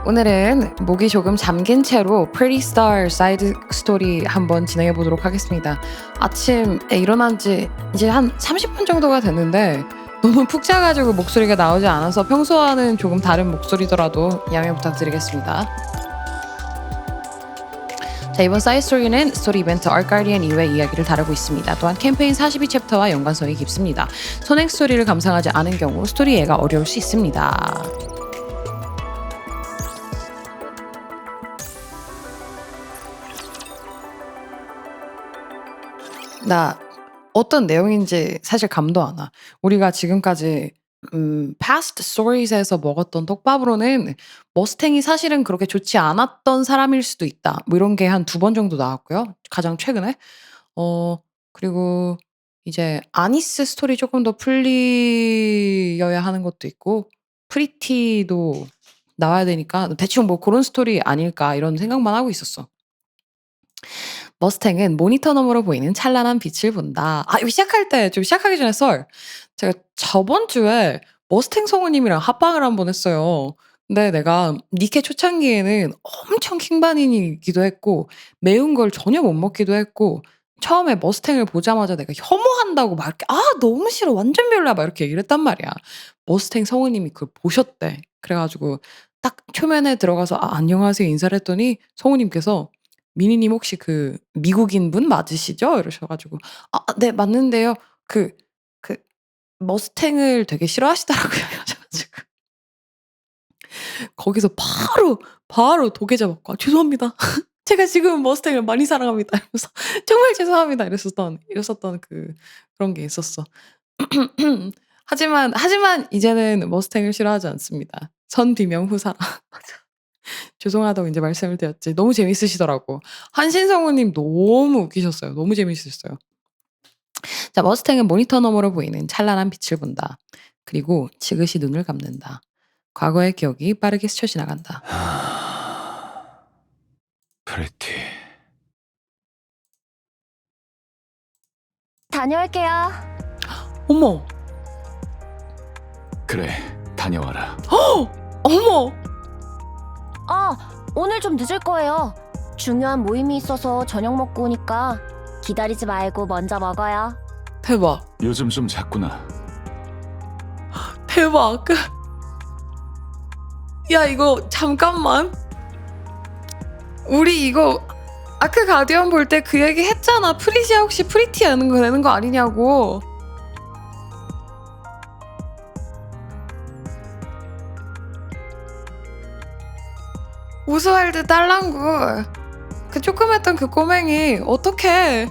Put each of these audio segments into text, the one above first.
오늘은 목이 조금 잠긴 채로 Pretty Star 사이드 스토리 한번 진행해 보도록 하겠습니다. 아침에 일어난 지 이제 한 30분 정도가 됐는데 너무 푹 자가지고 목소리가 나오지 않아서 평소와는 조금 다른 목소리더라도 양해 부탁드리겠습니다. 자, 이번 사이드 스토리는 스토리 이벤트 Arc Guardian 이후의 이야기를 다루고 있습니다. 또한 캠페인 42챕터와 연관성이 깊습니다. 선행 스토리를 감상하지 않은 경우 스토리 이해가 어려울 수 있습니다. 나 어떤 내용인지 사실 감도 안 와. 우리가 지금까지 past stories에서 먹었던 떡밥으로는 머스탱이 사실은 그렇게 좋지 않았던 사람일 수도 있다. 뭐 이런 게 한 두 번 정도 나왔고요. 가장 최근에. 그리고 이제 아니스 스토리 조금 더 풀리여야 하는 것도 있고 프리티도 나와야 되니까 대충 뭐 그런 스토리 아닐까 이런 생각만 하고 있었어. 머스탱은 모니터 너머로 보이는 찬란한 빛을 본다. 이거 시작할 때 좀 시작하기 전에 제가 저번 주에 머스탱 성우님이랑 합방을 한번 했어요. 근데 내가 니케 초창기에는 엄청 킹반인이기도 했고 매운 걸 전혀 못 먹기도 했고 처음에 머스탱을 보자마자 내가 혐오한다고 막 이렇게 너무 싫어 완전 별로야 막 이렇게 얘기를 했단 말이야. 머스탱 성우님이 그걸 보셨대. 그래가지고 딱 초면에 들어가서 안녕하세요 인사를 했더니 성우님께서 미니님 혹시 그 미국인 분 맞으시죠? 이러셔가지고 네 맞는데요. 그 머스탱을 되게 싫어하시더라고요. 그래가지고 거기서 바로 도계자 받고 죄송합니다. 제가 지금 머스탱을 많이 사랑합니다. 이러면서 정말 죄송합니다. 이랬었던 그런 게 있었어. 하지만 이제는 머스탱을 싫어하지 않습니다. 선 비명 후사라. 죄송하다고 이제 말씀을 드렸지. 너무 재밌으시더라고. 한신성우님 너무 웃기셨어요. 너무 재밌으셨어요. 자, 머스탱은 모니터 너머로 보이는 찬란한 빛을 본다. 그리고 지그시 눈을 감는다. 과거의 기억이 빠르게 스쳐 지나간다. 프리티. 다녀올게요. 어머! 그래, 다녀와라. 어머! 오늘 좀 늦을 거예요. 중요한 모임이 있어서 저녁 먹고 오니까 기다리지 말고 먼저 먹어요. 대박. 요즘 좀 잤구나. 대박. 야, 이거 잠깐만. 우리 이거 아크 가디언 볼 때 그 얘기 했잖아. 프리시아 혹시 프리티 하는 거 되는 거 아니냐고. 오스왈드 딸랑구 그 조그맸던 그 꼬맹이 어떡해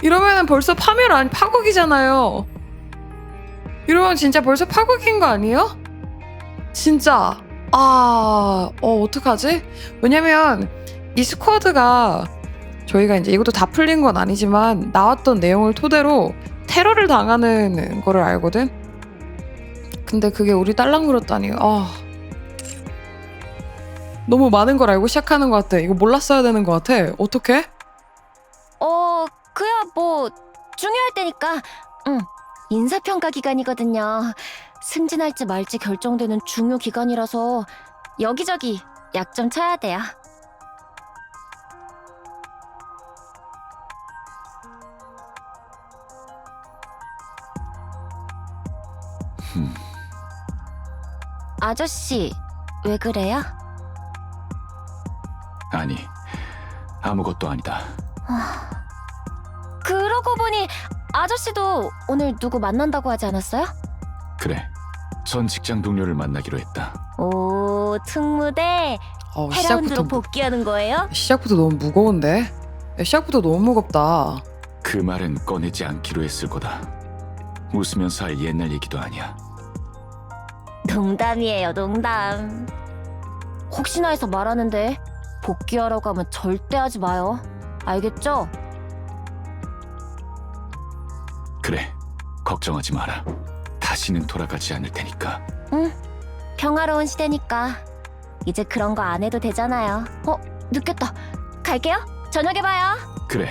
이러면은 벌써 파국이잖아요. 이러면 진짜 벌써 파국인 거 아니에요? 진짜 어떡하지? 왜냐면 이 스쿼드가 저희가 이제 이것도 다 풀린 건 아니지만 나왔던 내용을 토대로 테러를 당하는 거를 알거든? 근데 그게 우리 딸랑구였다니 너무 많은 걸 알고 시작하는 것 같아. 이거 몰랐어야 되는 것 같아. 어떡해? 그야 뭐 중요할 때니까. 인사평가 기간이거든요. 승진할지 말지 결정되는 중요 기간이라서 여기저기 약 좀 쳐야 돼요. 아저씨, 왜 그래요? 아니, 아무것도 아니다. 그러고 보니 아저씨도 오늘 누구 만난다고 하지 않았어요? 그래, 전 직장 동료를 만나기로 했다. 오, 특무대 헤라운드로 복귀하는 거예요? 시작부터 너무 무거운데? 야, 시작부터 너무 무겁다. 그 말은 꺼내지 않기로 했을 거다. 웃으면서 할 옛날 얘기도 아니야. 농담이에요, 농담. 혹시나 해서 말하는데 복귀하라고 하면 절대 하지 마요. 알겠죠? 그래, 걱정하지 마라. 다시는 돌아가지 않을 테니까. 응, 평화로운 시대니까 이제 그런 거 안 해도 되잖아요. 늦겠다. 갈게요. 저녁에 봐요. 그래,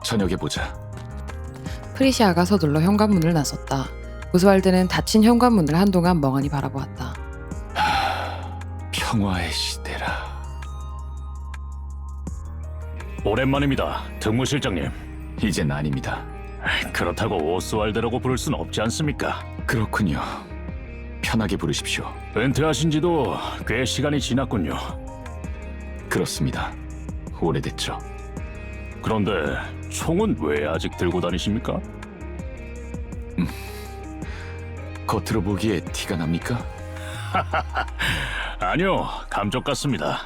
저녁에 보자. 프리시아가 서둘러 현관문을 나섰다. 오스왈드는 닫힌 현관문을 한동안 멍하니 바라보았다. 평화의 시대라. 오랜만입니다, 특무실장님. 이젠 아닙니다. 그렇다고 오스왈드라고 부를 순 없지 않습니까? 그렇군요. 편하게 부르십시오. 은퇴하신 지도 꽤 시간이 지났군요. 그렇습니다. 오래됐죠. 그런데 총은 왜 아직 들고 다니십니까? 겉으로 보기에 티가 납니까? 아니요, 감쪽 같습니다.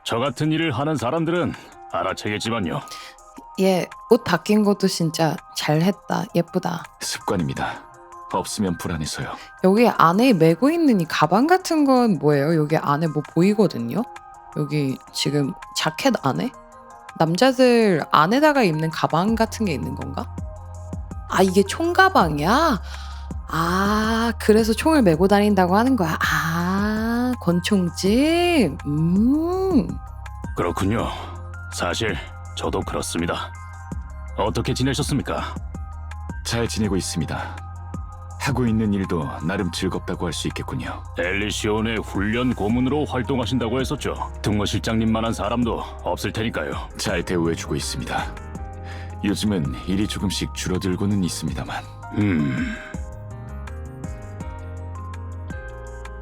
저 같은 일을 하는 사람들은 알아채겠지만요. 얘 옷 바뀐 것도 진짜 잘했다. 예쁘다. 습관입니다. 없으면 불안해서요. 여기 안에 메고 있는 이 가방 같은 건 뭐예요? 여기 안에 뭐 보이거든요? 여기 지금 자켓 안에? 남자들 안에다가 입는 가방 같은 게 있는 건가? 아, 이게 총 가방이야? 아, 그래서 총을 메고 다닌다고 하는 거야. 아, 권총집? 그렇군요. 사실 저도 그렇습니다. 어떻게 지내셨습니까? 잘 지내고 있습니다. 하고 있는 일도 나름 즐겁다고 할 수 있겠군요. 엘리시온의 훈련 고문으로 활동하신다고 했었죠. 특무실장님만한 사람도 없을 테니까요. 잘 대우해주고 있습니다. 요즘은 일이 조금씩 줄어들고는 있습니다만.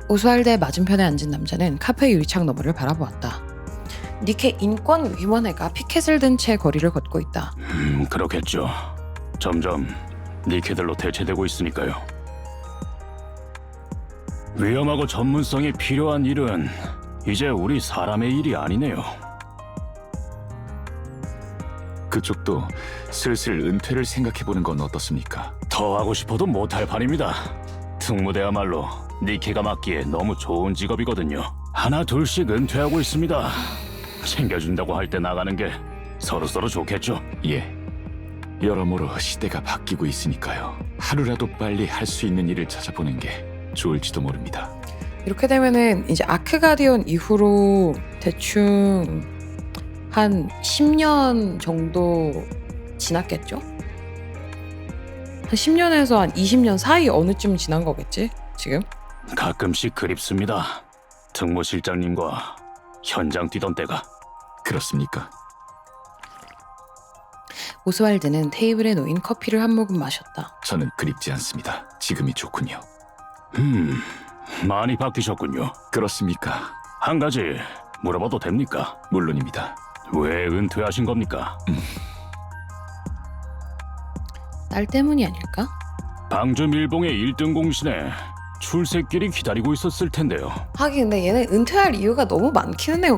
오스왈드의 맞은편에 앉은 남자는 카페 유리창 너머를 바라보았다. 니케 인권위원회가 피켓을 든 채 거리를 걷고 있다. 그렇겠죠. 점점 니케들로 대체되고 있으니까요. 위험하고 전문성이 필요한 일은 이제 우리 사람의 일이 아니네요. 그쪽도 슬슬 은퇴를 생각해보는 건 어떻습니까? 더 하고 싶어도 못할 판입니다. 특무대야말로 니케가 맡기에 너무 좋은 직업이거든요. 하나 둘씩 은퇴하고 있습니다. 챙겨준다고 할 때 나가는 게 서로서로 좋겠죠. 예. 여러모로 시대가 바뀌고 있으니까요. 하루라도 빨리 할 수 있는 일을 찾아보는 게 좋을지도 모릅니다. 이렇게 되면은 이제 아크 가디언 이후로 대충 한 10년 정도 지났겠죠? 한 10년에서 한 20년 사이 어느쯤 지난 거겠지? 지금? 가끔씩 그립습니다. 특무실장님과 현장 뛰던 때가. 그렇습니까? 오스왈드는 테이블에 놓인 커피를 한 모금 마셨다. 저는 그립지 않습니다. 지금이 좋군요. 많이 바뀌셨군요. 그렇습니까? 한 가지 물어봐도 됩니까? 물론입니다. 왜 은퇴하신 겁니까? 딸 때문이 아닐까? 방주 밀봉의 1등 공신에 출세길이 기다리고 있었을 텐데요. 하긴 근데 얘는 은퇴할 이유가 너무 많기는 해.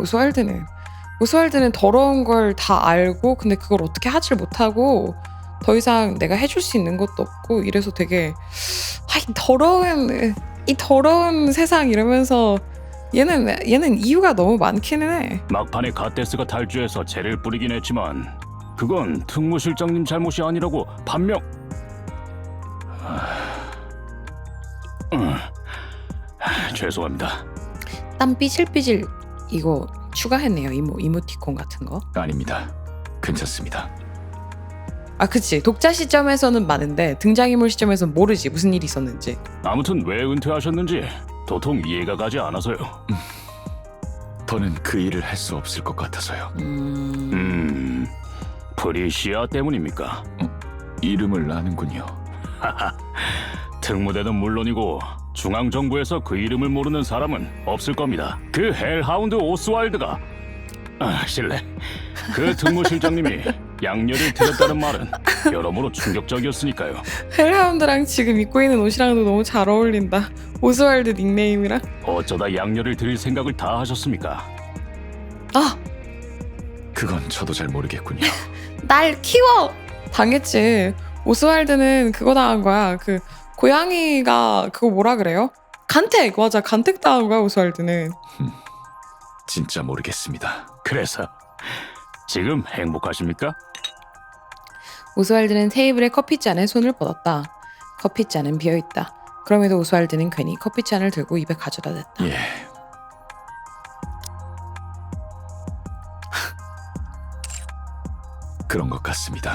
오스왈드는 더러운 걸 다 알고 근데 그걸 어떻게 하질 못하고 더 이상 내가 해줄 수 있는 것도 없고 이래서 되게 이 더러운 세상 이러면서 얘는 이유가 너무 많기는 해. 막판에 가데스가 탈주해서 죄를 뿌리긴 했지만 그건 특무실장님 잘못이 아니라고 반명... 죄송합니다. 땀 삐질삐질 이거 추가했네요. 이모티콘 같은 거. 아닙니다. 괜찮습니다. 아 그치. 독자 시점에서는 많은데 등장인물 시점에서는 모르지 무슨 일이 있었는지. 아무튼 왜 은퇴하셨는지 도통 이해가 가지 않아서요. 더는 그 일을 할 수 없을 것 같아서요. 프리시아 때문입니까? 이름을 아는군요. 특무대는 물론이고 중앙정부에서 그 이름을 모르는 사람은 없을 겁니다. 그 헬하운드 오스왈드가 실례. 그 특무실장님이 양녀를 들였다는 말은 여러모로 충격적이었으니까요. 헬라운드랑 지금 입고 있는 옷이랑도 너무 잘 어울린다. 오스왈드 닉네임이랑. 어쩌다 양녀를 들일 생각을 다 하셨습니까? 아! 그건 저도 잘 모르겠군요. 날 키워! 당했지. 오스왈드는 그거 당한 거야. 그 고양이가 그거 뭐라 그래요? 간택! 맞아. 간택 당한 거야 오스왈드는. 진짜 모르겠습니다. 그래서 지금 행복하십니까? 오스왈드는 테이블에 커피잔에 손을 뻗었다. 커피잔은 비어있다. 그럼에도 오스왈드는 괜히 커피잔을 들고 입에 가져다 댔다. 예. 그런 것 같습니다.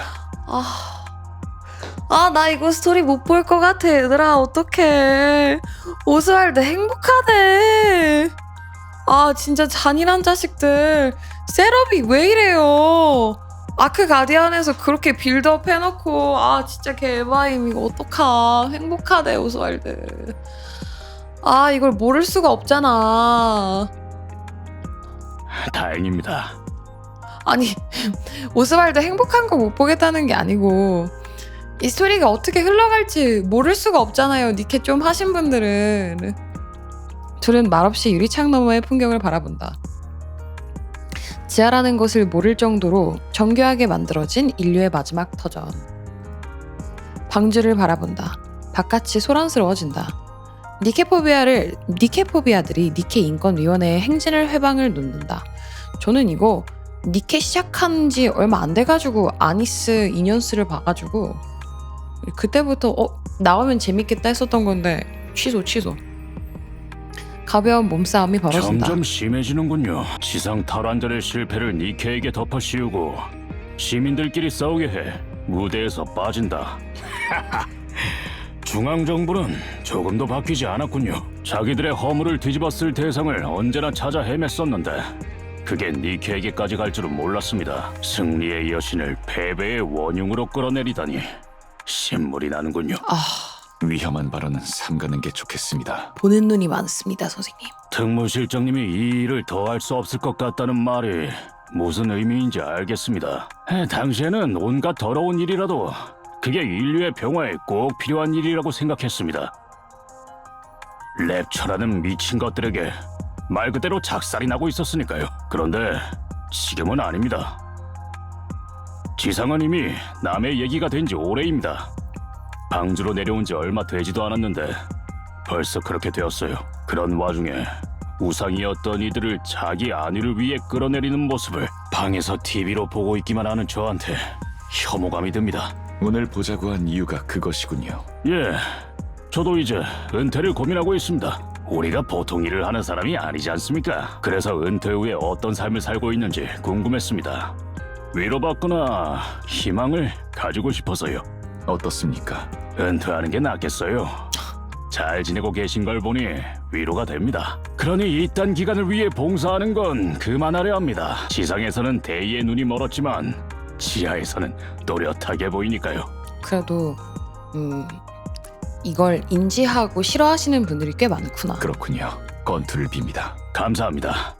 나 이거 스토리 못 볼 것 같아. 얘들아 어떡해. 오스왈드 행복하대. 아 진짜 잔인한 자식들. 셋업이 왜 이래요. 아크 가디언에서 그렇게 빌드업 해놓고 아 진짜 개바임. 이거 어떡하. 행복하네 오스왈드. 아 이걸 모를 수가 없잖아. 다행입니다. 아니 오스왈드 행복한 거 못 보겠다는 게 아니고 이 스토리가 어떻게 흘러갈지 모를 수가 없잖아요. 니케 좀 하신 분들은. 둘은 말없이 유리창 너머의 풍경을 바라본다. 지하라는 것을 모를 정도로 정교하게 만들어진 인류의 마지막 터전. 방주를 바라본다. 바깥이 소란스러워진다. 니케포비아들이 니케 인권위원회의 행진을 회방을 놓는다. 저는 이거 니케 시작한 지 얼마 안 돼가지고 아니스 이년스를 봐가지고 그때부터 나오면 재밌겠다 했었던 건데 취소. 가벼운 몸싸움이 벌어진다. 점점 심해지는군요. 지상 탈환전의 실패를 니케에게 덮어씌우고 시민들끼리 싸우게 해 무대에서 빠진다. 중앙정부는 조금도 바뀌지 않았군요. 자기들의 허물을 뒤집었을 대상을 언제나 찾아 헤맸었는데 그게 니케에게까지 갈 줄은 몰랐습니다. 승리의 여신을 패배의 원흉으로 끌어내리다니 신물이 나는군요. 위험한 발언은 삼가는 게 좋겠습니다. 보는 눈이 많습니다, 선생님. 특무실장님이 이 일을 더 할 수 없을 것 같다는 말이 무슨 의미인지 알겠습니다. 당시에는 온갖 더러운 일이라도 그게 인류의 평화에 꼭 필요한 일이라고 생각했습니다. 랩처라는 미친 것들에게 말 그대로 작살이 나고 있었으니까요. 그런데 지금은 아닙니다. 지상은 이미 남의 얘기가 된 지 오래입니다. 방주로 내려온 지 얼마 되지도 않았는데 벌써 그렇게 되었어요. 그런 와중에 우상이었던 이들을 자기 안위를 위해 끌어내리는 모습을 방에서 TV로 보고 있기만 하는 저한테 혐오감이 듭니다. 오늘 보자고 한 이유가 그것이군요. 예, 저도 이제 은퇴를 고민하고 있습니다. 우리가 보통 일을 하는 사람이 아니지 않습니까? 그래서 은퇴 후에 어떤 삶을 살고 있는지 궁금했습니다. 위로받거나 희망을 가지고 싶어서요. 어떻습니까? 은퇴하는 게 낫겠어요. 잘 지내고 계신 걸 보니 위로가 됩니다. 그러니 이딴 기간을 위해 봉사하는 건 그만하려 합니다. 지상에서는 대의의 눈이 멀었지만 지하에서는 또렷하게 보이니까요. 그래도 이걸 인지하고 싫어하시는 분들이 꽤 많구나. 그렇군요. 건투를 빕니다. 감사합니다.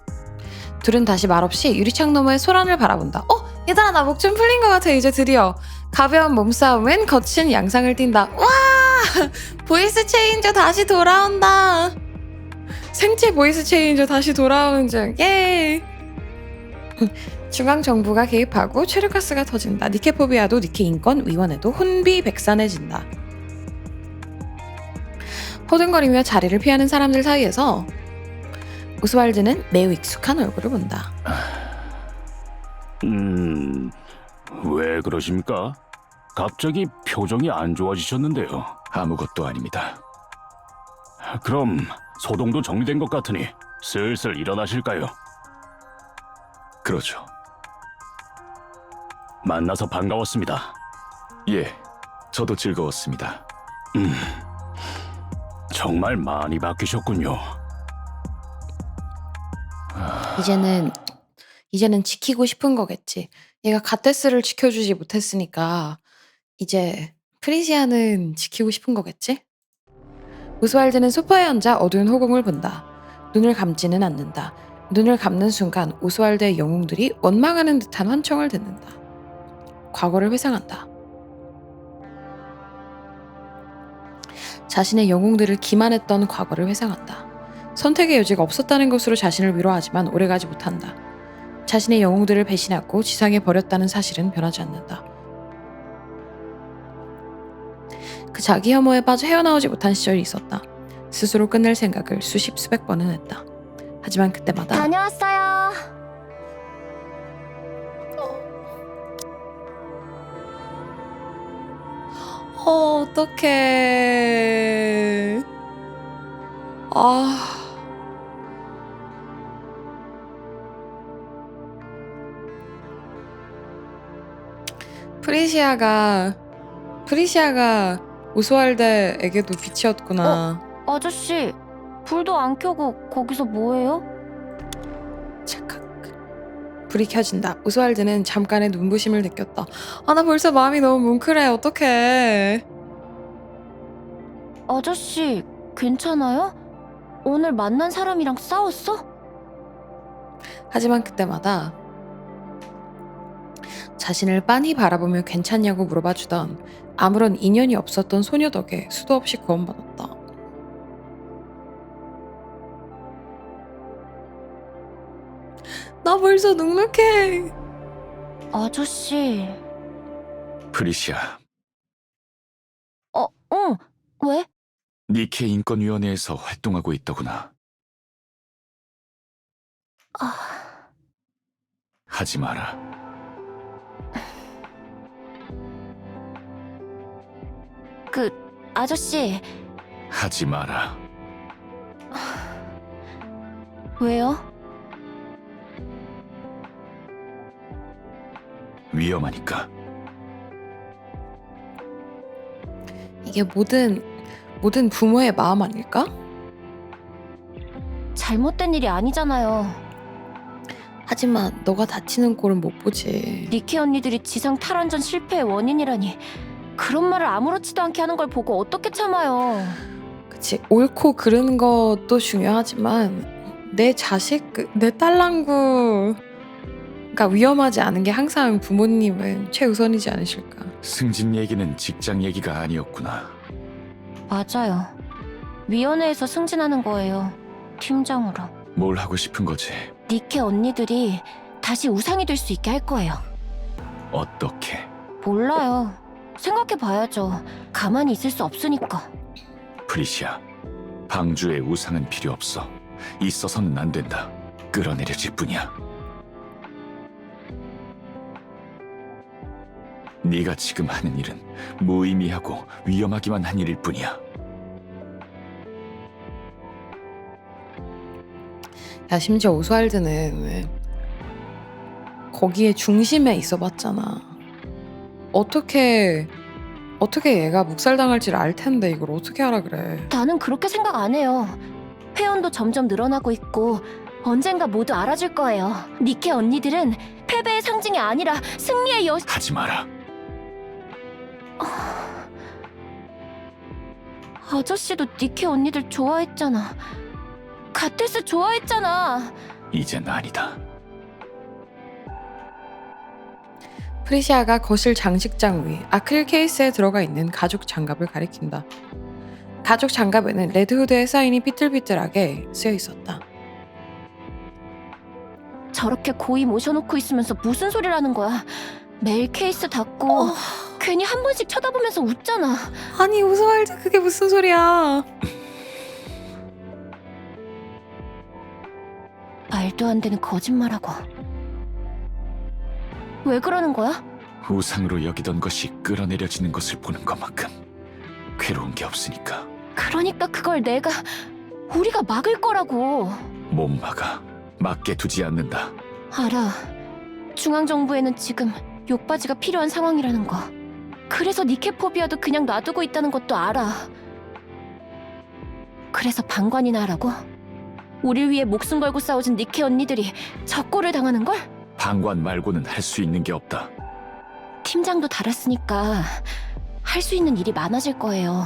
둘은 다시 말없이 유리창 너머의 소란을 바라본다. 얘들아 나 목 좀 풀린 것 같아. 이제 드디어. 가벼운 몸싸움은 거친 양상을 띈다. 와! 보이스 체인저 다시 돌아온다. 생체 보이스 체인저 다시 돌아오는 중. 예! 중앙정부가 개입하고 최루가스가 터진다. 니케포비아도 니케 인권위원회도 혼비백산해진다. 호둥거리며 자리를 피하는 사람들 사이에서 오스왈드는 매우 익숙한 얼굴을 본다. 왜 그러십니까? 갑자기 표정이 안 좋아지셨는데요. 아무것도 아닙니다. 그럼 소동도 정리된 것 같으니 슬슬 일어나실까요? 그러죠. 만나서 반가웠습니다. 예, 저도 즐거웠습니다. 정말 많이 바뀌셨군요. 이제는 지키고 싶은 거겠지. 얘가 가테스를 지켜주지 못했으니까 이제 프리시아는 지키고 싶은 거겠지? 오스왈드는 소파에 앉아 어두운 호공을 본다. 눈을 감지는 않는다. 눈을 감는 순간 오스왈드의 영웅들이 원망하는 듯한 환청을 듣는다. 과거를 회상한다. 자신의 영웅들을 기만했던 과거를 회상한다. 선택의 여지가 없었다는 것으로 자신을 위로하지만 오래가지 못한다. 자신의 영웅들을 배신하고 지상에 버렸다는 사실은 변하지 않는다. 그 자기 혐오에 빠져 헤어나오지 못한 시절이 있었다. 스스로 끝낼 생각을 수백 번은 했다. 하지만 그때마다 다녀왔어요. 어떡해. 프리시아가 오스왈드에게도 빛이었구나. 아저씨, 불도 안 켜고 거기서 뭐해요? 찰칵. 불이 켜진다. 오스왈드는 잠깐의 눈부심을 느꼈다. 아, 나 벌써 마음이 너무 뭉클해. 어떡해. 아저씨, 괜찮아요? 오늘 만난 사람이랑 싸웠어? 하지만 그때마다 자신을 빤히 바라보며 괜찮냐고 물어봐주던 아무런 인연이 없었던 소녀 덕에 수도 없이 구원받았다. 나 벌써 눅눅해. 아저씨, 프리시아, 응, 왜? 니케 인권위원회에서 활동하고 있더구나. 아, 하지 마라. 아저씨, 하지 마라. 왜요? 위험하니까. 이게 모든 부모의 마음 아닐까? 잘못된 일이 아니잖아요. 하지만 너가 다치는 꼴은 못 보지. 니케 언니들이 지상 탈환전 실패의 원인이라니 그런 말을 아무렇지도 않게 하는 걸 보고 어떻게 참아요. 그치, 옳고 그른 것도 중요하지만 내 자식, 내 딸랑구가 위험하지 않은 게 항상 부모님은 최우선이지 않으실까. 승진 얘기는 직장 얘기가 아니었구나. 맞아요. 위원회에서 승진하는 거예요. 팀장으로. 뭘 하고 싶은 거지? 니케 언니들이 다시 우상이 될 수 있게 할 거예요. 어떻게? 몰라요. 생각해봐야죠. 가만히 있을 수 없으니까. 프리시아, 방주의 우상은 필요 없어. 있어서는 안 된다. 끌어내려질 뿐이야. 네가 지금 하는 일은 무의미하고 위험하기만 한 일일 뿐이야. 야, 심지어 오스왈드는 거기에 중심에 있어봤잖아. 어떻게 얘가 묵살당할지를 알 텐데 이걸 어떻게 하라 그래. 나는 그렇게 생각 안 해요. 회원도 점점 늘어나고 있고 언젠가 모두 알아줄 거예요. 니케 언니들은 패배의 상징이 아니라 승리의 하지 마라. 아저씨도 니케 언니들 좋아했잖아. 가테스 좋아했잖아. 이젠 아니다. 프리시아가 거실 장식장 위 아크릴 케이스에 들어가 있는 가죽 장갑을 가리킨다. 가죽 장갑에는 레드후드의 사인이 삐뚤삐뚤하게 쓰여 있었다. 저렇게 고이 모셔놓고 있으면서 무슨 소리를 하는 거야. 매일 케이스 닫고 괜히 한 번씩 쳐다보면서 웃잖아. 아니, 오스왈드, 그게 무슨 소리야. 말도 안 되는 거짓말하고. 왜 그러는 거야? 우상으로 여기던 것이 끌어내려지는 것을 보는 것만큼 괴로운 게 없으니까. 그러니까 그걸 우리가 막을 거라고. 못 막아. 막게 두지 않는다. 알아. 중앙정부에는 지금 욕바지가 필요한 상황이라는 거. 그래서 니케포비아도 그냥 놔두고 있다는 것도 알아. 그래서 방관이나 하라고? 우릴 위해 목숨 걸고 싸워준 니케 언니들이 적고를 당하는 걸? 방관 말고는 할 수 있는 게 없다. 팀장도 달았으니까 할 수 있는 일이 많아질 거예요.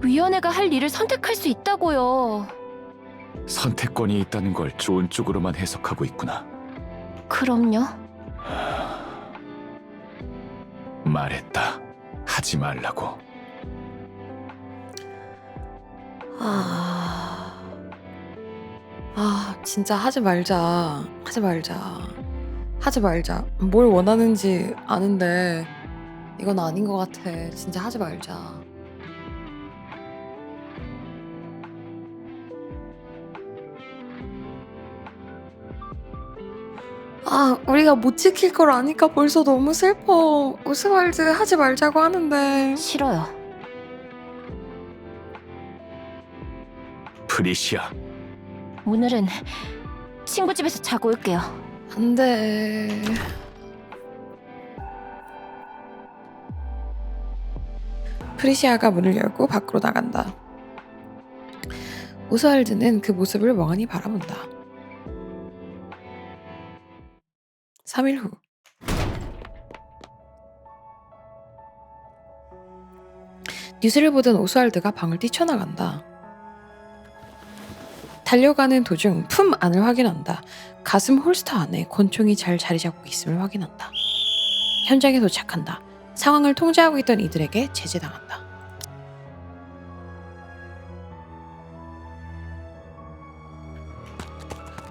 위원회가 할 일을 선택할 수 있다고요. 선택권이 있다는 걸 좋은 쪽으로만 해석하고 있구나. 그럼요. 말했다. 하지 말라고. 진짜 하지 말자. 뭘 원하는지 아는데 이건 아닌 것 같아. 진짜 하지 말자. 우리가 못 지킬 걸 아니까 벌써 너무 슬퍼. 오스왈드, 하지 말자고 하는데. 싫어요. 프리시아, 오늘은 친구 집에서 자고 올게요. 안 돼. 프리시아가 문을 열고 밖으로 나간다. 오스왈드는 그 모습을 멍하니 바라본다. 3일 후. 뉴스를 보던 오스왈드가 방을 뛰쳐나간다. 달려가는 도중 품 안을 확인한다. 가슴 홀스터 안에 권총이 잘 자리 잡고 있음을 확인한다. 현장에 도착한다. 상황을 통제하고 있던 이들에게 제지당한다.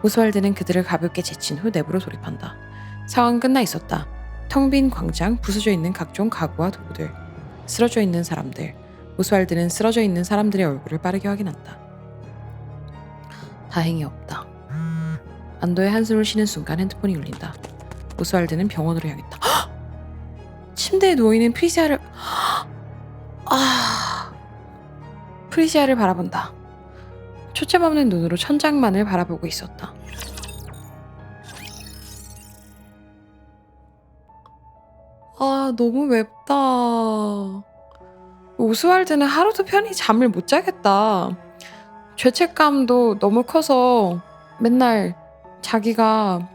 오스왈드는 그들을 가볍게 제친 후 내부로 돌입한다. 상황은 끝나 있었다. 텅 빈 광장, 부서져 있는 각종 가구와 도구들, 쓰러져 있는 사람들. 오스왈드는 쓰러져 있는 사람들의 얼굴을 빠르게 확인한다. 다행히 없다. 안도의 한숨을 쉬는 순간 핸드폰이 울린다. 오스왈드는 병원으로 향했다. 헉! 침대에 누워있는 프리시아를 프리시아를 바라본다. 초점 없는 눈으로 천장만을 바라보고 있었다. 너무 맵다. 오스왈드는 하루도 편히 잠을 못 자겠다. 죄책감도 너무 커서 맨날 자기가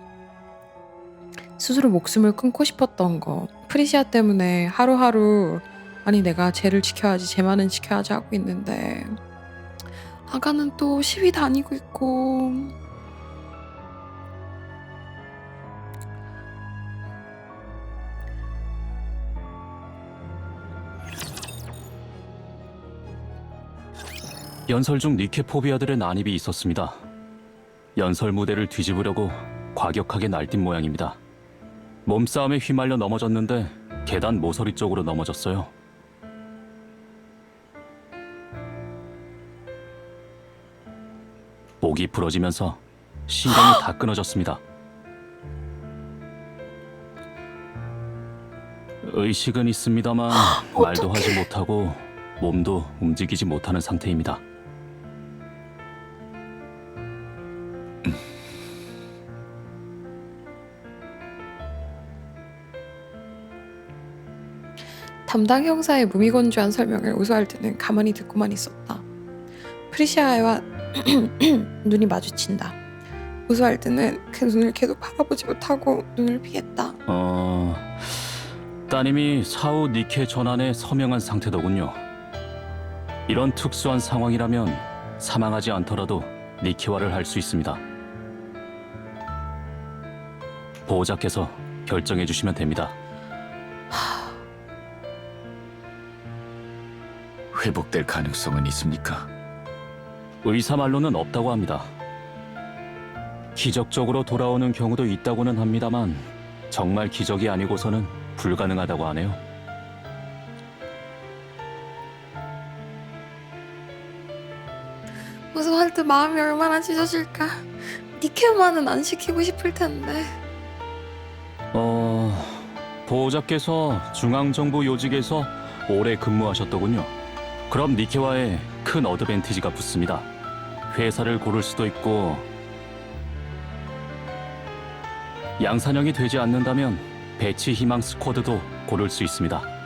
스스로 목숨을 끊고 싶었던 거, 프리시아 때문에 하루하루 아니 내가 쟤를 지켜야지, 쟤만은 지켜야지 하고 있는데 아가는 또 시위 다니고 있고. 연설 중 니케포비아들의 난입이 있었습니다. 연설 무대를 뒤집으려고 과격하게 날뛴 모양입니다. 몸싸움에 휘말려 넘어졌는데 계단 모서리 쪽으로 넘어졌어요. 목이 부러지면서 신경이 다 끊어졌습니다. 의식은 있습니다만 말도 하지 못하고 몸도 움직이지 못하는 상태입니다. 담당 형사의 무미건조한 설명을 오스왈드는 가만히 듣고만 있었다. 프리시아와 눈이 마주친다. 오스왈드는 그 눈을 계속 바라보지 못하고 눈을 피했다. 따님이 사후 니케 전환에 서명한 상태더군요. 이런 특수한 상황이라면 사망하지 않더라도 니케화를 할 수 있습니다. 보호자께서 결정해 주시면 됩니다. 회복될 가능성은 있습니까? 의사 말로는 없다고 합니다. 기적적으로 돌아오는 경우도 있다고는 합니다만 정말 기적이 아니고서는 불가능하다고 하네요. 오스왈드 마음이 얼마나 찢어질까. 니케만은 안 시키고 싶을 텐데. 보호자께서 중앙정부 요직에서 오래 근무하셨더군요. 그럼 니케와에 큰 어드밴티지가 붙습니다. 회사를 고를 수도 있고, 양산형이 되지 않는다면 배치 희망 스쿼드도 고를 수 있습니다.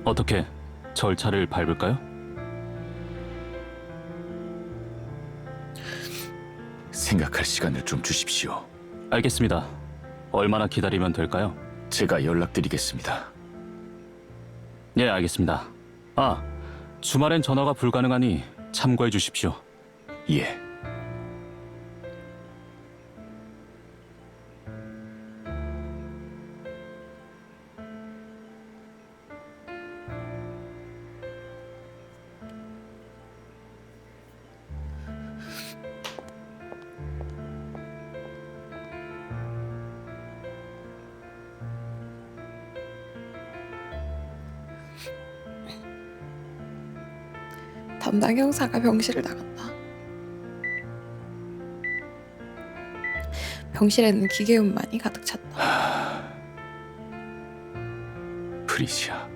어떻게 절차를 밟을까요? 생각할 시간을 좀 주십시오. 알겠습니다. 얼마나 기다리면 될까요? 제가 연락드리겠습니다. 예, 알겠습니다. 주말엔 전화가 불가능하니 참고해 주십시오. 예. 담당 형사가 병실을 나간다. 병실에는 기계음만이 가득 찼다. 프리시아.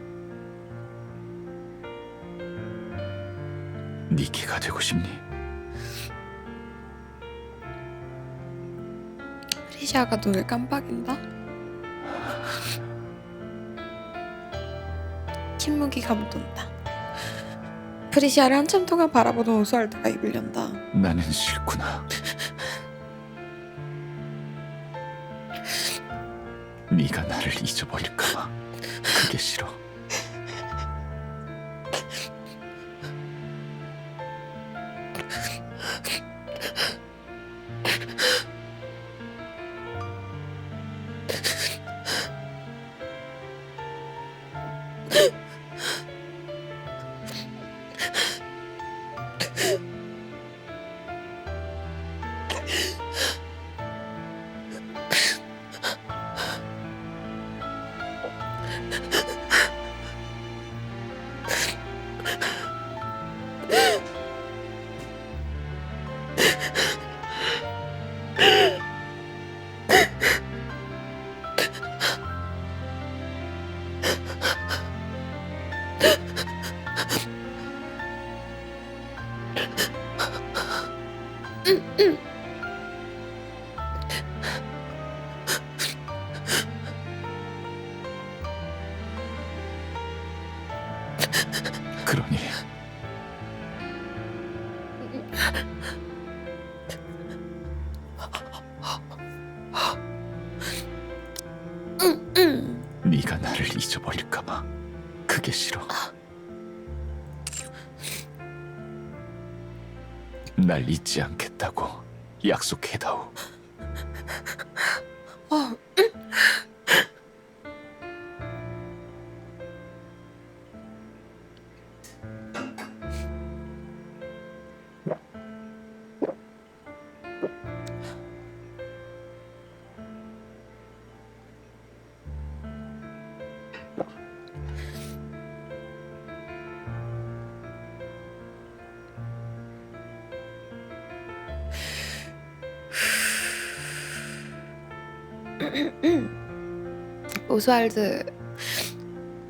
니키가 되고 싶니? 프리시아가 눈을 깜빡인다. 침묵이 감돈다. 프리시아를 한참 동안 바라보던 오스왈드가 입을 연다. 나는 싫구나. 네가 나를 잊어버릴까봐 그게 싫어. 그러니 네가 나를 잊어버릴까봐 그게 싫어. 날 잊지 않겠다고 약속해다오.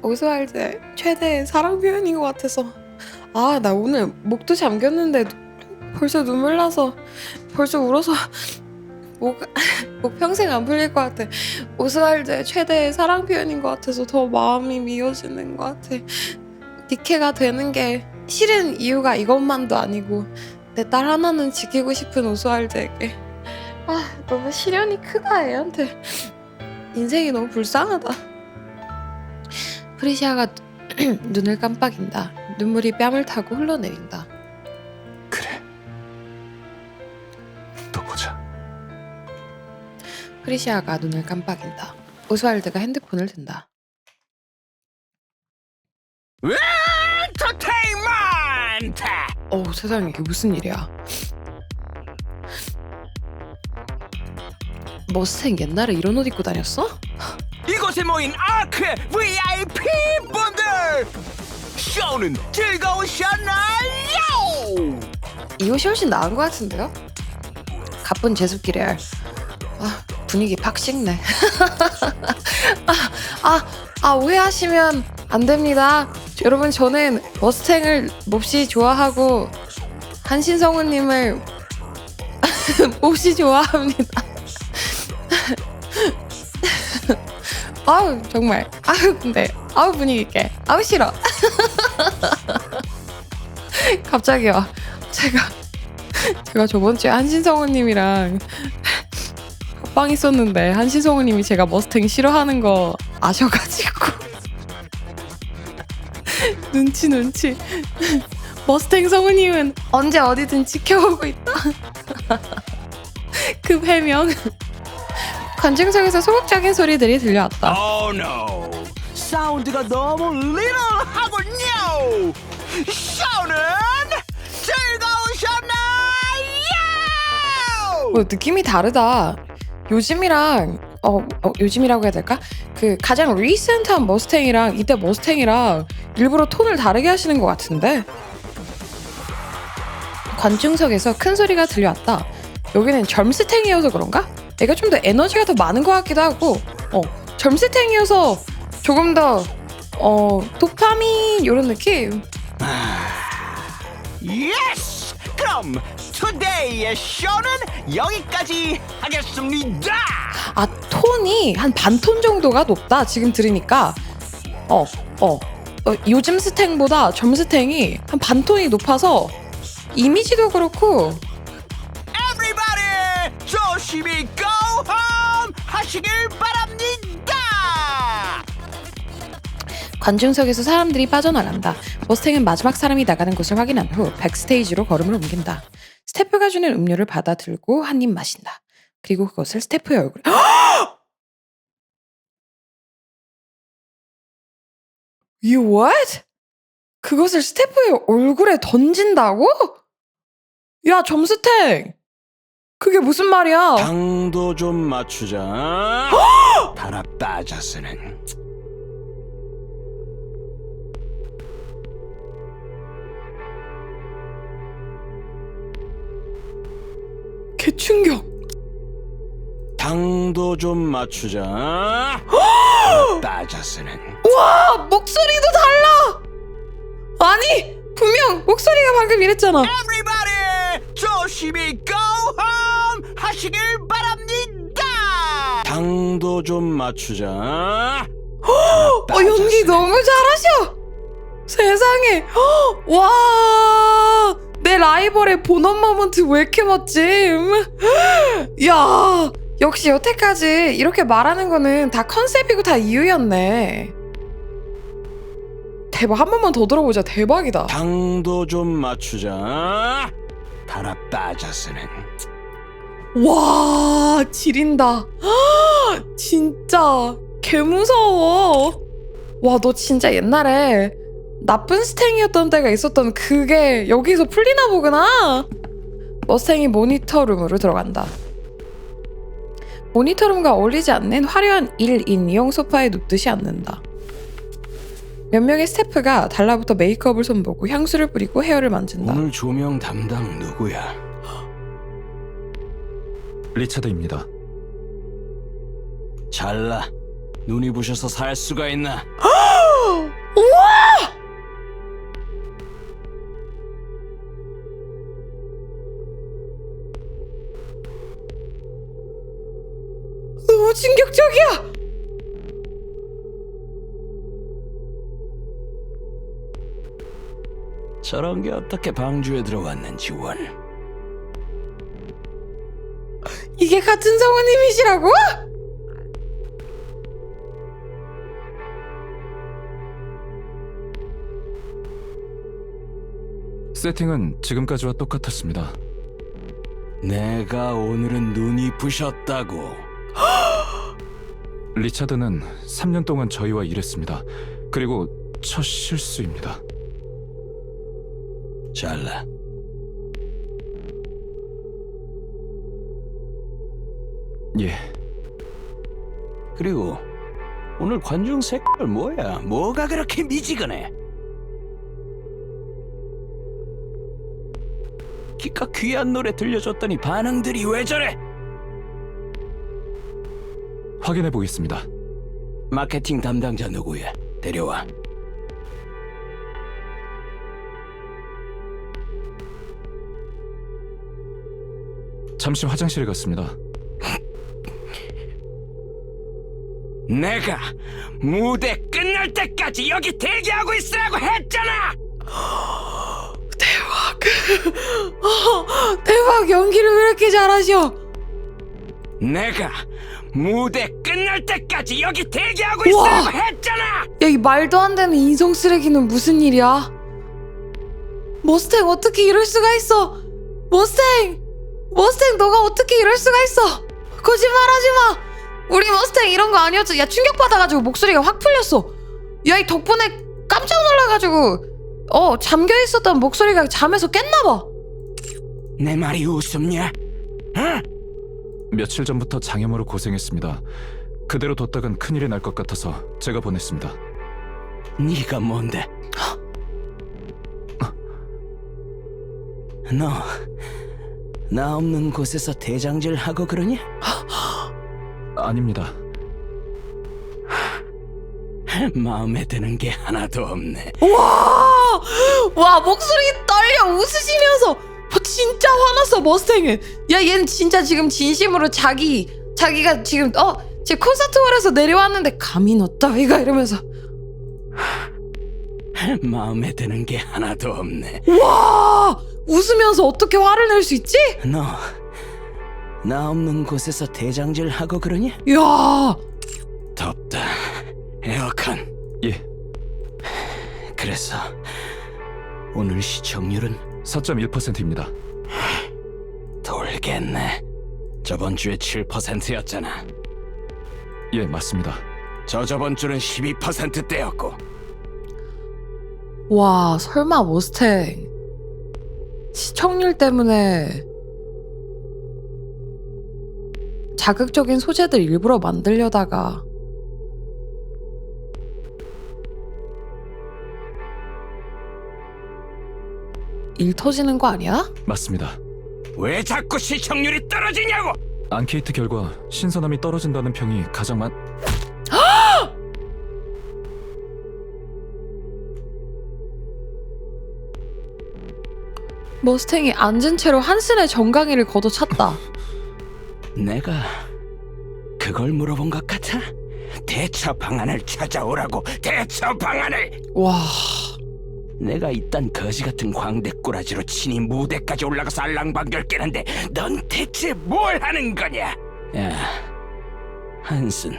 오스왈드의 최대의 사랑 표현인 것 같아서 나 오늘 목도 잠겼는데 벌써 눈물 나서 벌써 울어서 목 평생 안 풀릴 것 같아. 오스왈드의 최대의 사랑 표현인 것 같아서 더 마음이 미어지는 것 같아. 니케가 되는 게 싫은 이유가 이것만도 아니고 내 딸 하나는 지키고 싶은 오스왈드에게 너무 시련이 크다 애한테. 인생이 너무 불쌍하다. 프리시아가 눈을 깜빡인다. 눈물이 뺨을 타고 흘러내린다. 그래. 또 보자. 프리시아가 눈을 깜빡인다. 오스왈드가 핸드폰을 든다. 엔터테인먼트! 세상에 이게 무슨 일이야. 머스탱 옛날에 이런 옷 입고 다녔어? 이곳에 모인 아크 VIP 분들! 쇼는 즐거우셨나요? 이 옷이 훨씬 나은 것 같은데요? 가쁜 제습기 레알. 분위기 팍 식네. 오해하시면 안 됩니다. 여러분, 저는 머스탱을 몹시 좋아하고 한신성우님을 몹시 좋아합니다. 정말. 근데 분위기 있게. 싫어. 갑자기요. 제가 저번 주에 한신성우님이랑 합방 있었는데 한신성우님이 제가 머스탱 싫어하는 거 아셔가지고 눈치 머스탱 성우님은 언제 어디든 지켜보고 있다. 급 해명. 관중석에서 소극적인 소리들이 들려왔다. Oh no! 사운드가 너무 리얼하군요! 쇼는 즐거우셨나요? 느낌이 다르다. 요즘이랑 요즘이라고 해야 될까? 그 가장 리센트한 머스탱이랑 이때 머스탱이랑 일부러 톤을 다르게 하시는 것 같은데. 관중석에서 큰 소리가 들려왔다. 여기는 젊스탱이어서 그런가? 얘가 좀 더 에너지가 더 많은 것 같기도 하고 젊스탱이어서 조금 더 도파민 이런 느낌. 예스! 그럼 투데이의 쇼는 여기까지 하겠습니다. 아, 톤이 한 반 톤 정도가 높다. 지금 들으니까 요즘 스탱보다 점 스탱이 한 반 톤이 높아서 이미지도 그렇고 Everybody 조심히 go home 하시길 바랍니다. 관중석에서 사람들이 빠져나간다. 머스탱은 마지막 사람이 나가는 곳을 확인한 후 백스테이지로 걸음을 옮긴다. 스태프가 주는 음료를 받아 들고 한 입 마신다. 그리고 그것을 스태프의 얼굴에 You what? 그것을 스태프의 얼굴에 던진다고? 야, 점스탱! 그게 무슨 말이야? 당도 좀 맞추자. 달아 빠졌으는. 개충격! 당도 좀 맞추자. 달아 빠졌으는. 와, 목소리도 달라! 아니, 분명 목소리가 방금 이랬잖아. Everybody 조심히 go home 하시길 바랍니다. 당도 좀 맞추자. 연기 너무 잘하셔! 세상에! 와! 내 라이벌의 본원 모먼트 왜 이렇게 멋짐? 야! 역시 여태까지 이렇게 말하는 거는 다 컨셉이고 다 이유였네. 대박, 한 번만 더 들어보자. 대박이다. 당도 좀 맞추자. 달아 빠졌으는. 와, 지린다. 진짜 개무서워. 와, 너 진짜 옛날에 나쁜 스탱이었던 때가 있었던 그게 여기서 풀리나 보구나. 머스탱이 모니터룸으로 들어간다. 모니터룸과 어울리지 않는 화려한 1인용 소파에 눕듯이 앉는다. 몇 명의 스태프가 달라붙어 메이크업을 손보고 향수를 뿌리고 헤어를 만진다. 오늘 조명 담당 누구야? 리차드입니다. 잘나. 눈이 부셔서 살 수가 있나? 우와! 너무 충격적이야! 저런 게 어떻게 방주에 들어왔는지 원. 이게 같은 성우님이시라고? 세팅은 지금까지와 똑같았습니다. 내가 오늘은 눈이 부셨다고. 리차드는 3년 동안 저희와 일했습니다. 그리고 첫 실수입니다. 잘나. 예, 그리고 오늘 관중 색깔 뭐야? 뭐가 그렇게 미지근해? 기껏 귀한 노래 들려줬더니 반응들이 왜 저래? 확인해 보겠습니다. 마케팅 담당자 누구야? 데려와. 잠시 화장실에 갔습니다. 내가 무대 끝날 때까지 여기 대기하고 있으라고 했잖아! 대박. 대박, 연기를 왜 이렇게 잘하셔? 내가 무대 끝날 때까지 여기 대기하고 우와! 있으라고 했잖아! 야, 이 말도 안 되는 인성 쓰레기는 무슨 일이야? 머스탱, 어떻게 이럴 수가 있어? 머스탱, 너가 어떻게 이럴 수가 있어? 거짓말하지 마. 우리 머스탱 이런 거 아니었지. 야, 충격받아가지고 목소리가 확 풀렸어. 야, 이 덕분에 깜짝 놀라가지고 잠겨 있었던 목소리가 잠에서 깼나봐. 내 말이 웃음냐? 응? 며칠 전부터 장염으로 고생했습니다. 그대로 뒀다간 큰일이 날 것 같아서 제가 보냈습니다. 네가 뭔데? 너 나 없는 곳에서 대장질 하고 그러냐? 아닙니다. 마음에 드는 게 하나도 없네. 와, 목소리 떨려. 달려 웃으시면서 진짜 화났어 머스탱은. 야 얘는 진짜 지금 진심으로 자기가 지금 지금 콘서트홀에서 내려왔는데 감히 너 따위가 이러면서 마음에 드는 게 하나도 없네. 와 웃으면서 어떻게 화를 낼 수 있지? 너 나 없는 곳에서 대장질 하고 그러냐? 야 덥다. 에어컨. 예, 그래서 오늘 시청률은 4.1%입니다. 돌겠네. 저번 주에 7%였잖아. 예, 맞습니다. 저번 주는 12%대였고. 와 설마 머스탱 시청률 때문에 자극적인 소재들 일부러 만들려다가 일 터지는 거 아니야? 맞습니다. 왜 자꾸 시청률이 떨어지냐고! 앙케이트 결과 신선함이 떨어진다는 평이 가장 많... 머스탱이 앉은 채로 한슨의 정강이를 걷어찼다. 내가 그걸 물어본 것 같아? 대처 방안을 찾아오라고. 대처 방안을! 와 내가 이딴 거지 같은 광대꾸라지로 친히 무대까지 올라가서 알랑방결 깨는데 넌 대체 뭘 하는 거냐? 야, 한슨.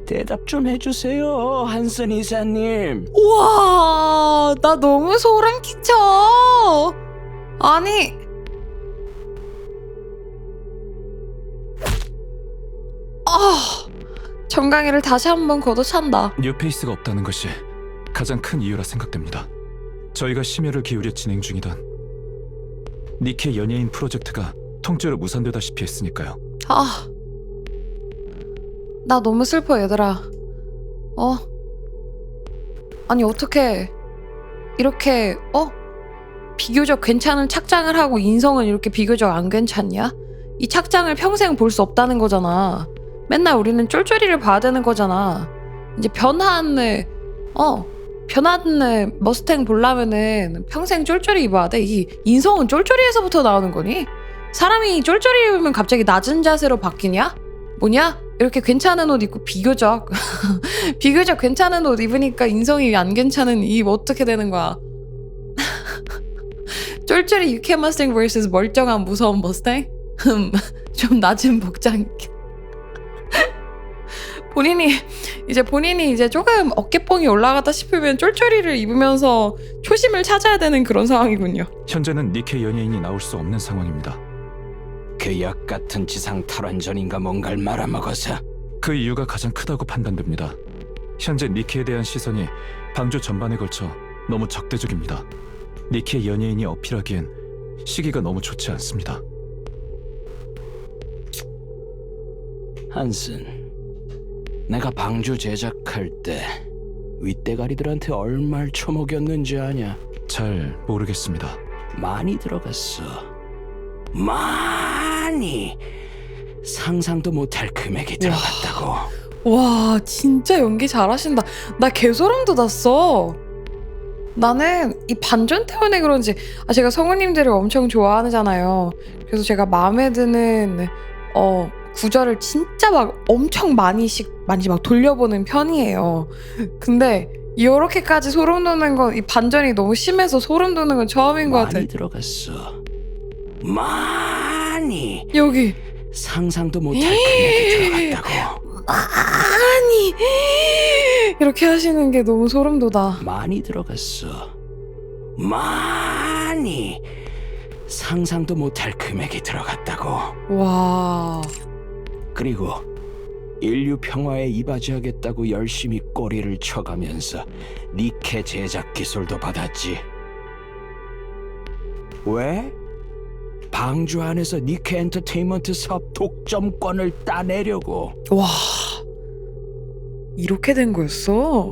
대답 좀 해주세요, 한슨 이사님. 와, 나 너무 소름 끼쳐. 아니, 정강이를 다시 한번 걷어찬다. 뉴페이스가 없다는 것이 가장 큰 이유라 생각됩니다. 저희가 심혈을 기울여 진행 중이던 니케 연예인 프로젝트가 통째로 무산되다시피 했으니까요. 나 너무 슬퍼 얘들아. 아니 어떻게 이렇게 비교적 괜찮은 착장을 하고 인성은 이렇게 비교적 안 괜찮냐? 이 착장을 평생 볼 수 없다는 거잖아. 맨날 우리는 쫄쫄이를 봐야 되는 거잖아. 이제 변한 머스탱 보려면은 평생 쫄쫄이 입어야 돼. 이 인성은 쫄쫄이에서부터 나오는 거니? 사람이 쫄쫄이 입으면 갑자기 낮은 자세로 바뀌냐? 뭐냐? 이렇게 괜찮은 옷 입고 비교적 괜찮은 옷 입으니까 인성이 안 괜찮은 이 어떻게 되는 거야? 쫄쫄이 유쾌한 머스탱 vs 멀쩡한 무서운 머스탱? 좀 낮은 복장 본인이 이제 조금 어깨뽕이 올라가다 싶으면 쫄쫄이를 입으면서 초심을 찾아야 되는 그런 상황이군요. 현재는 니케 연예인이 나올 수 없는 상황입니다. 그 역 같은 지상 탈환전인가 뭔가를 말아먹어서. 그 이유가 가장 크다고 판단됩니다. 현재 니케에 대한 시선이 방주 전반에 걸쳐 너무 적대적입니다. 니케 연예인이 어필하기엔 시기가 너무 좋지 않습니다. 한슨, 내가 방주 제작할 때 윗대가리들한테 얼마를 처먹였는지 아냐? 잘 모르겠습니다. 많이 들어갔어. 많이. 상상도 못할 금액이 들어갔다고. 와 진짜 연기 잘하신다. 나 개소름 돋았어. 나는 이 반전 때문에 그런지 제가 성우님들을 엄청 좋아하잖아요. 그래서 제가 마음에 드는 구절을 진짜 막 엄청 많이 막 돌려보는 편이에요. 근데 이렇게까지 소름 돋는 건 이 반전이 너무 심해서 소름 돋는 건 처음인 것 같아. 많이 들어갔어. 많이. 여기 상상도 못할 금액이 들어갔다고. 많이 이렇게 하시는 게 너무 소름 돋아. 많이 들어갔어. 많이. 상상도 못할 금액이 들어갔다고. 와. 그리고 인류 평화에 이바지하겠다고 열심히 꼬리를 쳐가면서 니케 제작 기술도 받았지. 왜? 방주 안에서 니케 엔터테인먼트 사업 독점권을 따내려고. 와. 이렇게 된 거였어?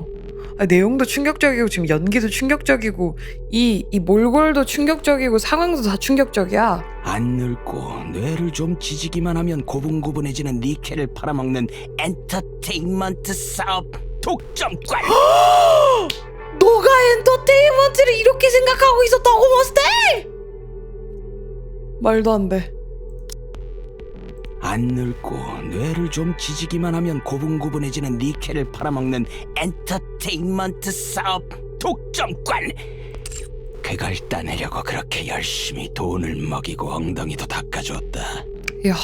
내용도 충격적이고 지금 연기도 충격적이고 이 몰골도 충격적이고 상황도 다 충격적이야. 안 늙고 뇌를 좀 지지기만 하면 고분고분해지는 니케를 팔아먹는 엔터테인먼트 사업 독점권. 너 너가 엔터테인먼트를 이렇게 생각하고 있었다고 머스탱? 말도 안 돼. 안 늙고 뇌를 좀 지지기만 하면 고분고분해지는 니켈을 팔아먹는 엔터테인먼트 사업 독점관. 그걸 따내려고 그렇게 열심히 돈을 먹이고 엉덩이도 닦아줬다. 이야,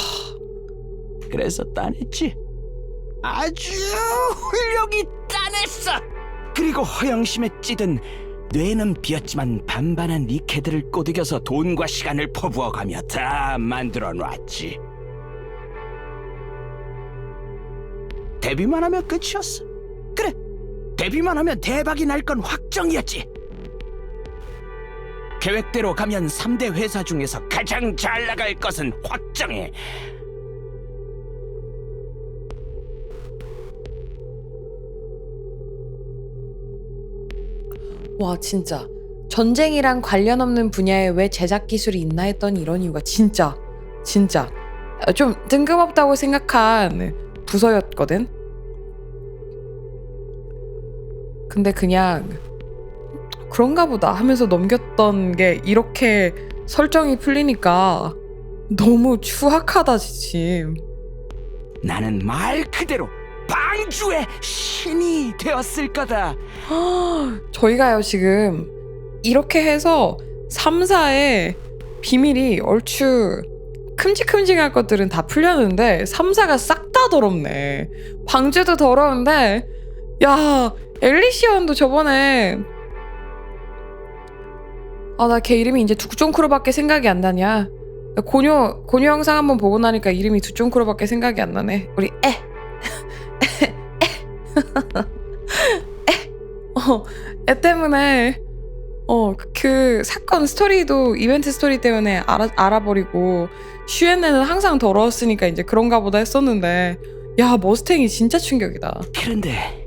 그래서 따냈지. 아주 훌륭히 따냈어. 그리고 허영심에 찌든 뇌는 비었지만 반반한 니케들을 꼬드겨서 돈과 시간을 퍼부어가며 다 만들어 놨지. 데뷔만 하면 끝이었어. 그래, 데뷔만 하면 대박이 날 건 확정이었지. 계획대로 가면 3대 회사 중에서 가장 잘 나갈 것은 확정해. 와 진짜 전쟁이랑 관련 없는 분야에 왜 제작 기술이 있나 했더니 이런 이유가 진짜 좀 뜬금없다고 생각한 부서였거든. 근데 그냥 그런가 보다 하면서 넘겼던 게 이렇게 설정이 풀리니까 너무 추악하다 지침. 나는 말 그대로 방주의 신이 되었을 거다. 저희가요 지금 이렇게 해서 3사의 비밀이 얼추 큼직큼직할 것들은 다 풀렸는데 3사가 싹 다 더럽네. 방주도 더러운데 야 엘리시언도 저번에 나 걔 이름이 이제 두쫑크로밖에 생각이 안 나냐. 고뇨 영상 한번 보고 나니까 이름이 두쫑크로밖에 생각이 안 나네. 우리 애 때문에 그 사건 스토리도 이벤트 스토리 때문에 알아버리고 슈엔네는 항상 더러웠으니까 이제 그런가 보다 했었는데 야 머스탱이 진짜 충격이다. 그런데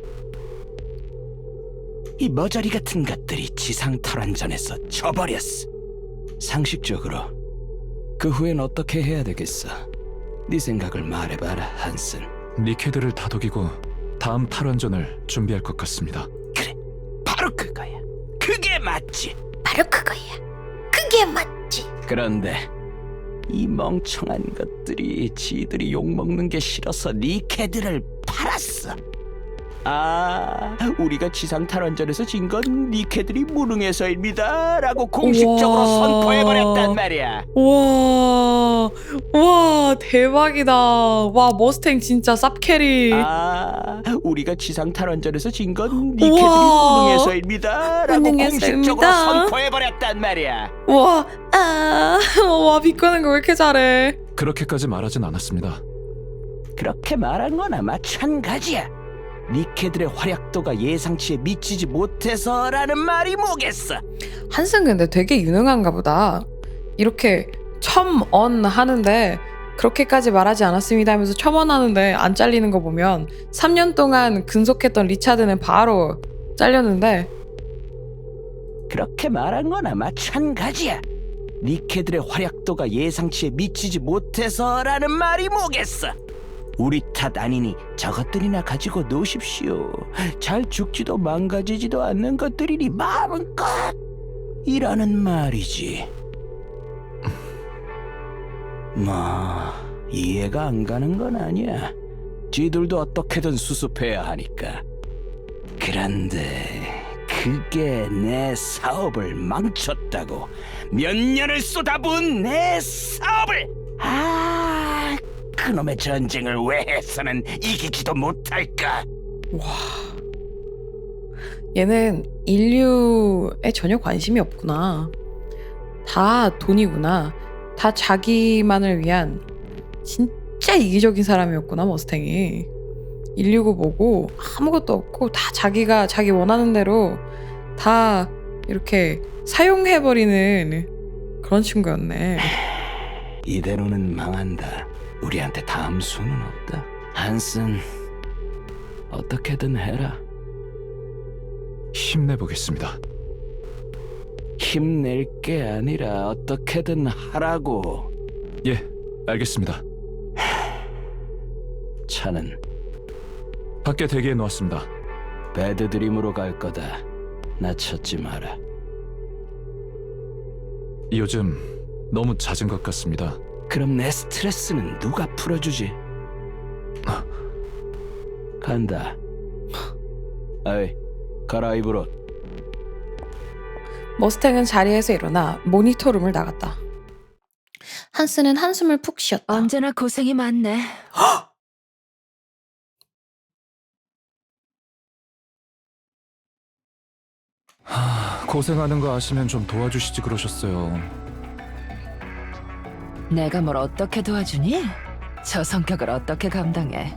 이 머저리 같은 것들이 지상 탈환전에서 져버렸어. 상식적으로 그 후엔 어떻게 해야 되겠어? 네 생각을 말해봐라, 한슨. 니케들을 다독이고 다음 탈환전을 준비할 것 같습니다. 그래, 바로 그거야. 그게 맞지. 바로 그거야. 그게 맞지. 그런데 이 멍청한 것들이 지들이 욕먹는 게 싫어서 니케들을 팔았어. 우리가 지상 탈환전에서 진 건 니케들이 무능해서입니다 라고 공식적으로 우와. 선포해버렸단 말이야. 와 대박이다. 와 머스탱 진짜 쌉캐리. 우리가 지상 탈환전에서 진 건 니케들이 우와. 무능해서입니다 라고 무능해서입니다. 공식적으로 선포해버렸단 말이야. 와 비꼬는 거 왜 이렇게 잘해. 그렇게까지 말하진 않았습니다. 그렇게 말한 거나 마찬가지야. 니케들의 활약도가 예상치에 미치지 못해서라는 말이 뭐겠어. 한승 근데 되게 유능한가 보다. 이렇게 첨언 하는데 그렇게까지 말하지 않았습니다 하면서 첨언 하는데 안 잘리는 거 보면 3년 동안 근속했던 리차드는 바로 잘렸는데 그렇게 말한 거나 마찬가지야. 니케들의 활약도가 예상치에 미치지 못해서라는 말이 뭐겠어. 우리 탓 아니니 저것들이나 가지고 노십시오. 잘 죽지도 망가지지도 않는 것들이니 마음껏 이라는 말이지. 뭐 이해가 안 가는 건 아니야. 지들도 어떻게든 수습해야 하니까. 그런데 그게 내 사업을 망쳤다고. 몇 년을 쏟아부은 내 사업을. 그놈의 전쟁을 왜 해서는 이기지도 못할까? 얘는 인류에 전혀 관심이 없구나. 다 돈이구나. 다 자기만을 위한 진짜 이기적인 사람이었구나 머스탱이. 인류고 뭐고 아무것도 없고 다 자기가 자기 원하는 대로 다 이렇게 사용해버리는 그런 친구였네. 이대로는 망한다. 우리한테 다음 수는 없다. 한슨, 어떻게든 해라. 힘내보겠습니다. 힘낼 게 아니라 어떻게든 하라고. 예, 알겠습니다. 차는 밖에 대기해 놓았습니다. 배드드림으로 갈 거다. 나 찾지 마라. 요즘 너무 잦은 것 같습니다. 그럼 내 스트레스는 누가 풀어주지? 간다. 아이, 갈아입으러. 머스탱은 자리에서 일어나 모니터룸을 나갔다. 한스는 한숨을 푹 쉬었다. 언제나 고생이 많네. 고생하는 거 아시면 좀 도와주시지 그러셨어요. 내가 뭘 어떻게 도와주니? 저 성격을 어떻게 감당해?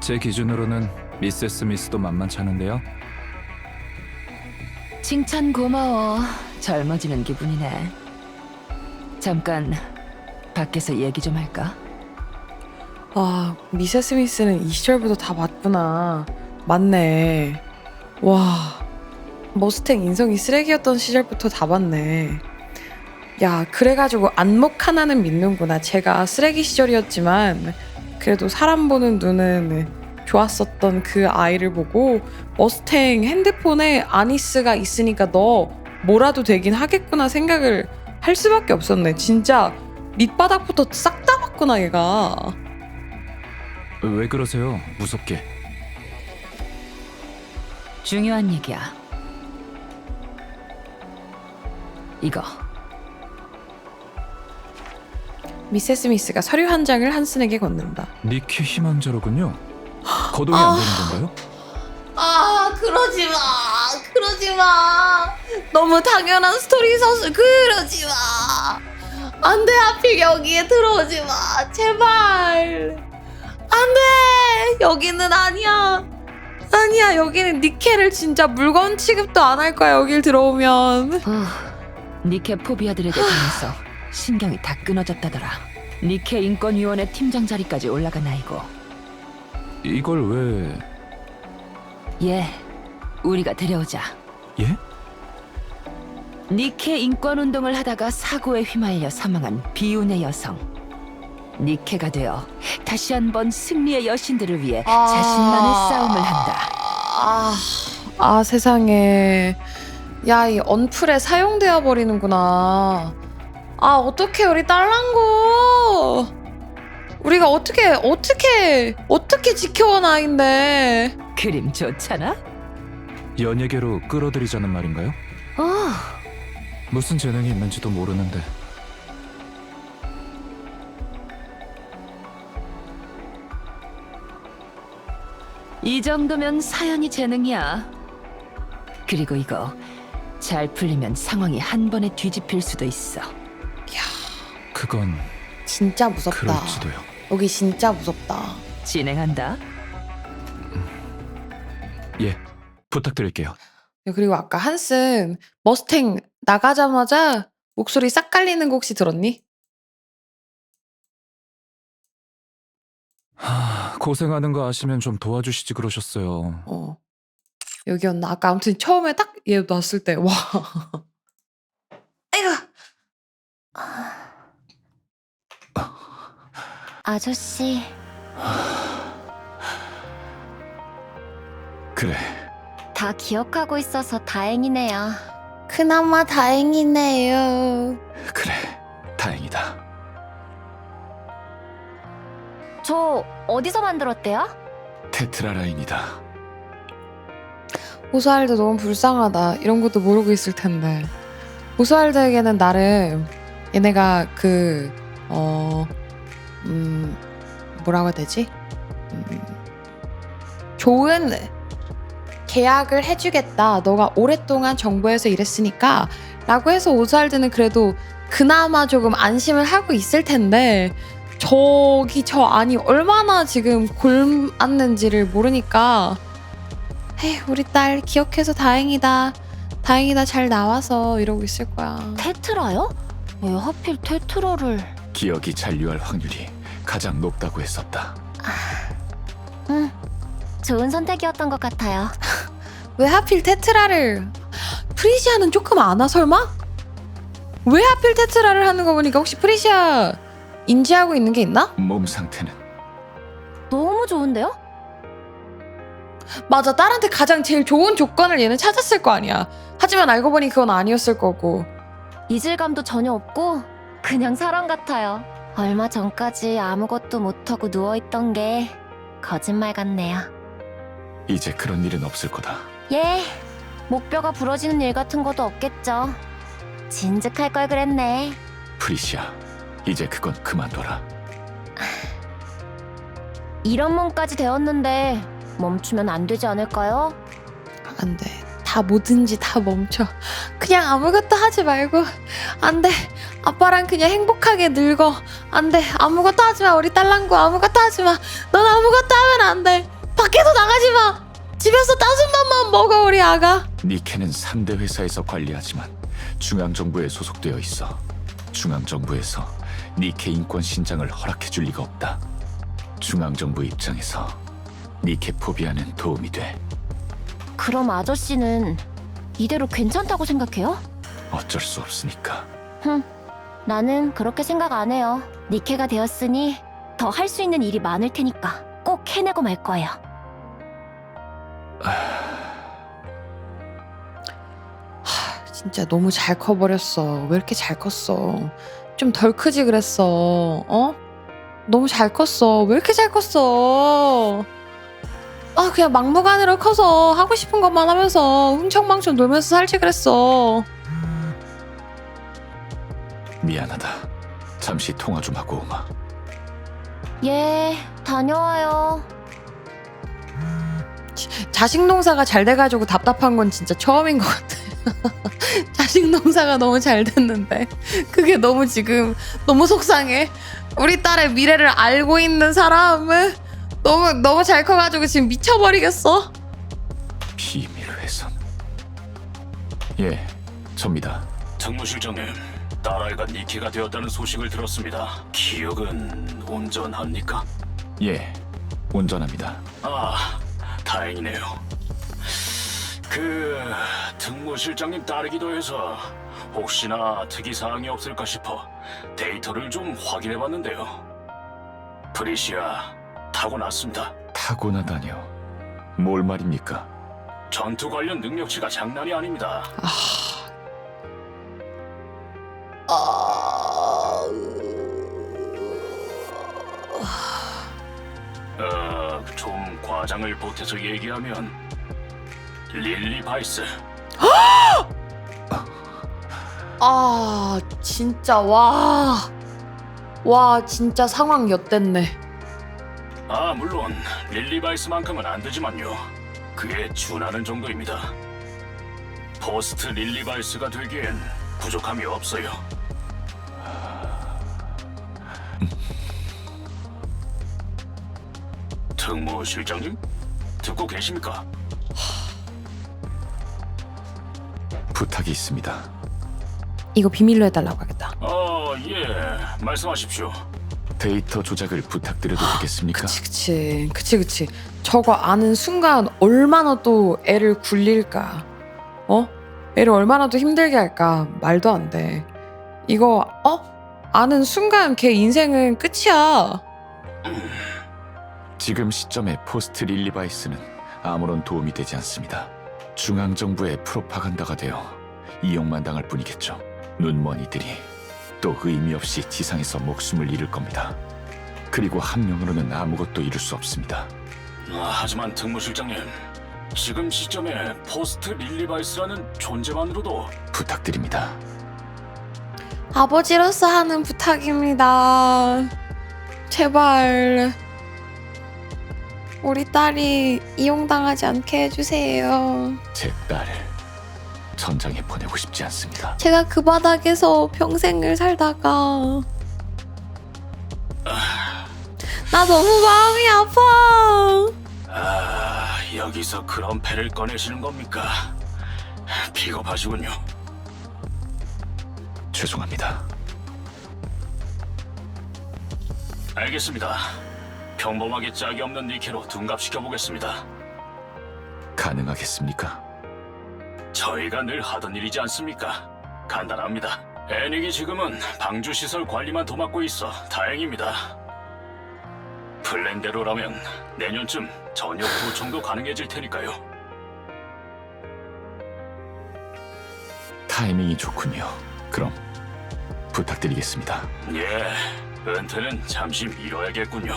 제 기준으로는 미세스 스미스도 만만치 않은데요. 칭찬 고마워. 젊어지는 기분이네. 잠깐 밖에서 얘기 좀 할까? 와, 미세스 스미스는 이 시절부터 다 봤구나. 맞네. 와, 머스탱 인성이 쓰레기였던 시절부터 다 봤네. 야, 그래가지고 안목 하나는 믿는구나. 제가 쓰레기 시절이었지만 그래도 사람 보는 눈은 좋았었던 그 아이를 보고 머스탱 핸드폰에 아니스가 있으니까 너 뭐라도 되긴 하겠구나 생각을 할 수밖에 없었네. 진짜 밑바닥부터 싹 다 봤구나 얘가. 왜 그러세요? 무섭게. 중요한 얘기야. 이거. 미세스 스미스가 서류 한 장을 한슨에게 건넨다. 니키 희망자로군요. 거동이 안 되는 건가요? 아, 그러지 마. 그러지 마. 너무 당연한 스토리 서술 그러지 마. 안 돼. 하필 여기에 들어오지 마. 제발. 안 돼. 여기는 아니야. 아니야. 여기는 니케를 진짜 물건 취급도 안 할 거야. 여길 들어오면. 니케 포비아들에 대해서 신경이 다 끊어졌다더라. 니케 인권위원회 팀장 자리까지 올라간 아이고. 이걸 왜... 얘 우리가 데려오자. 예? 니케 인권운동을 하다가 사고에 휘말려 사망한 비운의 여성. 니케가 되어 다시 한번 승리의 여신들을 위해 자신만의 싸움을 한다. 아, 세상에. 야, 이 언플에 사용되어 버리는구나. 아, 어떡해, 우리 딸랑구. 우리가 어떻게 지켜온 아인데. 그림 좋잖아? 연예계로 끌어들이자는 말인가요? 무슨 재능이 있는지도 모르는데 이 정도면 사연이 재능이야. 그리고 이거 잘 풀리면 상황이 한 번에 뒤집힐 수도 있어. 그건 진짜 무섭다. 그럴지도요. 여기 진짜 무섭다. 진행한다. 예, 부탁드릴게요. 그리고 아까 한슨 머스탱 나가자마자 목소리 싹 깔리는 거 혹시 들었니? 고생하는 거 아시면 좀 도와주시지 그러셨어요. 여기였나? 아까 아무튼 처음에 딱 얘 놨을 때 와. 아이고. 아저씨, 그래, 다 기억하고 있어서 다행이네요. 그나마 다행이네요. 그래, 다행이다. 저 어디서 만들었대요? 테트라라인이다. 오스왈드 너무 불쌍하다. 이런 것도 모르고 있을 텐데. 오스왈드에게는 나름 얘네가 뭐라고 해야 되지? 좋은 계약을 해주겠다. 너가 오랫동안 정부에서 일했으니까 라고 해서 오스왈드는 그래도 그나마 조금 안심을 하고 있을 텐데 저 안이 얼마나 지금 골맞는지를 모르니까 에휴, 우리 딸 기억해서 다행이다. 다행이다 잘 나와서 이러고 있을 거야. 테트라요? 왜 하필 테트라를? 기억이 잔류할 확률이 가장 높다고 했었다. 좋은 선택이었던 것 같아요. 왜 하필 테트라를? 프리시아는 조금 아나 설마? 왜 하필 테트라를 하는 거 보니까 혹시 프리시아 인지하고 있는 게 있나? 몸 상태는 너무 좋은데요? 맞아. 딸한테 가장 제일 좋은 조건을 얘는 찾았을 거 아니야. 하지만 알고 보니 그건 아니었을 거고. 이질감도 전혀 없고 그냥 사람 같아요. 얼마 전까지 아무것도 못하고 누워있던 게 거짓말 같네요. 이제 그런 일은 없을 거다. 예, 목뼈가 부러지는 일 같은 것도 없겠죠. 진즉할 걸 그랬네. 프리시아, 이제 그건 그만둬라. 이런 몸까지 되었는데 멈추면 안 되지 않을까요? 안 돼. 다 뭐든지 다 멈춰. 그냥 아무것도 하지 말고. 안 돼. 아빠랑 그냥 행복하게 늙어. 안 돼. 아무것도 하지 마. 우리 딸랑구 아무것도 하지 마. 넌 아무것도 하면 안 돼. 밖에도 나가지 마. 집에서 따순 밥만 먹어 우리 아가. 니케는 3대 회사에서 관리하지만 중앙정부에 소속되어 있어. 중앙정부에서 니케 인권 신장을 허락해줄 리가 없다. 중앙정부 입장에서 니케 포비아는 도움이 돼. 그럼 아저씨는 이대로 괜찮다고 생각해요? 어쩔 수 없으니까. 나는 그렇게 생각 안 해요. 니케가 되었으니 더 할 수 있는 일이 많을 테니까 꼭 해내고 말 거예요. 진짜 너무 잘 커버렸어. 왜 이렇게 잘 컸어? 좀 덜 크지 그랬어. 어? 너무 잘 컸어. 왜 이렇게 잘 컸어? 아 그냥 막무가내로 커서 하고 싶은 것만 하면서 흥청망청 놀면서 살지 그랬어. 미안하다. 잠시 통화 좀 하고 오마. 예, 다녀와요. 자식 농사가 잘 돼가지고 답답한 건 진짜 처음인 것 같아. 자식 농사가 너무 잘 됐는데 그게 너무 지금 너무 속상해. 우리 딸의 미래를 알고 있는 사람은 너무 잘 커가지고 지금 미쳐버리겠어. 비밀 훼손. 예, 접니다. 특무실장님, 딸아이가 니케가 되었다는 소식을 들었습니다. 기억은 온전합니까? 예, 온전합니다. 아, 다행이네요. 특무실장님 딸이기도 해서 혹시나 특이사항이 없을까 싶어 데이터를 좀 확인해봤는데요. 프리시아, 타고났습니다. 타고나다뇨. 뭘 말입니까? 전투 관련 능력치가 장난이 아닙니다. 좀 과장을 보태서 얘기하면 릴리 바이스. 아 진짜 와 진짜 상황 엿됐네. 아, 물론 릴리 바이스만큼은 안 되지만요. 그에 준하는 정도입니다. 포스트 릴리 바이스가 되기엔 부족함이 없어요. 특무실장님? 듣고 계십니까? 부탁이 있습니다. 이거 비밀로 해달라고 하겠다. 예. 말씀하십시오. 데이터 조작을 부탁드려도 되겠습니까? 그치. 저거 아는 순간 얼마나 또 애를 굴릴까. 어? 애를 얼마나 또 힘들게 할까. 말도 안 돼. 이거 아는 순간 걔 인생은 끝이야. 지금 시점에 포스트 릴리바이스는 아무런 도움이 되지 않습니다. 중앙정부의 프로파간다가 되어 이용만 당할 뿐이겠죠. 눈먼 이들이 또 의미 없이 지상에서 목숨을 잃을 겁니다. 그리고 한 명으로는 아무것도 이룰 수 없습니다. 하지만 특무실장님, 지금 시점에 포스트 릴리바이스라는 존재만으로도 부탁드립니다. 아버지로서 하는 부탁입니다. 제발 우리 딸이 이용당하지 않게 해주세요. 제 딸을 전장에 보내고 싶지 않습니다. 제가 그 바닥에서 평생을 살다가 나 너무 마음이 아파. 여기서 그런 패를 꺼내시는 겁니까? 비겁하시군요. 죄송합니다. 알겠습니다. 평범하게 짝이 없는 니케로 둔갑시켜보겠습니다. 가능하겠습니까? 저희가 늘 하던 일이지 않습니까? 간단합니다. 애닉이 지금은 방주시설 관리만 도맡고 있어 다행입니다. 플랜대로라면 내년쯤 전역 도청도 가능해질 테니까요. 타이밍이 좋군요. 그럼 부탁드리겠습니다. 예, 은퇴는 잠시 미뤄야겠군요.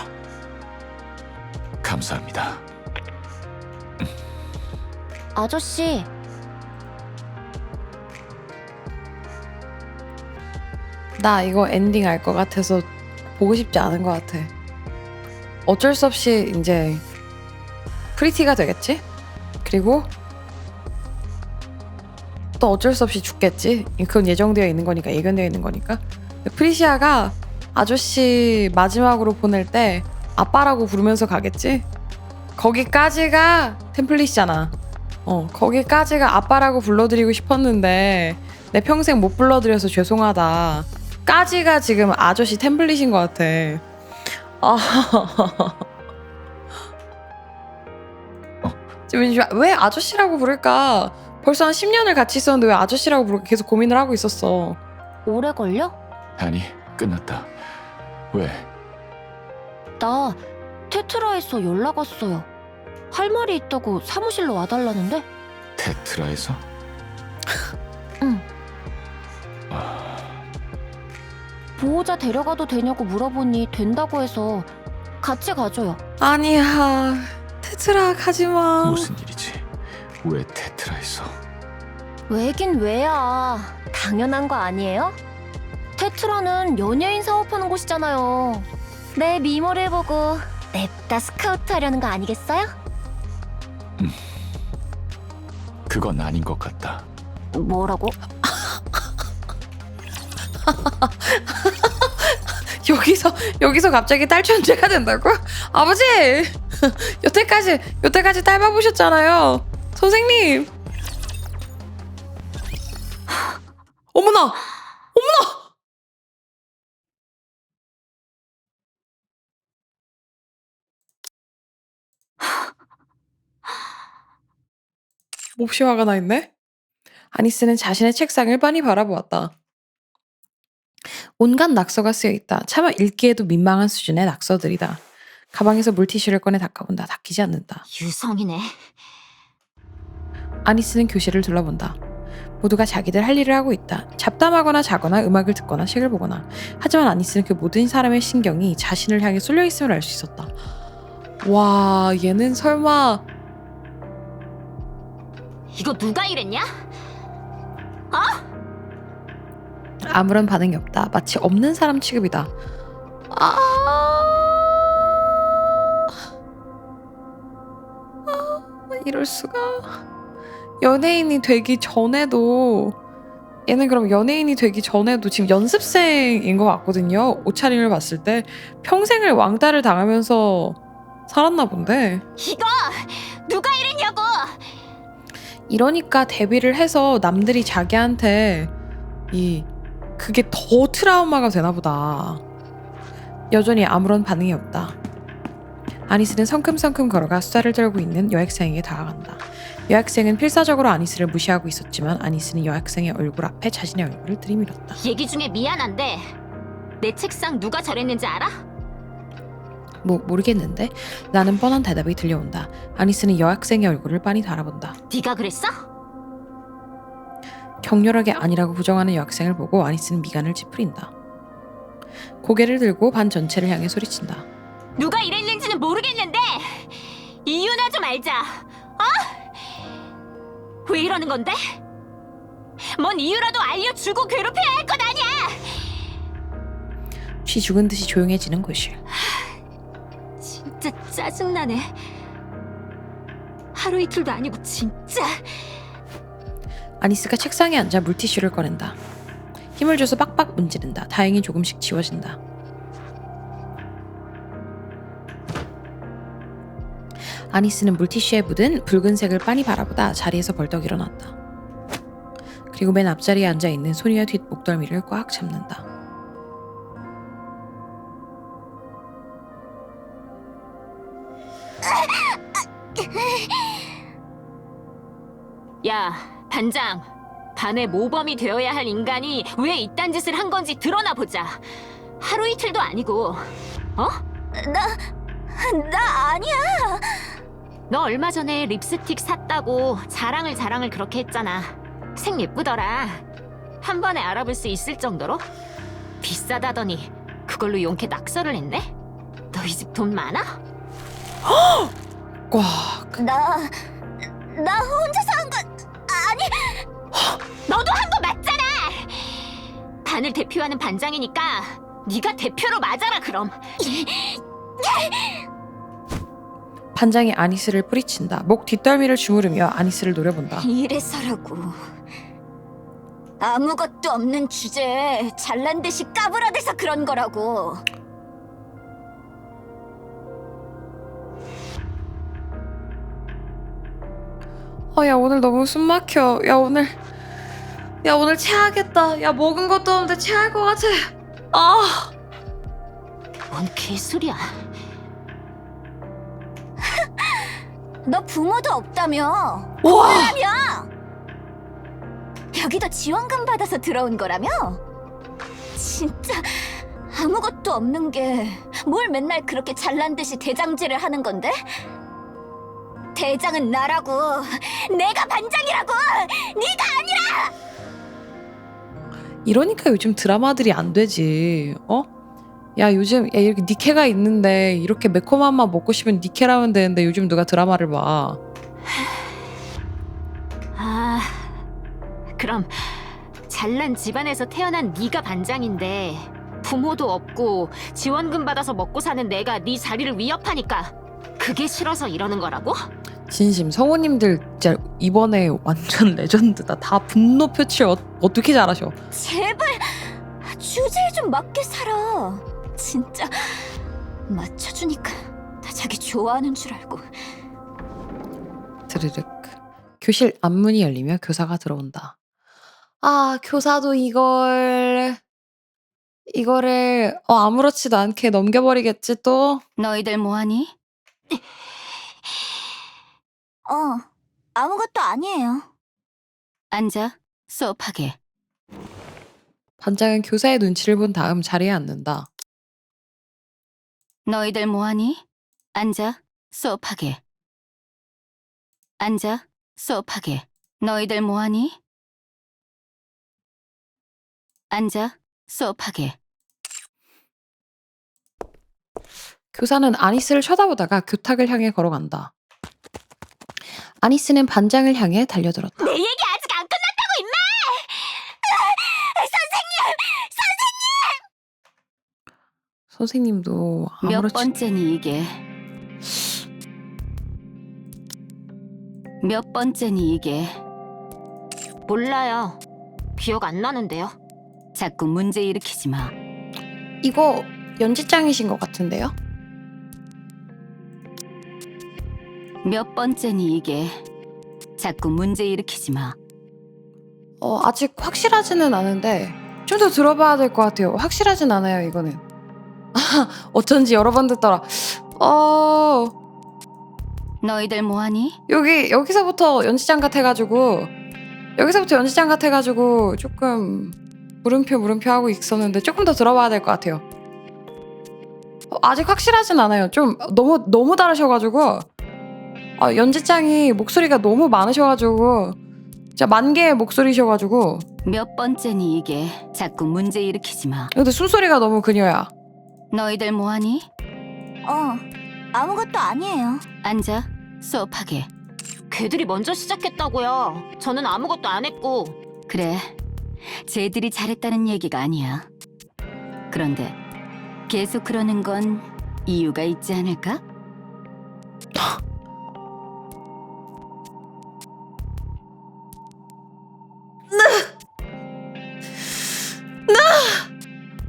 감사합니다. 아저씨, 나 이거 엔딩 알 것 같아서 보고 싶지 않은 것 같아. 어쩔 수 없이 이제 프리티가 되겠지? 그리고 또 어쩔 수 없이 죽겠지? 그건 예정되어 있는 거니까, 예견되어 있는 거니까. 프리시아가 아저씨 마지막으로 보낼 때 아빠라고 부르면서 가겠지? 거기까지가 템플릿이잖아. 거기까지가 아빠라고 불러드리고 싶었는데 내 평생 못 불러드려서 죄송하다 까지가 지금 아저씨 템플릿인 것 같아. 지금 왜 아저씨라고 부를까? 벌써 한 10년을 같이 있었는데 왜 아저씨라고 부를까 계속 고민을 하고 있었어. 오래 걸려? 아니, 끝났다. 왜? 나 테트라에서 연락 왔어요. 할 말이 있다고 사무실로 와달라는데? 테트라에서? 응. 아, 보호자 데려가도 되냐고 물어보니 된다고 해서 같이 가줘요. 아니야, 테트라 가지마. 무슨 일이지? 왜 테트라에서? 왜긴 왜야. 당연한 거 아니에요? 테트라는 연예인 사업하는 곳이잖아요. 내 미모를 보고 냅다 스카우트 하려는 거 아니겠어요? 그건 아닌 것 같다. 뭐라고? 여기서 갑자기 딸 천재가 된다고? 아버지! 여태까지 딸 봐보셨잖아요. 선생님! 어머나! 몹시 화가 나 있네? 아니스는 자신의 책상을 빤히 바라보았다. 온갖 낙서가 쓰여 있다. 차마 읽기에도 민망한 수준의 낙서들이다. 가방에서 물티슈를 꺼내 닦아본다. 닦이지 않는다. 유성이네. 아니스는 교실을 둘러본다. 모두가 자기들 할 일을 하고 있다. 잡담하거나 자거나 음악을 듣거나 책을 보거나. 하지만 아니스는 그 모든 사람의 신경이 자신을 향해 쏠려 있음을 알 수 있었다. 와, 얘는 설마 이거 누가 이랬냐? 아무런 반응이 없다. 마치 없는 사람 취급이다. 이럴 수가. 연예인이 되기 전에도 얘는 그럼 연예인이 되기 전에도 지금 연습생인 것 같거든요. 옷차림을 봤을 때 평생을 왕따를 당하면서 살았나 본데. 이거 누가 이랬냐고! 이러니까 데뷔를 해서 남들이 자기한테 그게 더 트라우마가 되나 보다. 여전히 아무런 반응이 없다. 아니스는 성큼성큼 걸어가 수다를 떨고 있는 여학생에게 다가간다. 여학생은 필사적으로 아니스를 무시하고 있었지만 아니스는 여학생의 얼굴 앞에 자신의 얼굴을 들이밀었다. 얘기 중에 미안한데 내 책상 누가 저랬는지 알아? 모르겠는데 나는 뻔한 대답이 들려온다. 아니스는 여학생의 얼굴을 빤히 바라본다. 네가 그랬어? 격렬하게 아니라고 부정하는 여학생을 보고 아니스는 미간을 찌푸린다. 고개를 들고 반 전체를 향해 소리친다. 누가 이랬는지는 모르겠는데 이유나 좀 알자. 왜 이러는 건데? 뭔 이유라도 알려주고 괴롭혀야 할 것 아니야! 쥐 죽은 듯이 조용해지는 교실. 진짜 짜증나네. 하루 이틀도 아니고 진짜. 아니스가 책상에 앉아 물티슈를 꺼낸다. 힘을 줘서 빡빡 문지른다. 다행히 조금씩 지워진다. 아니스는 물티슈에 묻은 붉은색을 빤히 바라보다 자리에서 벌떡 일어났다. 그리고 맨 앞자리에 앉아있는 소니의 뒷 목덜미를 꽉 잡는다. 야, 반장. 반의 모범이 되어야 할 인간이 왜 이딴 짓을 한 건지 드러나 보자. 하루 이틀도 아니고. 나 아니야. 너 얼마 전에 립스틱 샀다고 자랑을 그렇게 했잖아. 색 예쁘더라. 한 번에 알아볼 수 있을 정도로? 비싸다더니 그걸로 용케 낙서를 했네? 너희 집 돈 많아? 와, 나 혼자서 한 건 아니. 너도 한 거 맞잖아! 반을 대표하는 반장이니까 네가 대표로 맞아라 그럼. 반장이 아니스를 뿌리친다. 목 뒷덜미를 주무르며 아니스를 노려본다. 이래서라고. 아무것도 없는 주제에 잘난 듯이 까불어대서 그런 거라고. 야, 오늘 너무 숨 막혀. 야, 오늘 체하겠다. 야, 먹은 것도 없는데 체할 것 같아. 아, 뭔 개소리야. 너 부모도 없다며. 와, 여기도 지원금 받아서 들어온 거라며? 진짜 아무것도 없는 게 뭘 맨날 그렇게 잘난 듯이 대장질을 하는 건데? 대장은 나라고. 내가 반장이라고. 네가 이러니까 요즘 드라마들이 안 되지. 야, 요즘 야, 이렇게 니케가 있는데 이렇게 매콤한 맛 먹고 싶으면 니케라면 되는데 요즘 누가 드라마를 봐. 아, 그럼 잘난 집안에서 태어난 네가 반장인데 부모도 없고 지원금 받아서 먹고 사는 내가 네 자리를 위협하니까 그게 싫어서 이러는 거라고? 진심 성우님들 진짜 이번에 완전 레전드다. 다 분노 표출 어떻게 잘하셔. 제발 주제에 좀 맞게 살아. 진짜 맞춰주니까 다 자기 좋아하는 줄 알고. 드르륵. 교실 앞문이 열리며 교사가 들어온다. 아, 교사도 이거를 아무렇지도 않게 넘겨버리겠지 또. 너희들 뭐하니? 아무것도 아니에요. 앉아. 수업하게. 반장은 교사의 눈치를 본 다음 자리에 앉는다. 너희들 뭐하니? 앉아. 수업하게. 앉아. 수업하게. 너희들 뭐하니? 앉아. 수업하게. 교사는 아니스를 쳐다보다가 교탁을 향해 걸어간다. 아니스는 반장을 향해 달려들었다. 내 얘기 아직 안 끝났다고 임마! 선생님도 몇 아무렇지. 번째니 이게? 몇 번째니 이게? 몰라요. 기억 안 나는데요. 자꾸 문제 일으키지 마. 이거 연지장이신 것 같은데요? 몇 번째니 이게? 자꾸 문제 일으키지 마. 아직 확실하지는 않은데 좀 더 들어봐야 될 것 같아요. 확실하진 않아요, 이거는. 어쩐지 여러 번 듣더라. 너희들 뭐하니? 여기서부터 연지장 같아가지고 조금 물음표 하고 있었는데 조금 더 들어봐야 될 것 같아요. 아직 확실하진 않아요. 좀 너무 다르셔가지고 연지장이 목소리가 너무 많으셔가지고 진짜 만 개의 목소리셔가지고. 몇 번째니 이게? 자꾸 문제 일으키지 마. 근데 숨소리가 너무 그녀야. 너희들 뭐하니? 아무것도 아니에요. 앉아. 수업하게. 걔들이 먼저 시작했다고요. 저는 아무것도 안 했고. 그래. 쟤들이 잘했다는 얘기가 아니야. 그런데 계속 그러는 건 이유가 있지 않을까?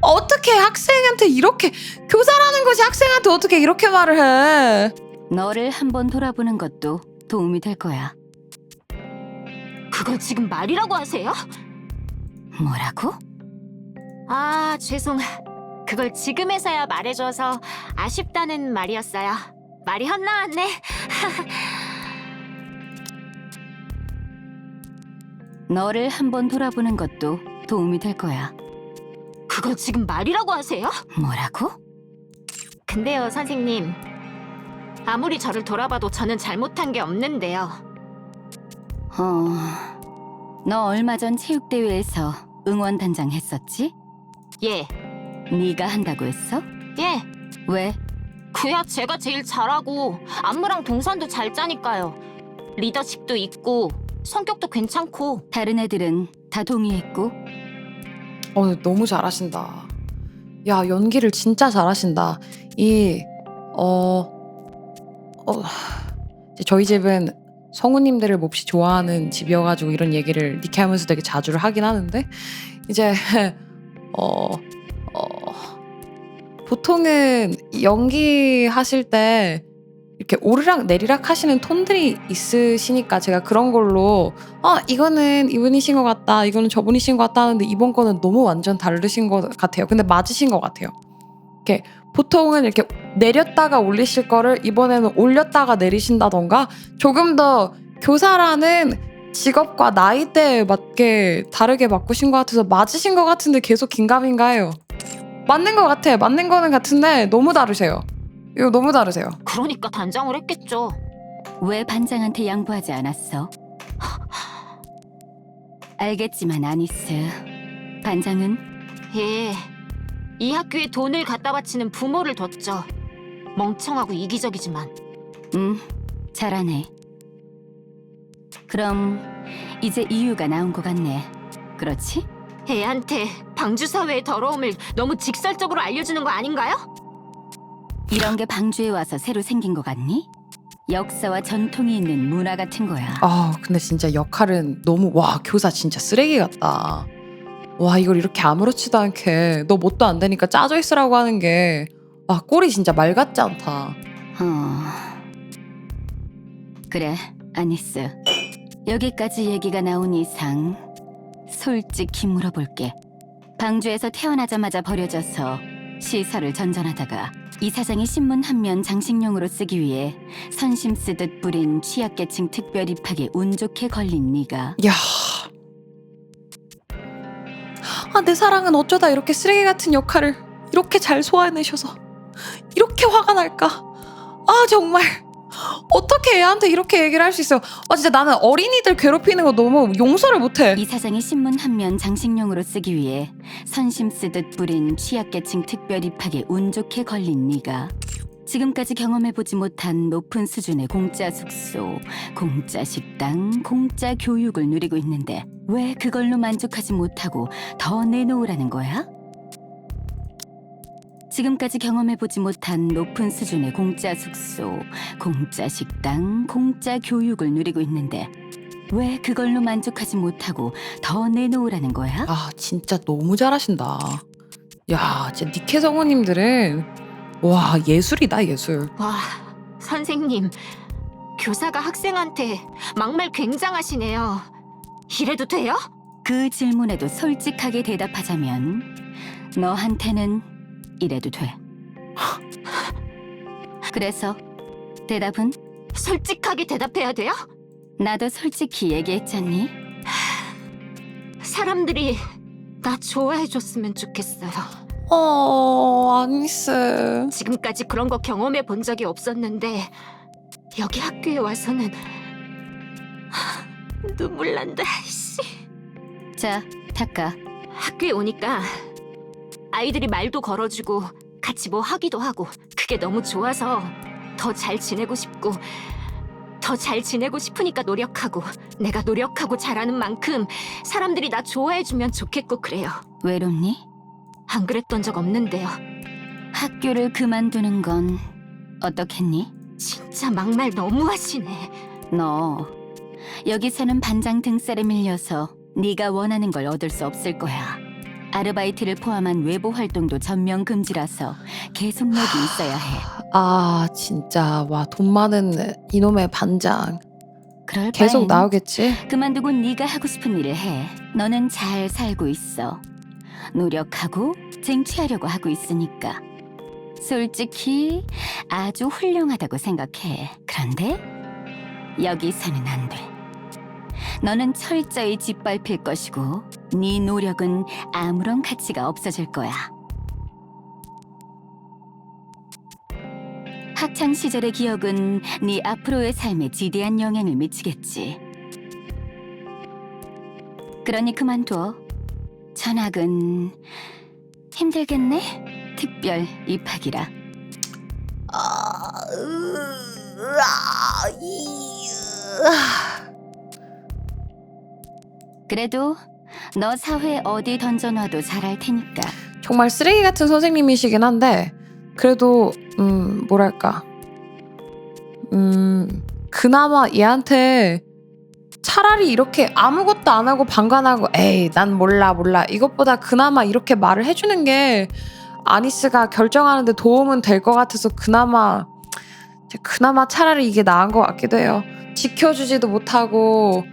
어떻게 학생한테 이렇게, 교사라는 것이 학생한테 어떻게 이렇게 말을 해. 너를 한번 돌아보는 것도 도움이 될 거야. 그걸 지금 말이라고 하세요? 뭐라고? 아, 죄송. 그걸 지금에서야 말해줘서 아쉽다는 말이었어요. 말이 헛나왔네. 너를 한번 돌아보는 것도 도움이 될 거야. 그걸 지금 말이라고 하세요? 뭐라고? 근데요, 선생님. 아무리 저를 돌아봐도 저는 잘못한 게 없는데요. 너 얼마 전 체육대회에서 응원단장 했었지? 예, 네가 한다고 했어? 예. 왜? 그야 제가 제일 잘하고 안무랑 동선도 잘 짜니까요. 리더십도 있고 성격도 괜찮고. 다른 애들은 다 동의했고? 너무 잘하신다. 야, 연기를 진짜 잘하신다. 이제 저희 집은 성우님들을 몹시 좋아하는 집이어가지고 이런 얘기를 니케 하면서 되게 자주 하긴 하는데, 이제, 보통은 연기하실 때 이렇게 오르락 내리락 하시는 톤들이 있으시니까 제가 그런 걸로 이거는 이분이신 것 같다, 이거는 저분이신 것 같다 하는데 이번 거는 너무 완전 다르신 것 같아요. 근데 맞으신 것 같아요. 이렇게 보통은 이렇게 내렸다가 올리실 거를 이번에는 올렸다가 내리신다던가 조금 더 교사라는 직업과 나이대에 맞게 다르게 바꾸신 것 같아서 맞으신 것 같은데 계속 긴가민가해요. 맞는 것 같아. 맞는 거는 같은데 너무 다르세요. 이거 너무 다르세요. 그러니까 단장을 했겠죠. 왜 반장한테 양보하지 않았어? 알겠지만 아니스, 반장은 예, 이 학교에 돈을 갖다 바치는 부모를 뒀죠. 멍청하고 이기적이지만. 잘하네. 그럼 이제 이유가 나온 것 같네. 그렇지? 애한테 방주 사회의 더러움을 너무 직설적으로 알려주는 거 아닌가요? 이런 게 방주에 와서 새로 생긴 것 같니? 역사와 전통이 있는 문화 같은 거야. 근데 진짜 역할은 너무, 교사 진짜 쓰레기 같다. 이걸 이렇게 아무렇지도 않게 너 뭣도 안 되니까 짜져 있으라고 하는 게 꼴이 진짜 말 같지 않다. 그래, 아니스. 여기까지 얘기가 나온 이상 솔직히 물어볼게. 방주에서 태어나자마자 버려져서 시설을 전전하다가 이사장이 신문 한 면 장식용으로 쓰기 위해 선심 쓰듯 뿌린 취약계층 특별 입학에 운 좋게 걸린 네가 야, 내 사랑은 어쩌다 이렇게 쓰레기 같은 역할을 이렇게 잘 소화해내셔서 이렇게 화가 날까? 정말 어떻게 애한테 이렇게 얘기를 할 수 있어요? 진짜 나는 어린이들 괴롭히는 거 너무 용서를 못해. 이사장이 신문 한 면 장식용으로 쓰기 위해 선심 쓰듯 뿌린 취약계층 특별 입학에 운 좋게 걸린 네가 지금까지 경험해보지 못한 높은 수준의 공짜 숙소, 공짜 식당, 공짜 교육을 누리고 있는데 왜 그걸로 만족하지 못하고 더 내놓으라는 거야? 지금까지 경험해보지 못한 높은 수준의 공짜 숙소, 공짜 식당, 공짜 교육을 누리고 있는데 왜 그걸로 만족하지 못하고 더 내놓으라는 거야? 진짜 너무 잘하신다. 야, 진짜 니케 성우님들은 예술이다, 예술. 와, 선생님, 교사가 학생한테 막말 굉장하시네요. 이래도 돼요? 그 질문에도 솔직하게 대답하자면 너한테는 이래도 돼. 그래서 대답은? 솔직하게 대답해야 돼요? 나도 솔직히 얘기했잖니? 사람들이 나 좋아해줬으면 좋겠어요. 아니스. 지금까지 그런 거 경험해 본 적이 없었는데 여기 학교에 와서는 눈물 난다. 씨. 자, 타카. 학교에 오니까 아이들이 말도 걸어주고 같이 뭐 하기도 하고 그게 너무 좋아서 더 잘 지내고 싶고 더 잘 지내고 싶으니까 노력하고 내가 노력하고 잘하는 만큼 사람들이 나 좋아해주면 좋겠고 그래요. 외롭니? 안 그랬던 적 없는데요. 학교를 그만두는 건 어떻겠니? 진짜 막말 너무하시네. 너 여기서는 반장 등살에 밀려서 네가 원하는 걸 얻을 수 없을 거야. 아르바이트를 포함한 외부 활동도 전면 금지라서 계속 여기 있어야 해. 진짜 돈 많은 이놈의 반장 그럴 계속 바엔 나오겠지? 그만두고 네가 하고 싶은 일을 해. 너는 잘 살고 있어. 노력하고 쟁취하려고 하고 있으니까. 솔직히 아주 훌륭하다고 생각해. 그런데 여기서는 안 돼. 너는 철저히 짓밟힐 것이고 네 노력은 아무런 가치가 없어질 거야. 학창 시절의 기억은 네 앞으로의 삶에 지대한 영향을 미치겠지. 그러니 그만둬. 전학은 힘들겠네? 특별 입학이라. 그래도 너 사회 어디 던져놔도 잘할 테니까. 정말 쓰레기 같은 선생님이시긴 한데 그래도 뭐랄까 그나마 얘한테 차라리 이렇게 아무것도 안 하고 방관하고 에이 난 몰라 이것보다 그나마 이렇게 말을 해주는 게 아니스가 결정하는데 도움은 될 것 같아서 그나마 차라리 이게 나은 것 같기도 해요. 지켜주지도 못하고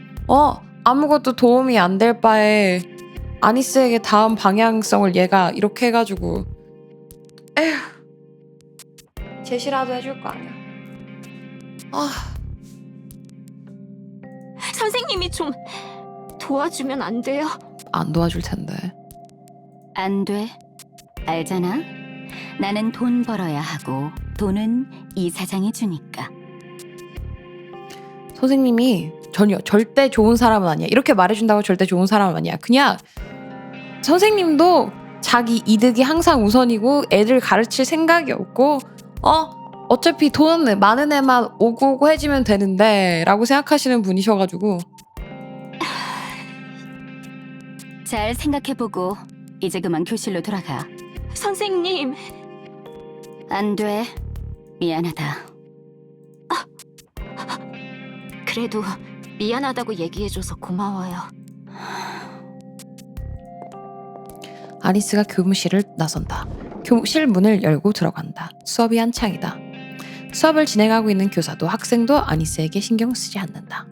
아무것도 도움이 안 될 바에 아니스에게 다음 방향성을 얘가 이렇게 해가지고 에휴 제시라도 해줄 거 아니야. 선생님이 좀 도와주면 안 돼요? 안 도와줄 텐데. 안 돼. 알잖아. 나는 돈 벌어야 하고 돈은 이 사장이 주니까. 선생님이 전혀 절대 좋은 사람은 아니야. 이렇게 말해준다고 절대 좋은 사람은 아니야. 그냥 선생님도 자기 이득이 항상 우선이고 애들 가르칠 생각이 없고 어차피 돈 많은 애만 오고 해주면 되는데 라고 생각하시는 분이셔가지고 잘 생각해보고 이제 그만 교실로 돌아가. 선생님, 안 돼. 미안하다. 그래도 미안하다고 얘기해줘서 고마워요. 아니스가 교무실을 나선다. 교무실 문을 열고 들어간다. 수업이 한창이다. 수업을 진행하고 있는 교사도 학생도 아니스에게 신경 쓰지 않는다.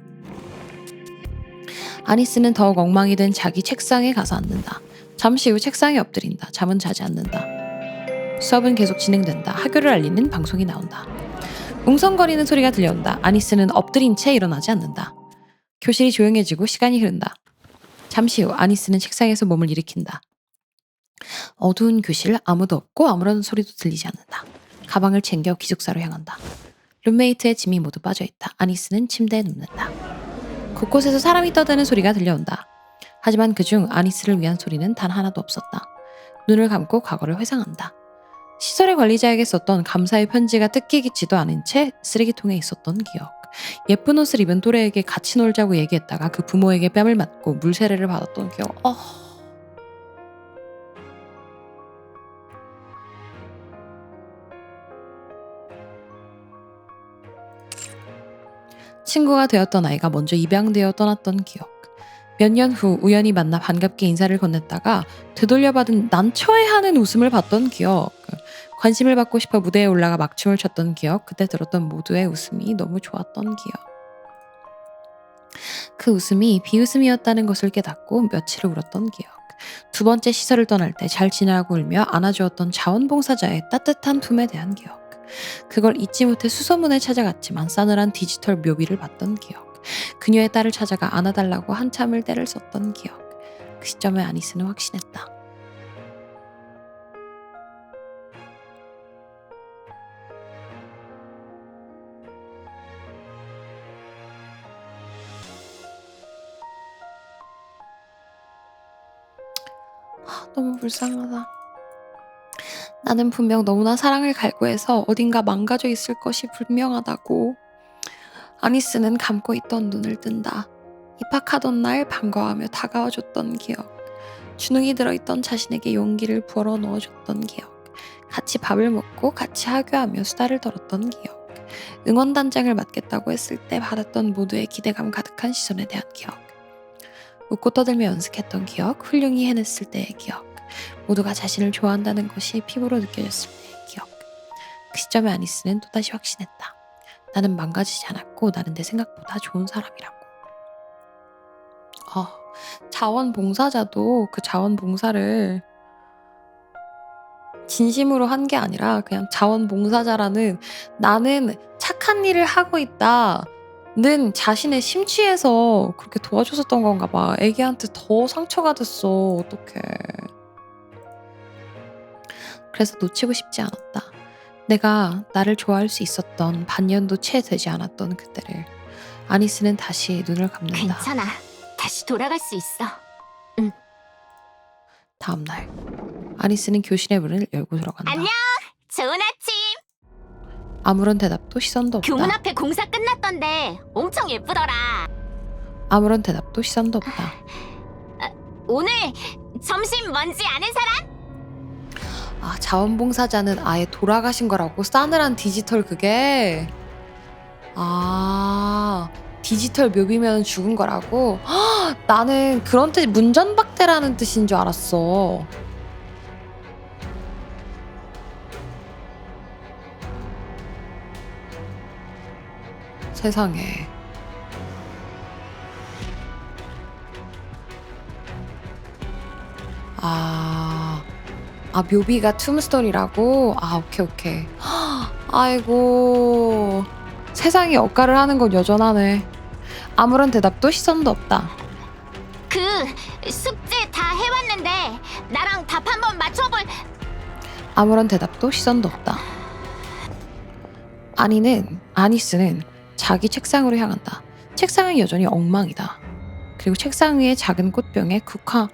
아니스는 더욱 엉망이 된 자기 책상에 가서 앉는다. 잠시 후 책상에 엎드린다. 잠은 자지 않는다. 수업은 계속 진행된다. 학교를 알리는 방송이 나온다. 웅성거리는 소리가 들려온다. 아니스는 엎드린 채 일어나지 않는다. 교실이 조용해지고 시간이 흐른다. 잠시 후 아니스는 책상에서 몸을 일으킨다. 어두운 교실, 아무도 없고 아무런 소리도 들리지 않는다. 가방을 챙겨 기숙사로 향한다. 룸메이트의 짐이 모두 빠져있다. 아니스는 침대에 눕는다. 곳곳에서 사람이 떠드는 소리가 들려온다. 하지만 그중 아니스를 위한 소리는 단 하나도 없었다. 눈을 감고 과거를 회상한다. 시설의 관리자에게 썼던 감사의 편지가 뜯기지도 않은 채 쓰레기통에 있었던 기억. 예쁜 옷을 입은 또래에게 같이 놀자고 얘기했다가 그 부모에게 뺨을 맞고 물세례를 받았던 기억. 친구가 되었던 아이가 먼저 입양되어 떠났던 기억. 몇 년 후 우연히 만나 반갑게 인사를 건넸다가 되돌려받은 난처해하는 웃음을 봤던 기억. 관심을 받고 싶어 무대에 올라가 막춤을 췄던 기억. 그때 들었던 모두의 웃음이 너무 좋았던 기억. 그 웃음이 비웃음이었다는 것을 깨닫고 며칠을 울었던 기억. 두 번째 시설을 떠날 때 잘 지내라고 울며 안아주었던 자원봉사자의 따뜻한 품에 대한 기억. 그걸 잊지 못해 수소문에 찾아갔지만 싸늘한 디지털 묘비를 봤던 기억. 그녀의 딸을 찾아가 안아달라고 한참을 떼를 썼던 기억. 그 시점에 아니스는 확신했다. 너무 불쌍하다. 나는 분명 너무나 사랑을 갈구해서 어딘가 망가져 있을 것이 분명하다고. 아니스는 감고 있던 눈을 뜬다. 입학하던 날 반가워하며 다가와줬던 기억. 주눅이 들어있던 자신에게 용기를 불어 넣어줬던 기억. 같이 밥을 먹고 같이 하교하며 수다를 떨었던 기억. 응원단장을 맡겠다고 했을 때 받았던 모두의 기대감 가득한 시선에 대한 기억. 웃고 떠들며 연습했던 기억. 훌륭히 해냈을 때의 기억. 모두가 자신을 좋아한다는 것이 피부로 느껴졌을 때의 기억. 그 시점에 아니스는 또다시 확신했다. 나는 망가지지 않았고 나는 내 생각보다 좋은 사람이라고. 자원봉사자도 그 자원봉사를 진심으로 한 게 아니라 그냥 자원봉사자라는 나는 착한 일을 하고 있다는 자신의 심취해서 그렇게 도와줬었던 건가 봐. 애기한테 더 상처가 됐어. 어떡해. 그래서 놓치고 싶지 않았다. 내가 나를 좋아할 수 있었던 반년도 채 되지 않았던 그때를. 아니스는 다시 눈을 감는다. 괜찮아. 다시 돌아갈 수 있어. 다음 날 아니스는 교실의 문을 열고 들어간다. 안녕. 좋은 아침. 아무런 대답도 시선도 없다. 교문 앞에 공사 끝났던데 엄청 예쁘더라. 아무런 대답도 시선도 없다. 오늘 점심 뭔지 아는 사람? 아, 자원봉사자는 아예 돌아가신 거라고? 싸늘한 디지털 그게? 아, 디지털 묘비면 죽은 거라고? 헉, 나는 그런 뜻, 문전박대라는 뜻인 줄 알았어. 세상에. 묘비가 툼스톤이라고? 아, 오케이. 헉, 아이고. 세상이 억가를 하는 건 여전하네. 아무런 대답도 시선도 없다. 그 숙제 다 해왔는데 나랑 답 한번 맞춰볼. 아무런 대답도 시선도 없다. 아니스는 자기 책상으로 향한다. 책상은 여전히 엉망이다. 그리고 책상 위에 작은 꽃병에 국화.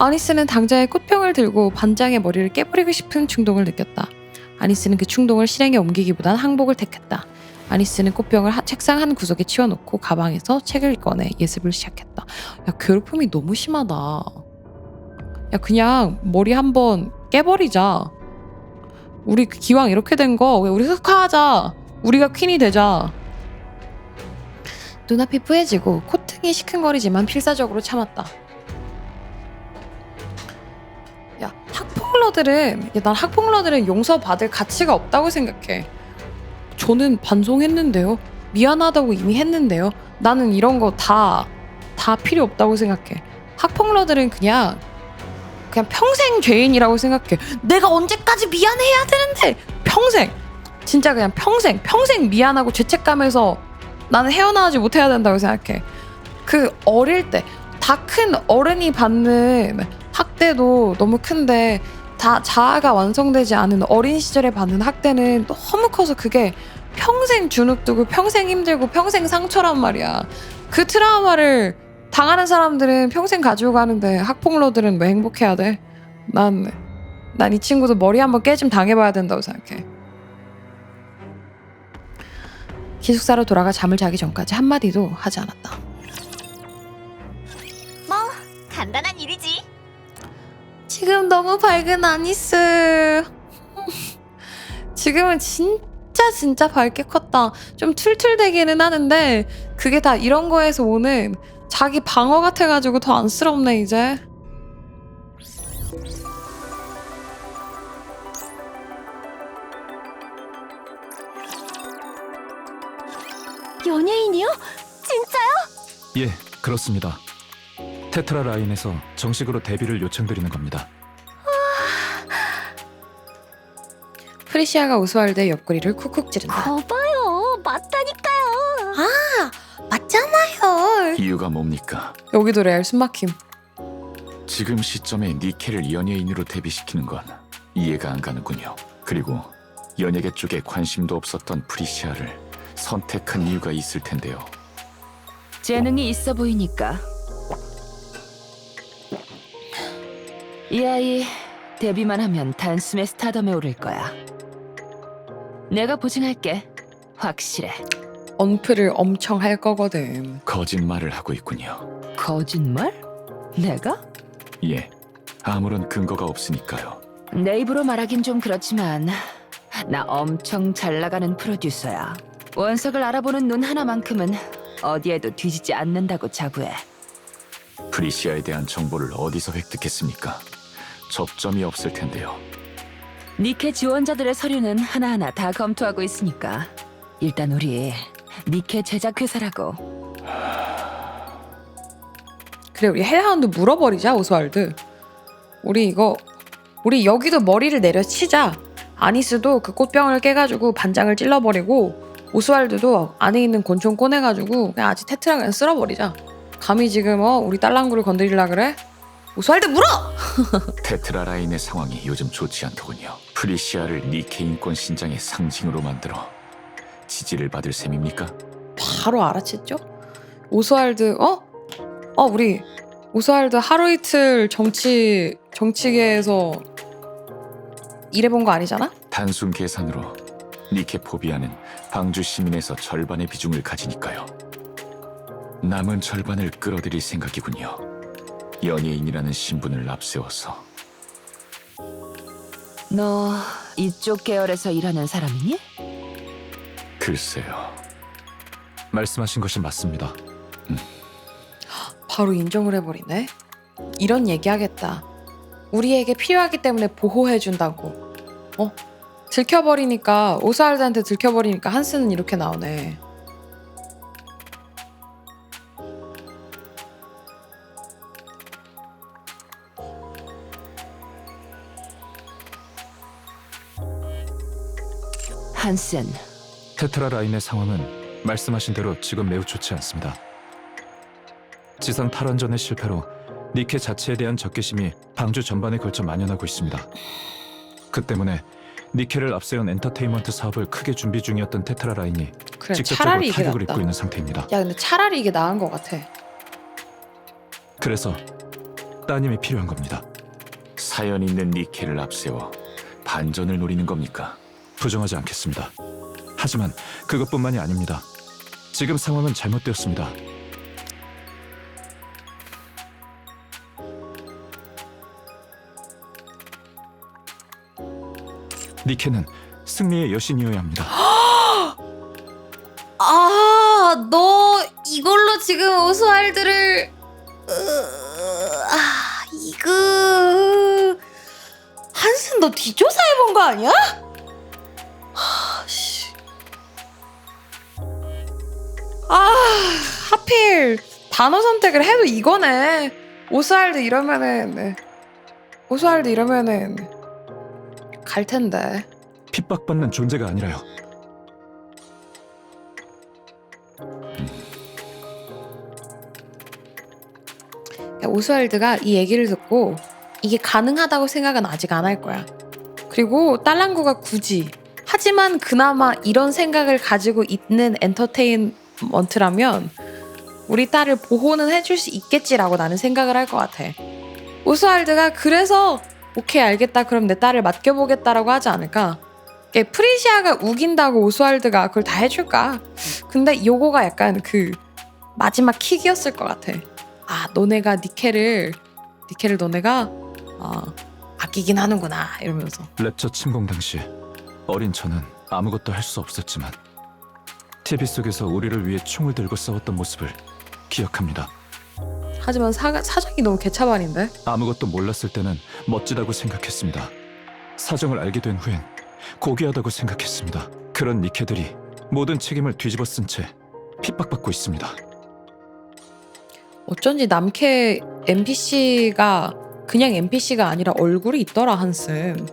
아니스는 당장에 꽃병을 들고 반장의 머리를 깨버리고 싶은 충동을 느꼈다. 아니스는 그 충동을 실행에 옮기기보단 항복을 택했다. 아니스는 꽃병을 책상 한 구석에 치워놓고 가방에서 책을 꺼내 예습을 시작했다. 야, 괴롭힘이 너무 심하다. 야, 그냥 머리 한번 깨버리자. 우리 기왕 이렇게 된 거 우리 흑화하자. 우리가 퀸이 되자. 눈앞이 뿌얘지고 코팅이 시큰거리지만 필사적으로 참았다. 야, 난 학폭러들은 용서받을 가치가 없다고 생각해. 저는 반성했는데요. 미안하다고 이미 했는데요. 나는 이런 거 다 필요 없다고 생각해. 학폭러들은 그냥 평생 죄인이라고 생각해. 내가 언제까지 미안해야 되는데. 평생. 진짜 그냥 평생 미안하고 죄책감에서 나는 헤어나오지 못해야 된다고 생각해. 그 어릴 때 다 큰 어른이 받는 학대도 너무 큰데 다 자아가 완성되지 않은 어린 시절에 받는 학대는 너무 커서 그게 평생 주눅 두고 평생 힘들고 평생 상처란 말이야. 그 트라우마를 당하는 사람들은 평생 가지고 가는데 학폭러들은 왜 행복해야 돼? 난 이 친구도 머리 한번 깨짐 당해봐야 된다고 생각해. 기숙사로 돌아가 잠을 자기 전까지 한마디도 하지 않았다. 뭐 간단한 일이지. 지금 너무 밝은 아니스. 지금은 진짜 밝게 컸다. 좀 툴툴대기는 하는데 그게 다 이런 거에서 오는 자기 방어 같아가지고 더 안쓰럽네 이제. 연예인이요? 진짜요? 예, 그렇습니다. 테트라 라인에서 정식으로 데뷔를 요청드리는 겁니다. 프리시아가 오스왈드의 옆구리를 쿡쿡 찌른다. 거봐요, 맞다니까요. 맞잖아요. 이유가 뭡니까? 여기도 레알 숨막힘. 지금 시점에 니케를 연예인으로 데뷔시키는 건 이해가 안 가는군요. 그리고 연예계 쪽에 관심도 없었던 프리시아를 선택한 이유가 있을 텐데요. 재능이 있어 보이니까. 이 아이 데뷔만 하면 단숨에 스타덤에 오를 거야. 내가 보증할게. 확실해. 언플을 엄청 할 거거든. 거짓말을 하고 있군요. 거짓말? 내가? 예, 아무런 근거가 없으니까요. 내 입으로 말하긴 좀 그렇지만 나 엄청 잘 나가는 프로듀서야. 원석을 알아보는 눈 하나만큼은 어디에도 뒤지지 않는다고 자부해. 프리시아에 대한 정보를 어디서 획득했습니까? 접점이 없을 텐데요. 니케 지원자들의 서류는 하나하나 다 검토하고 있으니까 일단 우리 니케 제작회사라고. 그래, 우리 헬하운드 물어버리자, 오스왈드. 우리 여기도 머리를 내려치자. 아니스도 그 꽃병을 깨가지고 반장을 찔러버리고 오스왈드도 안에 있는 곤충 꺼내가지고 그냥 아직 테트라 그냥 쓸어버리자. 감히 지금 우리 딸랑구를 건드리려 그래? 오스왈드 물어! 테트라 라인의 상황이 요즘 좋지 않더군요. 프리시아를 니케 인권 신장의 상징으로 만들어 지지를 받을 셈입니까? 바로 알아챘죠? 오스왈드 우리 오스왈드 하루 이틀 정치계에서 일해본 거 아니잖아? 단순 계산으로 니케포비아는 방주 시민에서 절반의 비중을 가지니까요. 남은 절반을 끌어들일 생각이군요. 연예인이라는 신분을 앞세워서. 너 이쪽 계열에서 일하는 사람이니? 글쎄요. 말씀하신 것이 맞습니다. 바로 인정을 해버리네. 이런 얘기하겠다. 우리에게 필요하기 때문에 보호해준다고. 들켜버리니까 오스왈드한테 들켜버리니까 한스는 이렇게 나오네. 한센, 테트라 라인의 상황은 말씀하신 대로 지금 매우 좋지 않습니다. 지상 탈원전의 실패로 니케 자체에 대한 적개심이 방주 전반에 걸쳐 만연하고 있습니다. 그 때문에 니케를 앞세운 엔터테인먼트 사업을 크게 준비 중이었던 테트라 라인이 그래, 직접적으로 차라리 이게 타격을 낫다. 입고 있는 상태입니다. 야, 근데 차라리 이게 나은 것 같아. 그래서 따님이 필요한 겁니다. 사연 있는 니케를 앞세워 반전을 노리는 겁니까? 부정하지 않겠습니다. 하지만 그것뿐만이 아닙니다. 지금 상황은 잘못되었습니다. 니케는 승리의 여신이어야 합니다. 너 이걸로 지금 오스왈드를 한슨 너 뒷조사해본 거 아니야? 하필 단어 선택을 해도 이거네. 오스왈드 이러면은 갈 텐데. 핍박받는 존재가 아니라요. 오스왈드가 이 얘기를 듣고 이게 가능하다고 생각은 아직 안 할 거야. 그리고 딸랑구가 굳이 하지만 그나마 이런 생각을 가지고 있는 엔터테인먼트라면 우리 딸을 보호는 해줄 수 있겠지라고 나는 생각을 할 것 같아. 오스왈드가 그래서 오케이 알겠다 그럼 내 딸을 맡겨보겠다라고 하지 않을까? 프리시아가 우긴다고 오스왈드가 그걸 다 해줄까? 근데 요거가 약간 그 마지막 킥이었을 것 같아. 너네가 니케를 너네가 아끼긴 하는구나 이러면서. 랩처 침공 당시 어린 저는 아무것도 할 수 없었지만 TV 속에서 우리를 위해 총을 들고 싸웠던 모습을 기억합니다. 하지만 사정이 너무 개차반인데? 아무것도 몰랐을 때는 멋지다고 생각했습니다. 사정을 알게 된 후엔 고귀하다고 생각했습니다. 그런 니케들이 모든 책임을 뒤집어 쓴 채 핍박받고 있습니다. 어쩐지 남캐 NPC가 그냥 NPC가 아니라 얼굴이 있더라 한슨.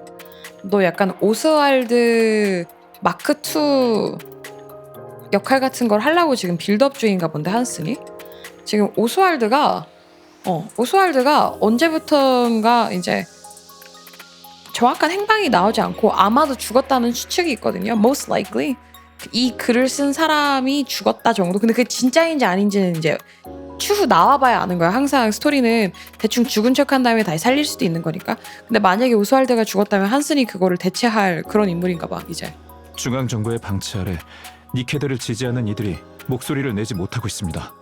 너 약간 오스왈드 마크2 역할 같은 걸 하려고 지금 빌드업 중인가 본데 한슨이? 지금 오스왈드가 언제부턴가 이제 정확한 행방이 나오지 않고 아마도 죽었다는 추측이 있거든요. Most likely 이 글을 쓴 사람이 죽었다 정도. 근데 그게 진짜인지 아닌지는 이제 추후 나와봐야 아는 거야. 항상 스토리는 대충 죽은 척한 다음에 다시 살릴 수도 있는 거니까. 근데 만약에 오스왈드가 죽었다면 한슨이 그거를 대체할 그런 인물인가 봐 이제. 중앙정부의 방치 아래 니케들을 지지하는 이들이 목소리를 내지 못하고 있습니다.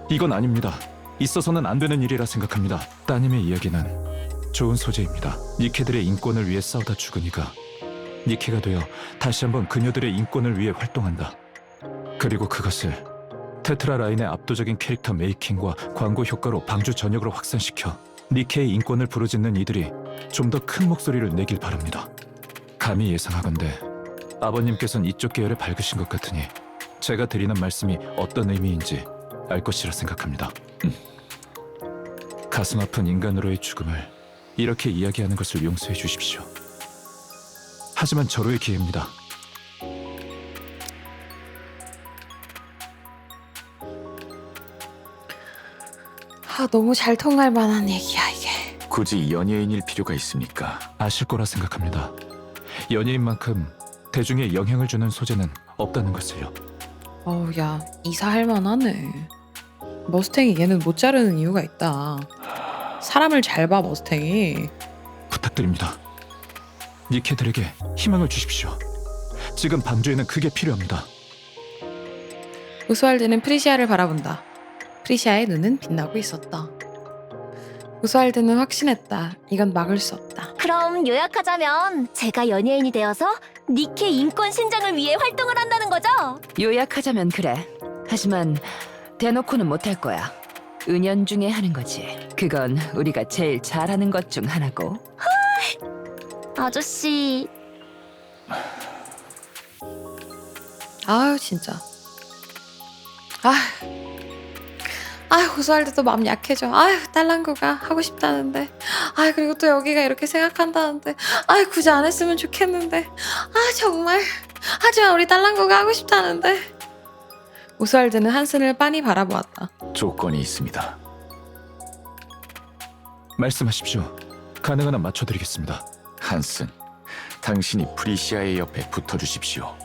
이건 아닙니다. 있어서는 안 되는 일이라 생각합니다. 따님의 이야기는 좋은 소재입니다. 니케들의 인권을 위해 싸우다 죽은 이가 니케가 되어 다시 한번 그녀들의 인권을 위해 활동한다. 그리고 그것을 테트라 라인의 압도적인 캐릭터 메이킹과 광고 효과로 방주 전역으로 확산시켜 니케의 인권을 부르짖는 이들이 좀 더 큰 목소리를 내길 바랍니다. 감히 예상하건대 아버님께서는 이쪽 계열에 밝으신 것 같으니 제가 드리는 말씀이 어떤 의미인지 알 것이라 생각합니다. 가슴 아픈 인간으로의 죽음을 이렇게 이야기하는 것을 용서해 주십시오. 하지만 절호의 기회입니다. 너무 잘 통할 만한 얘기야 이게. 굳이 연예인일 필요가 있습니까? 아실 거라 생각합니다. 연예인만큼 대중에 영향을 주는 소재는 없다는 것을요. 야, 이사할 만하네. 머스탱이 얘는 못 자르는 이유가 있다. 사람을 잘 봐, 머스탱이. 부탁드립니다. 니케들에게 희망을 주십시오. 지금 방주에는 그게 필요합니다. 오스왈드는 프리시아를 바라본다. 프리시아의 눈은 빛나고 있었다. 오스왈드는 확신했다. 이건 막을 수 없다. 그럼 요약하자면 제가 연예인이 되어서 니케 인권 신장을 위해 활동을 한다는 거죠? 요약하자면 그래. 하지만 대놓고는 못할 거야. 은연중에 하는 거지. 그건 우리가 제일 잘하는 것 중 하나고. 아저씨, 아유, 진짜. 오스왈드도 마음 약해져. 딸랑구가 하고 싶다는데. 그리고 또 여기가 이렇게 생각한다는데. 굳이 안 했으면 좋겠는데. 정말. 하지만 우리 딸랑구가 하고 싶다는데. 오스왈드는 한슨을 빤히 바라보았다. 조건이 있습니다. 말씀하십시오. 가능한 한 맞춰드리겠습니다. 한슨, 당신이 프리시아의 옆에 붙어주십시오.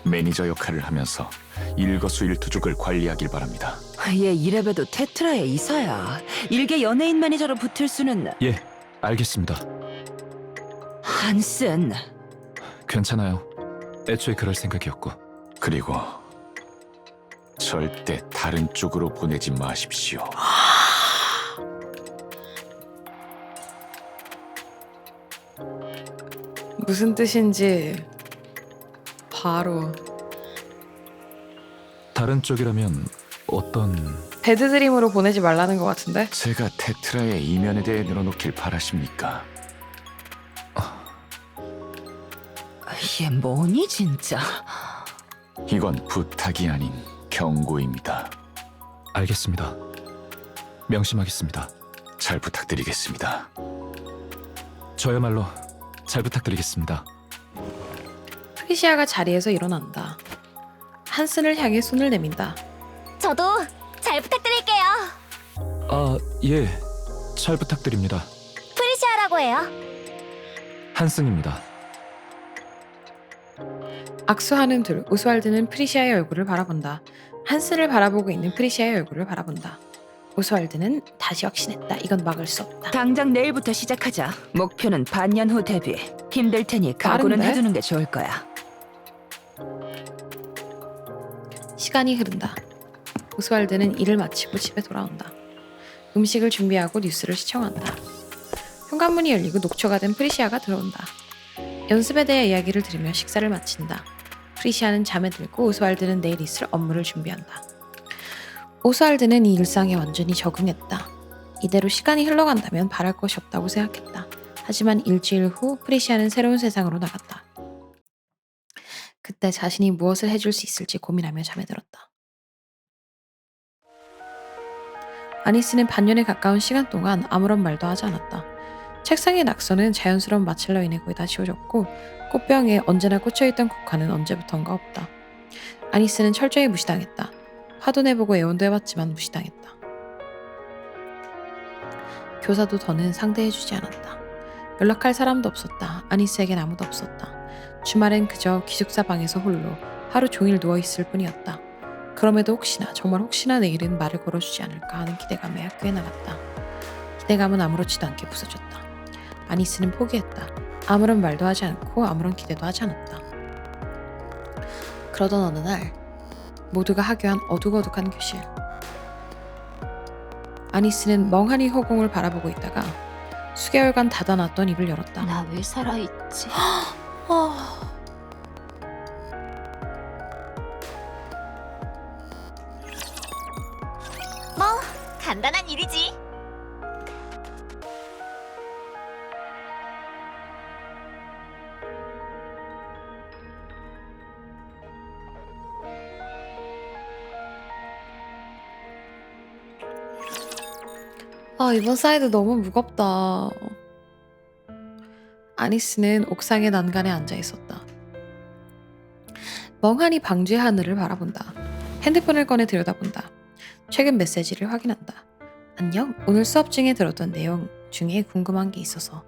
매니저 역할을 하면서 일거수일투족을 관리하길 바랍니다. 얘 이래봬도 테트라의 이사야. 일개 연예인 매니저로 붙을 수는. 예, 알겠습니다. 한슨. 괜찮아요. 애초에 그럴 생각이었고. 그리고 절대 다른 쪽으로 보내지 마십시오. 무슨 뜻인지 바로. 다른 쪽이라면 어떤... 배드드림으로 보내지 말라는 것 같은데? 제가 테트라의 이면에 대해 늘어놓길 바라십니까? 얘 뭐니 진짜. 이건 부탁이 아닌 경고입니다. 알겠습니다. 명심하겠습니다. 잘 부탁드리겠습니다. 저야말로 잘 부탁드리겠습니다. 프리시아가 자리에서 일어난다. 한슨을 향해 손을 내민다. 저도 잘 부탁드릴게요. 아, 예. 잘 부탁드립니다. 프리시아라고 해요. 한슨입니다. 악수하는 둘, 오스왈드는 프리시아의 얼굴을 바라본다. 한슨을 바라보고 있는 프리시아의 얼굴을 바라본다. 오스왈드는 다시 확신했다. 이건 막을 수 없다. 당장 내일부터 시작하자. 목표는 반년 후 데뷔. 힘들 테니 각오는 빠른데? 해두는 게 좋을 거야. 시간이 흐른다. 오스왈드는 일을 마치고 집에 돌아온다. 음식을 준비하고 뉴스를 시청한다. 현관문이 열리고 녹초가 된 프리시아가 들어온다. 연습에 대해 이야기를 들으며 식사를 마친다. 프리시아는 잠에 들고 오스왈드는 내일 있을 업무를 준비한다. 오스왈드는 이 일상에 완전히 적응했다. 이대로 시간이 흘러간다면 바랄 것이 없다고 생각했다. 하지만 일주일 후 프리시아는 새로운 세상으로 나갔다. 그때 자신이 무엇을 해줄 수 있을지 고민하며 잠에 들었다. 아니스는 반년에 가까운 시간 동안 아무런 말도 하지 않았다. 책상의 낙서는 자연스러운 마찰로 인해 거의 다 지워졌고 꽃병에 언제나 꽂혀있던 국화는 언제부턴가 없다. 아니스는 철저히 무시당했다. 화도 내보고 애원도 해봤지만 무시당했다. 교사도 더는 상대해주지 않았다. 연락할 사람도 없었다. 아니스에겐 아무도 없었다. 주말엔 그저 기숙사 방에서 홀로 하루 종일 누워있을 뿐이었다. 그럼에도 혹시나 정말 혹시나 내일은 말을 걸어주지 않을까 하는 기대감에 학교에 나갔다. 기대감은 아무렇지도 않게 부서졌다. 아니스는 포기했다. 아무런 말도 하지 않고 아무런 기대도 하지 않았다. 그러던 어느 날 모두가 하교한 어둑어둑한 교실. 아니스는 멍하니 허공을 바라보고 있다가 수개월간 닫아놨던 입을 열었다. 나 왜 살아있지? 뭐 간단한 일이지. 이번 사이드 너무 무겁다. 아니스는 옥상의 난간에 앉아 있었다. 멍하니 방주의 하늘을 바라본다. 핸드폰을 꺼내 들여다본다. 최근 메시지를 확인한다. 안녕. 오늘 수업 중에 들었던 내용 중에 궁금한 게 있어서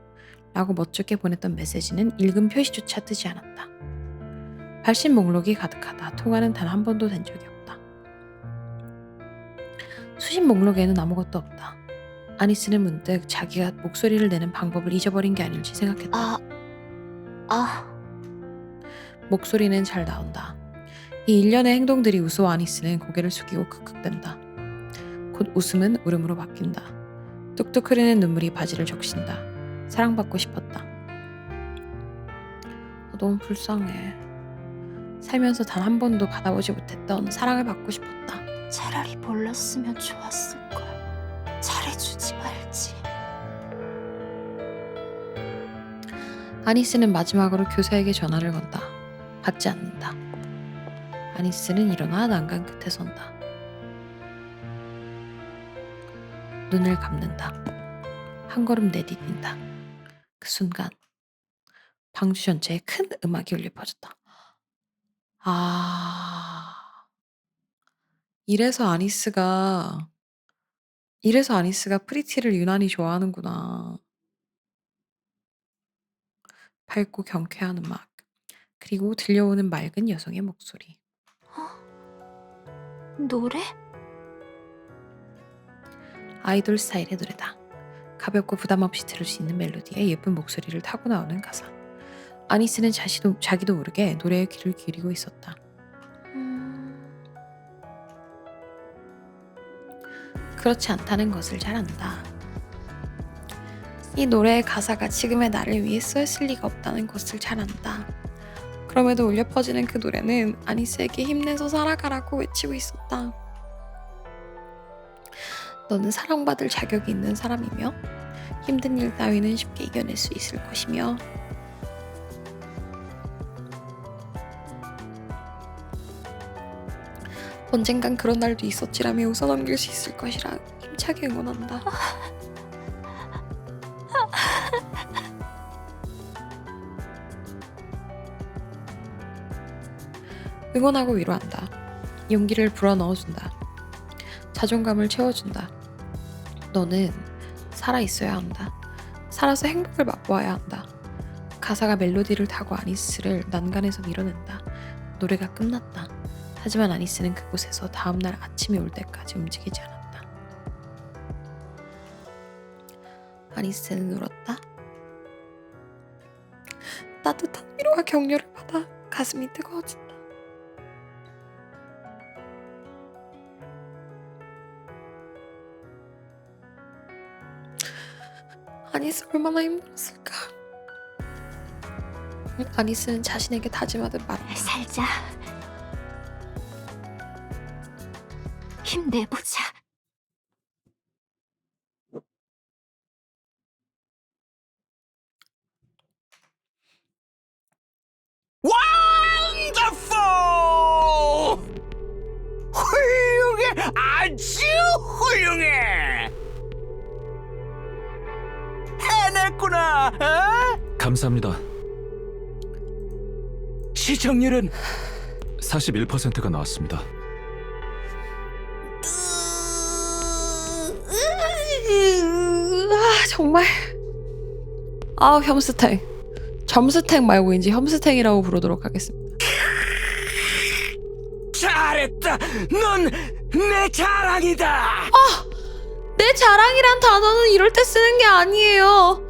라고 멋쩍게 보냈던 메시지는 읽은 표시조차 뜨지 않았다. 발신 목록이 가득하다. 통화는 단 한 번도 된 적이 없다. 수신 목록에는 아무것도 없다. 아니스는 문득 자기가 목소리를 내는 방법을 잊어버린 게 아닐지 생각했다. 목소리는 잘 나온다. 이 일련의 행동들이 우스워 아니스는 고개를 숙이고 크크댄다. 곧 웃음은 울음으로 바뀐다. 뚝뚝 흐르는 눈물이 바지를 적신다. 사랑받고 싶었다. 너무 불쌍해. 살면서 단 한 번도 받아보지 못했던 사랑을 받고 싶었다. 차라리 몰랐으면 좋았을걸. 잘해주지 말지. 아니스는 마지막으로 교사에게 전화를 건다. 받지 않는다. 아니스는 일어나 난간 끝에 선다. 눈을 감는다. 한 걸음 내디딘다. 그 순간 방주 전체에 큰 음악이 울려 퍼졌다. 이래서 아니스가 프리티를 유난히 좋아하는구나. 밝고 경쾌한 음악, 그리고 들려오는 맑은 여성의 목소리. 노래? 아이돌 스타일의 노래다. 가볍고 부담 없이 들을 수 있는 멜로디에 예쁜 목소리를 타고 나오는 가사. 아니스는 자기도 모르게 노래에 귀를 기울이고 있었다. 그렇지 않다는 것을 잘 안다. 이 노래의 가사가 지금의 나를 위해 쓰였을 리가 없다는 것을 잘 안다. 그럼에도 울려 퍼지는 그 노래는 아니스에게 힘내서 살아가라고 외치고 있었다. 너는 사랑받을 자격이 있는 사람이며 힘든 일 따위는 쉽게 이겨낼 수 있을 것이며 언젠간 그런 날도 있었지라며 웃어넘길 수 있을 것이라 힘차게 응원한다. 응원하고 위로한다. 용기를 불어넣어준다. 자존감을 채워준다. 너는 살아있어야 한다. 살아서 행복을 맛보아야 한다. 가사가 멜로디를 타고 아니스를 난간에서 밀어낸다. 노래가 끝났다. 하지만 아니스는 그곳에서 다음날 아침이 올 때까지 움직이지 않았다. 아니스는 울었다. 따뜻한 위로와 격려를 받아 가슴이 뜨거워진다. 아니스 얼마나 힘들었을까. 아니스는 자신에게 다짐하듯 말한다. 살자. 힘내보자. 원더풀! 훌륭해! 아주 훌륭해! 해냈구나! 어? 감사합니다. 시청률은 41%가 나왔습니다. 정말. 혐스탱. 점스탱 말고 이제 혐스탱이라고 부르도록 하겠습니다. 잘했다! 넌 내 자랑이다! 내 자랑이란 단어는 이럴 때 쓰는 게 아니에요.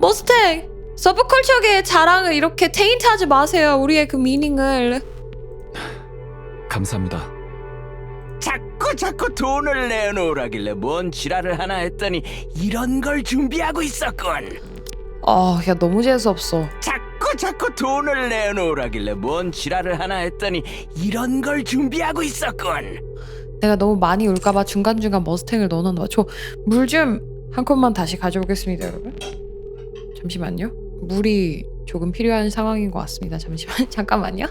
머스탱, 서브컬처계의 자랑을 이렇게 테인트하지 마세요. 우리의 그 미닝을. 감사합니다. 자꾸 돈을 내놓으라길래 뭔 지랄을 하나 했더니 이런 걸 준비하고 있었군. 야 너무 재수없어. 자꾸 돈을 내놓으라길래 뭔 지랄을 하나 했더니 이런 걸 준비하고 있었군. 내가 너무 많이 울까봐 중간중간 머스탱을 넣어놨나 봐. 저 물 좀 한 컵만 다시 가져오겠습니다, 여러분. 잠시만요. 물이 조금 필요한 상황인 것 같습니다. 잠깐만요.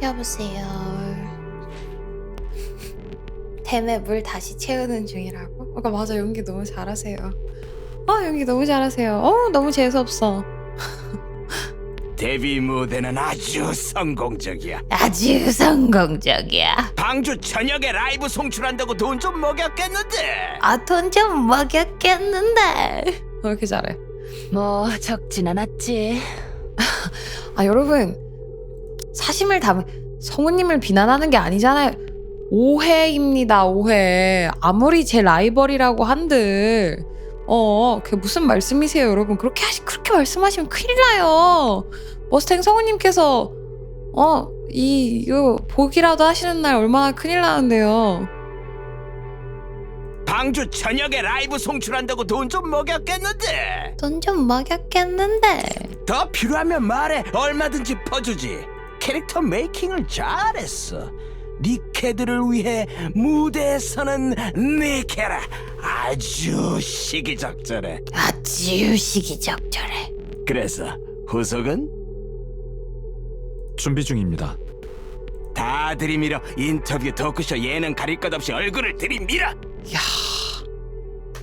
여보세요. 댐에 물 다시 채우는 중이라고? 그러니까 맞아, 연기 너무 잘하세요. 연기 너무 잘하세요. 너무 재수없어. 데뷔 무대는 아주 성공적이야. 아주 성공적이야. 방주 저녁에 라이브 송출한다고 돈 좀 먹였겠는데. 돈 좀 먹였겠는데. 왜 이렇게 잘해? 뭐 적진 않았지. 여러분, 사심을 담은 성우님을 비난하는 게 아니잖아요. 오해입니다, 오해. 아무리 제 라이벌이라고 한들 그게 무슨 말씀이세요, 여러분? 그렇게 말씀하시면 큰일 나요. 머스탱 성우님께서 이거 보기라도 하시는 날 얼마나 큰일 나는데요. 방주 저녁에 라이브 송출한다고 돈 좀 먹였겠는데. 돈 좀 먹였겠는데. 더 필요하면 말해. 얼마든지 퍼주지. 캐릭터 메이킹을 잘했어. 니케들을 위해 무대에 서는 니케라. 아주 시기적절해. 아주 시기적절해. 그래서 후속은? 준비 중입니다. 다 들이밀어. 인터뷰, 토크쇼, 예능 가릴 것 없이 얼굴을 들이밀어. 야,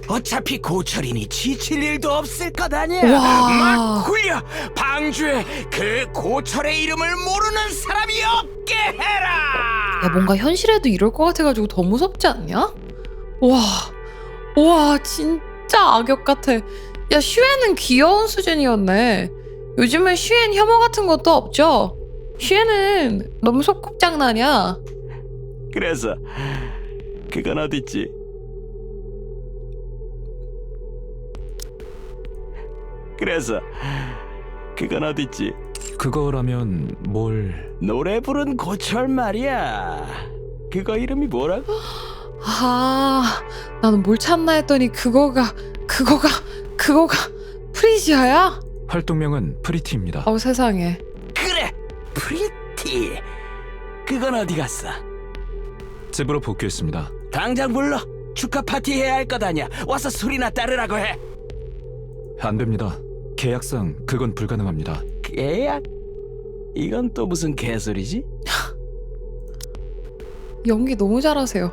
어차피 고철이니 지칠 일도 없을 것 아니야. 와. 막 굴려. 방주에 그 고철의 이름을 모르는 사람이 없게 해라. 야, 뭔가 현실에도 이럴 것 같아가지고 더 무섭지 않냐? 와, 진짜 악역 같아. 야, 슈에는 귀여운 수준이었네. 요즘은 슈엔 혐오 같은 것도 없죠? 슈에는 너무 소꿉장난이야. 그래서 그건 어딨지? 그래서 그건 어딨지? 그거라면 뭘... 노래 부른 고철 말이야. 그거 이름이 뭐라고? 나는 뭘 찾나 했더니 그거가 프리지아야? 활동명은 프리티입니다. 세상에. 그래, 프리티. 그건 어디 갔어? 집으로 복귀했습니다. 당장 불러. 축하 파티 해야 할 것 아니야. 와서 술이나 따르라고 해. 안 됩니다. 계약상 그건 불가능합니다. 계약? 이건 또 무슨 개소리지? 연기 너무 잘하세요.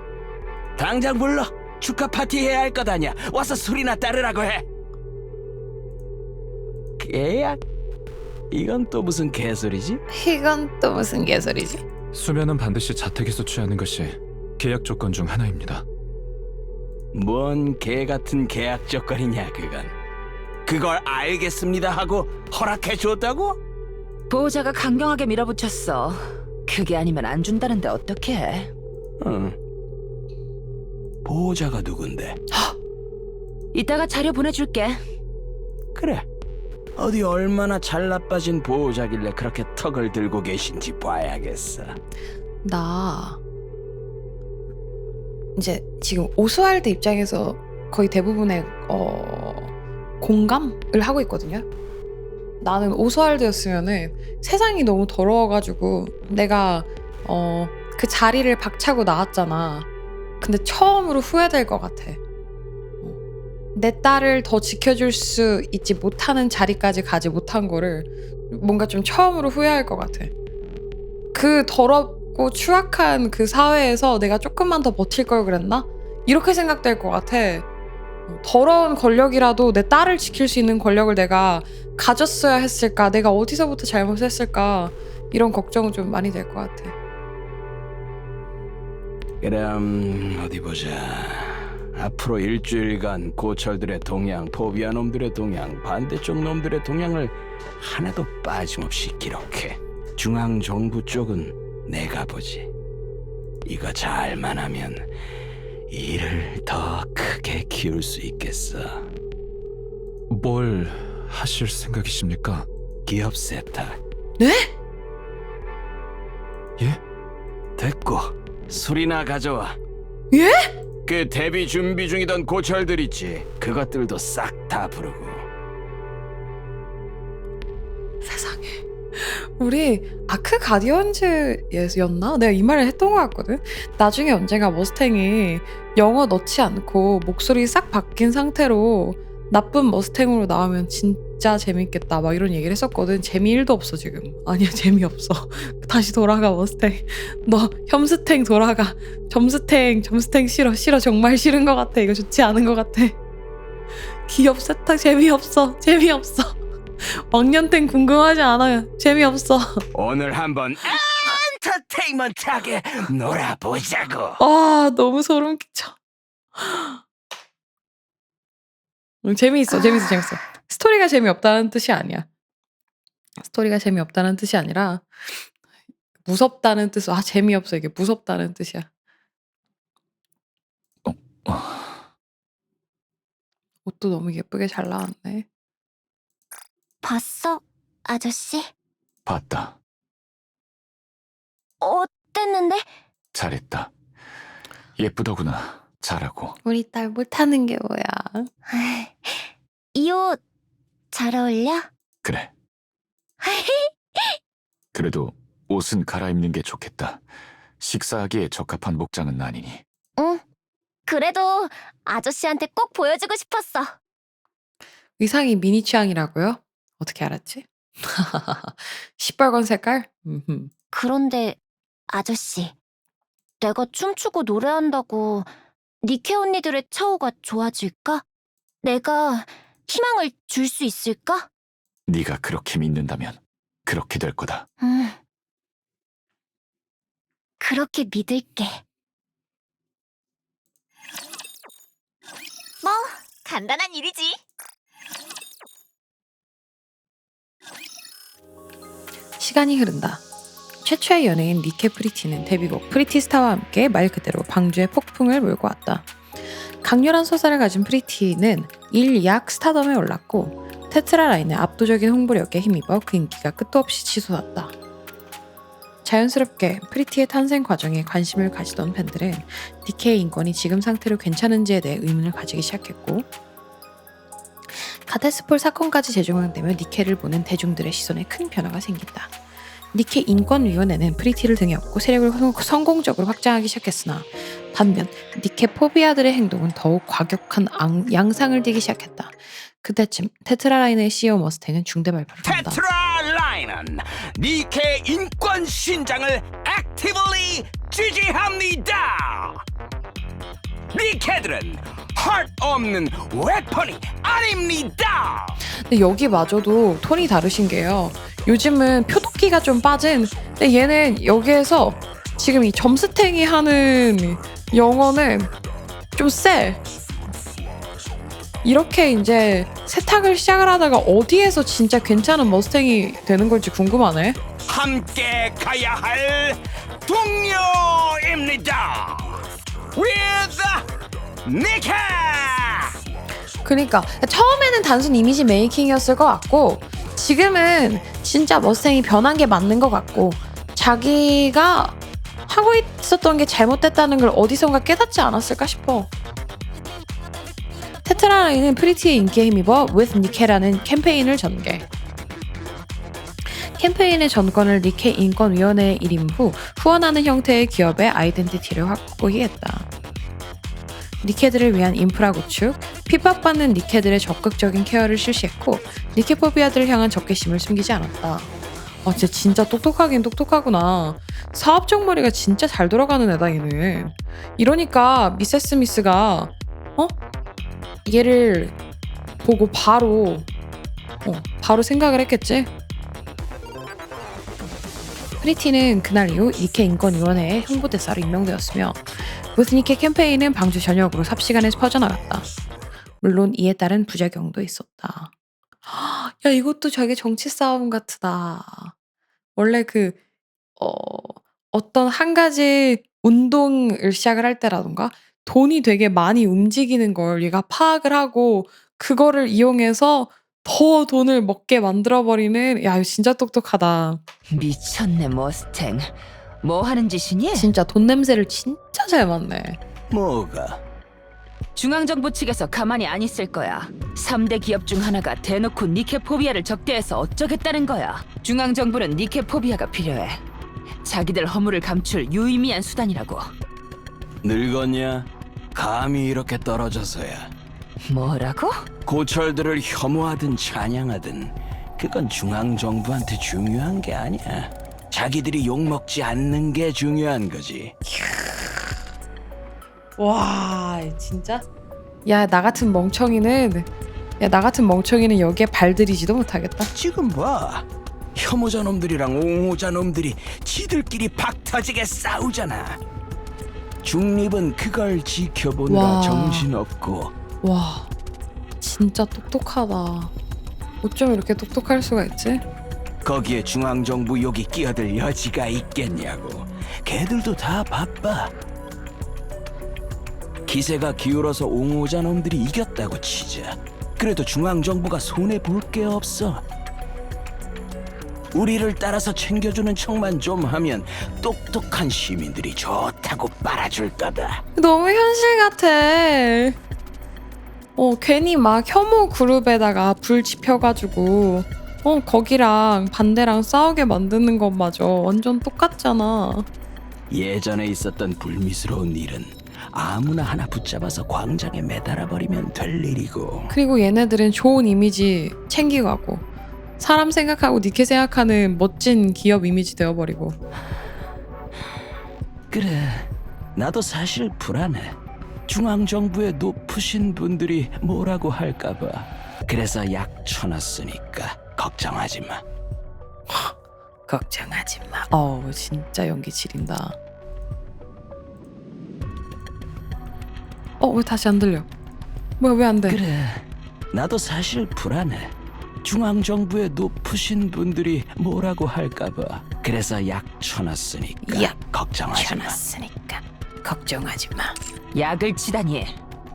당장 불러. 축하 파티 해야 할 것 아니야. 와서 술이나 따르라고 해. 계약? 이건 또 무슨 개소리지? 이건 또 무슨 개소리지? 수면은 반드시 자택에서 취하는 것이 계약 조건 중 하나입니다. 뭔 개 같은 계약 조건이냐 그건. 그걸 알겠습니다 하고 허락해 줬다고? 보호자가 강경하게 밀어붙였어. 그게 아니면 안 준다는데 어떡해? 응. 보호자가 누군데? 이따가 자료 보내줄게. 그래. 어디 얼마나 잘 나빠진 보호자길래 그렇게 턱을 들고 계신지 봐야겠어. 나 이제 지금 오스왈드 입장에서 거의 대부분의 공감을 하고 있거든요. 나는 오스왈드였으면은 세상이 너무 더러워가지고 내가 그 자리를 박차고 나왔잖아. 근데 처음으로 후회될 것 같아. 내 딸을 더 지켜줄 수 있지 못하는 자리까지 가지 못한 거를 뭔가 좀 처음으로 후회할 것 같아. 그 더럽고 추악한 그 사회에서 내가 조금만 더 버틸 걸 그랬나? 이렇게 생각될 것 같아. 더러운 권력이라도 내 딸을 지킬 수 있는 권력을 내가 가졌어야 했을까? 내가 어디서부터 잘못했을까? 이런 걱정은 좀 많이 될 것 같아. 그럼 어디 보자. 앞으로 일주일간 고철들의 동향, 포비아 놈들의 동향, 반대쪽 놈들의 동향을 하나도 빠짐없이 기록해. 중앙정부 쪽은 내가 보지. 이거 잘만 하면 일을 더 크게 키울 수 있겠어. 뭘 하실 생각이십니까? 기업 세탁. 네? 예? 됐고 술이나 가져와. 예? 그 데뷔 준비 중이던 고철들 있지. 그것들도 싹 다 부르고. 세상에. 우리 아크 가디언즈였나? 내가 이 말을 했던 것 같거든. 나중에 언젠가 머스탱이 영어 넣지 않고 목소리 싹 바뀐 상태로 나쁜 머스탱으로 나오면 진짜 재밌겠다 막 이런 얘기를 했었거든. 재미 1도 없어 지금. 아니야 재미없어. 다시 돌아가 머스탱. 너 혐스탱 돌아가. 점스탱 싫어. 정말 싫은 것 같아. 이거 좋지 않은 것 같아. 기업 세탁 재미없어. 왕년탱 궁금하지 않아요. 재미없어. 오늘 한번 엔터테인먼트하게 놀아보자고. 아, 너무 소름 끼쳐. 재미있어. 스토리가 재미없다는 뜻이 아니야. 스토리가 재미없다는 뜻이 아니라 무섭다는 뜻. 재미없어. 이게 무섭다는 뜻이야. 옷도 너무 예쁘게 잘 나왔네. 봤어, 아저씨? 봤다. 어땠는데? 잘했다. 예쁘더구나. 잘하고. 우리 딸 못하는 게 뭐야. 이 옷 잘 어울려? 그래. 그래도 옷은 갈아입는 게 좋겠다. 식사하기에 적합한 목장은 아니니. 응. 그래도 아저씨한테 꼭 보여주고 싶었어. 의상이 미니 취향이라고요? 어떻게 알았지? 시뻘건 색깔? 그런데 아저씨, 내가 춤추고 노래한다고 니케 언니들의 처우가 좋아질까? 내가 희망을 줄 수 있을까? 네가 그렇게 믿는다면 그렇게 될 거다. 그렇게 믿을게. 뭐 간단한 일이지. 시간이 흐른다. 최초의 연예인 니케 프리티는 데뷔곡 프리티스타와 함께 말 그대로 방주의 폭풍을 몰고 왔다. 강렬한 서사를 가진 프리티는 일약 스타덤에 올랐고 테트라라인의 압도적인 홍보력에 힘입어 그 인기가 끝도 없이 치솟았다. 자연스럽게 프리티의 탄생 과정에 관심을 가지던 팬들은 니케의 인권이 지금 상태로 괜찮은지에 대해 의문을 가지기 시작했고 가테스폴 사건까지 재조명되며 니케를 보는 대중들의 시선에 큰 변화가 생긴다. 니케 인권위원회는 프리티를 등에 업고 세력을 성공적으로 확장하기 시작했으나 반면 니케 포비아들의 행동은 더욱 과격한 양상을 띠기 시작했다. 그때쯤 테트라라인의 CEO 머스탱은 중대 발표를 한다. 테트라라인은 니케 인권 신장을 액티브리 지지합니다. 니케들은 헐 없는 웨폰이 아닙니다. 근데 여기마저도 톤이 다르신 게요. 요즘은 표독기가 좀 빠진, 근데 얘는 여기에서 지금 이 점스탱이 하는 영어는 좀 세. 이렇게 이제 세탁을 시작을 하다가 어디에서 진짜 괜찮은 머스탱이 되는 걸지 궁금하네. 함께 가야 할 동료입니다. With 니케. 그러니까 처음에는 단순 이미지 메이킹이었을 것 같고 지금은 진짜 머스탱이 변한 게 맞는 것 같고 자기가 하고 있었던 게 잘못됐다는 걸 어디선가 깨닫지 않았을까 싶어. 테트라라인은 프리티의 인기에 힘입어 With 니케라는 캠페인을 전개. 캠페인의 전권을 니케 인권위원회에 일임 후 후원하는 형태의 기업의 아이덴티티를 확고히 했다. 니케들을 위한 인프라 구축, 핍박받는 니케들의 적극적인 케어를 실시했고 니케포비아들을 향한 적개심을 숨기지 않았다. 진짜 똑똑하긴 똑똑하구나. 사업적 머리가 진짜 잘 돌아가는 애다 얘는. 이러니까 미세스 미스가 얘를 보고 바로 생각을 했겠지. 프리티는 그날 이후 니케 인권위원회의 홍보대사로 임명되었으며 with 니케 캠페인은 방주 전역으로 삽시간에 퍼져나갔다. 물론 이에 따른 부작용도 있었다. 야, 이것도 되게 정치 싸움 같다. 원래 어떤 한 가지 운동을 시작을 할 때라던가 돈이 되게 많이 움직이는 걸 얘가 파악을 하고 그거를 이용해서 더 돈을 먹게 만들어버리는. 야, 이거 진짜 똑똑하다. 미쳤네 머스탱. 뭐 하는 짓이니? 진짜 돈 냄새를 진짜 잘 맡네. 뭐가? 중앙정부 측에서 가만히 안 있을 거야. 3대 기업 중 하나가 대놓고 니케포비아를 적대해서 어쩌겠다는 거야. 중앙정부는 니케포비아가 필요해. 자기들 허물을 감출 유의미한 수단이라고. 늙었냐? 감히 이렇게 떨어져서야. 뭐라고? 고철들을 혐오하든 찬양하든 그건 중앙정부한테 중요한 게 아니야. 자기들이 욕먹지 않는 게 중요한 거지. 와 진짜 야 나 같은 멍청이는 여기에 발들이지도 못하겠다. 지금 봐. 혐오자 놈들이랑 옹호자 놈들이 지들끼리 박터지게 싸우잖아. 중립은 그걸 지켜보느라 와. 정신없고. 와 진짜 똑똑하다. 어쩜 이렇게 똑똑할 수가 있지? 거기에 중앙정부 욕이 끼어들 여지가 있겠냐고. 걔들도 다 바빠. 기세가 기울어서 옹호자 놈들이 이겼다고 치자. 그래도 중앙정부가 손해볼 게 없어. 우리를 따라서 챙겨주는 척만 좀 하면 똑똑한 시민들이 좋다고 빨아줄 거다. 너무 현실 같아. 괜히 막 혐오 그룹에다가 불 지펴가지고 거기랑 반대랑 싸우게 만드는 것마저 완전 똑같잖아. 예전에 있었던 불미스러운 일은 아무나 하나 붙잡아서 광장에 매달아 버리면 될 일이고. 그리고 얘네들은 좋은 이미지 챙기가고 사람 생각하고 니케 생각하는 멋진 기업 이미지 되어버리고. 그래, 나도 사실 불안해. 중앙정부의 높으신 분들이 뭐라고 할까봐. 그래서 약 쳐놨으니까 걱정하지 마. 걱정하지 마. 진짜 연기 지린다. 왜 다시 안 들려? 뭐야 왜 안 돼? 그래, 나도 사실 불안해. 중앙정부의 높으신 분들이 뭐라고 할까봐. 그래서 약 쳐놨으니까 약 걱정하지 마. 켜놨으니까 걱정하지 마. 약을 치다니.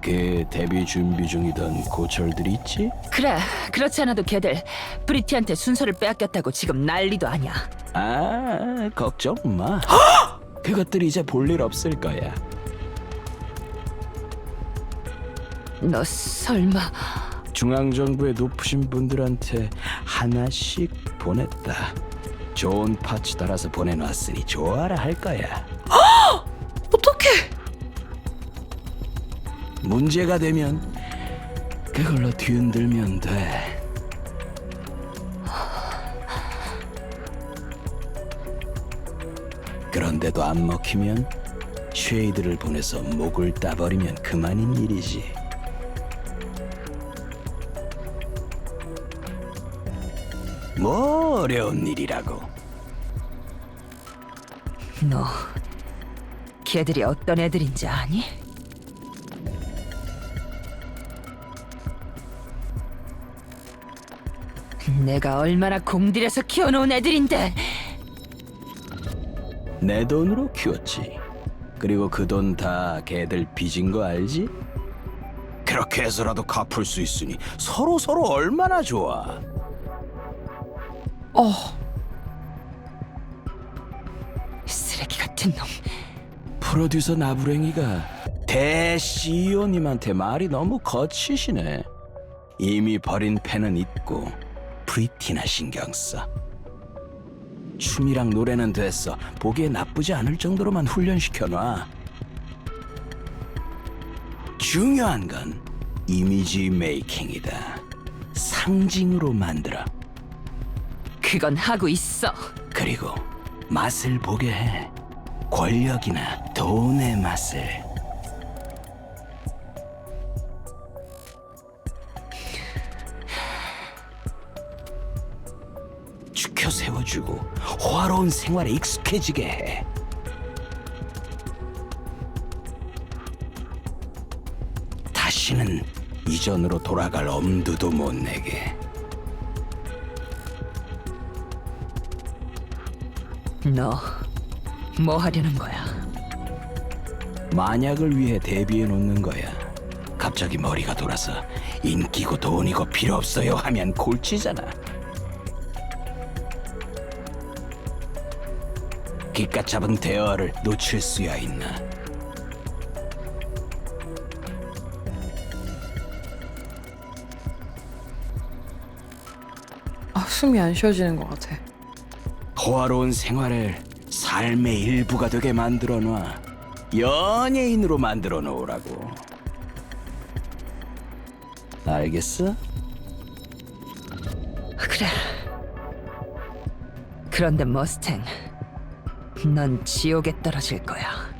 그 데뷔 준비 중이던 고철들 있지? 그래, 그렇지 않아도 걔들 브리티한테 순서를 빼앗겼다고 지금 난리도 아니야. 아, 걱정 마. 그것들 이제 볼 일 없을 거야. 너 설마 중앙정부의 높으신 분들한테 하나씩 보냈다. 좋은 파츠 달아서 보내놨으니 좋아라 할 거야. 어떡해? 문제가 되면 그걸로 뒤흔들면 돼. 그런데도 안 먹히면 쉐이드를 보내서 목을 따버리면 그만인 일이지. 뭐 어려운 일이라고. 너 걔들이 어떤 애들인지 아니? 내가 얼마나 공들여서 키워놓은 애들인데. 내 돈으로 키웠지. 그리고 그 돈 다 걔들 빚인 거 알지? 그렇게 해서라도 갚을 수 있으니 서로 얼마나 좋아. 쓰레기 같은 놈. 프로듀서 나부랭이가 대 CEO님한테 말이 너무 거치시네. 이미 버린 펜은 있고 프리티나 신경 써. 춤이랑 노래는 됐어. 보기에 나쁘지 않을 정도로만 훈련시켜놔. 중요한 건 이미지 메이킹이다. 상징으로 만들어. 그건 하고 있어. 그리고 맛을 보게 해. 권력이나 돈의 맛을. 죽여 세워주고 호화로운 생활에 익숙해지게 해. 다시는 이전으로 돌아갈 엄두도 못 내게. 너 뭐 하려는 거야? 만약을 위해 대비해 놓는 거야. 갑자기 머리가 돌아서 인기고 돈이고 필요 없어요 하면 골치잖아. 기껏 잡은 대화를 놓칠 수야 있나. 숨이 안 쉬어지는 것 같아. 호화로운 생활을 삶의 일부가 되게 만들어 놔. 연예인으로 만들어 놓으라고. 알겠어? 그래. 그런데 머스탱, 넌 지옥에 떨어질 거야.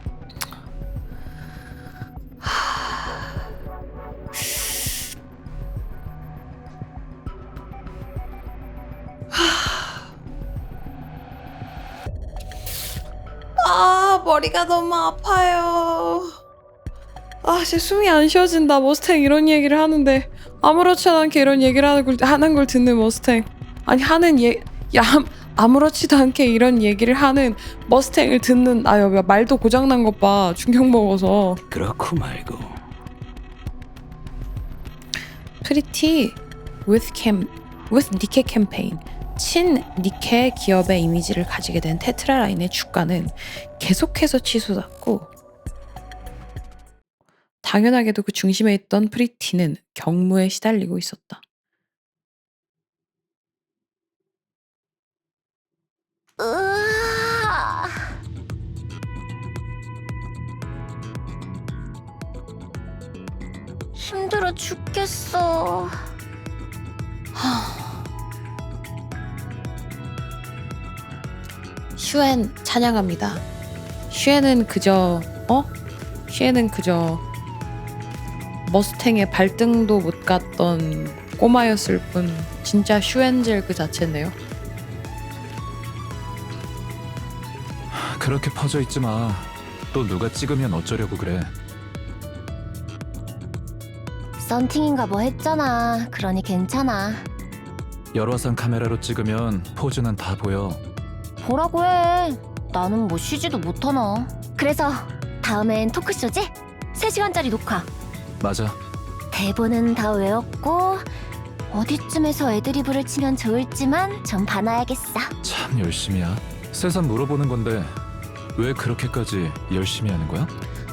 아, 머리가 너무 아파요. 아, 진짜 숨이 안 쉬어진다. 머스탱 이런 얘기를 하는데 아무렇지 않게 이런 얘기를 하는 걸 듣는 머스탱. 아니 아무렇지도 않게 이런 얘기를 하는 머스탱을 듣는 말도 고장난 것 봐. 충격 먹어서. 그렇고 말고. 프리티 with 니케 캠페인. 친 니케 기업의 이미지를 가지게 된 테트라라인의 주가는 계속해서 치솟았고, 당연하게도 그 중심에 있던 프리티는 경무에 시달리고 있었다. 으아. 힘들어 죽겠어. 슈엔 찬양합니다. 슈엔은 그저 머스탱의 발등도 못 갔던 꼬마였을 뿐 진짜 슈엔젤 그 자체네요. 그렇게 퍼져 있지 마. 또 누가 찍으면 어쩌려고 그래. 썬팅인가 뭐 했잖아. 그러니 괜찮아. 열화상 카메라로 찍으면 포즈는 다 보여. 보라고 해. 나는 뭐 쉬지도 못하나. 그래서 다음엔 토크쇼지? 3시간짜리 녹화. 맞아. 대본은 다 외웠고 어디쯤에서 애드리브를 치면 좋을지만 좀 봐놔야겠어. 참 열심히야. 새삼 물어보는 건데 왜 그렇게까지 열심히 하는 거야?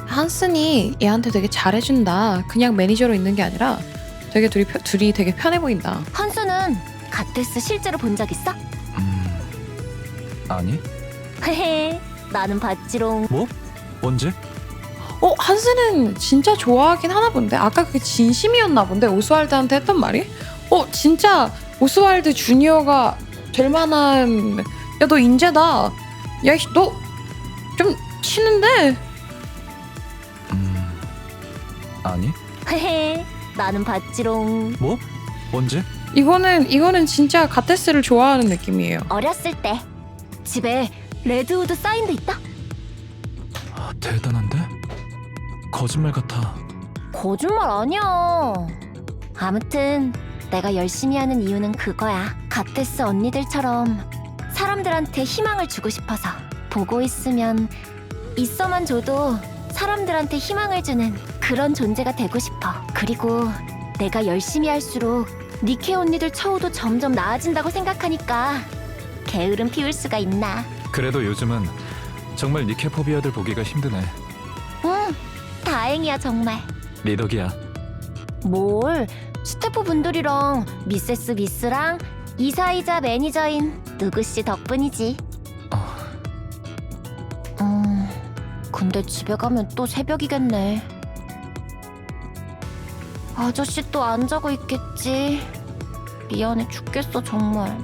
한슨이 얘한테 되게 잘해준다. 그냥 매니저로 있는 게 아니라 되게 둘이 되게 편해 보인다. 헌수는 가테스 실제로 본 적 있어? 아니? 헤헤, 나는 봤지롱. 뭐? 언제? 한스는 진짜 좋아하긴 하나 본데. 아까 그게 진심이었나 본데, 오스왈드한테 했던 말이. 진짜 오스왈드 주니어가 될 만한. 야, 너 인재다. 야, 너 좀 치는데. 아니? 헤헤, 나는 봤지롱. 뭐? 언제? 이거는 진짜 가테스를 좋아하는 느낌이에요. 어렸을 때 집에 레드우드 사인도 있다. 대단한데? 거짓말 같아. 거짓말 아니야. 아무튼 내가 열심히 하는 이유는 그거야. 가테스 언니들처럼 사람들한테 희망을 주고 싶어서. 보고 있으면 있어만 줘도 사람들한테 희망을 주는 그런 존재가 되고 싶어. 그리고 내가 열심히 할수록 니케 언니들 처우도 점점 나아진다고 생각하니까 게으름 피울 수가 있나. 그래도 요즘은 정말 니케포비아들 보기가 힘드네. 응, 다행이야 정말. 네 덕이야. 뭘, 스태프분들이랑 미세스 미스랑 이사이자 매니저인 누구씨 덕분이지. 근데 집에 가면 또 새벽이겠네. 아저씨 또 안 자고 있겠지. 미안해 죽겠어 정말.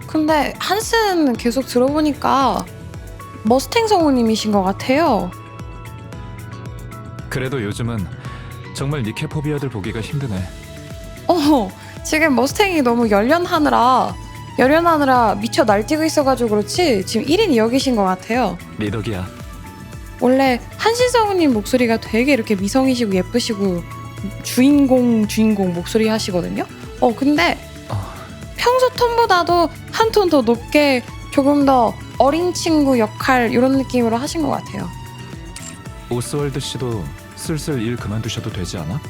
근데 한슨 계속 들어보니까 머스탱 성우님이신 것 같아요. 그래도 요즘은 정말 니케포비아들 보기가 힘드네. 지금 머스탱이 너무 열연하느라 미쳐 날뛰고 있어가지고 그렇지 지금 1인 2역이신 것 같아요. 네 덕이야. 원래 한신 성우님 목소리가 되게 이렇게 미성이시고 예쁘시고 주인공 목소리 하시거든요. 근데 평소 톤보다도 한 톤 더 높게 조금 더 어린 친구 역할 이런 느낌으로 하신 것 같아요. 오스월드 씨도 슬슬 일 그만두셔도 되지 않아?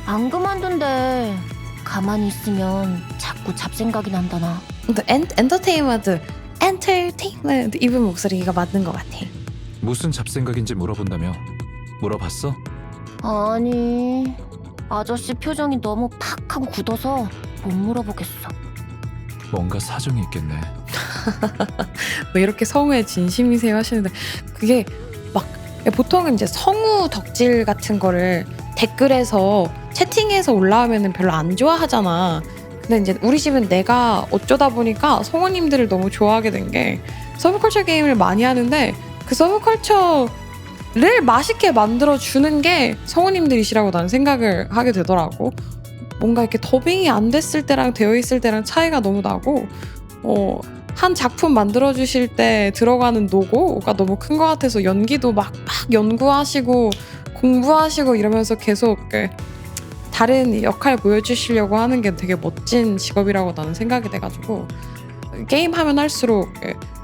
안 그만둔대. 가만히 있으면 자꾸 잡생각이 난다나. 근데 엔터테인먼트 이분 목소리가 맞는 것 같아. 무슨 잡생각인지 물어본다며. 물어봤어? 아니, 아저씨 표정이 너무 팍 하고 굳어서 못 물어보겠어. 뭔가 사정이 있겠네. 왜 이렇게 성우에 진심이세요 하시는데, 그게 막 보통은 이제 성우 덕질 같은 거를 댓글에서 채팅해서 올라오면은 별로 안 좋아하잖아. 근데 이제 우리 집은 내가 어쩌다 보니까 성우님들을 너무 좋아하게 된 게, 서브컬처 게임을 많이 하는데 그 서브컬처를 맛있게 만들어주는 게 성우님들이시라고 나는 생각을 하게 되더라고. 뭔가 이렇게 더빙이 안 됐을 때랑 되어 있을 때랑 차이가 너무 나고 한 작품 만들어주실 때 들어가는 노고가 너무 큰 것 같아서 연기도 막 연구하시고 공부하시고 이러면서 계속 다른 역할 보여주시려고 하는 게 되게 멋진 직업이라고 나는 생각이 돼가지고 게임 하면 할수록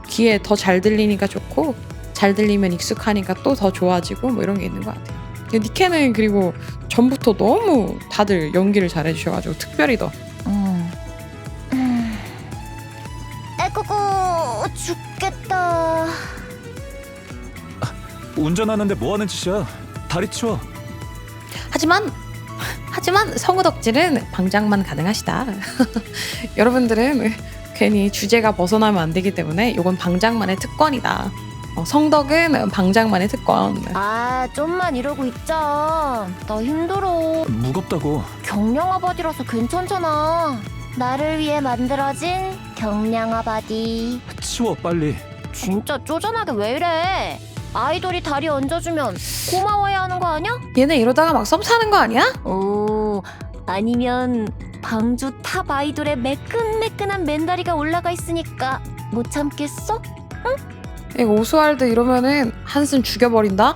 귀에 더 잘 들리니까 좋고 잘 들리면 익숙하니까 또 더 좋아지고 뭐 이런 게 있는 것 같아요. 니케는 그리고 전부터 너무 다들 연기를 잘해주셔가지고 특별히 더 에구구 죽겠다. 운전하는데 뭐 하는 짓이야? 다리 치워. 하지만 성우 덕질은 방장만 가능하시다. 여러분들은 괜히 주제가 벗어나면 안 되기 때문에 이건 방장만의 특권이다. 성덕은 방장만의 특권. 아 좀만 이러고 있자. 나 힘들어. 무겁다고. 경량화 바디라서 괜찮잖아. 나를 위해 만들어진 경량화 바디. 치워 빨리. 진짜 쪼잔하게 왜 이래? 아이돌이 다리 얹어주면 고마워해야 하는 거 아니야? 얘네 이러다가 막 썸 타는 거 아니야? 오, 아니면 방주 탑 아이돌의 매끈매끈한 맨다리가 올라가 있으니까 못 참겠어? 이거 오스왈드 이러면은 한숨 죽여버린다?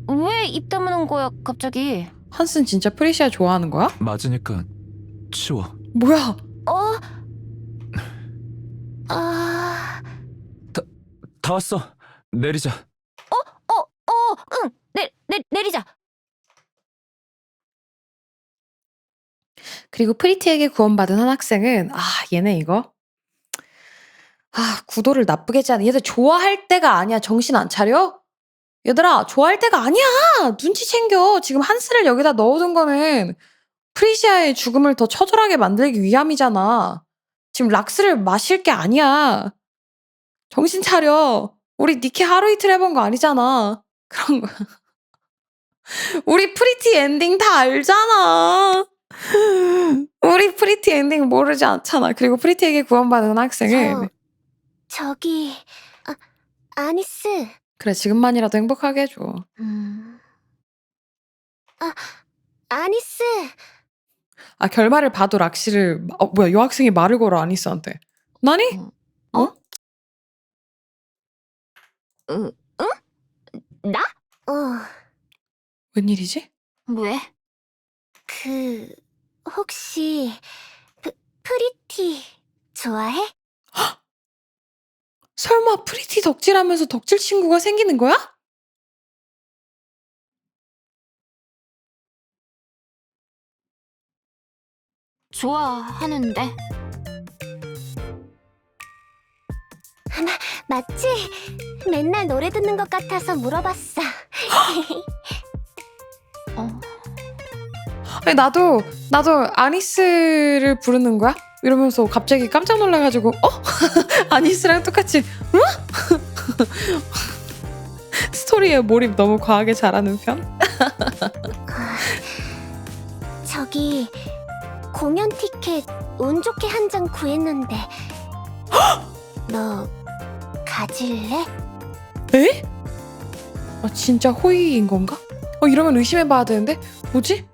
왜 입 다무는 거야 갑자기? 한슨 진짜 프리시아 좋아하는 거야? 맞으니까 치워. 뭐야? 다 왔어. 내리자. 응, 내리자. 그리고 프리티에게 구원받은 한 학생은 얘네 이거 구도를 나쁘게 했지 않아. 얘들 좋아할 때가 아니야. 정신 안 차려? 얘들아 좋아할 때가 아니야. 눈치 챙겨. 지금 한스를 여기다 넣어둔 거는 프리시아의 죽음을 더 처절하게 만들기 위함이잖아. 지금 락스를 마실 게 아니야. 정신 차려. 우리 니케 하루 이틀 해본 거 아니잖아. 그런 거. 우리 프리티 엔딩 다 알잖아. 우리 프리티 엔딩 모르지 않잖아. 그리고 프리티에게 구원받은 학생은 저기 아니스. 그래 지금만이라도 행복하게 해줘. 아니스. 결말을 봐도 락시를 뭐야 이 학생이 말을 걸어 아니스한테. 나니? 응? 나? 웬일이지? 왜? 혹시 프리티 좋아해? 설마 프리티 덕질하면서 덕질 친구가 생기는 거야? 좋아하는데. 맞지? 맨날 노래 듣는 것 같아서 물어봤어. 아니, 나도 아니스를 부르는 거야? 이러면서 갑자기 깜짝 놀라가지고 아니스랑 똑같이 응? 스토리에 몰입 너무 과하게 잘하는 편? 저기 공연 티켓 운 좋게 한 장 구했는데 너 가질래? 에? 진짜 호의인 건가? 이러면 의심해봐야 되는데 뭐지?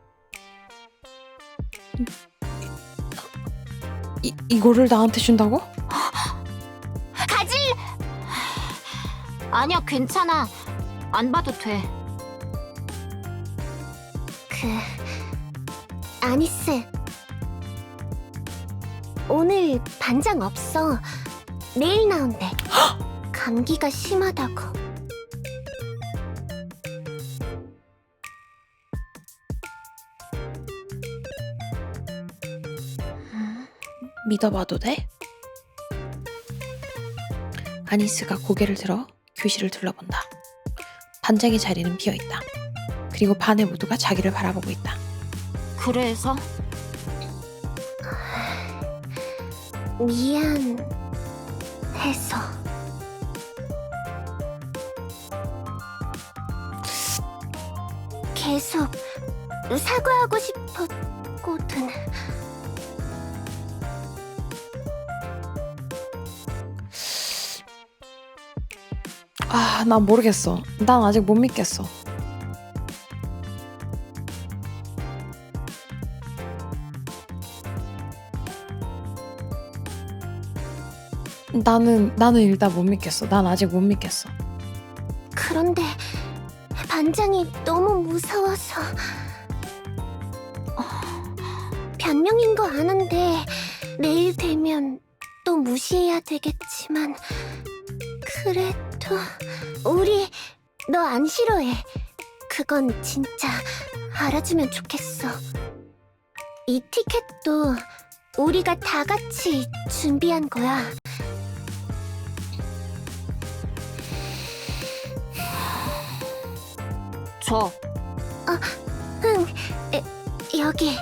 이거를 나한테 준다고? 가질래? 아니야, 괜찮아. 안 봐도 돼. 아니스, 오늘 반장 없어. 내일 나온대. 감기가 심하다고. 믿어봐도 돼? 아니스가 고개를 들어 교실을 둘러본다. 반장의 자리는 비어있다. 그리고 반의 모두가 자기를 바라보고 있다. 그래서? 미안해서. 계속 사과하고 싶었거든. 아, 난 모르겠어. 난 아직 못 믿겠어. 나는 일단 못 믿겠어. 난 아직 못 믿겠어. 그런데 반장이 너무 무서워서 변명인 거 아는데 내일 되면 또 무시해야 되겠지만 그래도 우리 너 안 싫어해. 그건 진짜 알아주면 좋겠어. 이 티켓도 우리가 다 같이 준비한 거야. 줘. 응, 여기.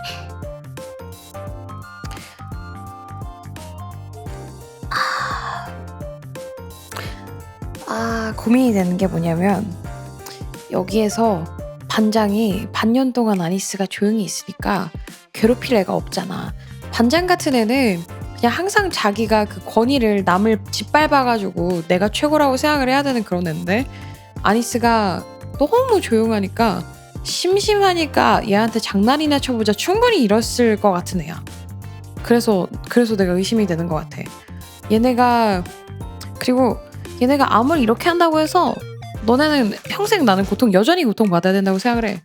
고민이 되는 게 뭐냐면 여기에서 반장이 반년 동안 아니스가 조용히 있으니까 괴롭힐 애가 없잖아. 반장 같은 애는 그냥 항상 자기가 그 권위를 남을 짓밟아가지고 내가 최고라고 생각을 해야 되는 그런 애인데 아니스가 너무 조용하니까 심심하니까 얘한테 장난이나 쳐보자 충분히 이랬을 것 같은 애야. 그래서 내가 의심이 되는 것 같아. 그리고 얘네가 아무리 이렇게 한다고 해서 너네는 평생 나는 여전히 고통받아야 된다고 생각을 해.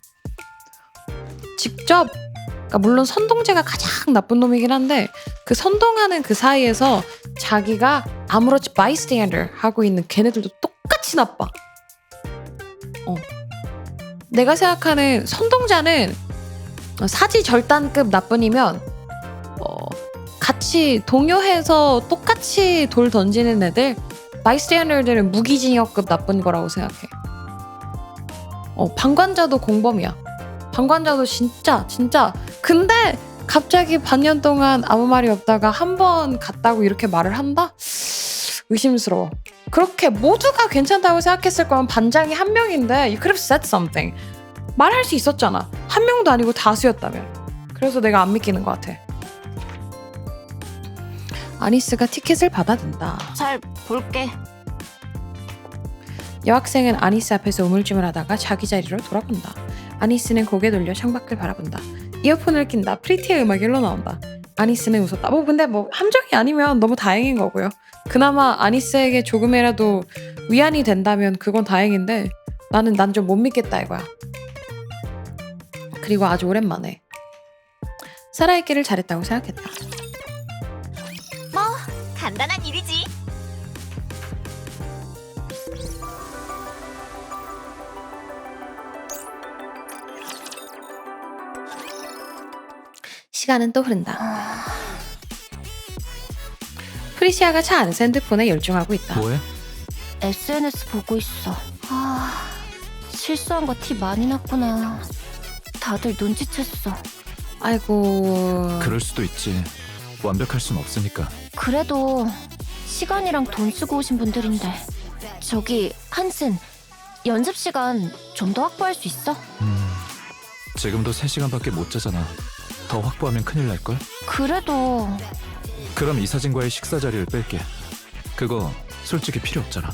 직접 그러니까 물론 선동제가 가장 나쁜 놈이긴 한데 그 선동하는 그 사이에서 자기가 아무렇지 bystander 하고 있는 걔네들도 똑같이 나빠. 내가 생각하는 선동자는 사지절단급 나쁜이면 같이 동요해서 똑같이 돌 던지는 애들 바이스탠더들은 무기징역급 나쁜 거라고 생각해. 방관자도 공범이야. 방관자도 진짜 근데 갑자기 반년 동안 아무 말이 없다가 한 번 갔다고 이렇게 말을 한다? 의심스러워. 그렇게 모두가 괜찮다고 생각했을 거면 반장이 한 명인데 You could have said something. 말할 수 있었잖아. 한 명도 아니고 다수였다면. 그래서 내가 안 믿기는 것 같아. 아니스가 티켓을 받아든다. 잘 볼게. 여학생은 아니스 앞에서 우물쭈물 하다가 자기 자리로 돌아간다. 아니스는 고개 돌려 창밖을 바라본다. 이어폰을 낀다. 프리티의 음악이 흘러나온다. 아니스는 웃었다. 근데 함정이 아니면 너무 다행인 거고요. 그나마 아니스에게 조금이라도 위안이 된다면 그건 다행인데 난 좀 못 믿겠다 이거야. 그리고 아주 오랜만에 살아있기를 잘했다고 생각했다. 뭐 간단한 일이지. 시간은 또 흐른다. 프리시아가 차 안에서 핸드폰에 열중하고 있다. 뭐해? SNS 보고 있어. 실수한 거 티 많이 났구나. 다들 눈치챘어. 아이고. 그럴 수도 있지. 완벽할 순 없으니까. 그래도 시간이랑 돈 쓰고 오신 분들인데. 저기 한슨, 연습 시간 좀 더 확보할 수 있어? 지금도 3시간밖에 못 자잖아. 더 확보하면 큰일 날걸? 그래도 그럼 이사진과의 식사 자리를 뺄게. 그거 솔직히 필요 없잖아.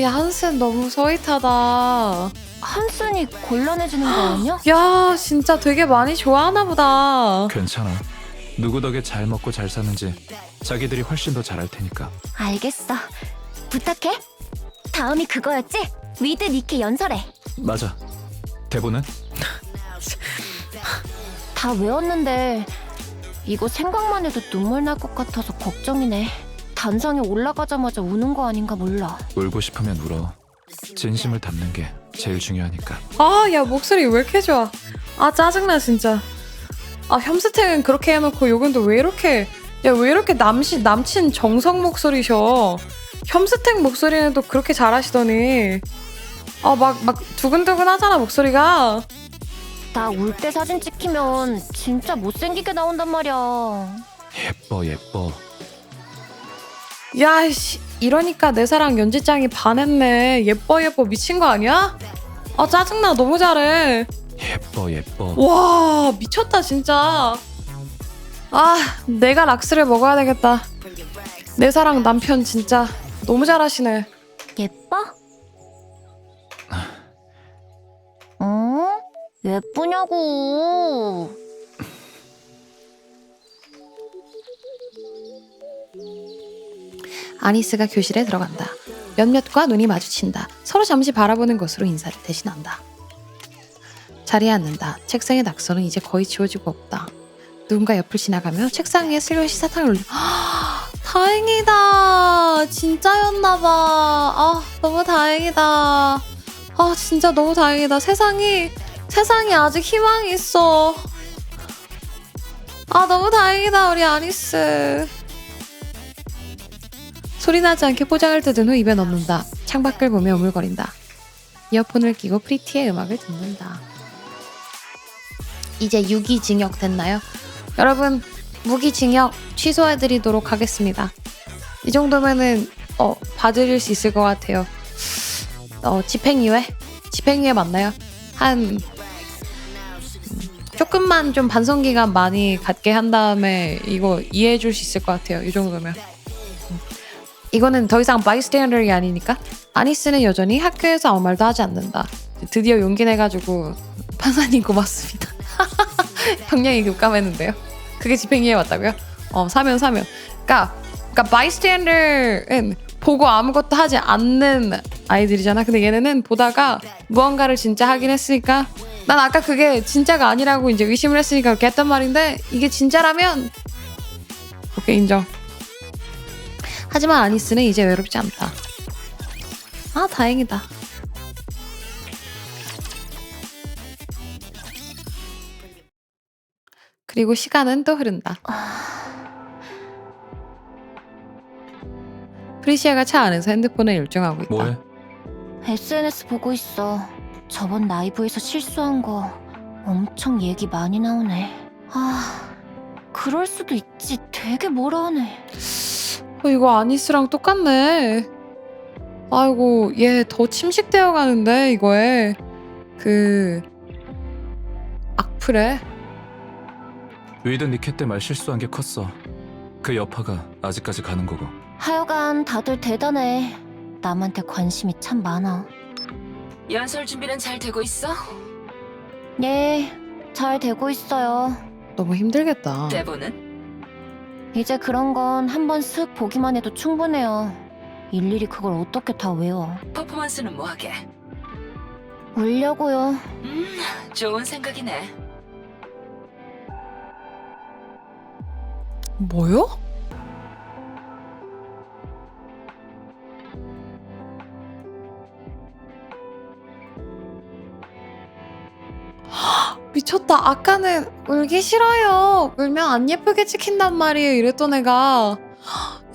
야 한슨 너무 서윗하다. 한슨이 곤란해지는 거 아니야? 야 진짜 되게 많이 좋아하나 보다. 괜찮아. 누구 덕에 잘 먹고 잘 사는지 자기들이 훨씬 더 잘할 테니까. 알겠어. 부탁해. 다음이 그거였지? 위드 니케 연설해. 맞아. 대본은? 다 외웠는데 이거 생각만 해도 눈물 날 것 같아서 걱정이네. 단상에 올라가자마자 우는 거 아닌가 몰라. 울고 싶으면 울어. 진심을 담는 게 제일 중요하니까. 야 목소리 왜 이렇게 좋아. 짜증나 진짜. 혐스탱은 그렇게 해놓고 요근도 왜 이렇게 남친 정성 목소리셔. 혐스탱 목소리는 또 그렇게 잘하시더니 막 두근두근 하잖아 목소리가. 나 울 때 사진 찍히면 진짜 못생기게 나온단 말이야. 예뻐. 야이씨 이러니까 내 사랑 연지짱이 반했네. 예뻐 미친 거 아니야? 짜증나 너무 잘해. 예뻐. 와 미쳤다 진짜. 내가 락스를 먹어야 되겠다. 내 사랑 남편 진짜 너무 잘하시네. 예뻐? 어? 예쁘냐고. 아니스가 교실에 들어간다. 몇몇과 눈이 마주친다. 서로 잠시 바라보는 것으로 인사를 대신한다. 자리에 앉는다. 책상의 낙서는 이제 거의 지워지고 없다. 누군가 옆을 지나가며 책상 위에 슬며시 사탕을 올려. 다행이다. 진짜였나봐. 아, 너무 다행이다. 아, 진짜 너무 다행이다. 세상이 아직 희망이 있어. 아, 너무 다행이다, 우리 아니스. 소리나지 않게 포장을 뜯은 후 입에 넣는다. 창밖을 보며 우물거린다. 이어폰을 끼고 프리티의 음악을 듣는다. 이제 유기징역 됐나요? 여러분, 무기징역 취소해드리도록 하겠습니다. 이 정도면은 봐드릴 수 있을 것 같아요. 집행유예 맞나요? 한 조금만 좀 반성기간 많이 갖게 한 다음에 이거 이해해줄 수 있을 것 같아요. 이 정도면. 이거는 더 이상 바이스탠더이 아니니까. 아니스는 여전히 학교에서 아무 말도 하지 않는다. 드디어 용기 내가지고 판사님 고맙습니다. 형량이 급감했는데요. 그게 집행유예 맞다고요? 사면. 그러니까 바이스탠더는 보고 아무것도 하지 않는 아이들이잖아. 근데 얘네는 보다가 무언가를 진짜 하긴 했으니까, 난 아까 그게 진짜가 아니라고 이제 의심을 했으니까 그렇게 했단 말인데, 이게 진짜라면 오케이, 인정. 하지만 아니스는 이제 외롭지 않다. 아, 다행이다. 그리고 시간은 또 흐른다. 프리시아가 차 안에서 핸드폰에 열중하고 있다. 뭐해? SNS 보고 있어. 저번 라이브에서 실수한 거 엄청 얘기 많이 나오네. 아, 그럴 수도 있지. 되게 뭐라 하네. 이거 아니스랑 똑같네. 아이고, 얘 더 침식되어 가는데, 이거에. 악플에. 위드 니켓 때 말 실수한 게 컸어. 그 여파가 아직까지 가는 거고. 하여간 다들 대단해. 남한테 관심이 참 많아. 연설 준비는 잘 되고 있어? 예, 잘 되고 있어요. 너무 힘들겠다. 대본은? 이제 그런 건 한번 쓱 보기만 해도 충분해요. 일일이 그걸 어떻게 다 외워. 퍼포먼스는 뭐하게? 울려고요. 좋은 생각이네. 뭐요? 미쳤다. 아까는 울기 싫어요. 울면 안 예쁘게 찍힌단 말이에요. 이랬던 애가.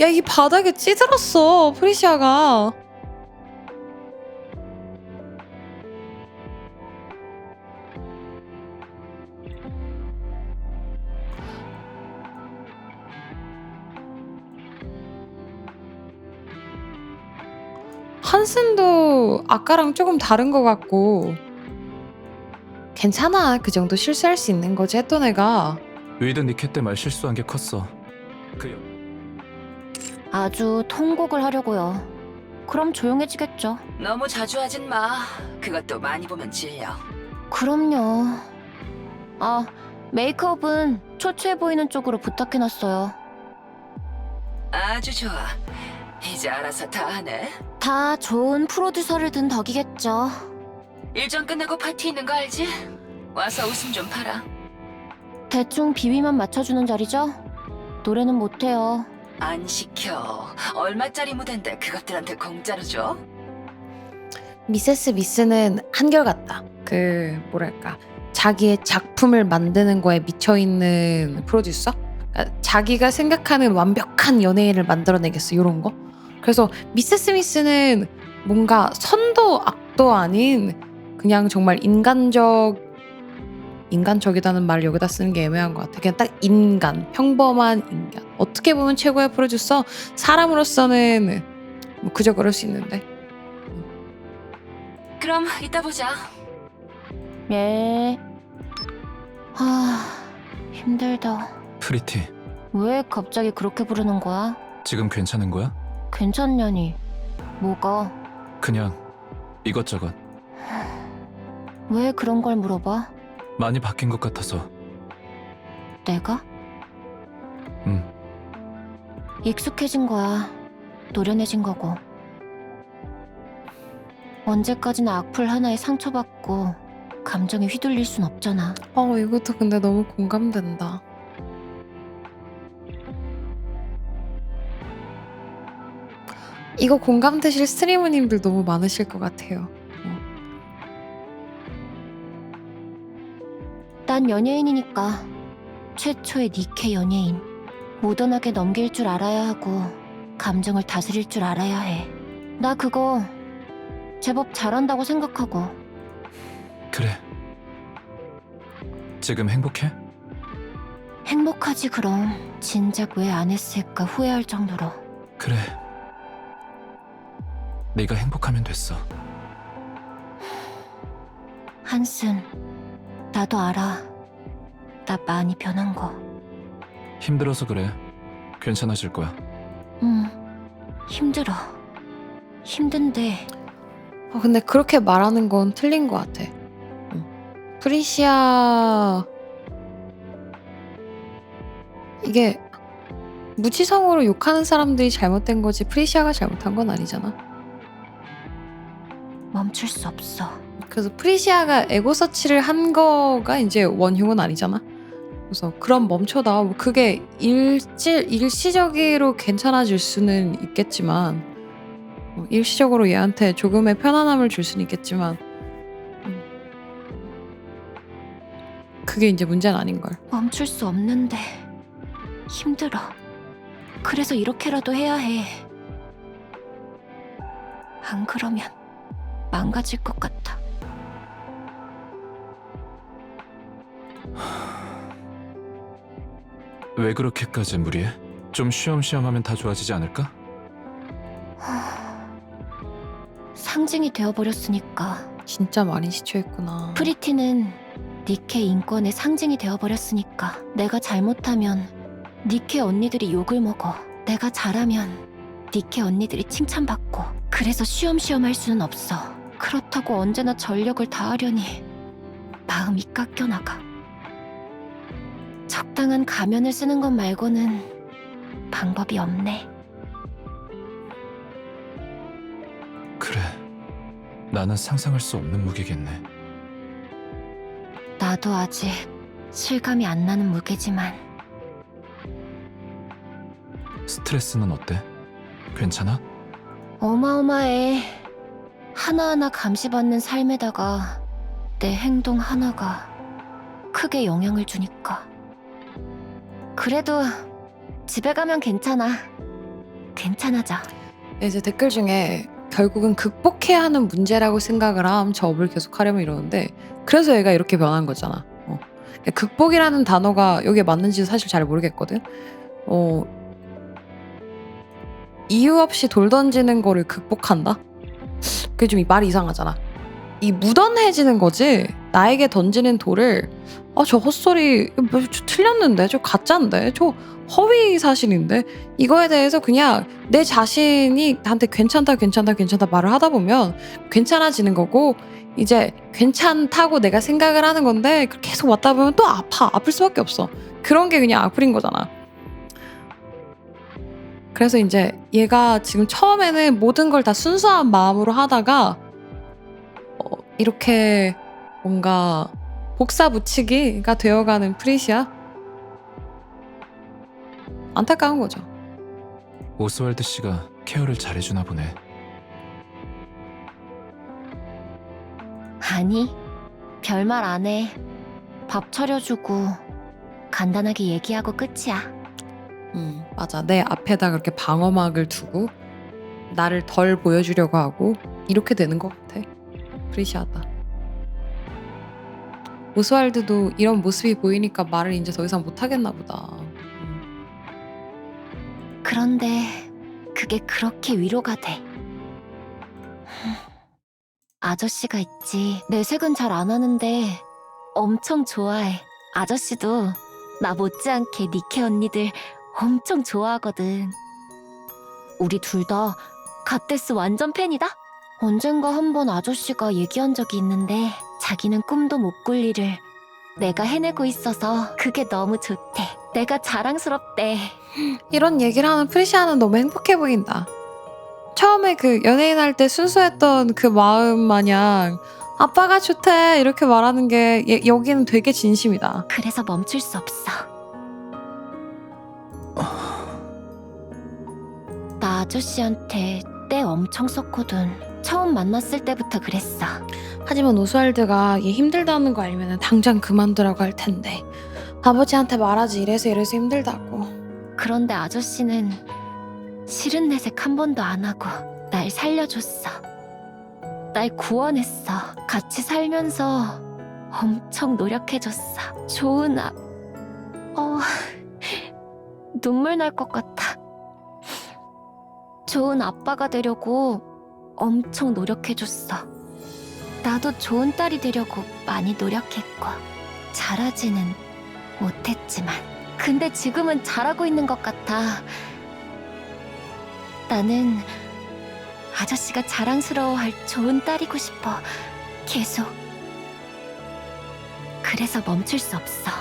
야, 이 바닥에 찌들었어. 프리시아가. 한슨도 아까랑 조금 다른 것 같고. 괜찮아. 그 정도 실수할 수 있는 거지 했던 애가. 위드 니켓 때 말 실수한 게 컸어. 아주 통곡을 하려고요. 그럼 조용해지겠죠. 너무 자주 하진 마. 그것도 많이 보면 질려. 그럼요. 아, 메이크업은 초췌해 보이는 쪽으로 부탁해놨어요. 아주 좋아. 이제 알아서 다 하네. 다 좋은 프로듀서를 둔 덕이겠죠. 일정 끝나고 파티 있는 거 알지? 와서 웃음 좀 팔아. 대충 비위만 맞춰주는 자리죠? 노래는 못해요. 안 시켜. 얼마짜리 무대인데 그것들한테 공짜로 줘? 미세스 미스는 한결같다. 뭐랄까, 자기의 작품을 만드는 거에 미쳐있는 프로듀서? 그러니까 자기가 생각하는 완벽한 연예인을 만들어내겠어, 이런 거. 그래서 미세스 미스는 뭔가 선도 악도 아닌 그냥 정말 인간적이다는 말을 여기다 쓰는 게 애매한 것 같아. 그냥 딱 인간, 평범한 인간. 어떻게 보면 최고의 프로듀서, 사람으로서는 뭐 그저 그럴 수 있는데. 그럼 이따 보자. 예. 힘들다. 프리티, 왜 갑자기 그렇게 부르는 거야? 지금 괜찮은 거야? 괜찮냐니? 뭐가? 그냥 이것저것. 왜 그런 걸 물어봐? 많이 바뀐 것 같아서. 내가? 음. 익숙해진 거야. 노련해진 거고. 언제까지나 악플 하나에 상처받고 감정에 휘둘릴 순 없잖아. 이것도 근데 너무 공감된다. 이거 공감되실 스트리머님들 너무 많으실 것 같아요. 난 연예인이니까 최초의 니케 연예인. 모던하게 넘길 줄 알아야 하고 감정을 다스릴 줄 알아야 해. 나 그거 제법 잘한다고 생각하고. 그래. 지금 행복해? 행복하지 그럼. 진작 왜 안 했을까 후회할 정도로. 그래. 네가 행복하면 됐어. 한슨, 나도 알아. 나 많이 변한 거. 힘들어서 그래. 괜찮아질 거야. 힘들어. 힘든데 근데 그렇게 말하는 건 틀린 것 같아. 프리시아 이게 무지성으로 욕하는 사람들이 잘못된 거지 프리시아가 잘못한 건 아니잖아. 멈출 수 없어. 그래서 프리시아가 에고 서치를 한 거가 이제 원흉은 아니잖아. 그래서 그럼 멈춰다. 뭐 그게 일시적으로 괜찮아질 수는 있겠지만 일시적으로 얘한테 조금의 편안함을 줄 수는 있겠지만 그게 이제 문제는 아닌걸. 멈출 수 없는데 힘들어. 그래서 이렇게라도 해야 해. 안 그러면 망가질 것 같아. 왜 그렇게까지 무리해? 좀 쉬엄쉬엄 하면 다 좋아지지 않을까? 상징이 되어버렸으니까. 진짜 많이 시초했구나. 프리티는 니케 인권의 상징이 되어버렸으니까. 내가 잘못하면 니케 언니들이 욕을 먹어. 내가 잘하면 니케 언니들이 칭찬받고. 그래서 쉬엄쉬엄 할 수는 없어. 그렇다고 언제나 전력을 다하려니 마음이 깎여나가. 적당한 가면을 쓰는 것 말고는 방법이 없네. 그래. 나는 상상할 수 없는 무게겠네. 나도 아직 실감이 안 나는 무게지만. 스트레스는 어때? 괜찮아? 어마어마해. 하나하나 감시받는 삶에다가 내 행동 하나가 크게 영향을 주니까. 그래도 집에 가면 괜찮아. 괜찮아져. 이제 댓글 중에 결국은 극복해야 하는 문제라고 생각을 함. 저 업을 계속 하려면 이러는데 그래서 얘가 이렇게 변한 거잖아. 그러니까 극복이라는 단어가 여기에 맞는지 사실 잘 모르겠거든. 이유 없이 돌 던지는 거를 극복한다? 그게 좀 말이 이상하잖아. 이 무던해지는 거지. 나에게 던지는 돌을 저 헛소리 저 틀렸는데 저 가짜인데 저 허위 사실인데 이거에 대해서 그냥 내 자신이 나한테 괜찮다 말을 하다 보면 괜찮아지는 거고 이제 괜찮다고 내가 생각을 하는 건데 계속 왔다 보면 또 아플 수밖에 없어. 그런 게 그냥 악플인 거잖아. 그래서 이제 얘가 지금 처음에는 모든 걸 다 순수한 마음으로 하다가 이렇게 뭔가 복사붙이기가 되어가는 프리시아? 안타까운 거죠. 오스왈드 씨가 케어를 잘해주나 보네. 아니, 별말 안 해. 밥 차려주고 간단하게 얘기하고 끝이야. 맞아. 내 앞에다 그렇게 방어막을 두고 나를 덜 보여주려고 하고 이렇게 되는 것 같아. 프리시아다. 오스왈드도 이런 모습이 보이니까 말을 이제 더 이상 못하겠나 보다. 그런데 그게 그렇게 위로가 돼. 아저씨가 있지. 내색은 잘 안 하는데 엄청 좋아해. 아저씨도 나 못지않게 니케 언니들 엄청 좋아하거든. 우리 둘 다 갓데스 완전 팬이다. 언젠가 한번 아저씨가 얘기한 적이 있는데 자기는 꿈도 못 꿀 일을 내가 해내고 있어서 그게 너무 좋대. 내가 자랑스럽대. 이런 얘기를 하는 프리시아는 너무 행복해 보인다. 처음에 그 연예인 할 때 순수했던 그 마음 마냥 아빠가 좋대 이렇게 말하는 게 여기는 되게 진심이다. 그래서 멈출 수 없어. 나 아저씨한테 때 엄청 썼거든. 처음 만났을 때부터 그랬어. 하지만 오스왈드가 얘 힘들다는 거 알면 당장 그만두라고 할 텐데 아버지한테 말하지 이래서 힘들다고. 그런데 아저씨는 싫은 내색 한 번도 안 하고 날 살려줬어. 날 구원했어. 같이 살면서 엄청 노력해줬어. 좋은 눈물 날 것 같아. 좋은 아빠가 되려고 엄청 노력해줬어. 나도 좋은 딸이 되려고 많이 노력했고 잘하지는 못했지만 근데 지금은 잘하고 있는 것 같아. 나는 아저씨가 자랑스러워할 좋은 딸이고 싶어. 계속. 그래서 멈출 수 없어.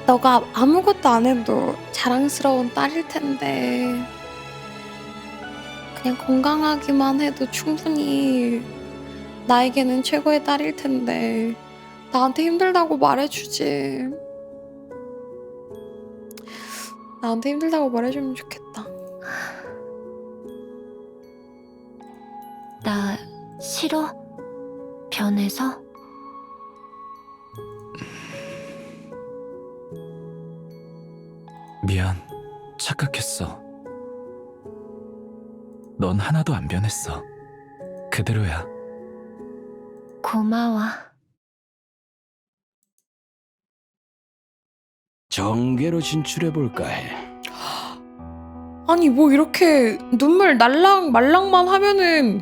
너가 아무것도 안 해도 자랑스러운 딸일 텐데 그냥 건강하기만 해도 충분히 나에게는 최고의 딸일 텐데 나한테 힘들다고 말해주지. 나한테 힘들다고 말해주면 좋겠다. 나 싫어? 변해서? 미안, 착각했어. 넌 하나도 안 변했어. 그대로야. 고마워. 정계로 진출해볼까 해. 아니 뭐 이렇게 눈물 날랑 말랑만 하면은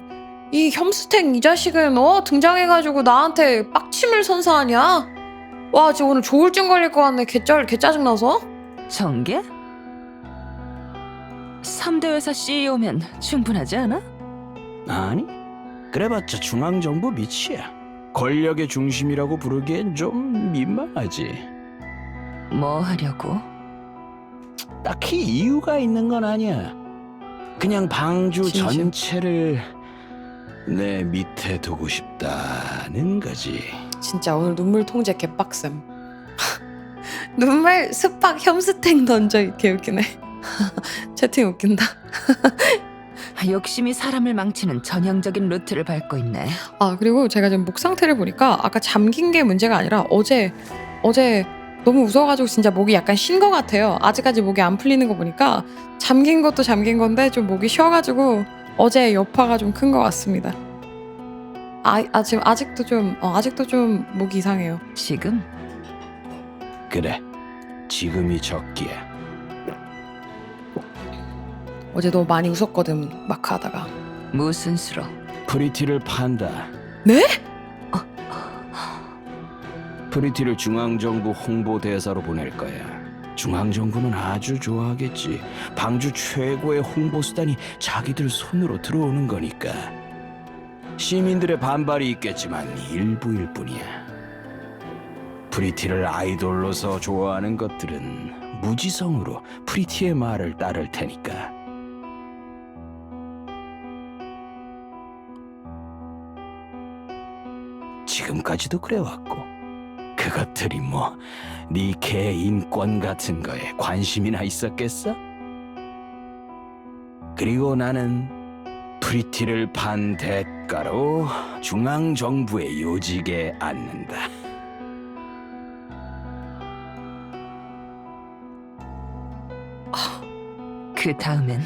이 혐스탱 이 자식은 등장해가지고 나한테 빡침을 선사하냐? 와 지금 오늘 조울증 걸릴 것 같네. 개 짜증나서. 정계? 3대 회사 CEO면 충분하지 않아? 아니, 그래봤자 중앙정부 밑이야. 권력의 중심이라고 부르기엔 좀 민망하지. 뭐 하려고? 딱히 이유가 있는 건 아니야. 그냥 방주 진심. 전체를 내 밑에 두고 싶다는 거지. 진짜 오늘 눈물 통제 개빡셈. 눈물 스팍 혐스탱 던져 이렇게 웃기네. 채팅 웃긴다. 욕심이 사람을 망치는 전형적인 루트를 밟고 있네. 아 그리고 제가 지금 목 상태를 보니까 아까 잠긴 게 문제가 아니라 어제 너무 웃어가지고 진짜 목이 약간 쉰 것 같아요. 아직까지 목이 안 풀리는 거 보니까 잠긴 것도 잠긴 건데 좀 목이 쉬어가지고 어제 여파가 좀 큰 것 같습니다. 지금 아직도 좀 목이 이상해요. 지금? 그래, 지금이 적기야. 어제 너무 많이 웃었거든 마크 하다가. 무슨 수로? 프리티를 판다. 네? 프리티를 중앙정부 홍보대사로 보낼 거야. 중앙정부는 아주 좋아하겠지. 방주 최고의 홍보수단이 자기들 손으로 들어오는 거니까. 시민들의 반발이 있겠지만 일부일 뿐이야. 프리티를 아이돌로서 좋아하는 것들은 무지성으로 프리티의 말을 따를 테니까. 지금까지도 그래왔고 그것들이 뭐 니케 인권 같은 거에 관심이나 있었겠어? 그리고 나는 프리티를 판 대가로 중앙정부의 요직에 앉는다. 그 다음엔?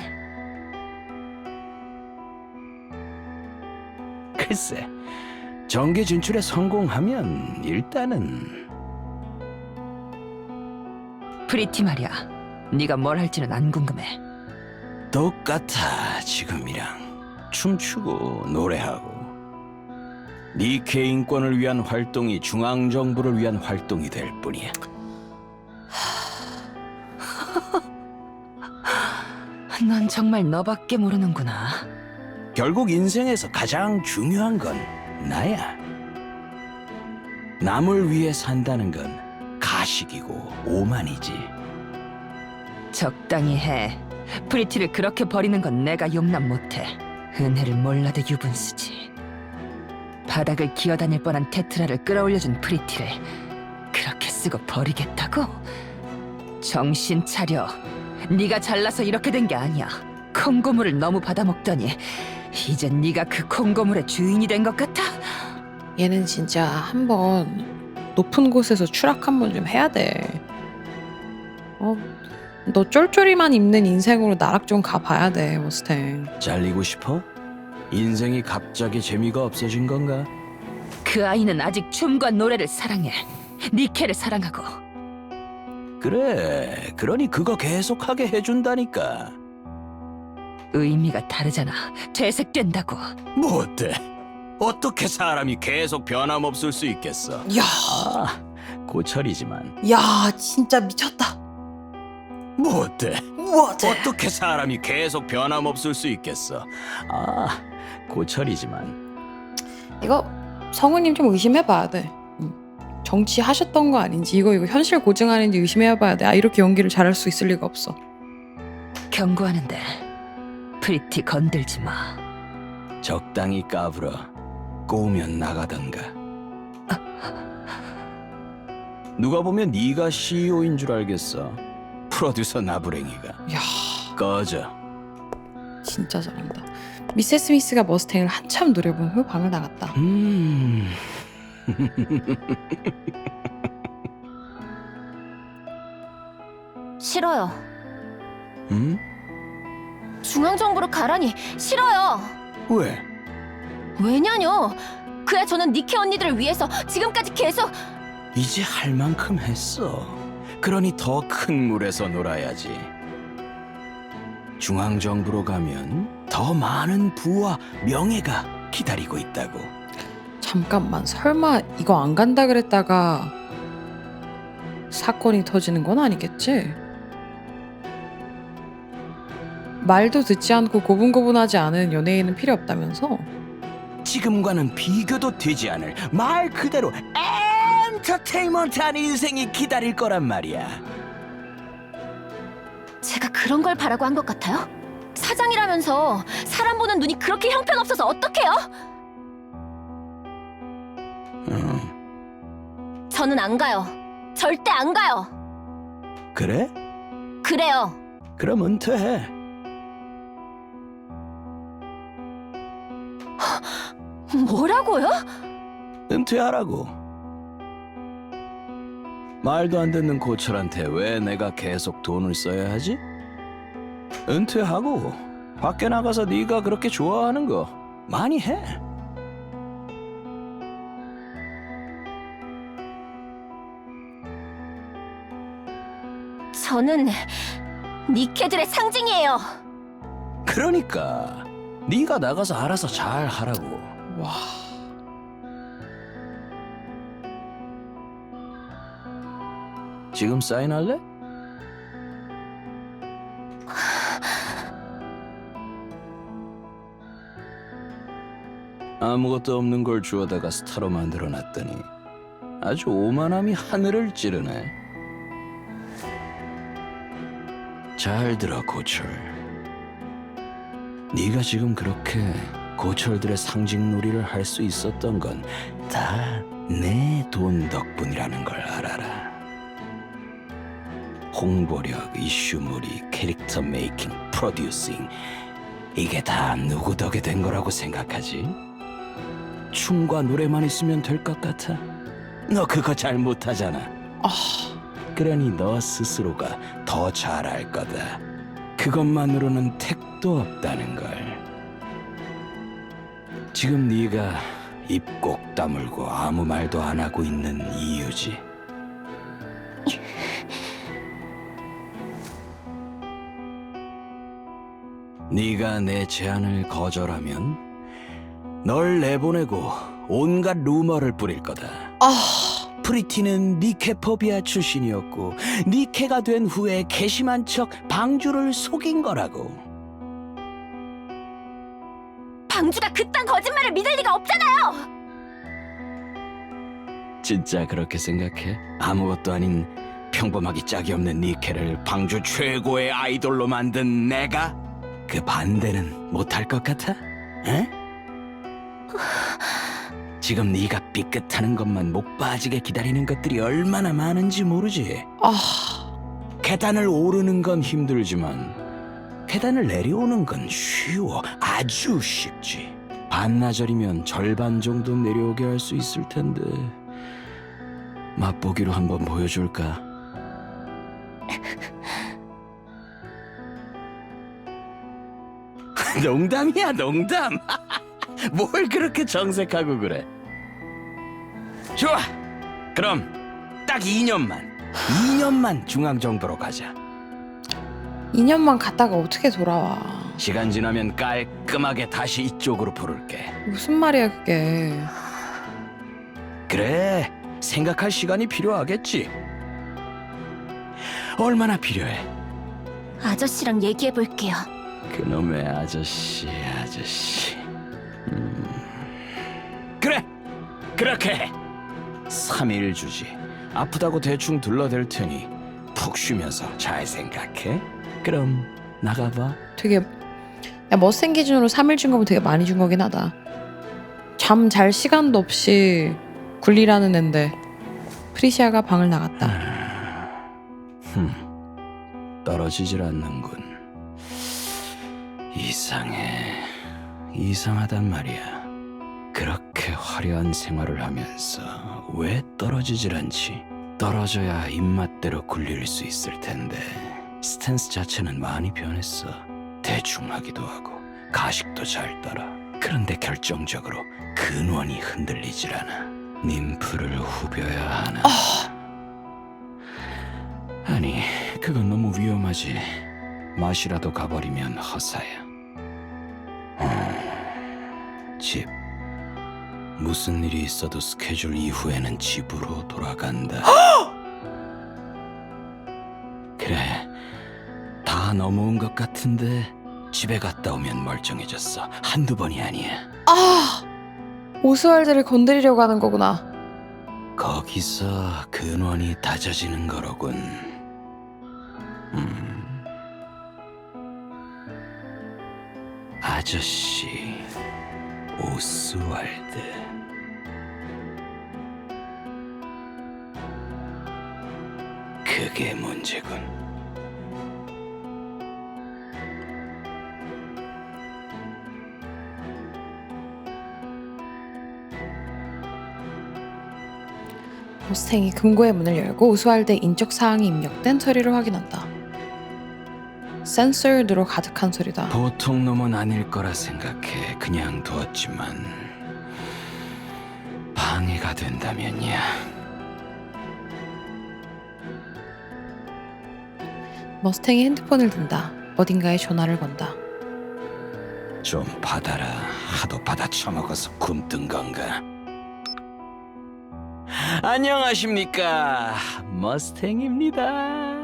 글쎄, 정계 진출에 성공하면 일단은 프리티 말이야. 네가 뭘 할지는 안 궁금해. 똑같아. 지금이랑 춤추고 노래하고. 니케 인권을 위한 활동이 중앙정부를 위한 활동이 될 뿐이야. 넌 정말 너밖에 모르는구나. 결국 인생에서 가장 중요한 건 나야. 남을 위해 산다는 건 가식이고 오만이지. 적당히 해. 프리티를 그렇게 버리는 건 내가 용납 못해. 은혜를 몰라도 유분수지. 바닥을 기어다닐 뻔한 테트라를 끌어올려준 프리티를 그렇게 쓰고 버리겠다고? 정신 차려. 네가 잘나서 이렇게 된 게 아니야. 콩고물을 너무 받아먹더니 이젠 네가 그 콩고물의 주인이 된 것 같아? 얘는 진짜 한번 높은 곳에서 추락 한번 좀 해야 돼. 너 쫄쫄이만 입는 인생으로 나락 좀 가봐야 돼, 머스탱. 잘리고 싶어? 인생이 갑자기 재미가 없어진 건가? 그 아이는 아직 춤과 노래를 사랑해. 니케를 사랑하고. 그래, 그러니 그거 계속하게 해준다니까. 의미가 다르잖아. 퇴색된다고. 뭐 어때? 어떻게 사람이 계속 변함없을 수 있겠어? 야, 아, 고철이지만. 야, 진짜 미쳤다. 뭐 어때? 우와, 어떻게 사람이 계속 변함없을 수 있겠어? 아, 고철이지만. 이거 성우님 좀 의심해봐야 돼. 정치 하셨던 거 아닌지 이거 현실 고증하는지 의심해봐야 돼. 이렇게 연기를 잘할 수 있을 리가 없어. 경고하는데 프리티 건들지 마. 적당히 까불어. 꼬우면 나가던가. 누가 보면 네가 CEO인 줄 알겠어. 프로듀서 나부랭이가. 야, 꺼져. 진짜 잘한다. 미세스 스미스가 머스탱을 한참 노려본 후 방을 나갔다. 싫어요. 중앙정부로 가라니 싫어요. 왜? 왜냐뇨? 그야 저는 니케 언니들을 위해서 지금까지 계속 이제 할 만큼 했어. 그러니 더 큰 물에서 놀아야지. 중앙정부로 가면 더 많은 부와 명예가 기다리고 있다고. 잠깐만, 설마 이거 안 간다 그랬다가 사건이 터지는 건 아니겠지? 말도 듣지 않고 고분고분하지 않은 연예인은 필요 없다면서? 지금과는 비교도 되지 않을 말 그대로 엔터테인먼트한 인생이 기다릴 거란 말이야. 제가 그런 걸 바라고 한 것 같아요? 사장이라면서 사람 보는 눈이 그렇게 형편없어서 어떡해요? 저는 안 가요. 절대 안 가요. 그래? 그래요. 그럼 은퇴해. 뭐라고요? 은퇴하라고. 말도 안 듣는 고철한테 왜 내가 계속 돈을 써야 하지? 은퇴하고 밖에 나가서 네가 그렇게 좋아하는 거 많이 해. 저는 니케들의 상징이에요. 그러니까 네가 나가서 알아서 잘 하라고. 와, 지금 사인할래? 아무것도 없는 걸 주워다가 스타로 만들어놨더니 아주 오만함이 하늘을 찌르네. 잘 들어, 고철. 네가 지금 그렇게 고철들의 상징놀이를 할 수 있었던 건 다 내 돈 덕분이라는 걸 알아라. 홍보력, 이슈몰이, 캐릭터 메이킹, 프로듀싱, 이게 다 누구 덕에 된 거라고 생각하지? 춤과 노래만 있으면 될 것 같아? 너 그거 잘 못하잖아. 그러니 너 스스로가 더 잘할 거다. 그것만으로는 택도 없다는 걸. 지금 네가 입 꼭 다물고 아무 말도 안 하고 있는 이유지. 네가 내 제안을 거절하면 널 내보내고 온갖 루머를 뿌릴 거다. 프리티는 니케포비아 출신이었고 니케가 된 후에 괘씸한 척 방주를 속인 거라고. 방주가 그딴 거짓말을 믿을 리가 없잖아요. 진짜 그렇게 생각해? 아무것도 아닌 평범하기 짝이 없는 니케를 방주 최고의 아이돌로 만든 내가? 그 반대는 못할 것 같아? 에? 지금 네가 삐끗하는 것만 목 빠지게 기다리는 것들이 얼마나 많은지 모르지. 아, 계단을 오르는 건 힘들지만 계단을 내려오는 건 쉬워. 아주 쉽지. 반나절이면 절반 정도 내려오게 할 수 있을 텐데. 맛보기로 한번 보여줄까? 농담이야, 농담. 뭘 그렇게 정색하고 그래? 좋아. 그럼 딱 2년만 중앙 정도로 가자. 2년만 갔다가 어떻게 돌아와? 시간 지나면 깔끔하게 다시 이쪽으로 부를게. 무슨 말이야 그게? 그래, 생각할 시간이 필요하겠지. 얼마나 필요해? 아저씨랑 얘기해 볼게요. 그놈의 아저씨. 그래, 그렇게 해. 3일 주지. 아프다고 대충 둘러댈 테니 푹 쉬면서 잘 생각해. 그럼 나가봐. 되게 야 머스탱 기준으로 3일 준 거면 되게 많이 준 거긴 하다. 잠 잘 시간도 없이 굴리라는 앤데 프리시아가 방을 나갔다. 떨어지질 않는군. 이상하단 말이야. 그렇게 화려한 생활을 하면서 왜 떨어지질 않지? 떨어져야 입맛대로 굴릴 수 있을 텐데 스탠스 자체는 많이 변했어. 대충 하기도 하고 가식도 잘 따라. 그런데 결정적으로 근원이 흔들리질 않아. 님프를 후벼야 하나? 아니, 그건 너무 위험하지. 맛이라도 가버리면 허사야. 집. 무슨 일이 있어도 스케줄 이후에는 집으로 돌아간다. 그래, 다 넘어온 것 같은데 집에 갔다 오면 멀쩡해졌어. 한두 번이 아니야. 아, 오스왈드를 건드리려고 하는 거구나. 거기서 근원이 다져지는 거로군. 아저씨 오스왈드. 그게 문제군. 머스탱이 금고의 문을 열고 오스왈드의 인적 사항이 입력된 서류를 확인한다. 센서드로 가득한 소리다. 보통 놈은 아닐 거라 생각해 그냥 두었지만 방해가 된다면야. 머스탱이 핸드폰을 든다. 어딘가에 전화를 건다. 좀 받아라. 하도 받아 처먹어서 굶뜬 건가? 안녕하십니까, 머스탱입니다.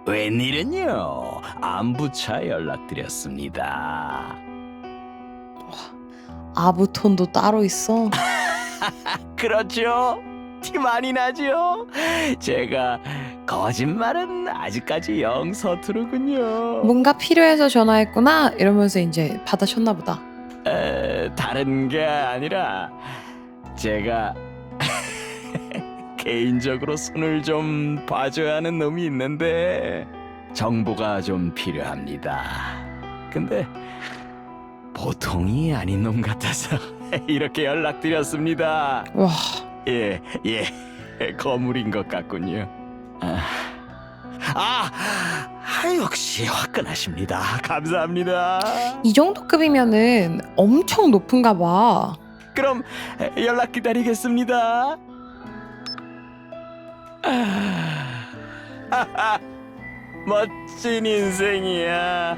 웬일은요? 안부차 연락드렸습니다. 아부톤도 따로 있어. 그렇죠? 티 많이 나죠? 제가 거짓말은 아직까지 영 서투르군요. 뭔가 필요해서 전화했구나 이러면서 이제 받아쳤나 보다. 다른 게 아니라 제가 개인적으로 손을 좀 봐줘야 하는 놈이 있는데 정보가 좀 필요합니다. 근데 보통이 아닌 놈 같아서 이렇게 연락드렸습니다. 와, 예, 거물인 것 같군요. 역시 화끈하십니다. 감사합니다. 이 정도 급이면은 엄청 높은가 봐. 그럼 연락 기다리겠습니다. 멋진 인생이야.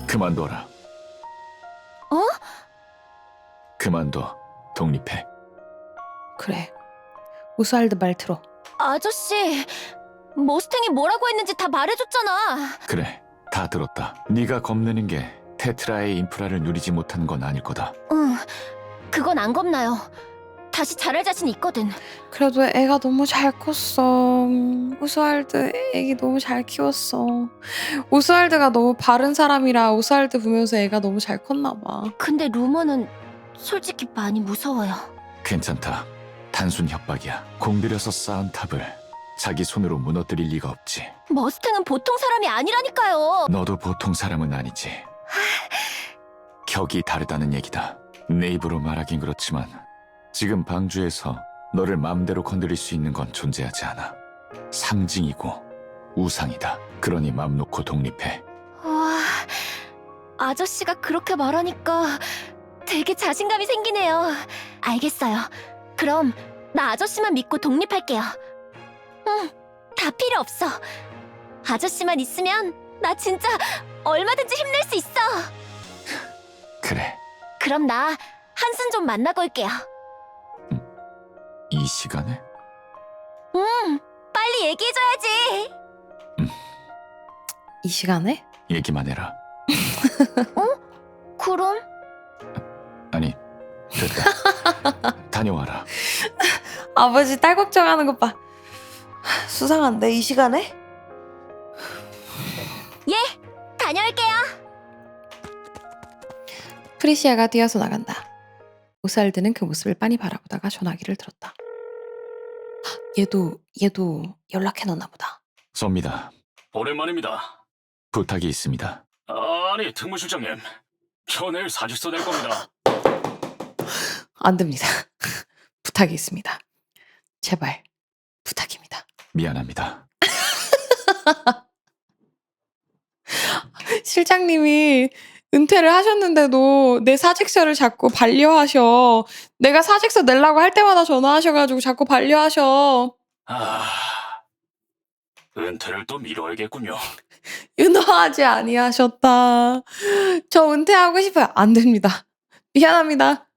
그만둬라. 어? 그만둬. 독립해. 그래. 오스왈드 말 들어. 아저씨, 머스탱이 뭐라고 했는지 다 말해줬잖아. 그래, 다 들었다. 네가 겁내는 게 테트라의 인프라를 누리지 못하는 건 아닐 거다. 응, 그건 안 겁나요. 다시 잘할 자신 있거든. 그래도 애가 너무 잘 컸어. 오스왈드 애기 너무 잘 키웠어. 오스왈드가 너무 바른 사람이라 오스왈드 보면서 애가 너무 잘 컸나 봐. 근데 루머는 솔직히 많이 무서워요. 괜찮다. 단순 협박이야. 공들여서 쌓은 탑을 자기 손으로 무너뜨릴 리가 없지. 머스탱은 보통 사람이 아니라니까요. 너도 보통 사람은 아니지. 격이 다르다는 얘기다. 내 입으로 말하긴 그렇지만 지금 방주에서 너를 마음대로 건드릴 수 있는 건 존재하지 않아. 상징이고 우상이다. 그러니 맘 놓고 독립해. 와, 아저씨가 그렇게 말하니까 되게 자신감이 생기네요. 알겠어요. 그럼 나 아저씨만 믿고 독립할게요. 응, 다 필요 없어. 아저씨만 있으면 나 진짜 얼마든지 힘낼 수 있어. 그래, 그럼 나 한순 좀 만나고 올게요. 이 시간에? 빨리 얘기해줘야지. 이 시간에? 얘기만 해라. 그럼? 아니, 됐다. 다녀와라. 아버지 딸 걱정하는 것 봐. 수상한데 이 시간에? 다녀올게요. 프리시아가 뛰어서 나간다. 오스왈드는 그 모습을 빤히 바라보다가 전화기를 들었다. 얘도 연락해놨나 보다. 섭니다. 오랜만입니다. 부탁이 있습니다. 아니, 특무실장님. 저 내일 사직서 낼 겁니다. 안 됩니다. 부탁이 있습니다. 제발 부탁입니다. 미안합니다. 실장님이 은퇴를 하셨는데도 내 사직서를 자꾸 반려하셔. 내가 사직서 내려고 할 때마다 전화하셔가지고 자꾸 반려하셔. 은퇴를 또 미뤄야겠군요. 윤허하지 아니하셨다. 저 은퇴하고 싶어요. 안 됩니다. 미안합니다.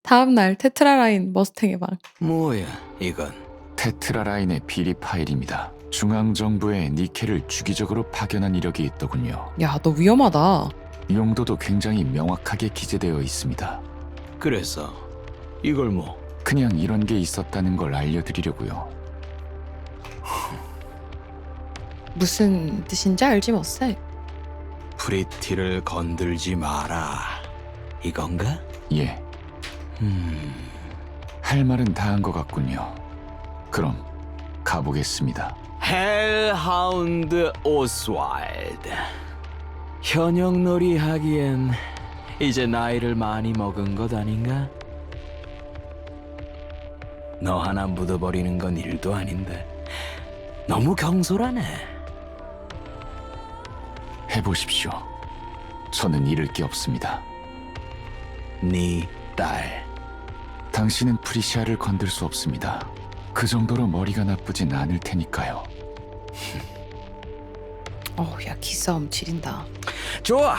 다음 날 테트라라인 머스탱의 방. 뭐야 이건? 테트라라인의 비리 파일입니다. 중앙정부에 니켈을 주기적으로 파견한 이력이 있더군요. 야, 너 위험하다. 용도도 굉장히 명확하게 기재되어 있습니다. 그래서 이걸 뭐? 그냥 이런 게 있었다는 걸 알려드리려고요. 무슨 뜻인지 알지 못세. 프리티를 건들지 마라 이건가? 예, 할 말은 다 한 것 같군요. 그럼 가보겠습니다. 헬하운드 오스왈드. 현역놀이 하기엔 이제 나이를 많이 먹은 것 아닌가? 너 하나 묻어버리는 건 일도 아닌데 너무 경솔하네. 해보십시오. 저는 잃을 게 없습니다. 네 딸. 당신은 프리시아를 건들 수 없습니다. 그 정도로 머리가 나쁘진 않을 테니까요. 야, 기싸움 지린다. 좋아.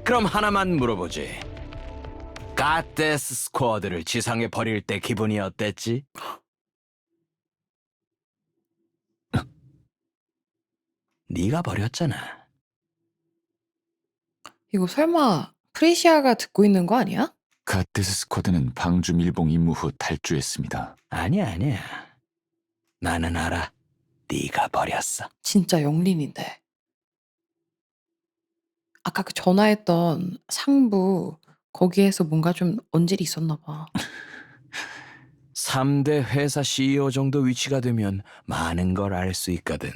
그럼 하나만 물어보지. 갓데스 스쿼드를 지상에 버릴 때 기분이 어땠지? 네가 버렸잖아. 이거 설마 프리시아가 듣고 있는 거 아니야? 갓데스 스쿼드는 방주 밀봉 임무 후 탈주했습니다. 아니야. 나는 알아. 네가 버렸어. 진짜 영린인데. 아까 그 전화했던 상부 거기에서 뭔가 좀 언질이 있었나 봐. 3대 회사 CEO 정도 위치가 되면 많은 걸 알 수 있거든.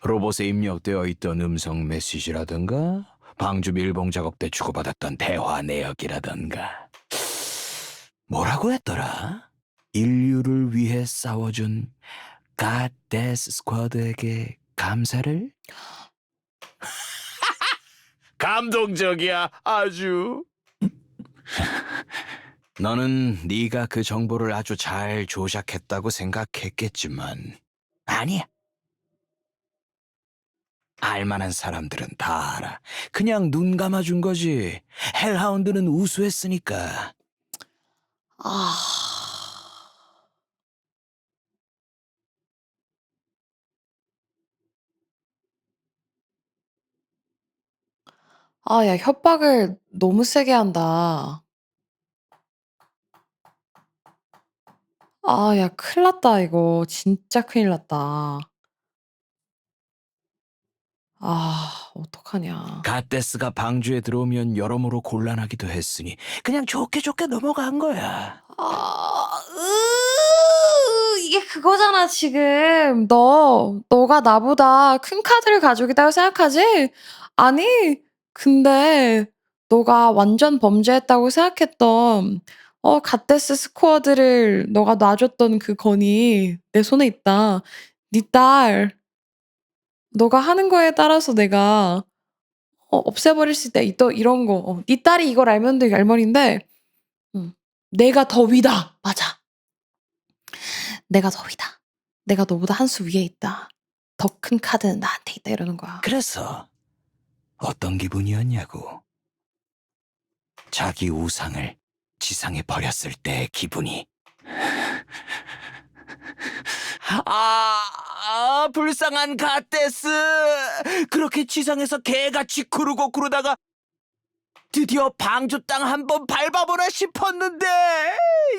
로봇에 입력되어 있던 음성 메시지라든가 방주 밀봉 작업 때 주고받았던 대화 내역이라든가. 뭐라고 했더라? 인류를 위해 싸워준 갓데스 스쿼드에게 감사를? 감동적이야, 아주. 너는 네가 그 정보를 아주 잘 조작했다고 생각했겠지만 아니야. 알만한 사람들은 다 알아. 그냥 눈 감아준 거지. 헬하운드는 우수했으니까. 아, 야, 협박을 너무 세게 한다. 아, 야, 큰일 났다, 이거. 진짜 큰일 났다. 아, 어떡하냐. 갓데스가 방주에 들어오면 여러모로 곤란하기도 했으니 그냥 좋게 좋게 넘어간 거야. 이게 그거잖아, 지금. 너가 나보다 큰 카드를 가지고 있다고 생각하지? 아니, 근데 너가 완전 범죄했다고 생각했던 갓데스 스쿼드를 너가 놔줬던 그 건이 내 손에 있다. 네 딸, 너가 하는 거에 따라서 내가 없애버릴 수 있다. 또 이런 거. 네 딸이 이걸 알면 되게 알머리인데 내가 더 위다. 맞아. 내가 더 위다. 내가 너보다 한 수 위에 있다. 더 큰 카드는 나한테 있다. 이러는 거야. 그래서 어떤 기분이었냐고. 자기 우상을 지상에 버렸을 때의 기분이. 불쌍한 갓데스. 그렇게 지상에서 개같이 구르고 구르다가 드디어 방주 땅 한 번 밟아보나 싶었는데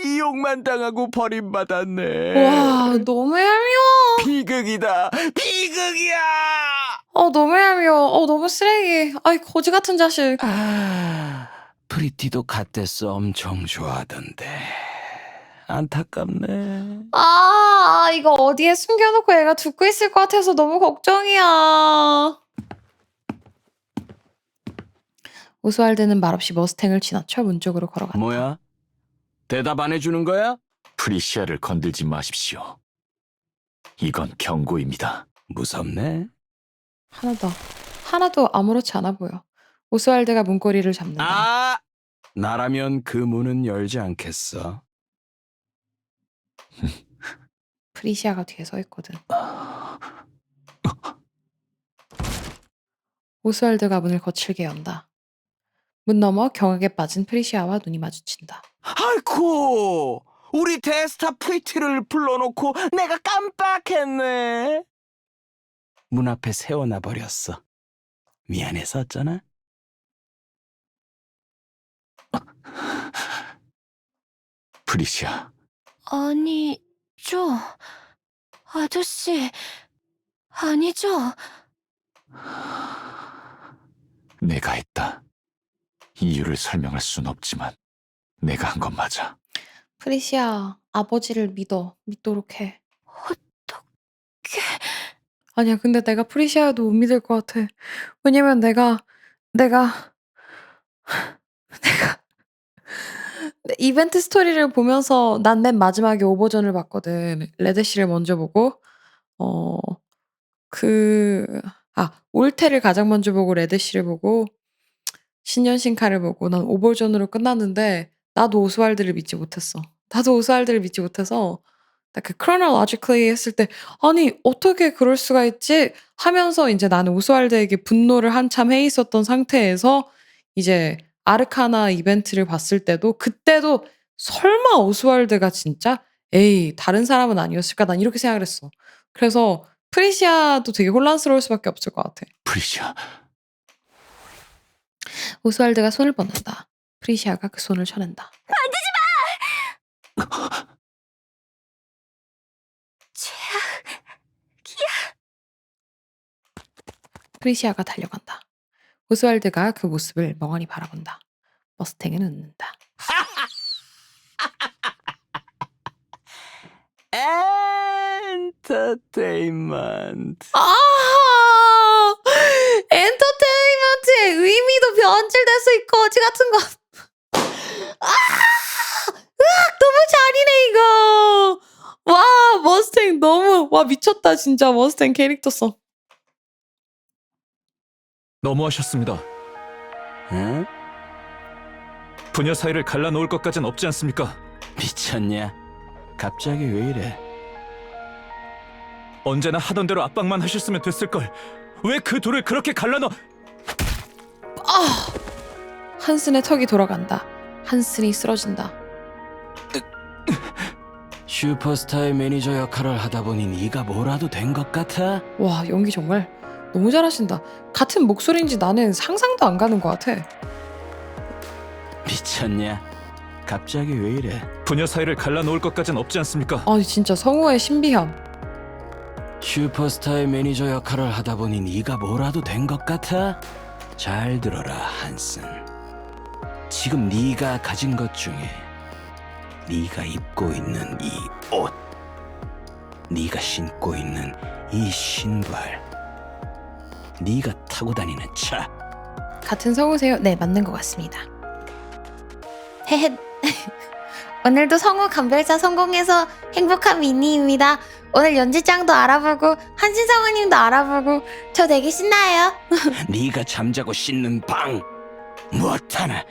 이용만 당하고 버림받았네. 와, 너무 얄미워. 비극이다. 비극이야. 너무 얄미워. 너무 쓰레기. 아이, 거지 같은 자식. 프리티도 갓데스 엄청 좋아하던데. 안타깝네. 이거 어디에 숨겨놓고 애가 듣고 있을 것 같아서 너무 걱정이야. 오스왈드는 말없이 머스탱을 지나쳐 문 쪽으로 걸어갔다. 뭐야? 대답 안 해주는 거야? 프리시아를 건들지 마십시오. 이건 경고입니다. 무섭네. 하나도 아무렇지 않아 보여. 오스왈드가 문고리를 잡는다. 나라면 그 문은 열지 않겠어. 프리시아가 뒤에 서 있거든. 오스왈드가 문을 거칠게 연다. 문 너머 경악에 빠진 프리시아와 눈이 마주친다. 아이쿠! 우리 대스타 프리티를 불러놓고 내가 깜빡했네. 문 앞에 세워놔 버렸어. 미안해서 어쩌나? 프리시아, 아니죠. 아저씨, 아니죠. 내가 했다. 이유를 설명할 순 없지만 내가 한 건 맞아. 프리시아, 아버지를 믿도록 해. 어떡해. 아니야, 근데 내가 프리시아도 못 믿을 것 같아. 왜냐면 내가 이벤트 스토리를 보면서 난 맨 마지막에 오버전을 봤거든. 레드씨를 먼저 보고 올테를 가장 먼저 보고 레드씨를 보고 신년신카를 보고 난 오버전으로 끝났는데 나도 오스왈드를 믿지 못해서 딱 그 chronologically 했을 때 '아니 어떻게 그럴 수가 있지?' 하면서 인제 나는 오스왈드에게 분노를 한참 해 있었던 상태에서 이제 아르카나 이벤트를 봤을 때도 그때도 '설마 오스왈드가 진짜? 에이 다른 사람은 아니었을까?' 난 이렇게 생각을 했어. 그래서 프리시아도 되게 혼란스러울 수밖에 없을 것 같아. 프리시아, 오스왈드가 손을 뻗는다. 프리시아가 그 손을 쳐낸다. 프리시아가 달려간다. 오스왈드가 그 모습을 멍하니 바라본다. 머스탱은 웃는다. 엔터테인먼트. 엔터테인먼트의 의미도 변질될 수 있고 거지 같은 거. 너무 잔인해 이거. 와 머스탱 너무 미쳤다 진짜 머스탱 캐릭터성. 너무하셨습니다. 응? 부녀 사이를 갈라놓을 것까진 없지 않습니까? 미쳤냐? 갑자기 왜 이래? 언제나 하던 대로 압박만 하셨으면 됐을걸. 왜 그 둘을 그렇게 갈라놓... 한슨의 턱이 돌아간다. 한슨이 쓰러진다. 슈퍼스타의 매니저 역할을 하다 보니 네가 뭐라도 된 것 같아? 와 연기 정말 너무 잘하신다. 같은 목소리인지 나는 상상도 안 가는 것 같아. 미쳤냐? 갑자기 왜 이래? 부녀 사이를 갈라놓을 것까진 없지 않습니까? 아니 진짜 성우의 신비함. 슈퍼스타의 매니저 역할을 하다 보니 네가 뭐라도 된 것 같아? 잘 들어라, 한슨. 지금 네가 가진 것 중에 네가 입고 있는 이 옷, 네가 신고 있는 이 신발, 네가 타고 다니는 차, 같은 성우세요? 네, 맞는 것 같습니다. 헤헤. 오늘도 성우 감별사 성공해서 행복한 미니입니다. 오늘 연지짱도 알아보고 한신 성우님도 알아보고 저 되게 신나요. 네가 잠자고 씻는 방 무엇 하나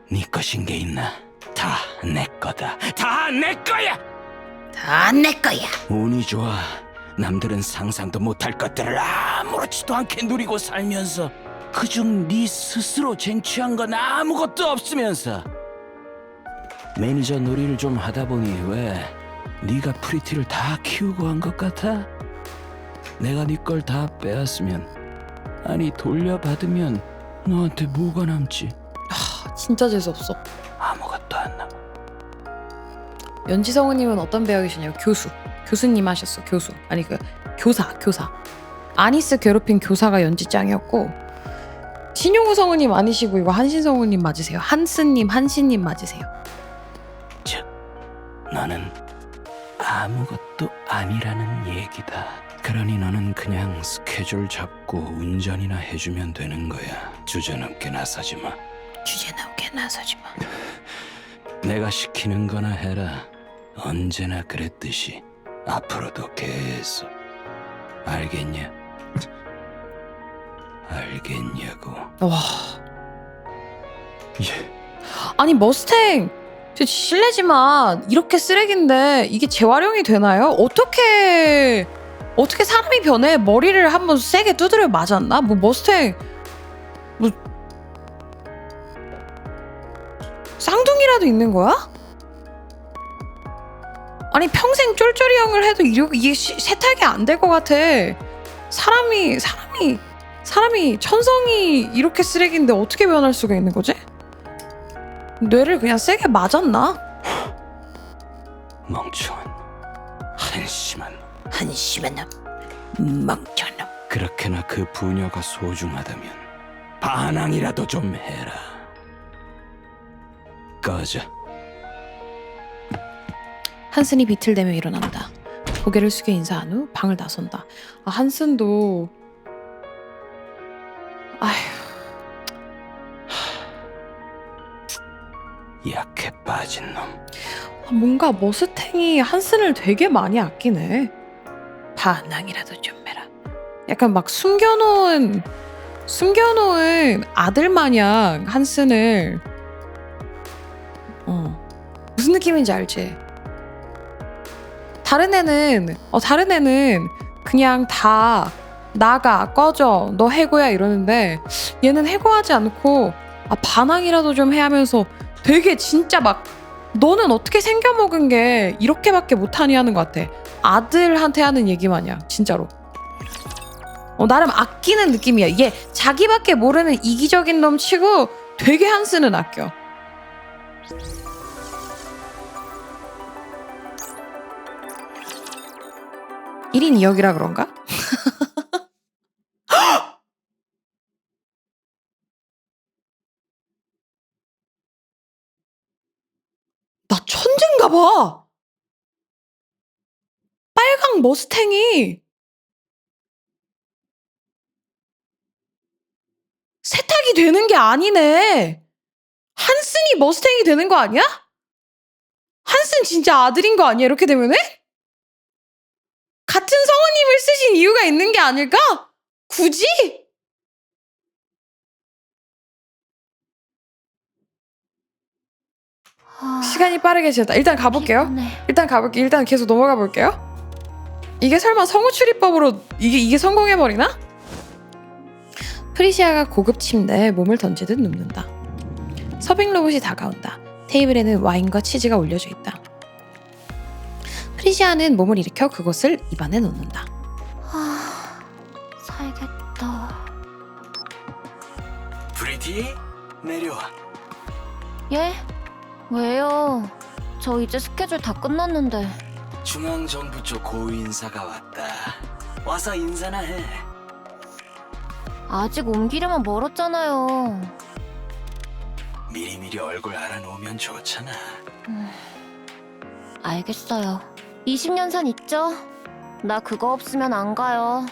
네 것인 게 있나? 다 내 거다. 다 내 거야. 다 내 거야. 운이 좋아. 남들은 상상도 못할 것들을 아무렇지도 않게 누리고 살면서 그중 네 스스로 쟁취한 건 아무것도 없으면서 매니저 놀이를 좀 하다 보니 왜 네가 프리티를 다 키우고 한 것 같아? 내가 네 걸 다 빼앗으면, 아니 돌려받으면 너한테 뭐가 남지? 진짜 재수없어. 아무것도 안 남아. 연지 성우님은 어떤 배역이시냐고? 교수님 하셨어. 교수. 아니 그 교사. 아니스 괴롭힌 교사가 연지짱이었고, 신용우 성우님 아니시고 이거 한신 성우님 맞으세요. 한스님, 한신님 맞으세요. 즉, 너는 아무것도 아니라는 얘기다. 그러니 너는 그냥 스케줄 잡고 운전이나 해주면 되는 거야. 주저넘게 나서지 마. 내가 시키는 거나 해라. 언제나 그랬듯이 앞으로도 계속. 알겠냐? 알겠냐고. 와. 예. 아니 머스탱 저 실례지만 이렇게 쓰레기인데 이게 재활용이 되나요? 어떻게 사람이 변해? 머리를 한번 세게 두드려 맞았나? 뭐 머스탱 뭐 쌍둥이라도 있는 거야? 아니 평생 쫄쫄이 형을 해도 이게 세탁이 안 될 것 같아. 사람이 천성이 이렇게 쓰레기인데 어떻게 변할 수가 있는 거지? 뇌를 그냥 세게 맞았나? 멍청한, 한심한 멍청한 놈. 그렇게나 그 부녀가 소중하다면 반항이라도 좀 해라. 꺼져. 한슨이 비틀대며 일어난다. 고개를 숙여 인사한 후 방을 나선다. 한슨도 아휴. 약해 빠진 놈. 뭔가 머스탱이 한슨을 되게 많이 아끼네. 반항이라도 좀 해라. 약간 막 숨겨놓은 아들 마냥 한슨을 무슨 느낌인지 알지? 다른 애는 그냥 다 나가 꺼져 너 해고야 이러는데 얘는 해고하지 않고 반항이라도 좀 해 하면서 되게 진짜 막 너는 어떻게 생겨먹은 게 이렇게밖에 못하니 하는 것 같아. 아들한테 하는 얘기 마냥 진짜로. 나름 아끼는 느낌이야. 이게 자기밖에 모르는 이기적인 놈 치고 되게 한스는 아껴. (1인 2역이라) 그런가? 나 천재인가 봐. 빨강 머스탱이 세탁이 되는 게 아니네. 한슨이 머스탱이 되는 거 아니야? 한슨 진짜 아들인 거 아니야 이렇게 되면은? 같은 성우님을 쓰신 이유가 있는 게 아닐까? 굳이? 시간이 빠르게 지났다. 일단 가볼게요. 일단 계속 넘어가 볼게요. 이게 설마 성우 출입법으로 이게 성공해버리나? 프리시아가 고급 침대에 몸을 던지듯 눕는다. 서빙 로봇이 다가온다. 테이블에는 와인과 치즈가 올려져 있다. 프리시아는 몸을 일으켜 그것을 입안에 넣는다. 살겠다. 프리티, 내려와. 예? 왜요? 저 이제 스케줄 다 끝났는데. 중앙정부 쪽 고위인사가 왔다. 와서 인사나 해. 아직 옮기려면 멀었잖아요. 미리미리 얼굴 알아놓으면 좋잖아. 알겠어요. 20년산 있죠? 나 그거 없으면 안 가요.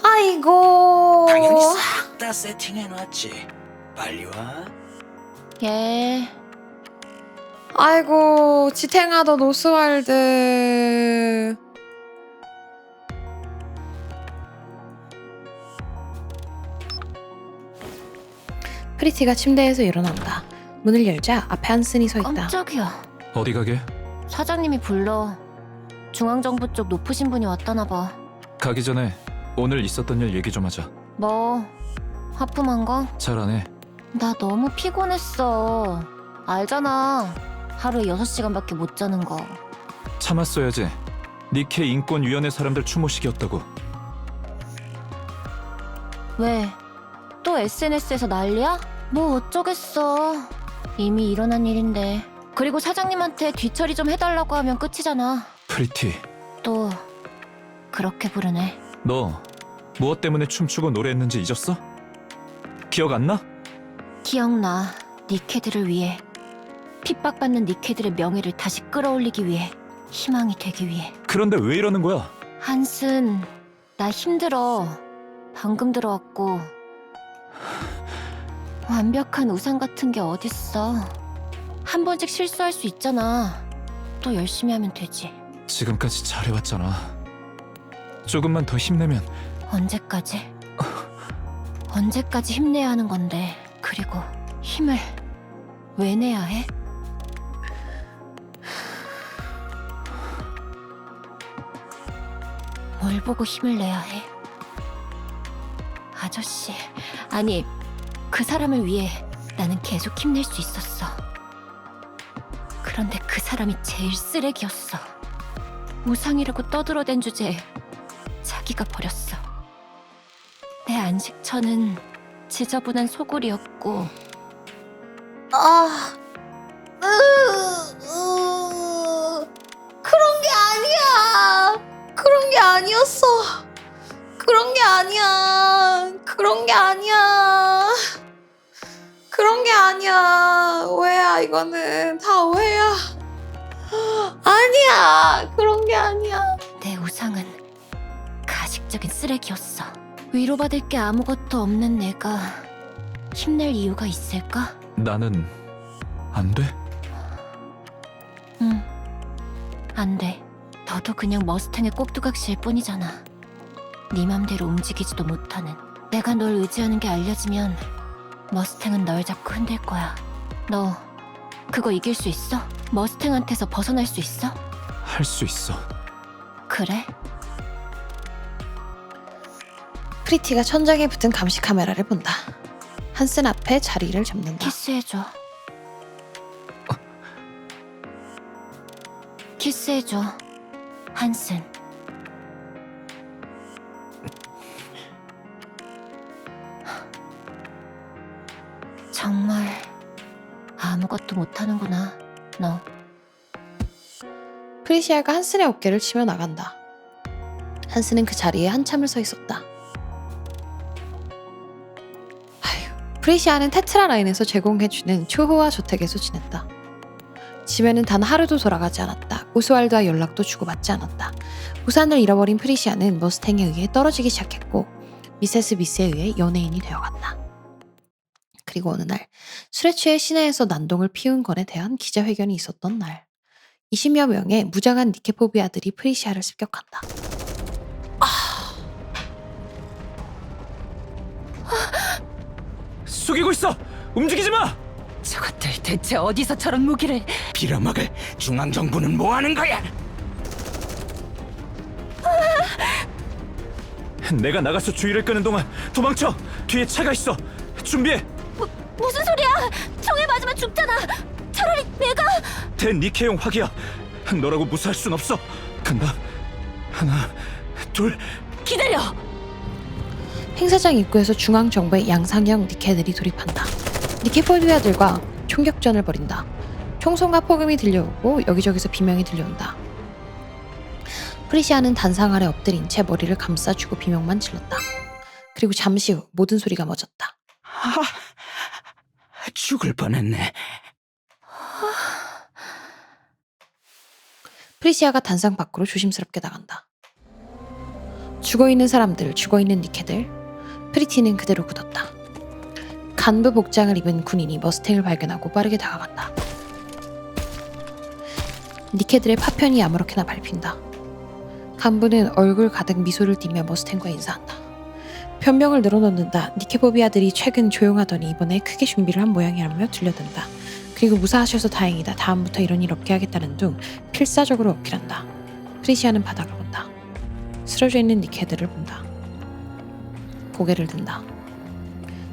아이고. 당연히 싹 다 세팅해놨지. 빨리 와. 예. 아이고, 지탱하던 오스왈드. 프리티가 침대에서 일어난다. 문을 열자 앞에 한슨이 서 있다. 깜짝이야. 어디 가게? 사장님이 불러. 중앙정부 쪽 높으신 분이 왔다나 봐. 가기 전에 오늘 있었던 일 얘기 좀 하자. 뭐 하품한 거? 잘 안 해. 나 너무 피곤했어. 알잖아. 하루에 6시간밖에 못 자는 거. 참았어야지. 니케 인권위원회 사람들 추모식이었다고. 왜? 또 SNS에서 난리야? 뭐 어쩌겠어. 이미 일어난 일인데. 그리고 사장님한테 뒤처리 좀 해달라고 하면 끝이잖아. 프리티, 또 그렇게 부르네. 너 무엇 때문에 춤추고 노래했는지 잊었어? 기억 안 나? 기억나. 니케들을 위해. 핍박받는 니케들의 명예를 다시 끌어올리기 위해. 희망이 되기 위해. 그런데 왜 이러는 거야? 한슨, 나 힘들어. 방금 들어왔고. 완벽한 우상 같은 게 어딨어. 한 번씩 실수할 수 있잖아. 또 열심히 하면 되지. 지금까지 잘해왔잖아. 조금만 더 힘내면. 언제까지? 언제까지 힘내야 하는 건데. 그리고 힘을 왜 내야 해? 뭘 보고 힘을 내야 해? 아저씨, 아니 그 사람을 위해 나는 계속 힘낼 수 있었어. 그런데 그 사람이 제일 쓰레기였어. 우상이라고 떠들어댄 주제에 자기가 버렸어. 내 안식처는 지저분한 소굴이었고. 그런 게 아니야. 그런 게 아니었어. 그런 게 아니야. 그런 게 아니야. 그런 게 아니야. 오해야, 이거는. 다 오해야. 아니야. 그런 게 아니야. 내 우상은 가식적인 쓰레기였어. 위로받을 게 아무것도 없는 내가 힘낼 이유가 있을까? 나는 안 돼? 응, 안 돼. 너도 그냥 머스탱의 꼭두각시일 뿐이잖아. 네 맘대로 움직이지도 못하는. 내가 널 의지하는 게 알려지면 머스탱은 널 잡고 흔들 거야. 너 그거 이길 수 있어? 머스탱한테서 벗어날 수 있어? 할 수 있어. 그래? 프리티가 천장에 붙은 감시 카메라를 본다. 한슨 앞에 자리를 잡는다. 키스해줘. 키스해줘, 한슨. 정말 아무것도 못하는구나, 너. 프리시아가 한슨의 어깨를 치며 나간다. 한슨은 그 자리에 한참을 서 있었다. 프리시아는 테트라 라인에서 제공해주는 초호화 저택에서 지냈다. 집에는 단 하루도 돌아가지 않았다. 오스왈드와 연락도 주고받지 않았다. 우산을 잃어버린 프리시아는 머스탱에 의해 떨어지기 시작했고 미세스 미스에 의해 연예인이 되어갔다. 그리고 어느 날 술에 취해 시내에서 난동을 피운 건에 대한 기자회견이 있었던 날 20여 명의 무장한 니케포비아들이 프리시아를 습격한다. 숙이고 있어! 움직이지 마! 저것들 대체 어디서 저런 무기를... 빌어먹을 중앙정부는 뭐하는 거야? 내가 나가서 주의를 끄는 동안 도망쳐! 뒤에 차가 있어! 준비해! 무슨 소리야? 총에 맞으면 죽잖아. 차라리 내가... 된 니케용 화기야! 너라고 무사할 순 없어! 간다. 하나, 둘... 기다려! 행사장 입구에서 중앙정부의 양상형 니케들이 돌입한다. 니케포비아들과 총격전을 벌인다. 총성과 폭음이 들려오고 여기저기서 비명이 들려온다. 프리시아는 단상 아래 엎드린 채 머리를 감싸주고 비명만 질렀다. 그리고 잠시 후 모든 소리가 멎었다. 죽을 뻔했네. 프리시아가 단상 밖으로 조심스럽게 나간다. 죽어있는 사람들, 죽어있는 니케들. 프리티는 그대로 굳었다. 간부 복장을 입은 군인이 머스탱을 발견하고 빠르게 다가간다. 니케들의 파편이 아무렇게나 밟힌다. 간부는 얼굴 가득 미소를 띠며 머스탱과 인사한다. 변명을 늘어놓는다. 니케포비아들이 최근 조용하더니 이번에 크게 준비를 한 모양이라며 들려든다. 그리고 무사하셔서 다행이다. 다음부터 이런 일 없게 하겠다는 둥 필사적으로 어필한다. 프리시아는 바닥을 본다. 쓰러져 있는 니케들을 본다. 고개를 든다.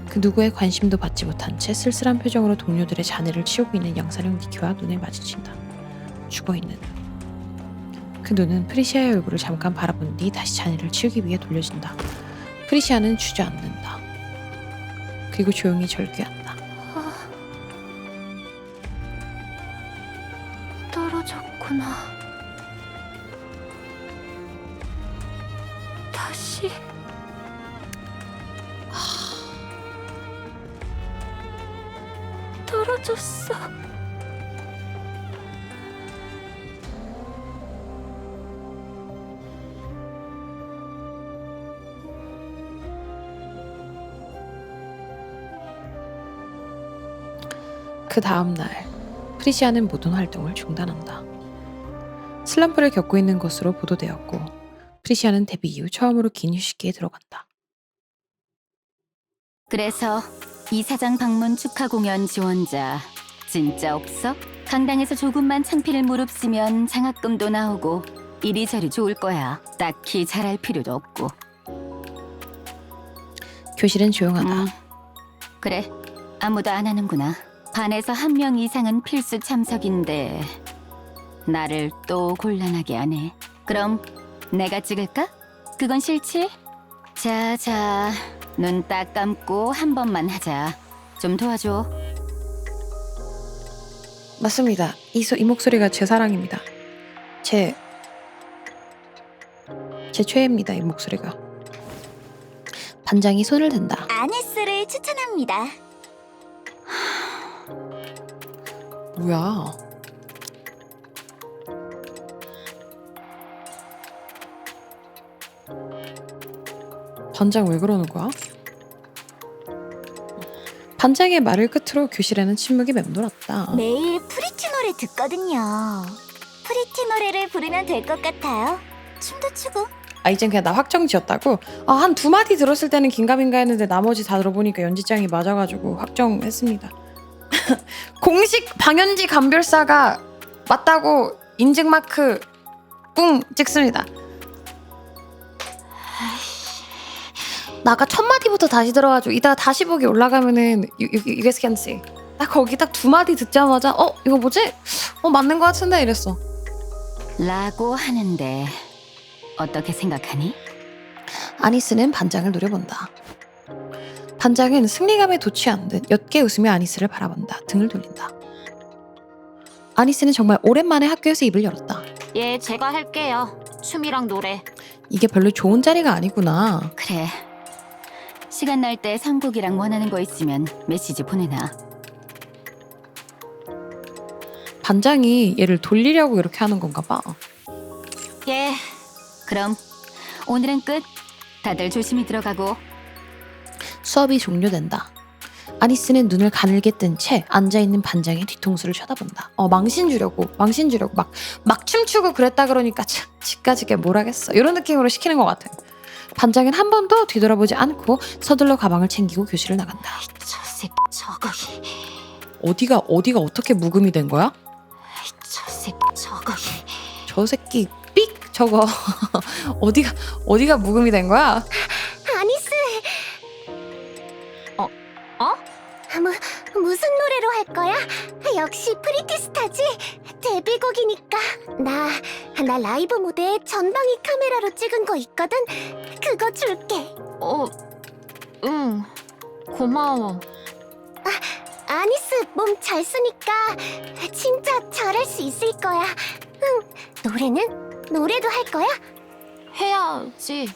그 누구의 관심도 받지 못한 채 쓸쓸한 표정으로 동료들의 잔해를 치우고 있는 양사령 니케와 눈을 마주친다. 죽어있는 그 눈은 프리시아의 얼굴을 잠깐 바라본 뒤 다시 잔해를 치우기 위해 돌려진다. 프리시아는 주저앉는다. 그리고 조용히 절규한다. 떨어졌구나. 다시. 떨어졌어. 그 다음날 프리시아는 모든 활동을 중단한다. 슬럼프를 겪고 있는 것으로 보도되었고 프리시아는 데뷔 이후 처음으로 긴 휴식기에 들어간다. 그래서 이사장 방문 축하 공연 지원자 진짜 없어? 강당에서 조금만 창피를 무릅쓰면 장학금도 나오고 이리저리 좋을 거야. 딱히 잘할 필요도 없고. 교실은 조용하다. 그래, 아무도 안 하는구나. 반에서 한 명 이상은 필수 참석인데 나를 또 곤란하게 하네. 그럼 내가 찍을까? 그건 싫지? 자, 눈 딱 감고 한 번만 하자. 좀 도와줘. 맞습니다. 이 목소리가 제 사랑입니다. 제 최애입니다. 이 목소리가. 반장이 손을 든다. 아니스를 추천합니다. 뭐야? 반장 왜 그러는 거야? 반장의 말을 끝으로 교실에는 침묵이 맴돌았다. 매일 프리티 노래 듣거든요. 프리티 노래를 부르면 될 것 같아요. 춤도 추고. 이젠 그냥 나 확정 지었다고? 한 두 마디 들었을 때는 긴가민가 했는데 나머지 다 들어보니까 연지짱이 맞아가지고 확정했습니다. 공식 방현지 감별사가 맞다고 인증 마크 뿡 찍습니다. 나 아까 첫 마디부터 다시 들어가지고 이따가 다시 보기 올라가면은 you guys can see. 나 거기 딱 두 마디 듣자마자 이거 뭐지? 맞는 것 같은데 이랬어. 라고 하는데 어떻게 생각하니? 아니스는 반장을 노려본다. 반장은 승리감에 도취한 듯 옅게 웃으며 아니스를 바라본다. 등을 돌린다. 아니스는 정말 오랜만에 학교에서 입을 열었다. 예, 제가 할게요. 춤이랑 노래. 이게 별로 좋은 자리가 아니구나. 그래. 시간 날 때 상국이랑 원하는 거 있으면 메시지 보내놔. 반장이 얘를 돌리려고 이렇게 하는 건가 봐. 예. 그럼 오늘은 끝. 다들 조심히 들어가고. 수업이 종료된다. 아니스는 눈을 가늘게 뜬 채 앉아있는 반장의 뒤통수를 쳐다본다. 망신 주려고 막 춤추고 그랬다 그러니까 참 지까지게 뭘 하겠어. 이런 느낌으로 시키는 것 같아. 반장은 한 번도 뒤돌아보지 않고 서둘러 가방을 챙기고 교실을 나간다. 저 새끼 저거. 어디가 어떻게 묵음이 된 거야? 저 새끼 저거. 저 새끼 삑 저거 어디가 묵음이 된 거야? 아니스. 무슨 노래로 할 거야? 역시 프리티 스타지. 데뷔곡이니까. 나 라이브 무대에 전방위 카메라로 찍은 거 있거든. 그거 줄게. 응, 고마워. 아니스 몸 잘 쓰니까 진짜 잘할 수 있을 거야. 응, 노래도 할 거야? 해야지.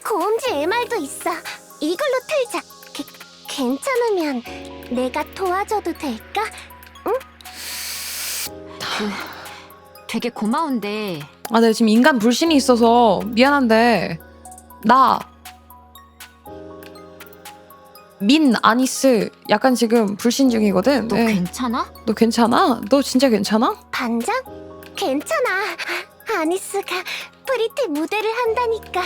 고음질 MR도 있어. 이걸로 틀자. 괜찮으면 내가 도와줘도 될까? 되게 고마운데 아, 내가 지금 인간 불신이 있어서 미안한데 나 아니스 약간 지금 불신 중이거든. 너 네. 괜찮아? 너 괜찮아? 너 진짜 괜찮아? 반장? 괜찮아. 아니스가 프리티 무대를 한다니까.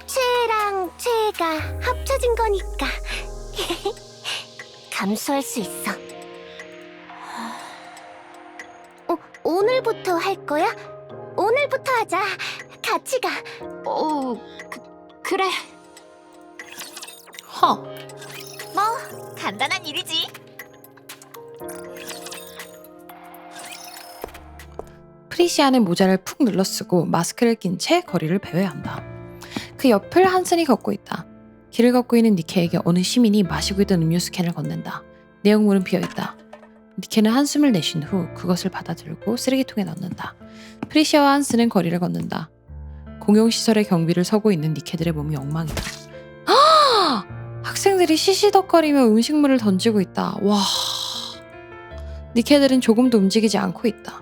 최애랑 최애가 합쳐진 거니까. 감수할 수 있어. 오늘부터 할 거야? 오늘부터 하자. 같이 가. 그래. 허. 뭐 간단한 일이지. 프리시아는 모자를 푹 눌러쓰고 마스크를 낀 채 거리를 배회한다. 그 옆을 한슨이 걷고 있다. 길을 걷고 있는 니케에게 어느 시민이 마시고 있던 음료수 캔을 건넨다. 내용물은 비어있다. 니케는 한숨을 내쉰 후 그것을 받아들고 쓰레기통에 넣는다. 프리시아와 한슨은 거리를 걷는다. 공용시설의 경비를 서고 있는 니케들의 몸이 엉망이다. 학생들이 시시덕거리며 음식물을 던지고 있다. 와. 니케들은 조금도 움직이지 않고 있다.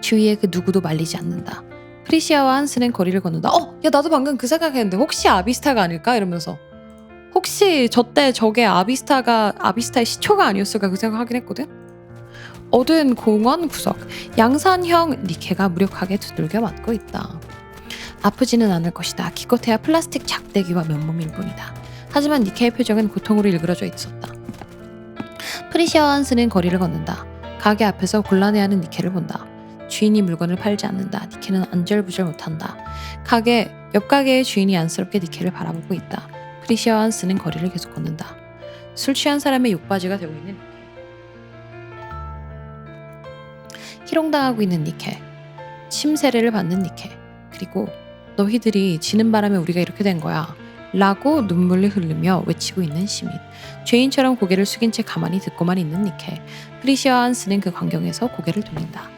주위에 그 누구도 말리지 않는다. 프리시아와 한스는 거리를 걷는다. 야, 나도 방금 그 생각했는데 혹시 아비스타가 아닐까? 이러면서 혹시 저때 저게 아비스타의 시초가 아니었을까? 그 생각하긴 했거든. 어두운 공원 구석, 양산형 니케가 무력하게 두들겨 맞고 있다. 아프지는 않을 것이다. 기껏해야 플라스틱 작대기와 맨몸일 뿐이다. 하지만 니케의 표정은 고통으로 일그러져 있었다. 프리시아와 한스는 거리를 걷는다. 가게 앞에서 곤란해하는 니케를 본다. 주인이 물건을 팔지 않는다. 니케는 안절부절 못한다. 옆 가게의 주인이 안쓰럽게 니케를 바라보고 있다. 프리시아와 한스는 거리를 계속 걷는다. 술 취한 사람의 욕바지가 되고 있는 니케. 희롱당하고 있는 니케. 침세례를 받는 니케. 그리고 너희들이 지는 바람에 우리가 이렇게 된 거야. 라고 눈물을 흘리며 외치고 있는 시민. 죄인처럼 고개를 숙인 채 가만히 듣고만 있는 니케. 프리시아와 한스는 그 광경에서 고개를 돌린다.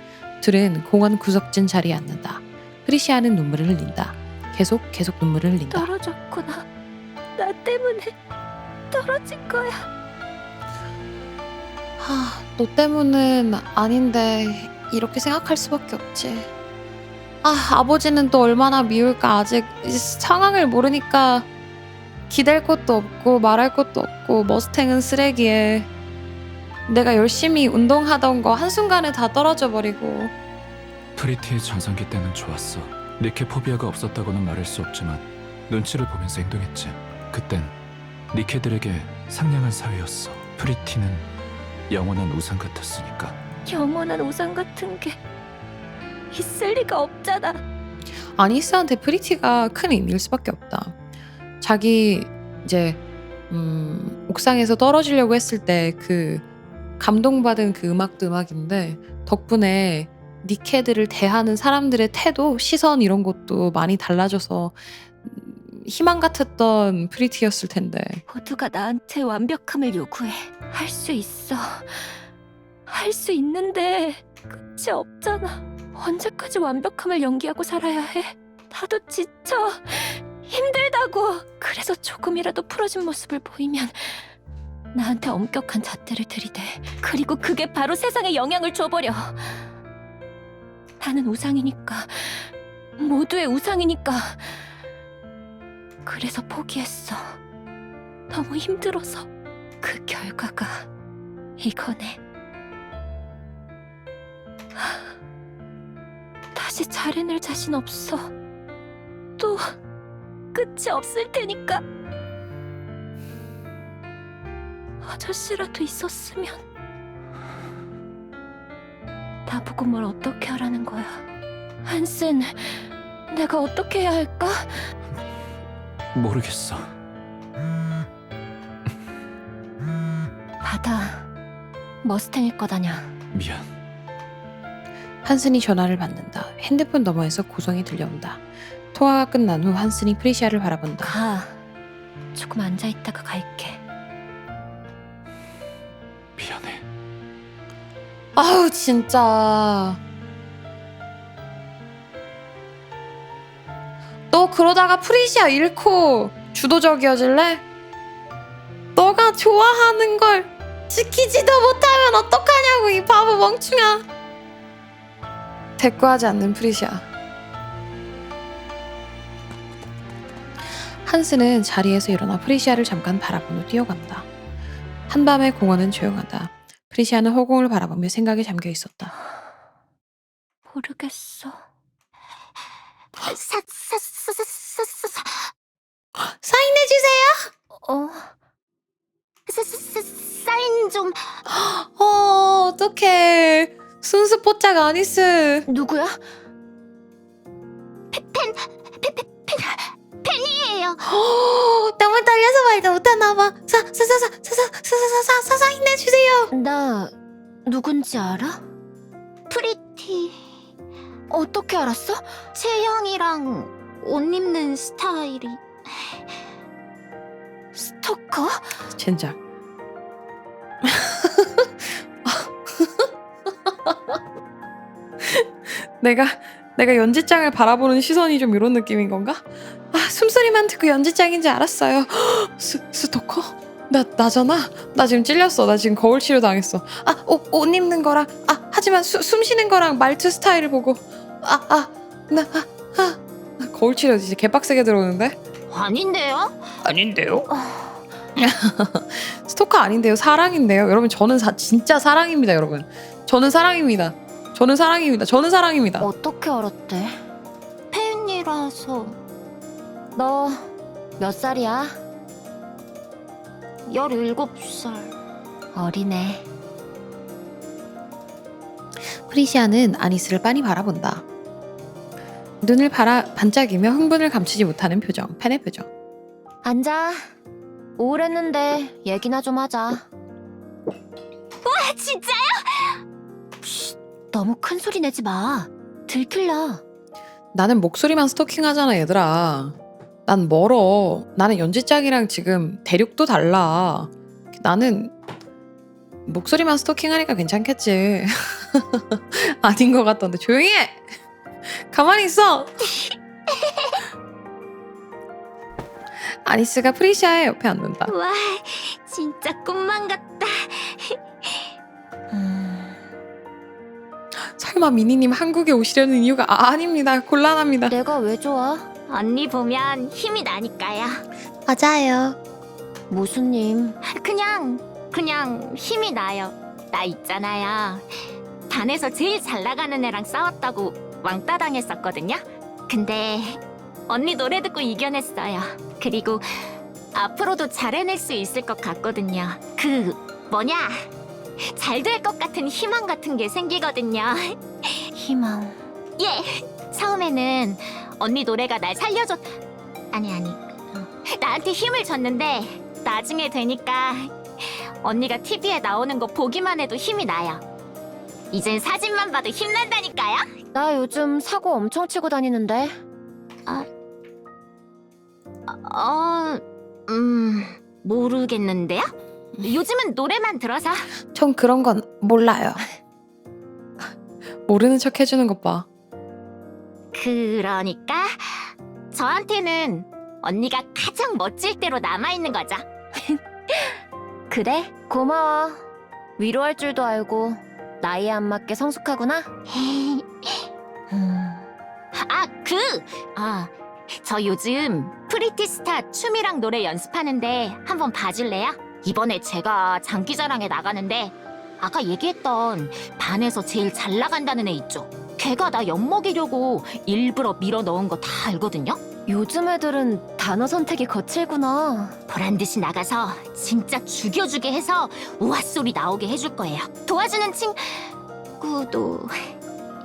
둘은 공원 구석진 자리에 앉는다. 프리시아는 눈물을 흘린다. 계속 눈물을 흘린다. 떨어졌구나. 나 때문에 떨어진 거야. 너 때문은 아닌데 이렇게 생각할 수밖에 없지. 아버지는 또 얼마나 미울까. 아직 상황을 모르니까 기댈 것도 없고 말할 것도 없고 머스탱은 쓰레기에 내가 열심히 운동하던 거 한순간에 다 떨어져 버리고. 프리티의 전성기 때는 좋았어. 니케 포비아가 없었다고는 말할 수 없지만 눈치를 보면서 행동했지. 그땐 니케들에게 상냥한 사회였어. 프리티는 영원한 우상 같았으니까. 영원한 우상 같은 게 있을 리가 없잖아. 아니스한테 프리티가 큰 의미일 수밖에 없다. 자기 이제 옥상에서 떨어지려고 했을 때 그 감동받은 그 음악도 음악인데 덕분에 니케들을 대하는 사람들의 태도, 시선 이런 것도 많이 달라져서 희망 같았던 프리티였을 텐데. 모두가 나한테 완벽함을 요구해. 할 수 있어. 할 수 있는데 끝이 없잖아. 언제까지 완벽함을 연기하고 살아야 해? 나도 지쳐. 힘들다고. 그래서 조금이라도 풀어진 모습을 보이면 나한테 엄격한 잣대를 들이대. 그리고 그게 바로 세상에 영향을 줘버려. 나는 우상이니까. 모두의 우상이니까. 그래서 포기했어. 너무 힘들어서. 그 결과가 이거네. 다시 잘해낼 자신 없어. 또 끝이 없을 테니까. 아저씨라도 있었으면. 나보고 뭘 어떻게 하라는 거야. 한슨, 내가 어떻게 해야 할까? 모르겠어. 받아. 머스탱일 거다냐. 미안. 한슨이 전화를 받는다. 핸드폰 너머에서 고성이 들려온다. 통화가 끝난 후 한슨이 프리시아를 바라본다. 가. 조금 앉아있다가 갈게. 미안해. 아우 진짜. 너 그러다가 프리시아 잃고 주도적이어질래? 너가 좋아하는 걸 지키지도 못하면 어떡하냐고 이 바보 멍충아. 대꾸하지 않는 프리시아. 한스는 자리에서 일어나 프리시아를 잠깐 바라본 후 뛰어간다. 한밤의 공원은 조용하다. 프리시아는 허공을 바라보며 생각에 잠겨 있었다. 모르겠어. 사인해주세요. 어, 사인 좀. 어떡해. 순수 뽀짝 아니스. 누구야? 팬이에요. 너무 떨려서 말도 못하나봐. 사인해주세요. 나 누군지 알아? 프리티. 어떻게 알았어? 체형이랑 옷 입는 스타일이. 스토커? 젠장. 내가 연지장을 바라보는 시선이 좀 이런 느낌인 건가? 아, 숨소리만 듣고 연지장인지 알았어요. 스토커? 나잖아? 나 지금 찔렸어. 나 지금 거울 치료 당했어. 아, 옷 입는 거랑, 하지만 숨 쉬는 거랑 말투 스타일을 보고, 거울 치료 진짜 개빡세게 들어오는데? 아닌데요? 아닌데요? 스토커 아닌데요. 사랑인데요. 여러분, 저는 진짜 사랑입니다, 여러분. 저는 사랑입니다. 저는 사랑입니다. 저는 사랑입니다. 어떻게 알았대? 팬이라서. 너 몇 살이야? 17살. 어리네. 프리시아는 아니스를 빤히 바라본다. 눈을 반짝이며 흥분을 감추지 못하는 표정, 팬의 표정. 앉아. 우울했는데 얘기나 좀 하자. 와, 진짜요? 너무 큰 소리 내지 마. 들킬라. 나는 목소리만 스토킹하잖아, 얘들아. 난 멀어. 나는 연지짱이랑 지금 대륙도 달라. 나는 목소리만 스토킹하니까 괜찮겠지. 아닌 것 같던데. 조용히 해! 가만히 있어! 아니스가 프리시아의 옆에 앉는다. 와, 진짜 꿈만 같다. 설마 미니님 한국에 오시려는 이유가 아닙니다. 곤란합니다. 내가 왜 좋아? 언니 보면 힘이 나니까요. 맞아요. 무슨 님? 그냥 힘이 나요. 나 있잖아요. 반에서 제일 잘 나가는 애랑 싸웠다고 왕따 당했었거든요. 근데 언니 노래 듣고 이겨냈어요. 그리고 앞으로도 잘 해낼 수 있을 것 같거든요. 잘 될 것 같은 희망 같은 게 생기거든요. 희망. 예, 처음에는 언니 노래가 날 살려줬... 나한테 힘을 줬는데 나중에 되니까 언니가 TV에 나오는 거 보기만 해도 힘이 나요. 이젠 사진만 봐도 힘난다니까요. 나 요즘 사고 엄청 치고 다니는데. 모르겠는데요? 요즘은 노래만 들어서. 전 그런 건 몰라요. 모르는 척 해주는 것 봐. 그러니까 저한테는 언니가 가장 멋질 대로 남아있는 거죠. 그래? 고마워. 위로할 줄도 알고 나이에 안 맞게 성숙하구나. 저 요즘 프리티스타 춤이랑 노래 연습하는데 한번 봐줄래요? 이번에 제가 장기자랑에 나가는데 아까 얘기했던 반에서 제일 잘 나간다는 애 있죠? 걔가 나 엿먹이려고 일부러 밀어 넣은 거 다 알거든요? 요즘 애들은 단어 선택이 거칠구나. 보란듯이 나가서 진짜 죽여주게 해서 우와 소리 나오게 해줄 거예요. 도와주는 친구도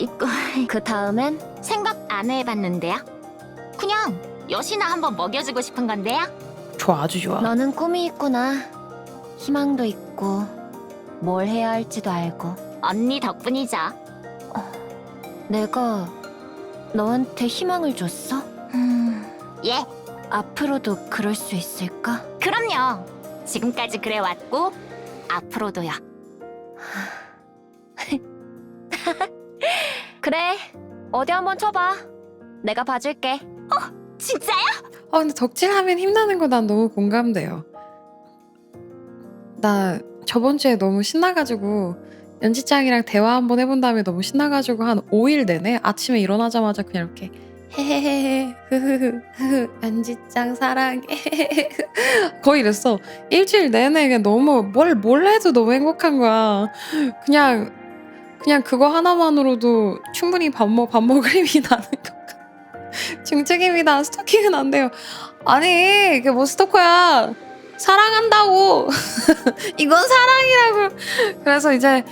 있고. 그 다음엔? 생각 안 해봤는데요? 그냥 여시나 한번 먹여주고 싶은 건데요? 좋아, 아주 좋아. 너는 꿈이 있구나. 희망도 있고 뭘 해야 할지도 알고. 언니 덕분이죠. 내가 너한테 희망을 줬어? 예, 앞으로도 그럴 수 있을까? 그럼요. 지금까지 그래왔고 앞으로도요. 그래, 어디 한번 쳐봐. 내가 봐줄게. 진짜요? 근데 덕질하면 힘나는 거 난 너무 공감돼요. 나 저번 주에 너무 신나가지고 연지짱이랑 대화 한번 해본 다음에 너무 신나가지고 한 5일 내내 아침에 일어나자마자 그냥 이렇게 헤헤헤헤 흐흐흐 연지짱 사랑해 거의 이랬어. 일주일 내내 그냥 너무 뭘 해도 너무 행복한 거야. 그냥 그거 하나만으로도 충분히 밥 먹을 힘이 나는 거. 중증입니다. 스토킹은 안 돼요. 아니 그게 뭐 스토커야. 사랑한다고. 이건 사랑이라고. 그래서 이제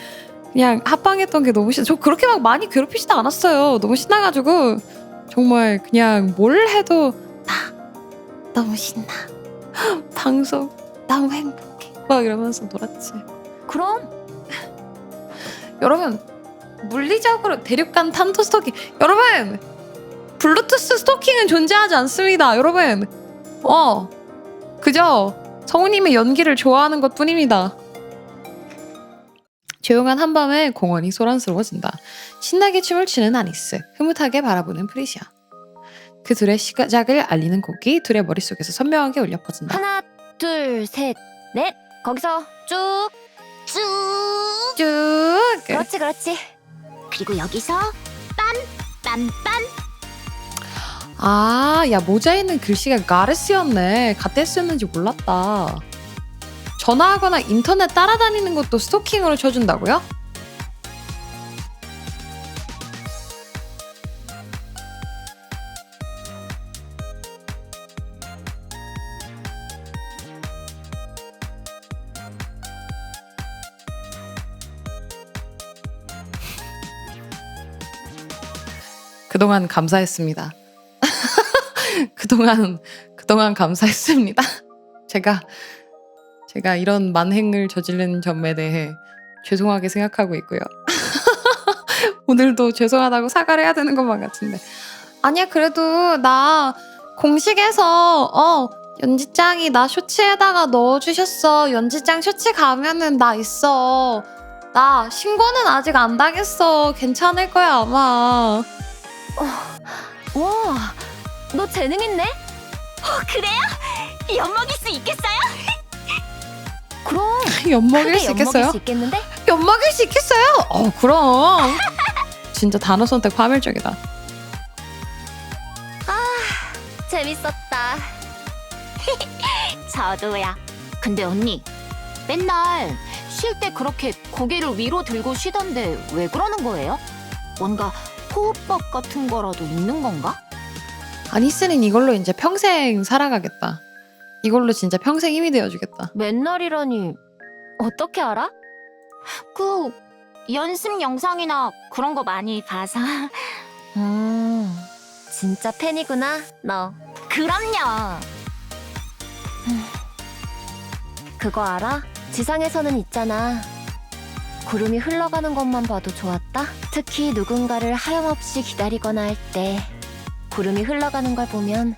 그냥 합방했던 게 너무 저 그렇게 막 많이 괴롭히지도 않았어요. 너무 신나가지고 정말 그냥 뭘 해도 너무 신나. 방송 너무 행복해. 막 이러면서 놀았지. 그럼 여러분 물리적으로 대륙간 탄도 스토킹. 여러분 블루투스 스토킹은 존재하지 않습니다. 여러분 그저 성우님의 연기를 좋아하는 것 뿐입니다. 조용한 한밤에 공원이 소란스러워진다. 신나게 춤을 추는 아니스, 흐뭇하게 바라보는 프리시아. 그 둘의 시작을 알리는 곡이 둘의 머릿속에서 선명하게 울려 퍼진다. 하나, 둘, 셋, 넷. 거기서 쭉. 쭉. 그렇지. 그리고 여기서 빰빰빰. 야 모자에 있는 글씨가 가르스였네. 갓데스였는지 몰랐다. 전화하거나 인터넷 따라다니는 것도 스토킹으로 쳐준다고요? 그동안 감사했습니다. 그동안 감사했습니다. 제가 이런 만행을 저지른 점에 대해 죄송하게 생각하고 있고요. 오늘도 죄송하다고 사과를 해야 되는 것만 같은데. 아니야 그래도 나 공식에서 연지짱이 나 쇼츠에다가 넣어주셨어. 연지짱 쇼츠 가면은 나 있어. 나 신고는 아직 안 당했어. 괜찮을 거야 아마. 와, 너 재능 있네? 그래요? 엿먹일 수 있겠어요? 그럼 엿먹일 수 있겠어요? 엿먹일 수 있겠는데? 엿먹일 수 있겠어요? 그럼. 진짜 단어 선택 파멸적이다. 재밌었다. 저도야. 근데 언니, 맨날 쉴 때 그렇게 고개를 위로 들고 쉬던데 왜 그러는 거예요? 뭔가 호흡법 같은 거라도 있는 건가? 아니스는 이걸로 이제 평생 살아가겠다. 이걸로 진짜 평생 힘이 되어주겠다. 맨날이라니 어떻게 알아? 그 연습 영상이나 그런 거 많이 봐서. 진짜 팬이구나 너. 그럼요. 그거 알아? 지상에서는 있잖아. 구름이 흘러가는 것만 봐도 좋았다. 특히 누군가를 하염없이 기다리거나 할 때 구름이 흘러가는 걸 보면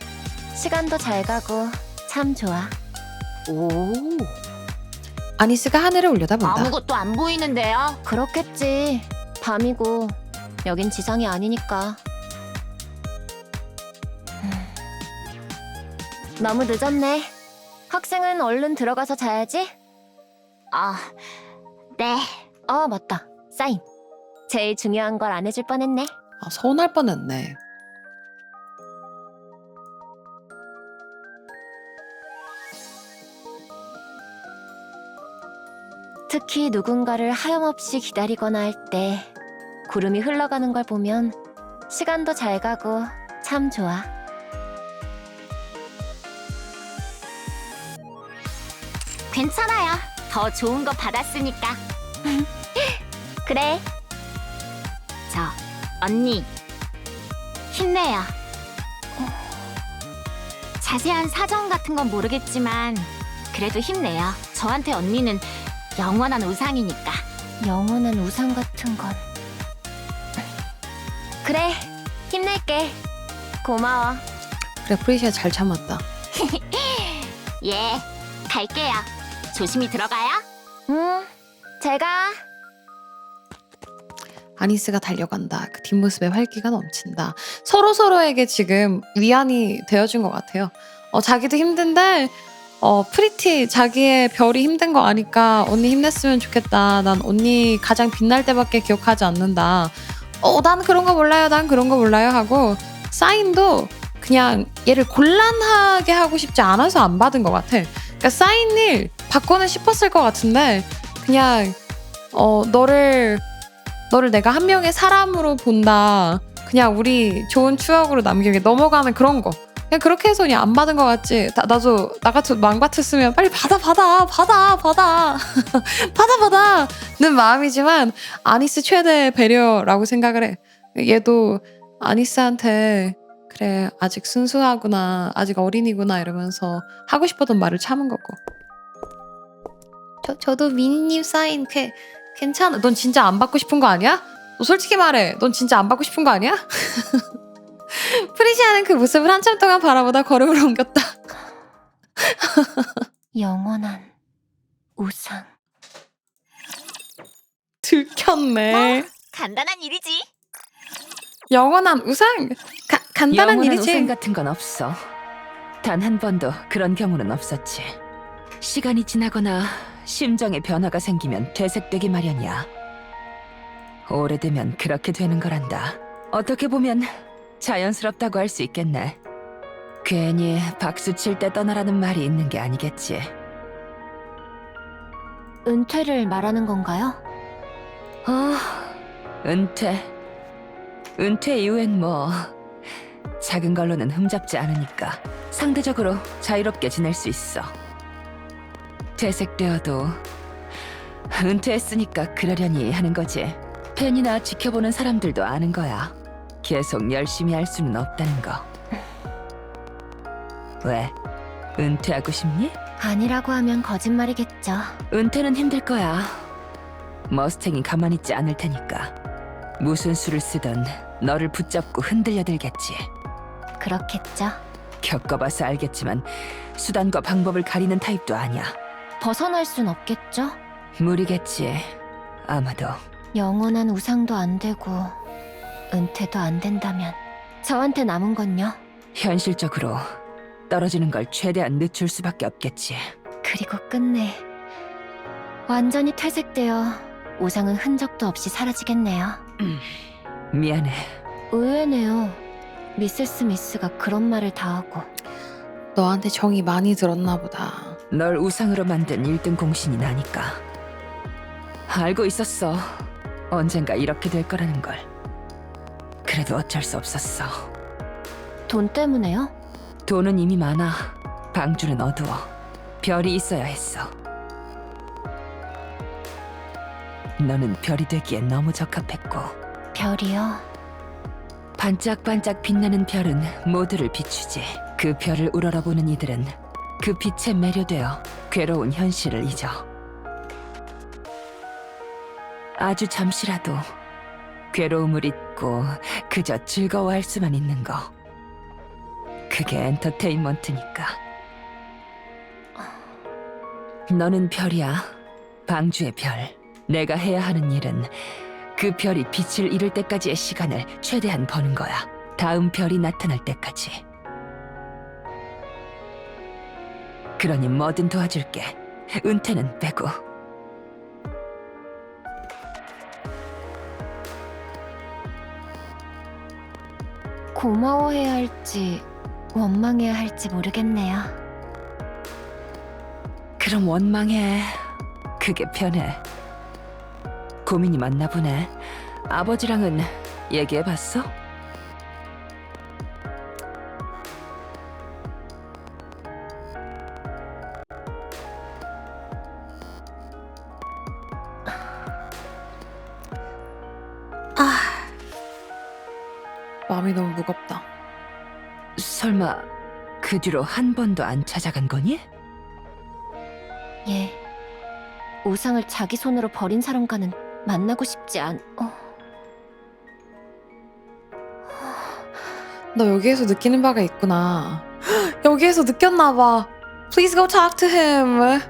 시간도 잘 가고 참 좋아. 오, 아니스가 하늘을 올려다본다. 아무것도 안 보이는데요. 그렇겠지. 밤이고 여긴 지상이 아니니까. 너무 늦었네. 학생은 얼른 들어가서 자야지. 네. 맞다. 사인. 제일 중요한 걸 안 해줄 뻔했네. 서운할 뻔했네. 특히 누군가를 하염없이 기다리거나 할 때 구름이 흘러가는 걸 보면 시간도 잘 가고 참 좋아. 괜찮아요. 더 좋은 거 받았으니까. 그래. 저 언니 힘내요. 자세한 사정 같은 건 모르겠지만 그래도 힘내요. 저한테 언니는 영원한 우상이니까. 영원한 우상 같은 건. 그래. 힘낼게. 고마워. 그래, 프리시아 잘 참았다. 예, 갈게요. 조심히 들어가요. 제가 아니스가 달려간다. 그 뒷모습에 활기가 넘친다. 서로서로에게 지금 위안이 되어준 것 같아요. 자기도 힘든데 프리티 자기의 별이 힘든 거 아니까 언니 힘냈으면 좋겠다. 난 언니 가장 빛날 때밖에 기억하지 않는다. 난 그런 거 몰라요. 난 그런 거 몰라요 하고 사인도 그냥 얘를 곤란하게 하고 싶지 않아서 안 받은 것 같아. 그러니까 사인을 받고는 싶었을 것 같은데 그냥 너를 내가 한 명의 사람으로 본다. 그냥 우리 좋은 추억으로 남기게 넘어가는 그런 거. 그냥 그렇게 해서 그냥 안 받은 것 같지. 나도 나 같은 망 같았으면 빨리 받아 받아는 마음이지만 아니스 최대 배려라고 생각을 해. 얘도 아니스한테 그래 아직 순수하구나, 아직 어린이구나 이러면서 하고 싶었던 말을 참은 거고. 저도 미니님 사인 괜찮아. 넌 진짜 안 받고 싶은 거 아니야? 너 솔직히 말해. 넌 진짜 안 받고 싶은 거 아니야? 프리시아는 그 모습을 한참 동안 바라보다 걸음을 옮겼다. 영원한 우상. 들켰네. 간단한 일이지. 영원한 우상? 간단한 영원한 일이지. 우상 같은 건 없어. 단 한 번도 그런 경우는 없었지. 시간이 지나거나 심정의 변화가 생기면 되새되기 마련이야. 오래되면 그렇게 되는 거란다. 어떻게 보면 자연스럽다고 할 수 있겠네. 괜히 박수 칠 때 떠나라는 말이 있는 게 아니겠지. 은퇴를 말하는 건가요? 은퇴. 은퇴 이후엔 뭐 작은 걸로는 흠잡지 않으니까 상대적으로 자유롭게 지낼 수 있어. 퇴색되어도 은퇴했으니까 그러려니 하는 거지. 팬이나 지켜보는 사람들도 아는 거야. 계속 열심히 할 수는 없다는 거. 왜? 은퇴하고 싶니? 아니라고 하면 거짓말이겠죠. 은퇴는 힘들 거야. 머스탱이 가만히 있지 않을 테니까. 무슨 수를 쓰든 너를 붙잡고 흔들려들겠지. 그렇겠죠. 겪어봐서 알겠지만 수단과 방법을 가리는 타입도 아니야. 벗어날 순 없겠죠. 무리겠지. 아마도. 영원한 우상도 안 되고 은퇴도 안 된다면 저한테 남은 건요. 현실적으로 떨어지는 걸 최대한 늦출 수밖에 없겠지. 그리고 끝내 완전히 퇴색되어 우상은 흔적도 없이 사라지겠네요. 미안해. 의외네요. 미세스 미스가 그런 말을 다 하고. 너한테 정이 많이 들었나 보다. 널 우상으로 만든 1등 공신이 나니까. 알고 있었어. 언젠가 이렇게 될 거라는 걸. 그래도 어쩔 수 없었어. 돈 때문에요? 돈은 이미 많아. 방주는 어두워. 별이 있어야 했어. 너는 별이 되기엔 너무 적합했고. 별이요? 반짝반짝 빛나는 별은 모두를 비추지. 그 별을 우러러보는 이들은 그 빛에 매료되어 괴로운 현실을 잊어. 아주 잠시라도 괴로움을 잊고 그저 즐거워할 수만 있는 거. 그게 엔터테인먼트니까. 너는 별이야. 방주의 별. 내가 해야 하는 일은 그 별이 빛을 잃을 때까지의 시간을 최대한 버는 거야. 다음 별이 나타날 때까지. 그러니 뭐든 도와줄게. 은퇴는 빼고. 고마워해야 할지 원망해야 할지 모르겠네요. 그럼 원망해. 그게 편해. 고민이 많나 보네. 아버지랑은 얘기해봤어? 마음이 너무 무겁다. 설마 그 뒤로 한 번도 안 찾아간 거니? 예. 우상을 자기 손으로 버린 사람과는 만나고 싶지 않... 너 여기에서 느끼는 바가 있구나. 여기에서 느꼈나 봐. Please go talk to him.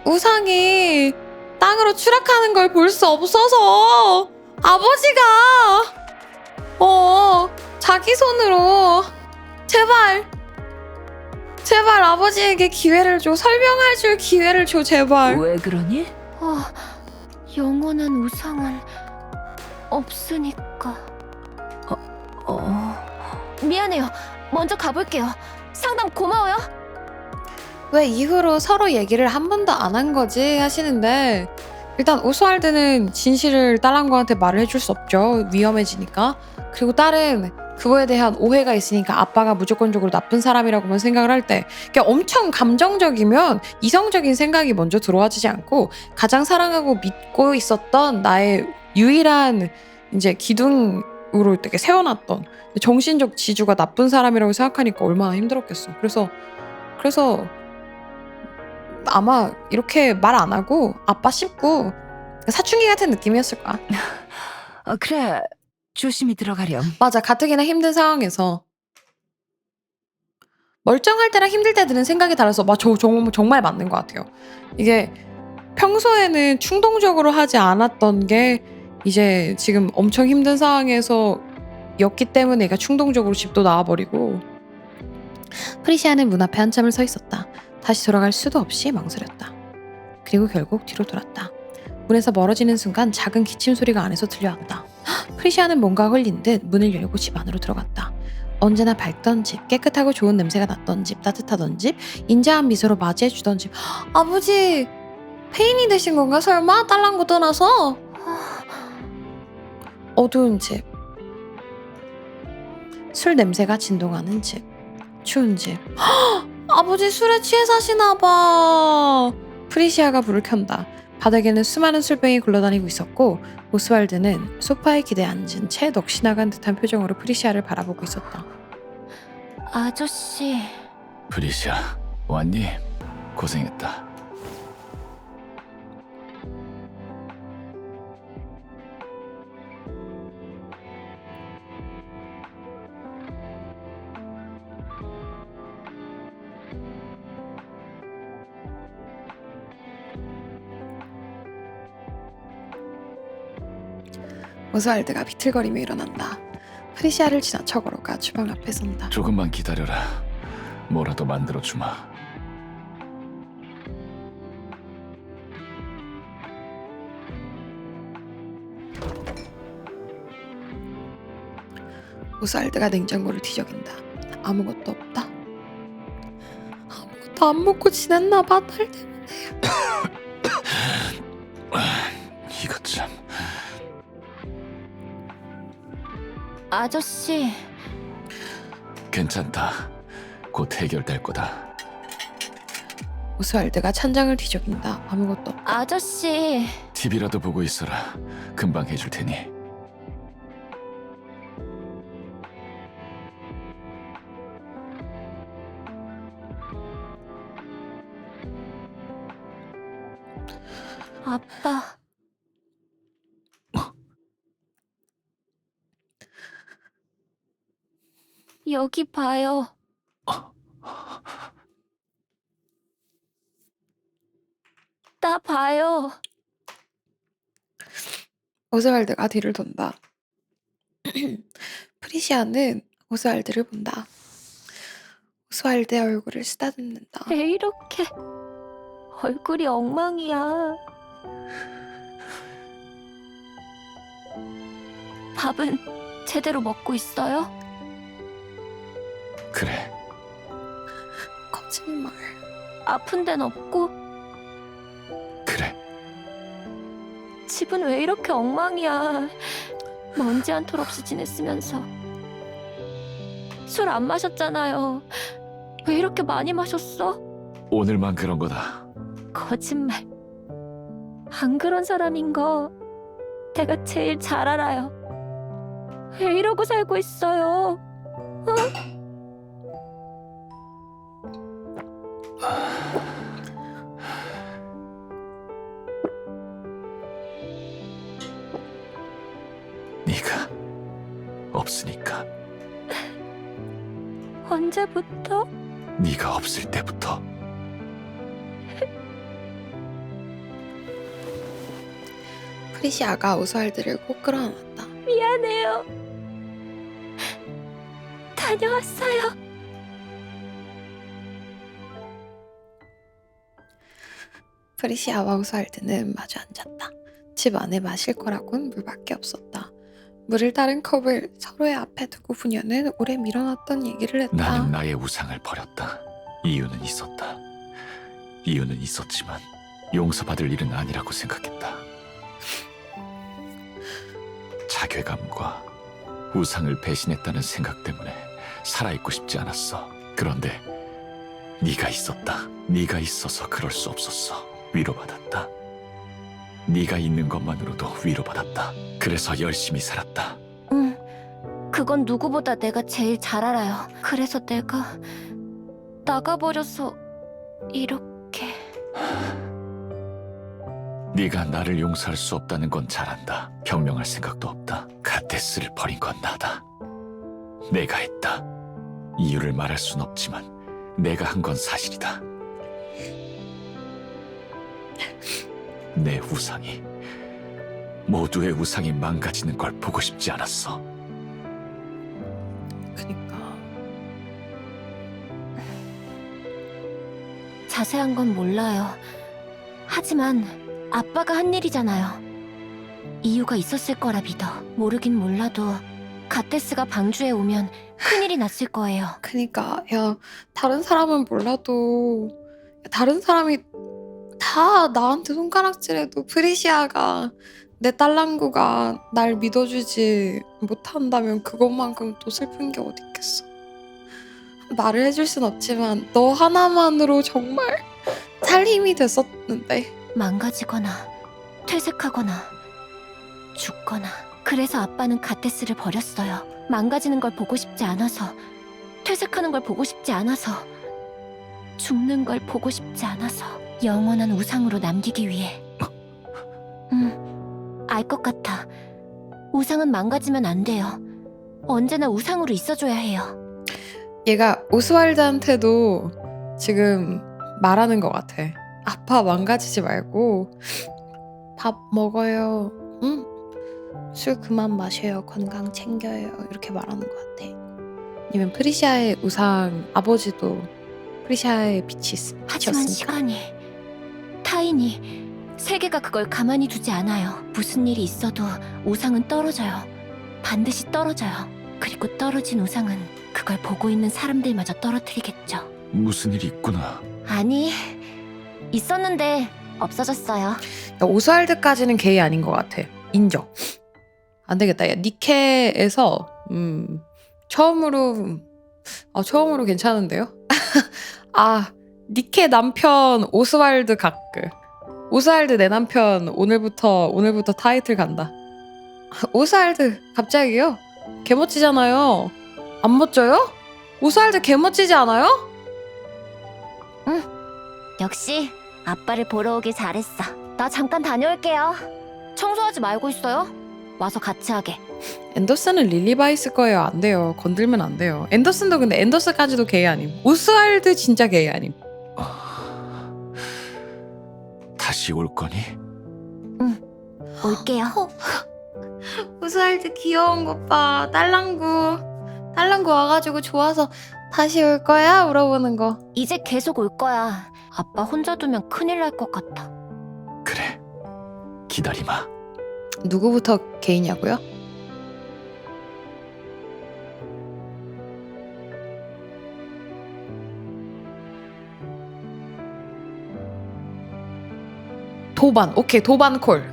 우상이 땅으로 추락하는 걸 볼 수 없어서 아버지가 자기 손으로 제발 아버지에게 기회를 줘. 설명할 줄 기회를 줘, 제발. 왜 그러니? 영원한 우상은 없으니까. 미안해요. 먼저 가볼게요. 상담 고마워요. 왜 이후로 서로 얘기를 한 번도 안 한 거지 하시는데, 일단 오스왈드는 진실을 딸랑구한테 말을 해줄 수 없죠. 위험해지니까. 그리고 딸은 그거에 대한 오해가 있으니까 아빠가 무조건적으로 나쁜 사람이라고만 생각을 할 때, 그러니까 엄청 감정적이면 이성적인 생각이 먼저 들어와지지 않고 가장 사랑하고 믿고 있었던 나의 유일한 이제 기둥으로 되게 세워놨던 정신적 지주가 나쁜 사람이라고 생각하니까 얼마나 힘들었겠어. 그래서 아마 이렇게 말 안 하고 아빠 씹고 사춘기 같은 느낌이었을 거야. 그래. 조심히 들어가렴. 맞아. 가뜩이나 힘든 상황에서 멀쩡할 때랑 힘들 때 드는 생각이 달라서 정말 맞는 것 같아요. 이게 평소에는 충동적으로 하지 않았던 게 이제 지금 엄청 힘든 상황에서 였기 때문에 얘가 충동적으로 집도 나와버리고. 프리시아는 문 앞에 한참을 서 있었다. 다시 돌아갈 수도 없이 망설였다. 그리고 결국 뒤로 돌았다. 문에서 멀어지는 순간 작은 기침 소리가 안에서 들려왔다. 프리시아는 뭔가 흘린 듯 문을 열고 집 안으로 들어갔다. 언제나 밝던 집, 깨끗하고 좋은 냄새가 났던 집, 따뜻하던 집, 인자한 미소로 맞이해주던 집. 아버지, 페인이 되신 건가 설마? 딸랑구 떠나서? 어두운 집, 술 냄새가 진동하는 집, 추운 집. 아버지 술에 취해 사시나 봐. 프리시아가 불을 켠다. 바닥에는 수많은 술병이 굴러다니고 있었고 오스왈드는 소파에 기대 앉은 채 넋이 나간 듯한 표정으로 프리시아를 바라보고 있었다. 아저씨. 프리시아, 왔니? 고생했다. 오스왈드가 비틀거리며 일어난다. 프리시아를 지나쳐 걸어가 주방 앞에 선다. 조금만 기다려라. 뭐라도 만들어주마. 오스왈드가 냉장고를 뒤적인다. 아무것도 없다. 아무것도 안 먹고 지냈나 봐, 딸 때문에. 이거 참... 아저씨. 괜찮다. 곧 해결될 거다. 오스왈드가 찬장을 뒤적인다. 아무것도 없다. 아저씨. TV라도 보고 있어라. 금방 해줄 테니. 아빠. 여기 봐요. 나 봐요. 오스왈드가 뒤를 돈다. 프리시아는 오스왈드를 본다. 오스왈드의 얼굴을 쓰다듬는다. 왜 이렇게 얼굴이 엉망이야. 밥은 제대로 먹고 있어요? 그래. 거짓말. 아픈 데는 없고? 그래. 집은 왜 이렇게 엉망이야. 먼지 한 톨 없이 지냈으면서. 술 안 마셨잖아요. 왜 이렇게 많이 마셨어? 오늘만 그런 거다. 거짓말. 안 그런 사람인 거 내가 제일 잘 알아요. 왜 이러고 살고 있어요? 네가 없으니까. 언제부터? 네가 없을 때부터. 프리시아가 오스왈드를 꼭 끌어안았다. 미안해요. 다녀왔어요. 프리시아와 오스왈드는 마주 앉았다. 집 안에 마실 거라곤 물밖에 없었다. 물을 따른 컵을 서로의 앞에 두고 부녀는 오래 밀어놨던 얘기를 했다. 나는 나의 우상을 버렸다. 이유는 있었다. 이유는 있었지만 용서받을 일은 아니라고 생각했다. 자괴감과 우상을 배신했다는 생각 때문에 살아있고 싶지 않았어. 그런데 네가 있었다. 네가 있어서 그럴 수 없었어. 위로받았다. 네가 있는 것만으로도 위로받았다. 그래서 열심히 살았다. 응, 그건 누구보다 내가 제일 잘 알아요. 그래서 내가 나가버려서 이렇게... 네가 나를 용서할 수 없다는 건 잘 안다. 변명할 생각도 없다. 가테스를 버린 건 나다. 내가 했다. 이유를 말할 순 없지만 내가 한 건 사실이다. 내 우상이, 모두의 우상이 망가지는 걸 보고 싶지 않았어. 그니까 자세한 건 몰라요. 하지만 아빠가 한 일이잖아요. 이유가 있었을 거라 믿어. 모르긴 몰라도 가테스가 방주에 오면 큰일이 났을 거예요. 그니까 야, 다른 사람은 몰라도 다른 사람이 다 나한테 손가락질해도 프리시아가, 내 딸랑구가 날 믿어주지 못한다면 그것만큼 또 슬픈 게 어디 있겠어. 말을 해줄 순 없지만 너 하나만으로 정말 살 힘이 됐었는데. 망가지거나 퇴색하거나 죽거나. 그래서 아빠는 가테스를 버렸어요. 망가지는 걸 보고 싶지 않아서, 퇴색하는 걸 보고 싶지 않아서, 죽는 걸 보고 싶지 않아서, 영원한 우상으로 남기기 위해. 알 것 같아. 우상은 망가지면 안 돼요. 언제나 우상으로 있어줘야 해요. 얘가 오스왈드한테도 지금 말하는 것 같아. 아빠 망가지지 말고 밥 먹어요. 응? 술 그만 마셔요. 건강 챙겨요. 이렇게 말하는 것 같아. 아니면 프리시아의 우상 아버지도 프리시아의 하지만 빛이었으니까. 시간이, 타인이, 세계가 그걸 가만히 두지 않아요. 무슨 일이 있어도 우상은 떨어져요. 반드시 떨어져요. 그리고 떨어진 우상은 그걸 보고 있는 사람들마저 떨어뜨리겠죠. 무슨 일이 있구나. 아니, 있었는데 없어졌어요. 오스왈드까지는 게이 아닌 것 같아. 인정. 안 되겠다. 야, 니케에서 처음으로 괜찮은데요? 아, 니케 남편 오스왈드 가크. 오스왈드 내 남편 오늘부터 타이틀 간다. 오스왈드 갑자기요? 개멋지잖아요. 안 멋져요? 오스왈드 개멋지지 않아요? 역시 아빠를 보러 오길 잘했어. 나 잠깐 다녀올게요. 청소하지 말고 있어요. 와서 같이 하게. 앤더슨은 릴리바 있을 거예요. 안 돼요. 건들면 안 돼요. 앤더슨도 근데 앤더슨까지도 게이 아님. 오스왈드 진짜 게이 아님. 다시 올 거니? 올게요. 오스왈드 귀여운 것 봐. 딸랑구 와가지고 좋아서 다시 올 거야? 물어보는 거. 이제 계속 올 거야. 아빠 혼자 두면 큰일 날 것 같아. 그래. 기다리마. 누구부터 게이냐고요? 도반. 오케이, 도반 콜.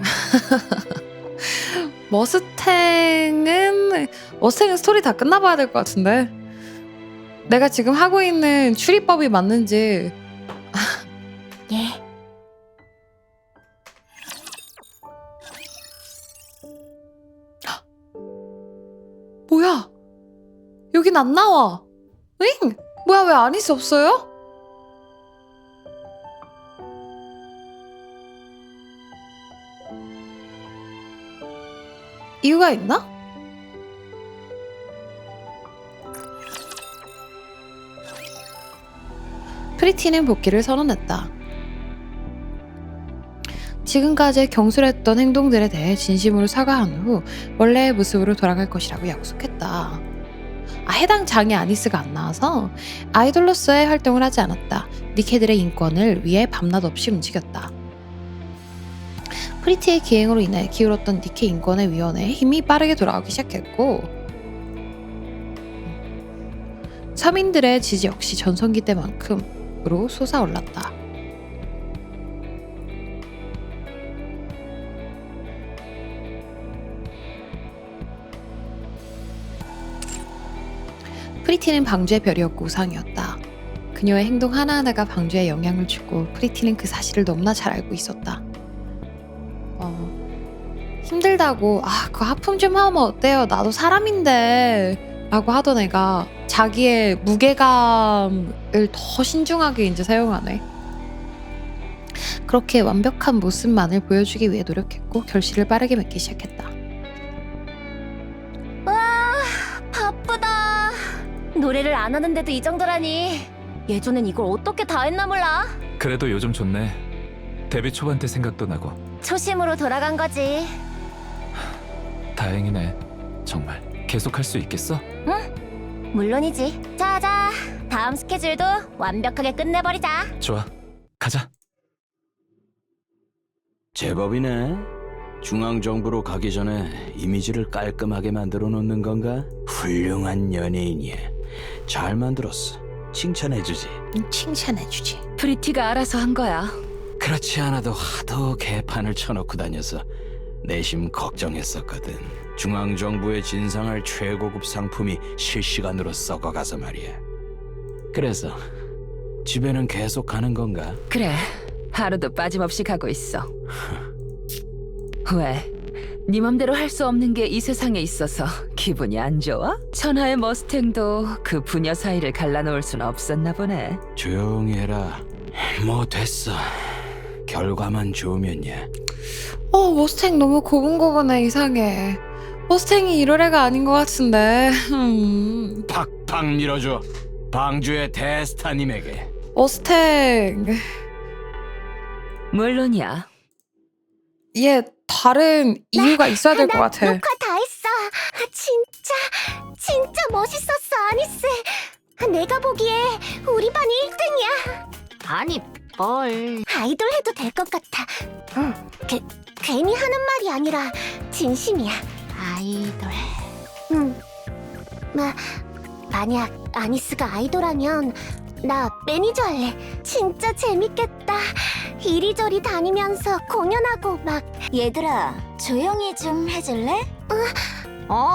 머스탱은 스토리 다 끝나봐야 될 것 같은데. 내가 지금 하고 있는 추리법이 맞는지. 예. 뭐야? 여긴 안 나와. 응? 뭐야, 왜 아니스 없어요? 이유가 있나? 프리티는 복귀를 선언했다. 지금까지 경솔했던 행동들에 대해 진심으로 사과한 후 원래의 모습으로 돌아갈 것이라고 약속했다. 해당 장이 아니스가 안 나와서 아이돌로서의 활동을 하지 않았다. 니케들의 인권을 위해 밤낮 없이 움직였다. 프리티의 기행으로 인해 기울었던 니케 인권의 위원회에 힘이 빠르게 돌아오기 시작했고 서민들의 지지 역시 전성기 때만큼으로 솟아올랐다. 프리티는 방주의 별이었고 우상이었다. 그녀의 행동 하나하나가 방주에 영향을 주고 프리티는 그 사실을 너무나 잘 알고 있었다. 힘들다고 그 하품 좀 하면 어때요? 나도 사람인데 라고 하던 애가 자기의 무게감을 더 신중하게 이제 사용하네. 그렇게 완벽한 모습만을 보여주기 위해 노력했고 결실을 빠르게 맺기 시작했다. 와, 바쁘다. 노래를 안 하는데도 이 정도라니. 예전엔 이걸 어떻게 다 했나 몰라. 그래도 요즘 좋네. 데뷔 초반 때 생각도 나고. 초심으로 돌아간 거지. 다행이네. 정말. 계속할 수 있겠어? 물론이지. 자자, 다음 스케줄도 완벽하게 끝내버리자. 좋아. 가자. 제법이네. 중앙정부로 가기 전에 이미지를 깔끔하게 만들어 놓는 건가? 훌륭한 연예인이야. 잘 만들었어. 칭찬해주지. 칭찬해주지. 프리티가 알아서 한 거야. 그렇지 않아도 하도 개판을 쳐놓고 다녀서 내심 걱정했었거든. 중앙정부에 진상할 최고급 상품이 실시간으로 썩어가서 말이야. 그래서 집에는 계속 가는 건가? 그래, 하루도 빠짐없이 가고 있어. 왜? 네 맘대로 할 수 없는 게 이 세상에 있어서 기분이 안 좋아? 천하의 머스탱도 그 부녀 사이를 갈라놓을 순 없었나 보네. 조용히 해라. 뭐 됐어. 결과만 좋으면야. 머스탱 너무 고분고분해. 이상해. 머스탱이 이럴 애가 아닌 것 같은데. 팍팍 밀어줘. 방주의 대스타님에게. 머스탱 물론이야. 얘 다른 이유가 있어야 될 것 같아. 녹화 다 했어. 진짜 멋있었어, 아니스. 내가 보기에 우리 반 1등이야. 아니 뭘. 아이돌 해도 될 것 같아. 괜히 하는 말이 아니라 진심이야. 아이돌. 만약 아니스가 아이돌하면 나 매니저 할래. 진짜 재밌겠다. 이리저리 다니면서 공연하고 막. 얘들아, 조용히 좀 해줄래?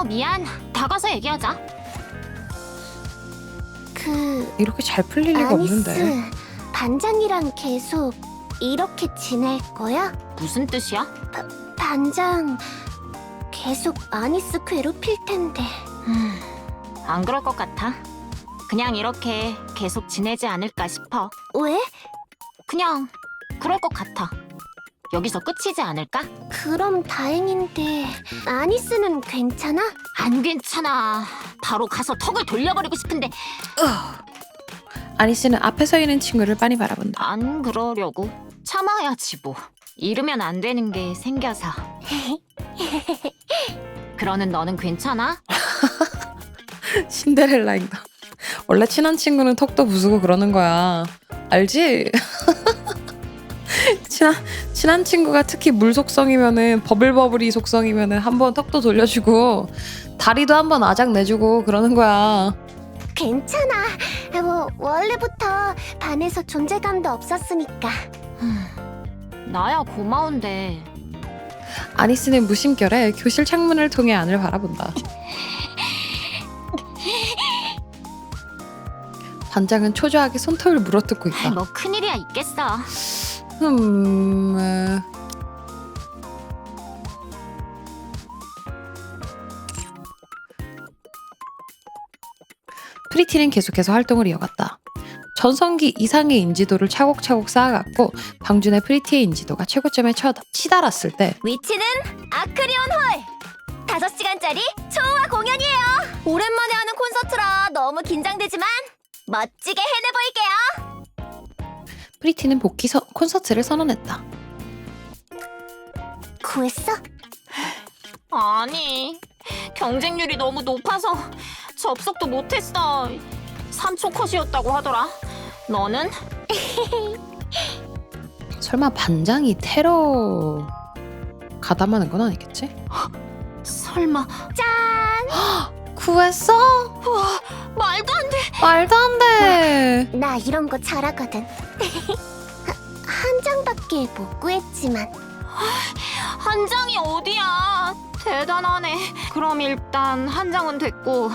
미안. 다 가서 얘기하자. 이렇게 잘 풀릴 리가 아니스, 없는데. 반장이랑 계속 이렇게 지낼 거야? 무슨 뜻이야? 반장 계속 아니스 괴롭힐 텐데. 안 그럴 것 같아. 그냥 이렇게 계속 지내지 않을까 싶어. 왜? 그냥 그럴 것 같아. 여기서 끝이지 않을까? 그럼 다행인데 아니스는 괜찮아? 안 괜찮아. 바로 가서 턱을 돌려버리고 싶은데 아니스는 앞에 서 있는 친구를 빤히 바라본다. 안 그러려고. 참아야지 뭐. 이러면 안 되는 게 생겨서. 그러는 너는 괜찮아? 신데렐라인가. 원래 친한 친구는 턱도 부수고 그러는 거야. 알지? 친한 친구가 특히 물 속성이면은 버블버블이 속성이면은 한번 턱도 돌려주고 다리도 한번 아작 내주고 그러는 거야. 괜찮아. 뭐 원래부터 반에서 존재감도 없었으니까. 나야 고마운데. 아니스는 무심결에 교실 창문을 통해 안을 바라본다. 반장은 초조하게 손톱을 물어뜯고 있다. 뭐 큰일이야 있겠어. 프리티는 계속해서 활동을 이어갔다. 전성기 이상의 인지도를 차곡차곡 쌓아갔고 방주 내 프리티의 인지도가 최고점에 치달았을 때 위치는 아크리온 홀. 5시간짜리 초호화 공연이에요. 오랜만에 하는 콘서트라 너무 긴장되지만 멋지게 해내보일게요. 프리티는 복귀 콘서트를 선언했다. 구했어? 아니, 경쟁률이 너무 높아서 접속도 못했어. 3초 컷이었다고 하더라. 너는? 설마 반장이 테러 가담하는 건 아니겠지? 설마. 구했어? 우와, 말도 안 돼. 말도 안 돼. 나 이런 거 잘하거든. 한 장밖에 못 구했지만 한 장이 어디야. 대단하네. 그럼 일단 한 장은 됐고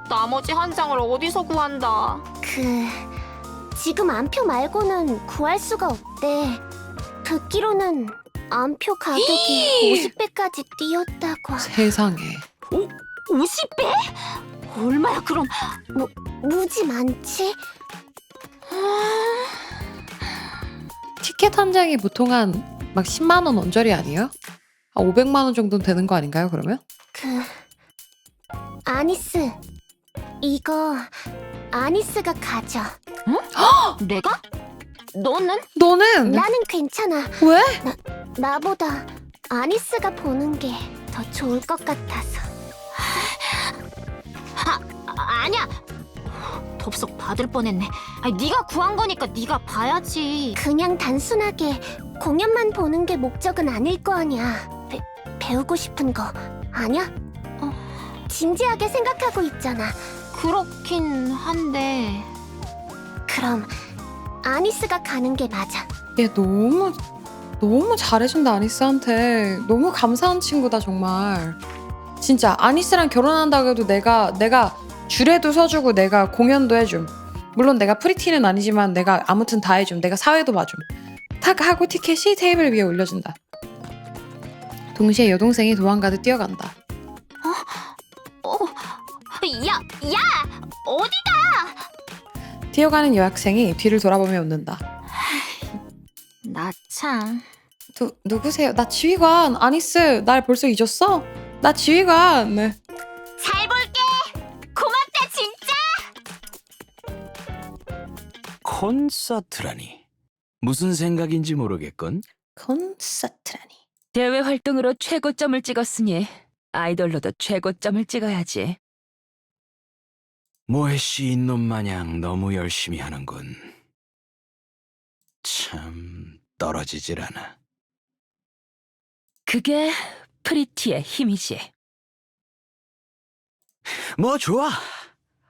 나머지 한 장을 어디서 구한다. 지금 안표 말고는 구할 수가 없대. 듣기로는 안표 가격이 50배까지 뛰었다고. 세상에. 50배? 얼마야 그럼? 무지 많지? 티켓 한 장이 보통 한 막 10만 원 언저리 아니에요? 500만 원 정도는 되는 거 아닌가요, 그러면? 아니스, 이거 아니스가 가져. 내가? 너는? 너는 나는 괜찮아. 왜? 나보다 아니스가 보는 게 더 좋을 것 같아서. 아니야. 덥석 받을 뻔했네. 아니, 네가 구한 거니까 네가 봐야지. 그냥 단순하게 공연만 보는 게 목적은 아닐 거 아니야. 배우고 싶은 거 아니야? 진지하게 생각하고 있잖아. 그렇긴 한데. 그럼 아니스가 가는 게 맞아. 얘 너무 잘해준다, 아니스한테. 너무 감사한 친구다, 정말. 진짜 아니스랑 결혼한다고 해도 내가 줄에도 서주고 내가 공연도 해줌. 물론 내가 프리티는 아니지만 내가 아무튼 다 해줌. 내가 사회도 봐줌. 탁 하고 티켓이 테이블 위에 올려준다. 동시에 여동생이 도망가듯 뛰어간다. 야, 어디가? 뛰어가는 여학생이 뒤를 돌아보며 웃는다. 나 참. 누구세요? 나 지휘관. 아니스, 날 벌써 잊었어? 나 지휘관. 네. 잘 볼게. 고맙다 진짜. 콘서트라니. 무슨 생각인지 모르겠건. 콘서트라니. 대외 활동으로 최고점을 찍었으니 아이돌로도 최고점을 찍어야지. 모해씨 인놈 마냥 너무 열심히 하는군. 참 떨어지질 않아. 그게 프리티의 힘이지. 뭐 좋아.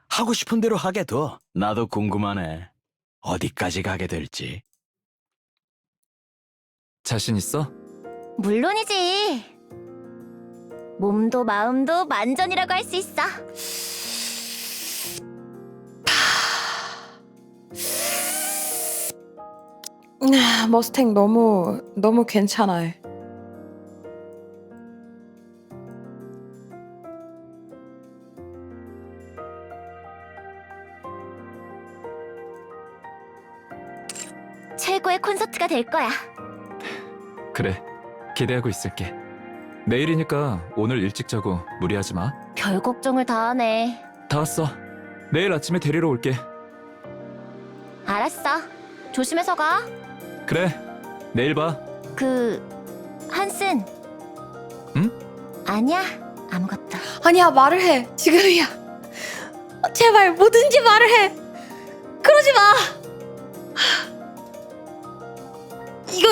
하고 싶은 대로 하게 둬. 나도 궁금하네. 어디까지 가게 될지. 자신 있어? 물론이지. 몸도 마음도 만전이라고 할 수 있어. 머스탱 너무 괜찮아요. 최고의 콘서트가 될 거야. 그래, 기대하고 있을게. 내일이니까 오늘 일찍 자고 무리하지 마. 별 걱정을 다 하네. 다 왔어. 내일 아침에 데리러 올게. 알았어. 조심해서 가. 그래, 내일 봐. 한슨. 응? 아니야, 아무것도. 아니야, 말을 해. 지금이야. 제발 뭐든지 말을 해. 그러지 마.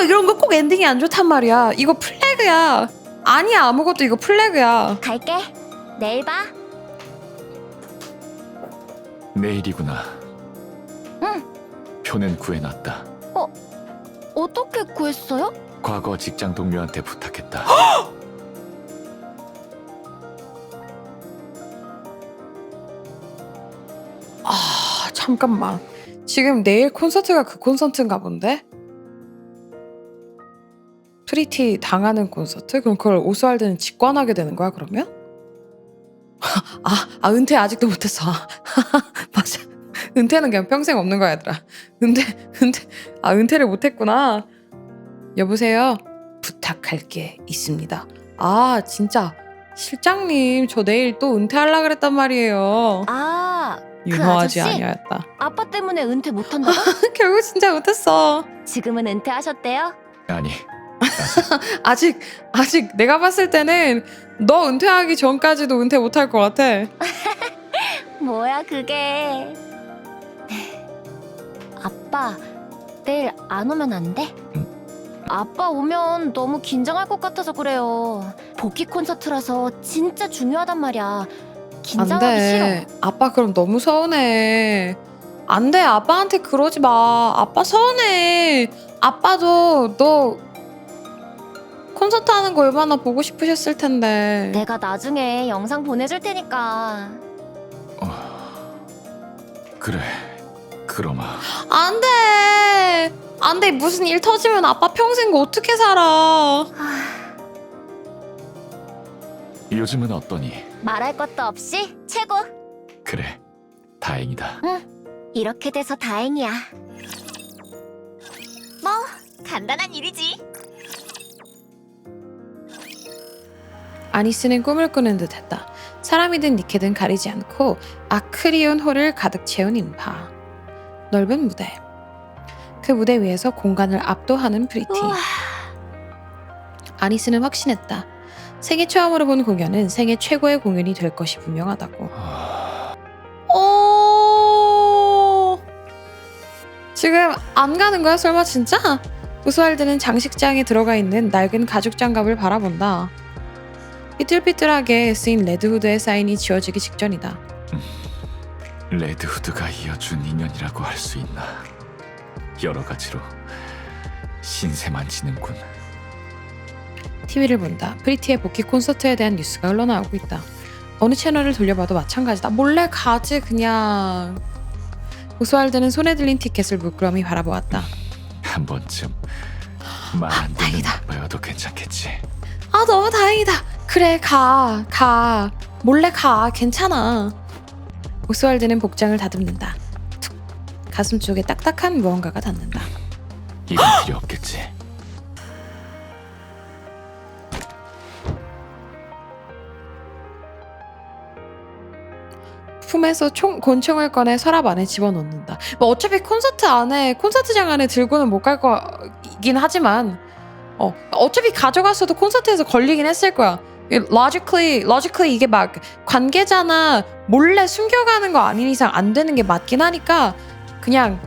이런 거 꼭 엔딩이 안 좋단 말이야. 이거 플래그야. 아니야, 아무것도. 이거 플래그야. 갈게. 내일 봐. 내일이구나. 응. 표는 구해놨다. 어떻게 구했어요? 과거 직장 동료한테 부탁했다. 잠깐만. 지금 내일 콘서트가 그 콘서트인가 본데? 프리티 당하는 콘서트? 그럼 그걸 오스왈드는 직관하게 되는 거야, 그러면? 은퇴 아직도 못했어. 맞아. 은퇴는 그냥 평생 없는 거야, 얘들아. 은퇴를 못했구나. 여보세요? 부탁할 게 있습니다. 진짜. 실장님, 저 내일 또 은퇴하려고 그랬단 말이에요. 유노하지 아저씨? 아니었다. 아빠 때문에 은퇴 못한다고? 결국 진짜 못했어. 지금은 은퇴하셨대요? 아니, 아직 내가 봤을 때는 너 은퇴하기 전까지도 은퇴 못할 것 같아. 뭐야 그게. 아빠 내일 안 오면 안 돼? 아빠 오면 너무 긴장할 것 같아서 그래요. 복귀 콘서트라서 진짜 중요하단 말이야. 안 긴장하기 돼. 싫어. 아빠 그럼 너무 서운해. 안 돼. 아빠한테 그러지 마. 아빠 서운해. 아빠도 너 콘서트 하는 거 얼마나 보고 싶으셨을 텐데. 내가 나중에 영상 보내줄 테니까. 그래. 그럼아. 안 돼. 안 돼. 무슨 일 터지면 아빠 평생 어떻게 살아. 요즘은 어떠니? 말할 것도 없이 최고. 그래. 다행이다. 이렇게 돼서 다행이야. 뭐 간단한 일이지. 아니스는 꿈을 꾸는 듯했다. 사람이든 니케든 가리지 않고 아크리온 홀을 가득 채운 인파. 넓은 무대. 그 무대 위에서 공간을 압도하는 프리티. 우와. 아니스는 확신했다. 생애 처음으로 본 공연은 생애 최고의 공연이 될 것이 분명하다고. 지금 안 가는 거야 설마 진짜? 우스왈드는 장식장에 들어가 있는 낡은 가죽 장갑을 바라본다. 삐뚤삐뚤하게 쓰인 레드후드의 사인이 지워지기 직전이다. 레드후드가 이어준 인연이라고 할 수 있나. 여러 가지로 신세만 지는군. TV를 본다. 프리티의 복귀 콘서트에 대한 뉴스가 흘러나오고 있다. 어느 채널을 돌려봐도 마찬가지다. 몰래 가지 그냥. 오스왈드는 손에 들린 티켓을 물끄러미 바라보았다. 한 번쯤 말 안 듣는 다행이다. 아빠여도 괜찮겠지. 아 너무 다행이다. 그래 가. 몰래 가. 괜찮아. 오스왈드는 복장을 다듬는다. 툭. 가슴 쪽에 딱딱한 무언가가 닿는다. 이건 필요 없겠지. 품에서 권총을 꺼내 서랍 안에 집어넣는다. 뭐 어차피 콘서트장 안에 들고는 못 갈 거긴 하지만 어차피 가져갔어도 콘서트에서 걸리긴 했을 거야. logically 이게 막 관계자나 몰래 숨겨가는 거 아닌 이상 안 되는 게 맞긴 하니까 그냥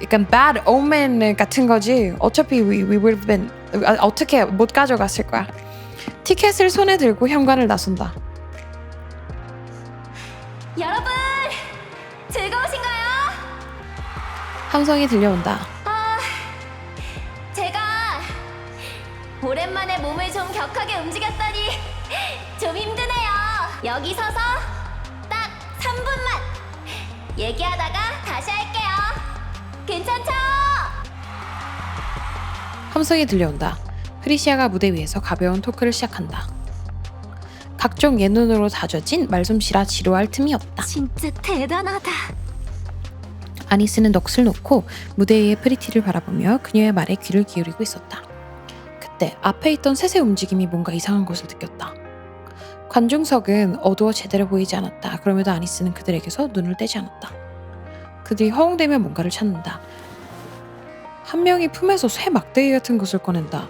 약간 bad omen 같은 거지. 어차피 we would have been 어떻게 못 가져갔을 거야. 티켓을 손에 들고 현관을 나선다. 여러분 즐거우신가요? 함성이 들려온다. 제가 오랜만에 몸을 좀 격하게 움직였더니 좀 힘드네요. 여기 서서 딱 3분만 얘기하다가 다시 할게요. 괜찮죠? 함성이 들려온다. 프리시아가 무대 위에서 가벼운 토크를 시작한다. 각종 예눈으로 다져진 말솜씨라 지루할 틈이 없다. 진짜 대단하다. 아니스는 넋을 놓고 무대 위의 프리티를 바라보며 그녀의 말에 귀를 기울이고 있었다. 그때 앞에 있던 셋의 움직임이 뭔가 이상한 것을 느꼈다. 관중석은 어두워 제대로 보이지 않았다. 그럼에도 아니스는 그들에게서 눈을 떼지 않았다. 그들이 허웅대며 뭔가를 찾는다. 한 명이 품에서 쇠 막대기 같은 것을 꺼낸다.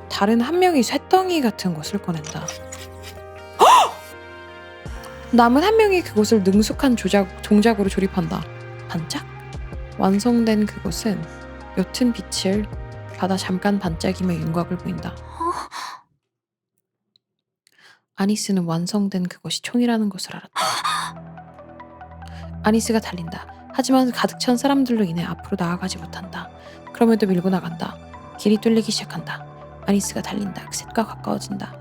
다른 한 명이 쇠덩이 같은 것을 꺼낸다. 남은 한 명이 그것을 능숙한 동작으로 조립한다. 반짝? 완성된 그것은 옅은 빛을 받아 잠깐 반짝이며 윤곽을 보인다. 아니스는 완성된 그것이 총이라는 것을 알았다. 아니스가 달린다. 하지만 가득 찬 사람들로 인해 앞으로 나아가지 못한다. 그럼에도 밀고 나간다. 길이 뚫리기 시작한다. 아니스가 달린다. 셋과 가까워진다.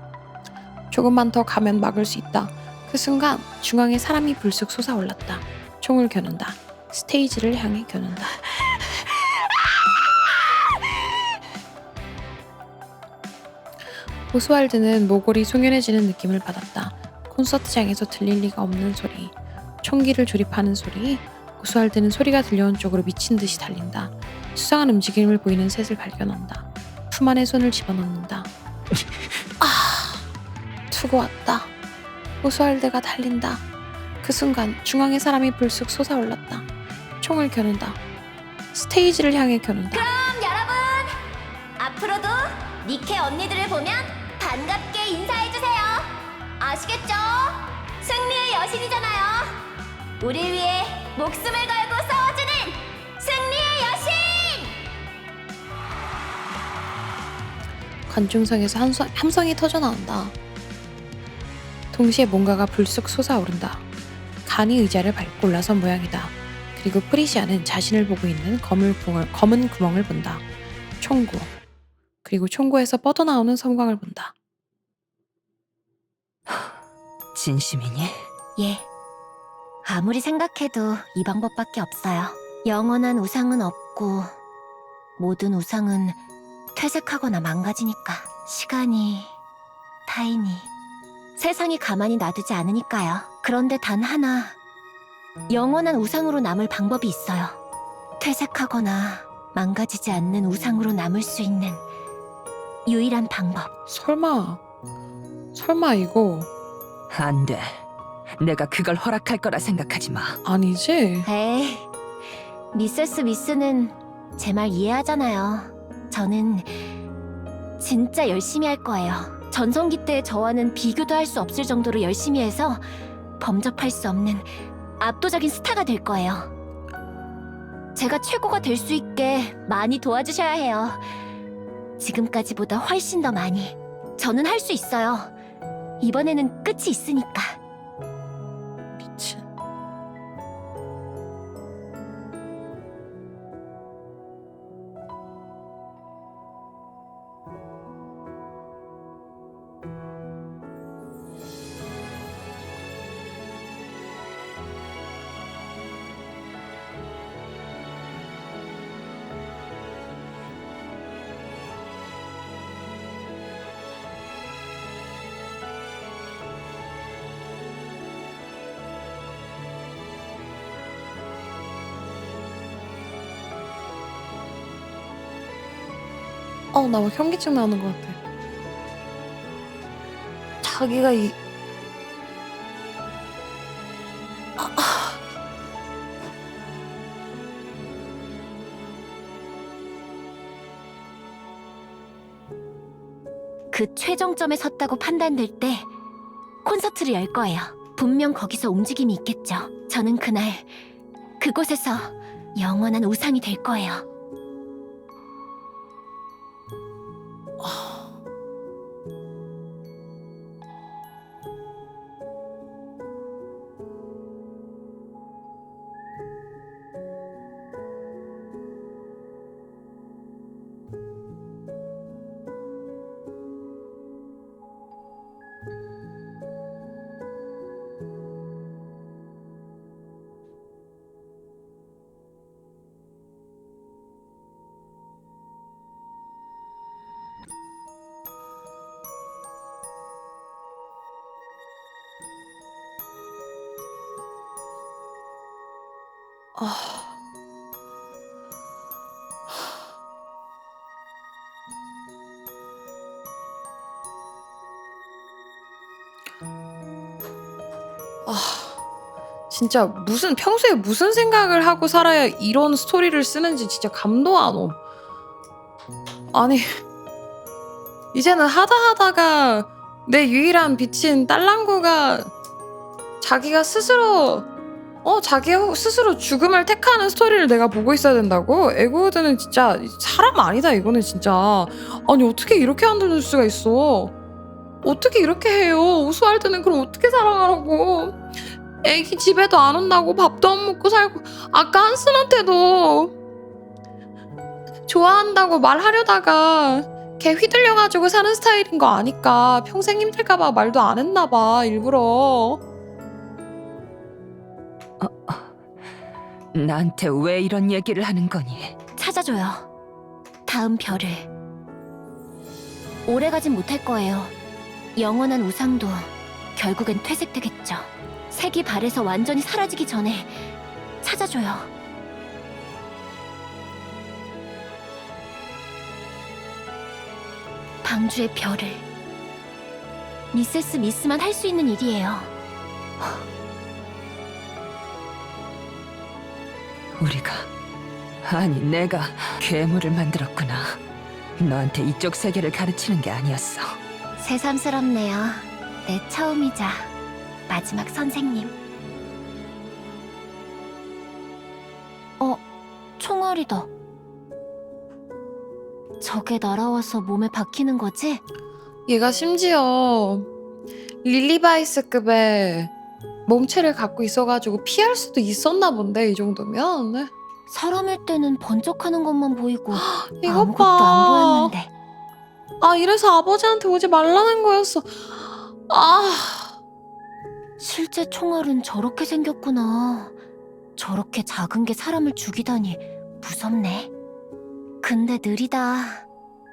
조금만 더 가면 막을 수 있다. 그 순간 중앙에 사람이 불쑥 솟아올랐다. 총을 겨눈다. 스테이지를 향해 겨눈다. 오스왈드는 모골이 송연해지는 느낌을 받았다. 콘서트장에서 들릴 리가 없는 소리. 총기를 조립하는 소리. 오스왈드는 소리가 들려온 쪽으로 미친 듯이 달린다. 수상한 움직임을 보이는 셋을 발견한다. 품 안에 손을 집어넣는다. 두고 왔다. 오스왈드가 달린다. 그 순간 중앙의 사람이 불쑥 솟아올랐다. 총을 겨눈다. 스테이지를 향해 겨눈다. 그럼 여러분, 앞으로도 니케 언니들을 보면 반갑게 인사해주세요. 아시겠죠? 승리의 여신이잖아요. 우릴 위해 목숨을 걸고 싸워주는 승리의 여신! 관중석에서 함성이 터져나온다. 동시에 뭔가가 불쑥 솟아오른다. 간이 의자를 밟고 올라선 모양이다. 그리고 프리시아는 자신을 보고 있는 검은 구멍을 본다. 총구. 그리고 총구에서 뻗어나오는 섬광을 본다. 진심이니? 예. 아무리 생각해도 이 방법밖에 없어요. 영원한 우상은 없고 모든 우상은 퇴색하거나 망가지니까. 시간이, 타인이, 세상이 가만히 놔두지 않으니까요. 그런데 단 하나, 영원한 우상으로 남을 방법이 있어요. 퇴색하거나 망가지지 않는 우상으로 남을 수 있는 유일한 방법. 설마 이거 안 돼. 내가 그걸 허락할 거라 생각하지 마. 아니지? 에이, 미세스 미스는 제 말 이해하잖아요. 저는 진짜 열심히 할 거예요. 전성기 때의 저와는 비교도 할 수 없을 정도로 열심히 해서 범접할 수 없는 압도적인 스타가 될 거예요. 제가 최고가 될 수 있게 많이 도와주셔야 해요. 지금까지보다 훨씬 더 많이. 저는 할 수 있어요. 이번에는 끝이 있으니까. 미친. 나 막 현기증 나는 것 같아. 자기가 그 최종점에 섰다고 판단될 때 콘서트를 열 거예요. 분명 거기서 움직임이 있겠죠. 저는 그날 그곳에서 영원한 우상이 될 거예요. 진짜 평소에 무슨 생각을 하고 살아야 이런 스토리를 쓰는지 진짜 감도 안 옴. 아니, 이제는 하다가 내 유일한 빛인 딸랑구가 자기가 스스로 죽음을 택하는 스토리를 내가 보고 있어야 된다고? 에그우드는 진짜 사람 아니다, 이거는 진짜. 아니, 어떻게 이렇게 만들 수가 있어? 어떻게 이렇게 해요? 오스왈드는 그럼 어떻게 살아가라고? 애기 집에도 안 온다고 밥도 안 먹고 살고, 아까 한슨한테도 좋아한다고 말하려다가 걔 휘둘려가지고 사는 스타일인 거 아니까 평생 힘들까봐 말도 안 했나봐, 일부러. 나한테 왜 이런 얘기를 하는 거니? 찾아줘요. 다음 별을. 오래가진 못할 거예요. 영원한 우상도 결국엔 퇴색되겠죠. 색이 발에서 완전히 사라지기 전에 찾아줘요. 방주의 별을. 미세스 미스만 할 수 있는 일이에요. 우리가, 아니 내가 괴물을 만들었구나. 너한테 이쪽 세계를 가르치는 게 아니었어. 새삼스럽네요. 내 처음이자 마지막 선생님. 총알이다. 저게 날아와서 몸에 박히는 거지? 얘가 심지어 릴리바이스급의 몸체를 갖고 있어가지고 피할 수도 있었나 본데, 이 정도면. 네. 사람일 때는 번쩍하는 것만 보이고 이것 아무것도 봐. 안 보였는데. 아, 이래서 아버지한테 오지 말라는 거였어. 아, 실제 총알은 저렇게 생겼구나. 저렇게 작은 게 사람을 죽이다니 무섭네. 근데 느리다.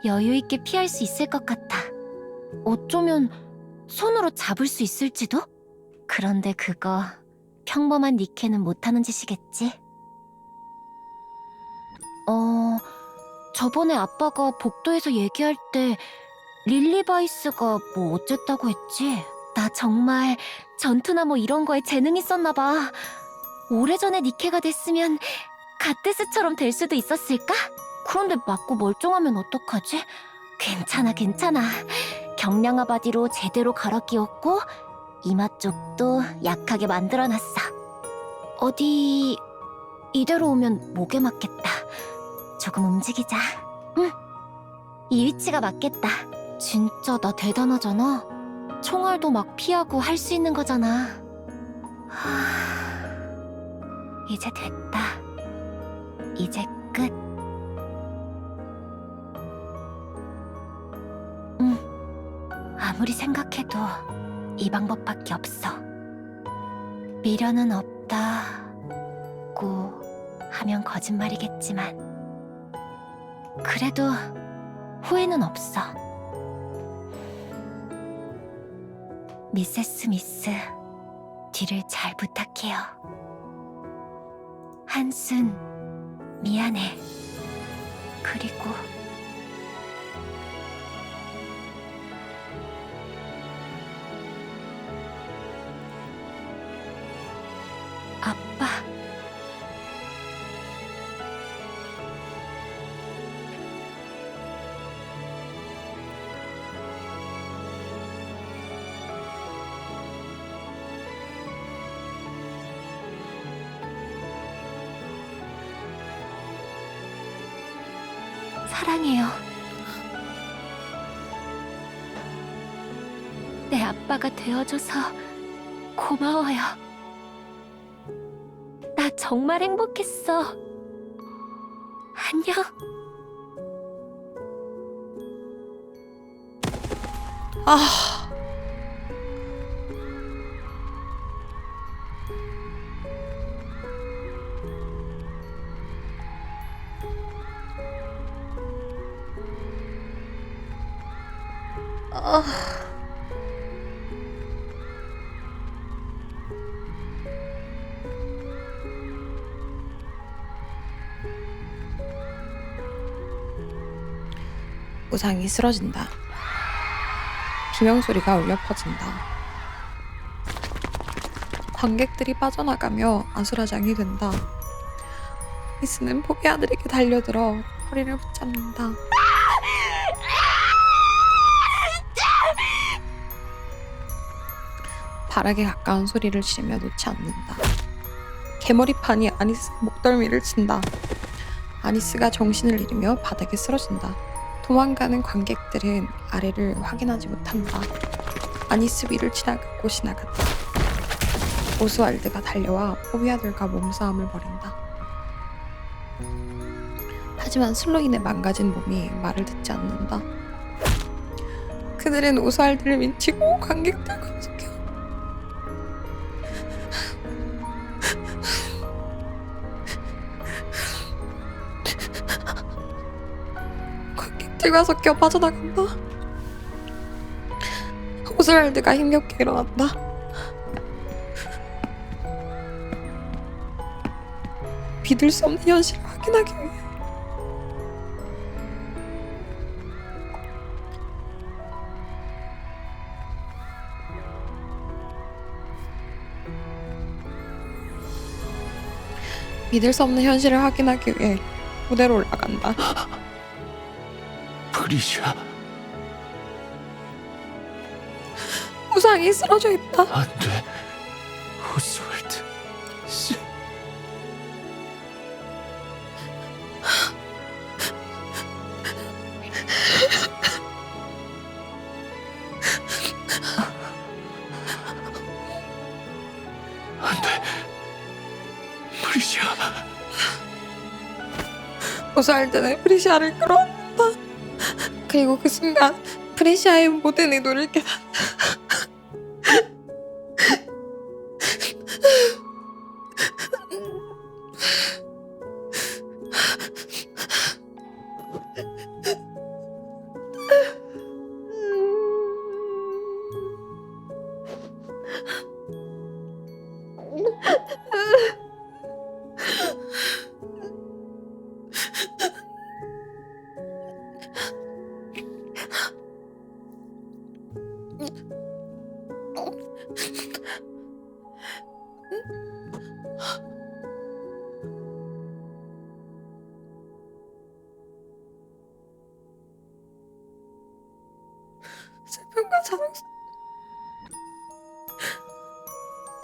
여유 있게 피할 수 있을 것 같아. 어쩌면 손으로 잡을 수 있을지도? 그런데 그거 평범한 니케는 못하는 짓이겠지? 저번에 아빠가 복도에서 얘기할 때 릴리바이스가 뭐 어쨌다고 했지? 나 정말 전투나 뭐 이런 거에 재능 있었나 봐. 오래전에 니케가 됐으면 가테스처럼 될 수도 있었을까? 그런데 맞고 멀쩡하면 어떡하지? 괜찮아. 경량화 바디로 제대로 갈아 끼웠고 이마 쪽도 약하게 만들어놨어. 어디 이대로 오면 목에 맞겠다. 조금 움직이자. 응, 이 위치가 맞겠다. 진짜 나 대단하잖아. 총알도 막 피하고 할 수 있는 거잖아. 이제 됐다. 이제 끝. 아무리 생각해도 이 방법밖에 없어. 미련은 없다고 하면 거짓말이겠지만 그래도 후회는 없어. 미세스 스미스, 뒤를 잘 부탁해요. 한순, 미안해. 그리고 아빠. 사랑해요. 내 아빠가 되어줘서 고마워요. 나 정말 행복했어. 안녕. 아. 우상이 쓰러진다. 비명소리가 울려 퍼진다. 관객들이 빠져나가며 아수라장이 된다. 미스는 포비아들에게 달려들어 허리를 붙잡는다. 바락에 가까운 소리를 지르며 놓지 않는다. 개머리판이 아니스의 목덜미를 친다. 아니스가 정신을 잃으며 바닥에 쓰러진다. 도망가는 관객들은 아래를 확인하지 못한다. 아니스 위를 지나가고 지나갔다. 오스왈드가 달려와 포비아들과 몸싸움을 벌인다. 하지만 술로 인해 망가진 몸이 말을 듣지 않는다. 그들은 오스왈드를 밀치고 관객들과 섞여 관객들과 섞여 빠져나간다. 오스왈드가 힘겹게 일어난다. 믿을 수 없는 현실을 확인하기 위해 믿을 수 없는 현실을 확인하기 위해 무대로 올라간다. 프리시아, 우상이 쓰러져 있다. 안 돼. 오스왈드 씨. 안 돼. 프리시아. 오스왈드는 프리시아를 끌어안는다. 그리고 그 순간 프리시아의 모든 의도를 깨닫는다.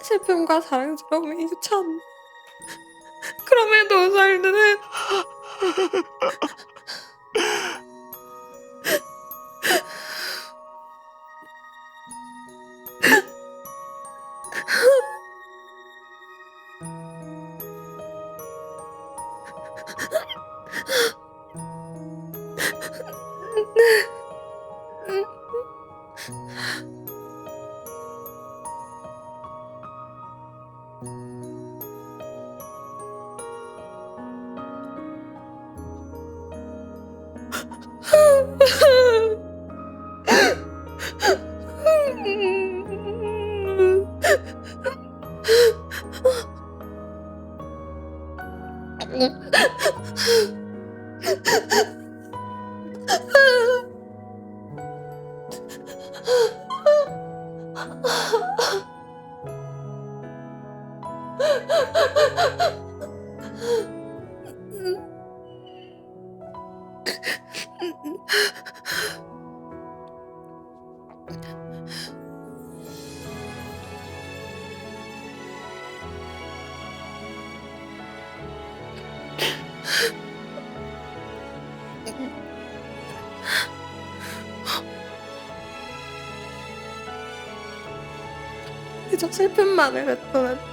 슬픔과 사랑스러움이 유천. 그럼에도 오스왈드는 그저 슬픔만을 뱉어낸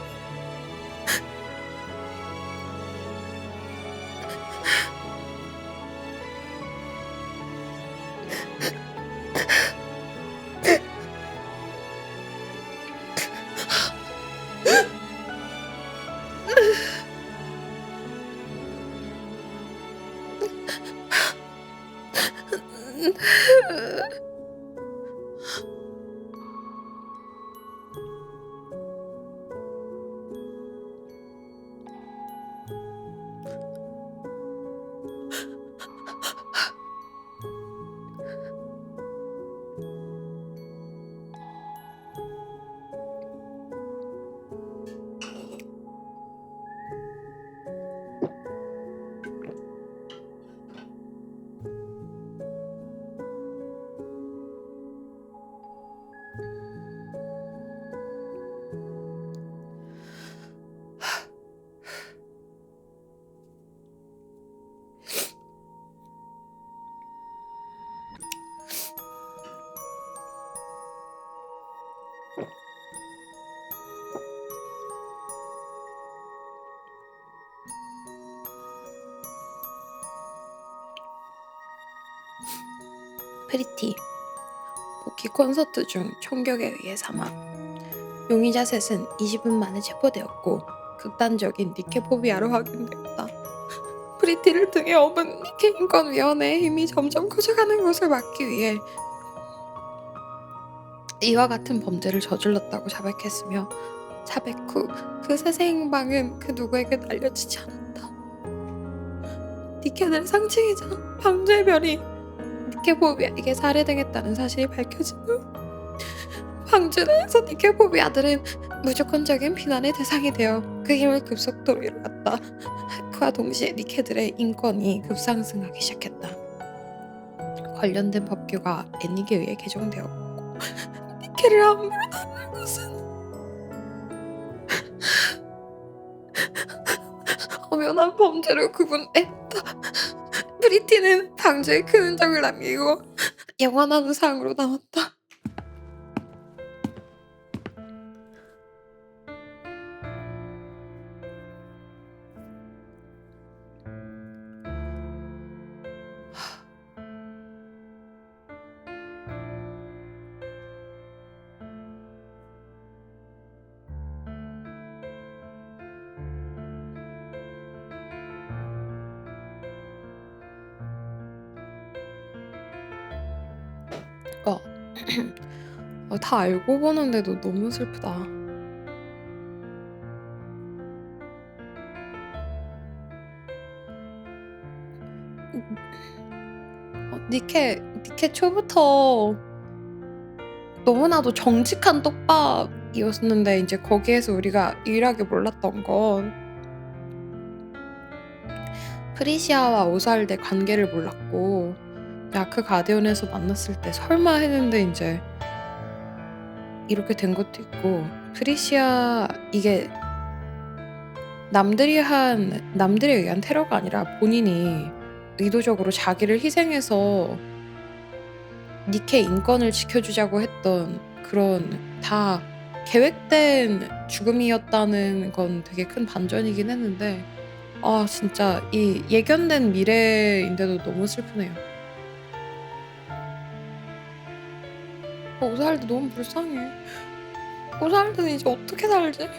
프리티. 복귀 콘서트 중 총격에 의해 사망. 용의자 셋은 20분 만에 체포되었고 극단적인 니케포비아로 확인되었다. 프리티를 등에 업은 니케 인권위원회의 힘이 점점 커져가는 것을 막기 위해 이와 같은 범죄를 저질렀다고 자백했으며 자백 후 그 셋의 행방은 그 누구에게도 알려지지 않았다. 니케들의 상징이자 방주의 별이 니케포비아에게 살해당했다는 사실이 밝혀진 후 방주에서 니케포비아들은 무조건적인 비난의 대상이 되어 그 힘을 급속도로 잃어갔다. 있었다. 그와 동시에 니케들의 인권이 급상승하기 시작했다. 관련된 법규가 애닉에 의해 개정되었고 니케를 함부로 것은 엄연한 범죄로 구분했다. 프리티는 방주에 큰 흔적을 남기고 영원한 우상으로 남았다. 다 알고 보는데도 너무 슬프다. 니케 초부터 너무나도 정직한 떡밥이었는데 이제 거기에서 우리가 유일하게 몰랐던 건 프리시아와 오스왈드의 관계를 몰랐고 야크 가디언에서 만났을 때 설마 했는데 이제 이렇게 된 것도 있고 프리시아 이게 남들에 의한 테러가 아니라 본인이 의도적으로 자기를 희생해서 니케 인권을 지켜주자고 했던 그런 다 계획된 죽음이었다는 건 되게 큰 반전이긴 했는데 진짜 이 예견된 미래인데도 너무 슬프네요. 오스왈드 너무 불쌍해. 오스왈드는 이제 어떻게 살지?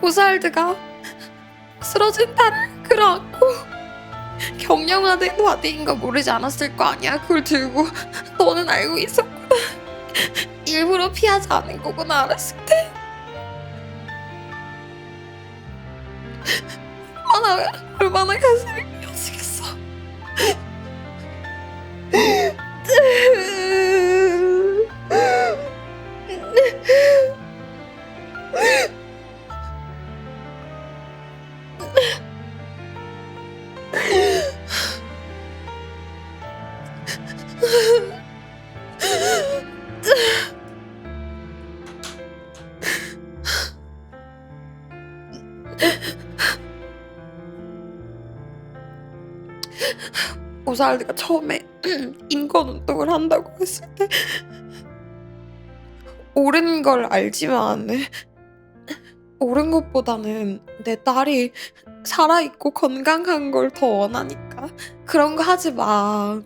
오스왈드가 쓰러진 딸을 끌어안고 경영하는 와디인 거 모르지 않았을 거 아니야. 그걸 들고 너는 알고 있었구나. 일부러 피하지 않은 거구나 알았을 때. 얼마나 가슴이 미어지겠어. 오스왈드가 처음에 인권운동을 한다고 했을 때 옳은 걸 알지만 옳은 것보다는 내 딸이 살아있고 건강한 걸 더 원하니까 그런 거 하지 마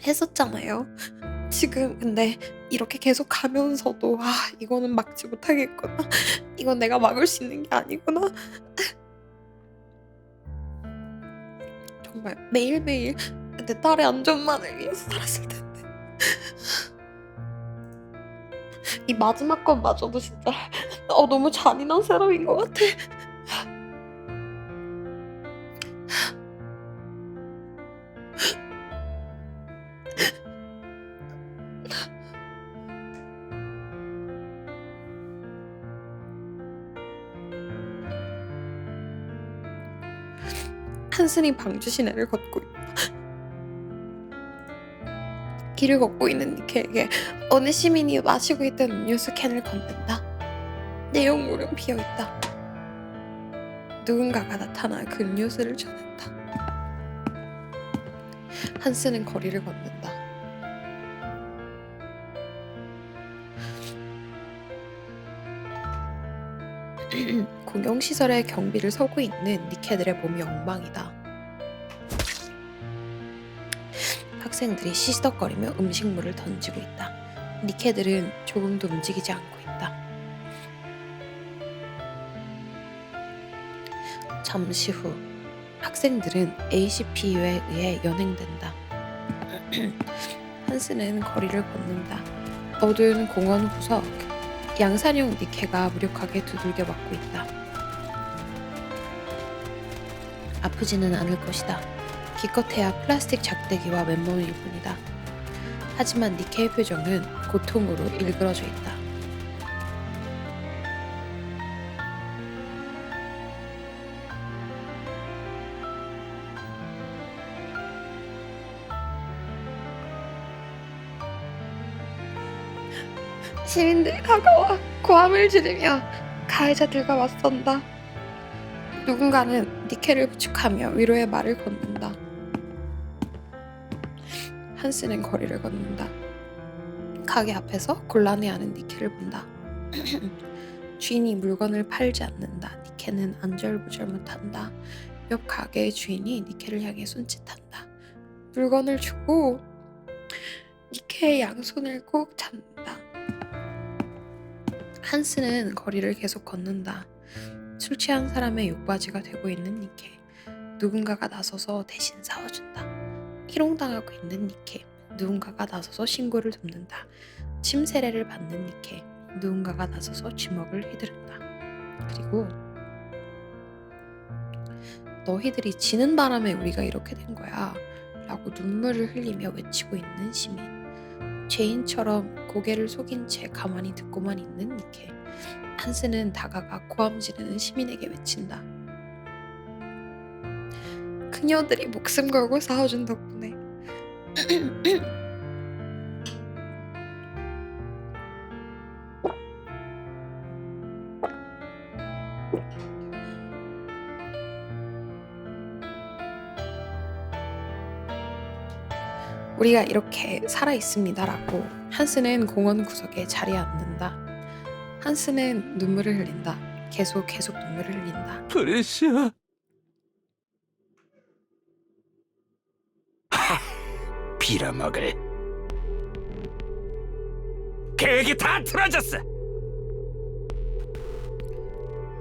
했었잖아요. 지금 근데 이렇게 계속 가면서도 이거는 막지 못하겠구나. 이건 내가 막을 수 있는 게 아니구나. 정말 매일매일 내 딸의 안전만을 위해서 살았을 텐데 이 마지막 건마저도 진짜 너무 잔인한 세럼인 것 같아. 한슨이 방주 시내를 걷고 있다. 길을 걷고 있는 니케에게 어느 시민이 마시고 있던 음료수 캔을 건넨다. 내용물은 비어있다. 누군가가 나타나 그 음료수를 전했다. 한슨은 거리를 걷는다. 공용시설의 경비를 서고 있는 니케들의 몸이 엉망이다. 학생들이 시시덕거리며 음식물을 던지고 있다. 니케들은 조금도 움직이지 않고 있다. 잠시 후 학생들은 ACPU에 의해 연행된다. 한스는 거리를 걷는다. 어두운 공원 구석, 양산형 니케가 무력하게 두들겨 맞고 있다. 아프지는 않을 것이다. 기껏해야 플라스틱 작대기와 맨몸일 뿐이다. 하지만 니케의 표정은 고통으로 일그러져 있다. 시민들이 다가와 고함을 지르며 가해자들과 맞선다. 누군가는 니케를 부축하며 위로의 말을 건넨다. 한스는 거리를 걷는다. 가게 앞에서 곤란해하는 니케를 본다. 주인이 물건을 팔지 않는다. 니케는 안절부절 못한다. 옆 가게의 주인이 니케를 향해 손짓한다. 물건을 주고 니케의 양손을 꼭 잡는다. 한스는 거리를 계속 걷는다. 술 취한 사람의 욕바지가 되고 있는 니케. 누군가가 나서서 대신 싸워준다. 희롱당하고 있는 니케. 누군가가 나서서 신고를 돕는다. 침세례를 받는 니케. 누군가가 나서서 주먹을 휘두른다. 그리고 너희들이 지는 바람에 우리가 이렇게 된 거야 라고 눈물을 흘리며 외치고 있는 시민. 죄인처럼 고개를 속인 채 가만히 듣고만 있는 니케. 한스는 다가가 고함 지르는 시민에게 외친다. 그녀들이 목숨 걸고 싸워준 덕분에 우리가 이렇게 살아있습니다라고 한스는 공원 구석에 자리에 앉는다. 한스는 눈물을 흘린다. 계속 눈물을 흘린다. 프리시아. 빌어먹을. 계획이 다 틀어졌어.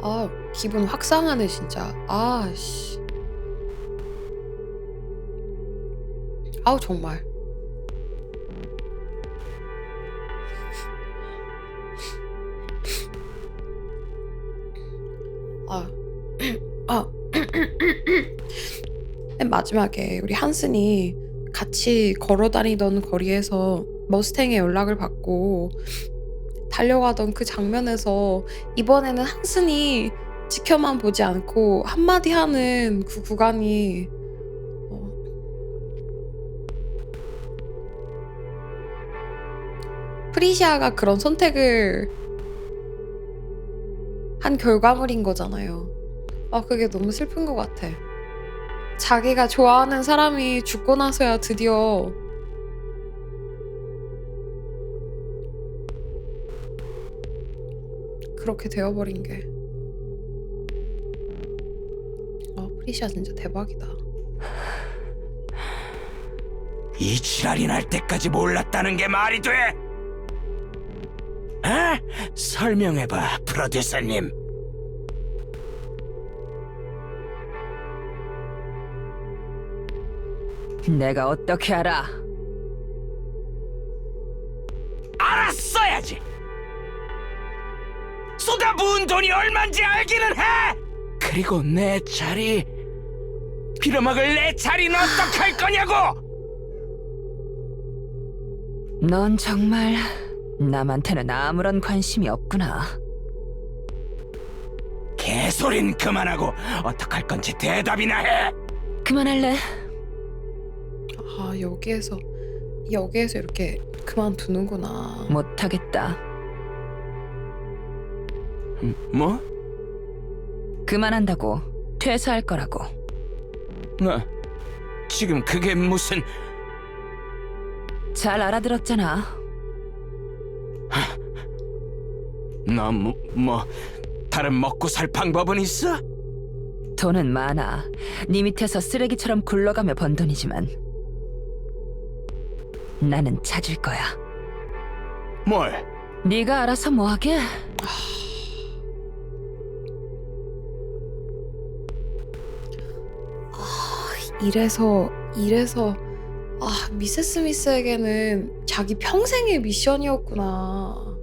아, 기분 확 상하네 진짜. 아씨. 아우 정말. 맨 마지막에 우리 한슨이 같이 걸어다니던 거리에서 머스탱의 연락을 받고 달려가던 그 장면에서 이번에는 한슨이 지켜만 보지 않고 한마디 하는 그 구간이 프리시아가 그런 선택을 한 결과물인 거잖아요. 그게 너무 슬픈 것 같아. 자기가 좋아하는 사람이 죽고 나서야 드디어 그렇게 되어버린 게. 프리시아 진짜 대박이다. 이 지랄이 날 때까지 몰랐다는 게 말이 돼? 설명해봐, 프로듀서님. 내가 어떻게 알아? 알았어야지. 쏟아부은 돈이 얼만지 알기는 해. 그리고 내 자리, 빌어먹을 내 자리는 어떡할 거냐고. 넌 정말 남한테는 아무런 관심이 없구나. 개소린 그만하고 어떡할 건지 대답이나 해. 그만할래? 여기에서 이렇게 그만두는구나. 못하겠다. 뭐? 그만한다고. 퇴사할 거라고. 지금 그게 무슨... 잘 알아들었잖아. 너 다른 먹고 살 방법은 있어? 돈은 많아. 네 밑에서 쓰레기처럼 굴러가며 번 돈이지만 나는 찾을 거야. 뭘? 네가 알아서 뭐하게? 이래서 미세스 스미스에게는 자기 평생의 미션이었구나.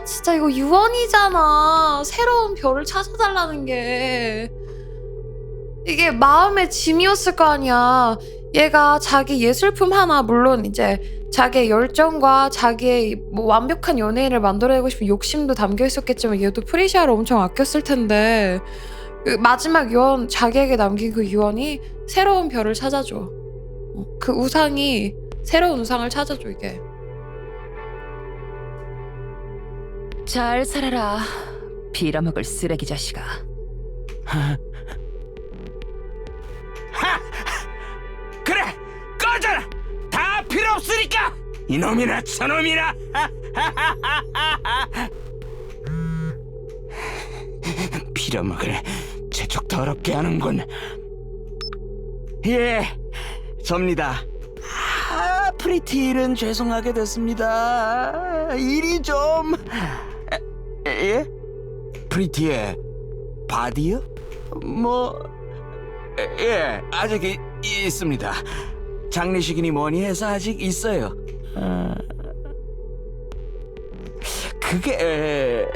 진짜 이거 유언이잖아. 새로운 별을 찾아달라는 게. 이게 마음의 짐이었을 거 아니야. 얘가 자기 예술품 하나, 물론 이제 자기의 열정과 자기의 완벽한 연예인을 만들어내고 싶은 욕심도 담겨 있었겠지만 얘도 프리시아를 엄청 아꼈을 텐데 그 마지막 유언, 자기에게 남긴 그 유언이 새로운 별을 찾아줘. 그 우상이 새로운 우상을 찾아줘 이게. 잘 살아라. 빌어먹을 쓰레기 자식아. 그래, 꺼져라. 다 필요 없으니까. 이놈이나 저놈이나. 빌어먹을 제쪽 더럽게 하는군. 예, 접니다. 프리티 일은 죄송하게 됐습니다. 일이 좀... 예? 프리티의 바디요? 예, 아직 있습니다. 장례식이니 뭐니 해서 아직 있어요. 그게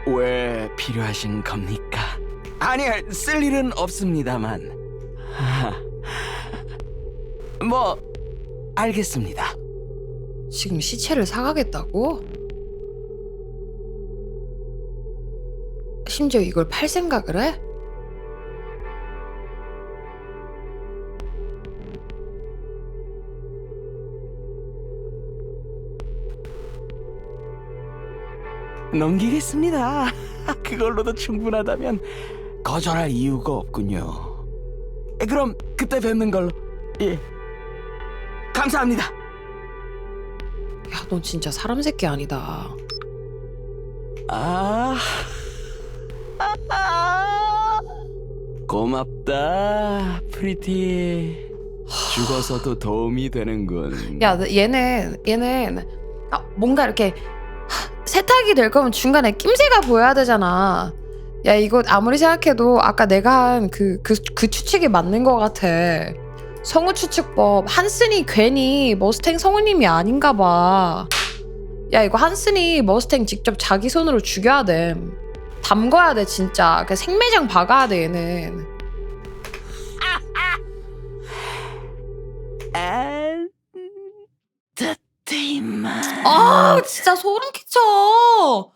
왜 필요하신 겁니까? 아니, 쓸 일은 없습니다만. 알겠습니다. 지금 시체를 사가겠다고? 심지어 이걸 팔 생각을 해? 넘기겠습니다. 그걸로도 충분하다면 거절할 이유가 없군요. 그럼 그때 뵙는 걸로. 예. 감사합니다. 야, 넌 진짜 사람 새끼 아니다. 고맙다, 프리티. 죽어서도 도움이 되는군. 야, 얘는 뭔가 이렇게 세탁이 될 거면 중간에 낌새가 보여야 되잖아. 야, 이거 아무리 생각해도 아까 내가 한 그 추측이 맞는 것 같아. 성우 추측법. 한슨이 괜히 머스탱 성우님이 아닌가 봐. 야, 이거 한슨이 머스탱 직접 자기 손으로 죽여야 돼. 담궈야 돼 진짜. 그 생매장 박아야 돼 얘는. 아, 진짜 소름 끼쳐.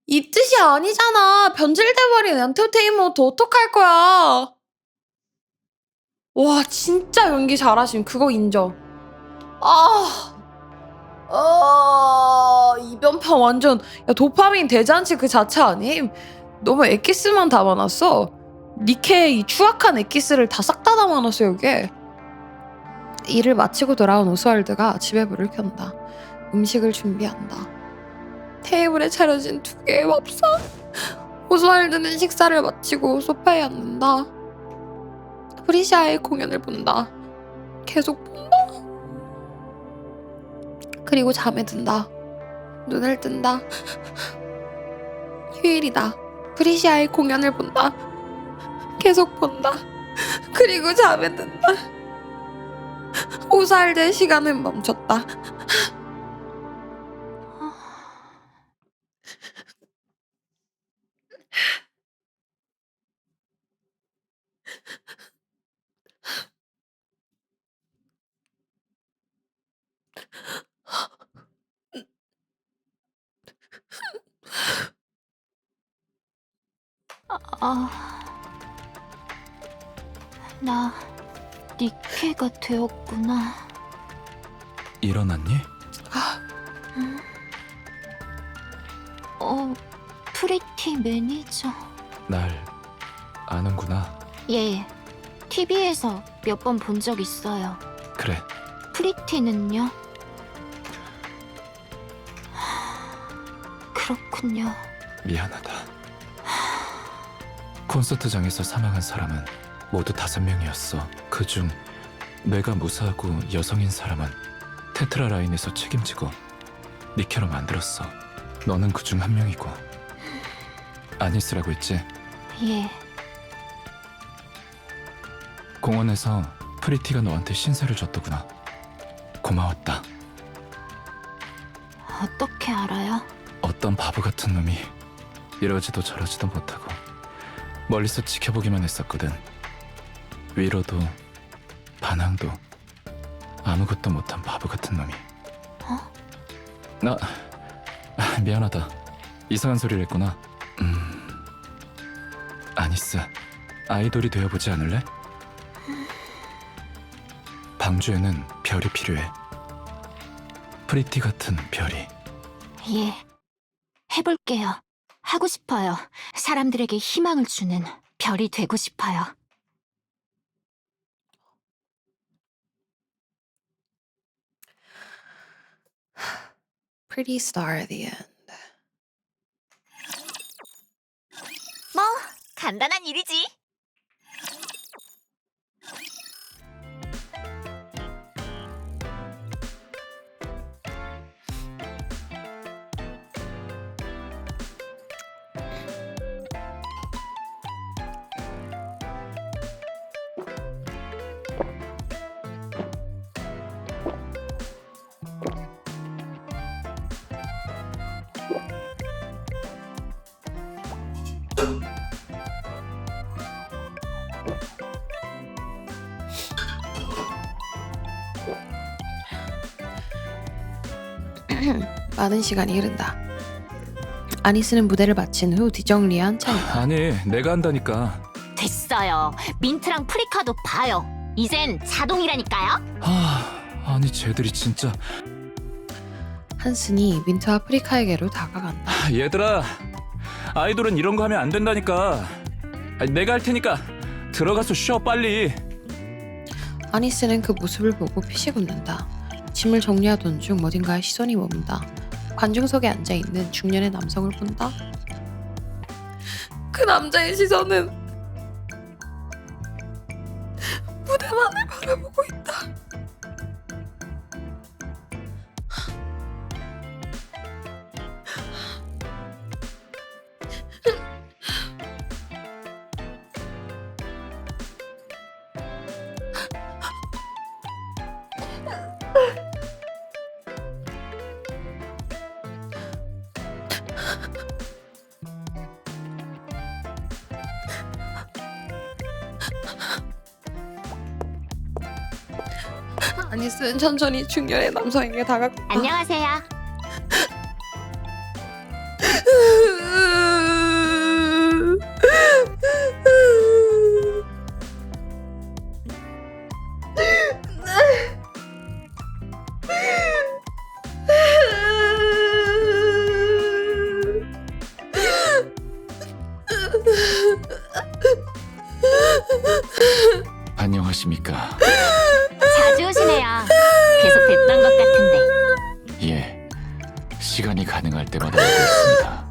이 뜻이 아니잖아. 변질돼버린 엔터테인먼트 어떡할 거야. 와, 진짜 연기 잘하심. 그거 인정. 이변파 완전. 야, 도파민 대잔치 그 자체 아님? 너무 엑기스만 담아놨어. 니케의 이 추악한 엑기스를 다 싹 다 담아놨어 여기에. 일을 마치고 돌아온 오스왈드가 집에 불을 켠다. 음식을 준비한다. 테이블에 차려진 2개의 밥상. 오스왈드는 식사를 마치고 소파에 앉는다. 프리시아의 공연을 본다. 계속 본다. 그리고 잠에 든다. 눈을 뜬다. 휴일이다. 프리시아의 공연을 본다. 계속 본다. 그리고 잠에 든다. 오스왈드의 시간은 멈췄다. 나 니케가 되었구나. 일어났니? 프리티 매니저. 날 아는구나. 예, TV에서 몇 번 본 적 있어요. 그래, 프리티는요? 그렇군요. 미안하다. 콘서트장에서 사망한 사람은 모두 5명이었어. 그중 내가 무사하고 여성인 사람은 테트라 라인에서 책임지고 니케로 만들었어. 너는 그중 한 명이고. 아니스라고 했지? 예. 공원에서 프리티가 너한테 신세를 줬더구나. 고마웠다. 어떻게 알아요? 어떤 바보 같은 놈이 이러지도 저러지도 못하고 멀리서 지켜보기만 했었거든. 위로도 반항도 아무것도 못한 바보 같은 놈이. 나 미안하다. 이상한 소리를 했구나. 아니스, 아이돌이 되어보지 않을래? 방주에는 별이 필요해. 프리티 같은 별이. 예, 해볼게요. 하고 싶어요. 사람들에게 희망을 주는 별이 되고 싶어요. Pretty star at the end. 뭐, 간단한 일이지. 많은 시간이 흐른다. 아니스는 무대를 마친 후 뒤정리한 찬이다. 아니, 내가 한다니까. 됐어요. 민트랑 프리카도 봐요. 이젠 자동이라니까요. 아니 쟤들이 진짜. 한슨이 민트와 프리카에게로 다가간다. 얘들아, 아이돌은 이런 거 하면 안 된다니까. 아니, 내가 할 테니까 들어가서 쉬어 빨리. 아니스는 그 모습을 보고 피식 웃는다. 짐을 정리하던 중 어딘가에 시선이 머문다. 관중석에 앉아있는 중년의 남성을 본다. 그 남자의 시선은 무대만을 바라보고 있다. 아니스는 천천히 중년의 남성에게 다가가. 안녕하세요. 안녕하십니까. 자주 오시네요. 계속 뵀던 것 같은데. 예, 시간이 가능할 때마다 오고 있습니다.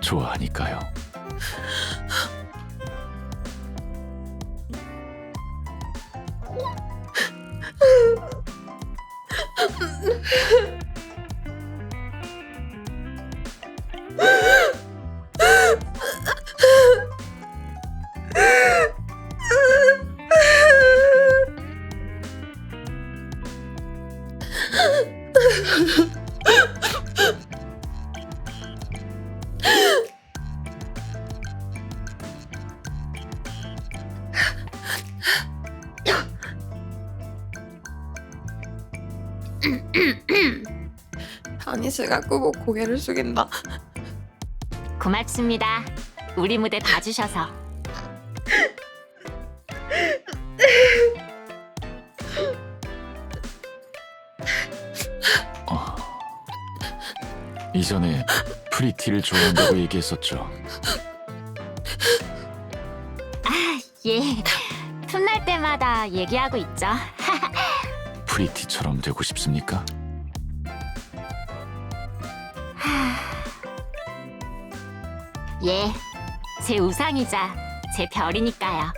좋아하니까요. 아니스가 끄고 고개를 숙인다. 고맙습니다. 우리 무대 봐주셔서. 이전에 프리티를 좋아한다고 얘기했었죠. 예, 틈날 때마다 얘기하고 있죠. 프리티처럼 되고 싶습니까? 예, 제 우상이자 제 별이니까요.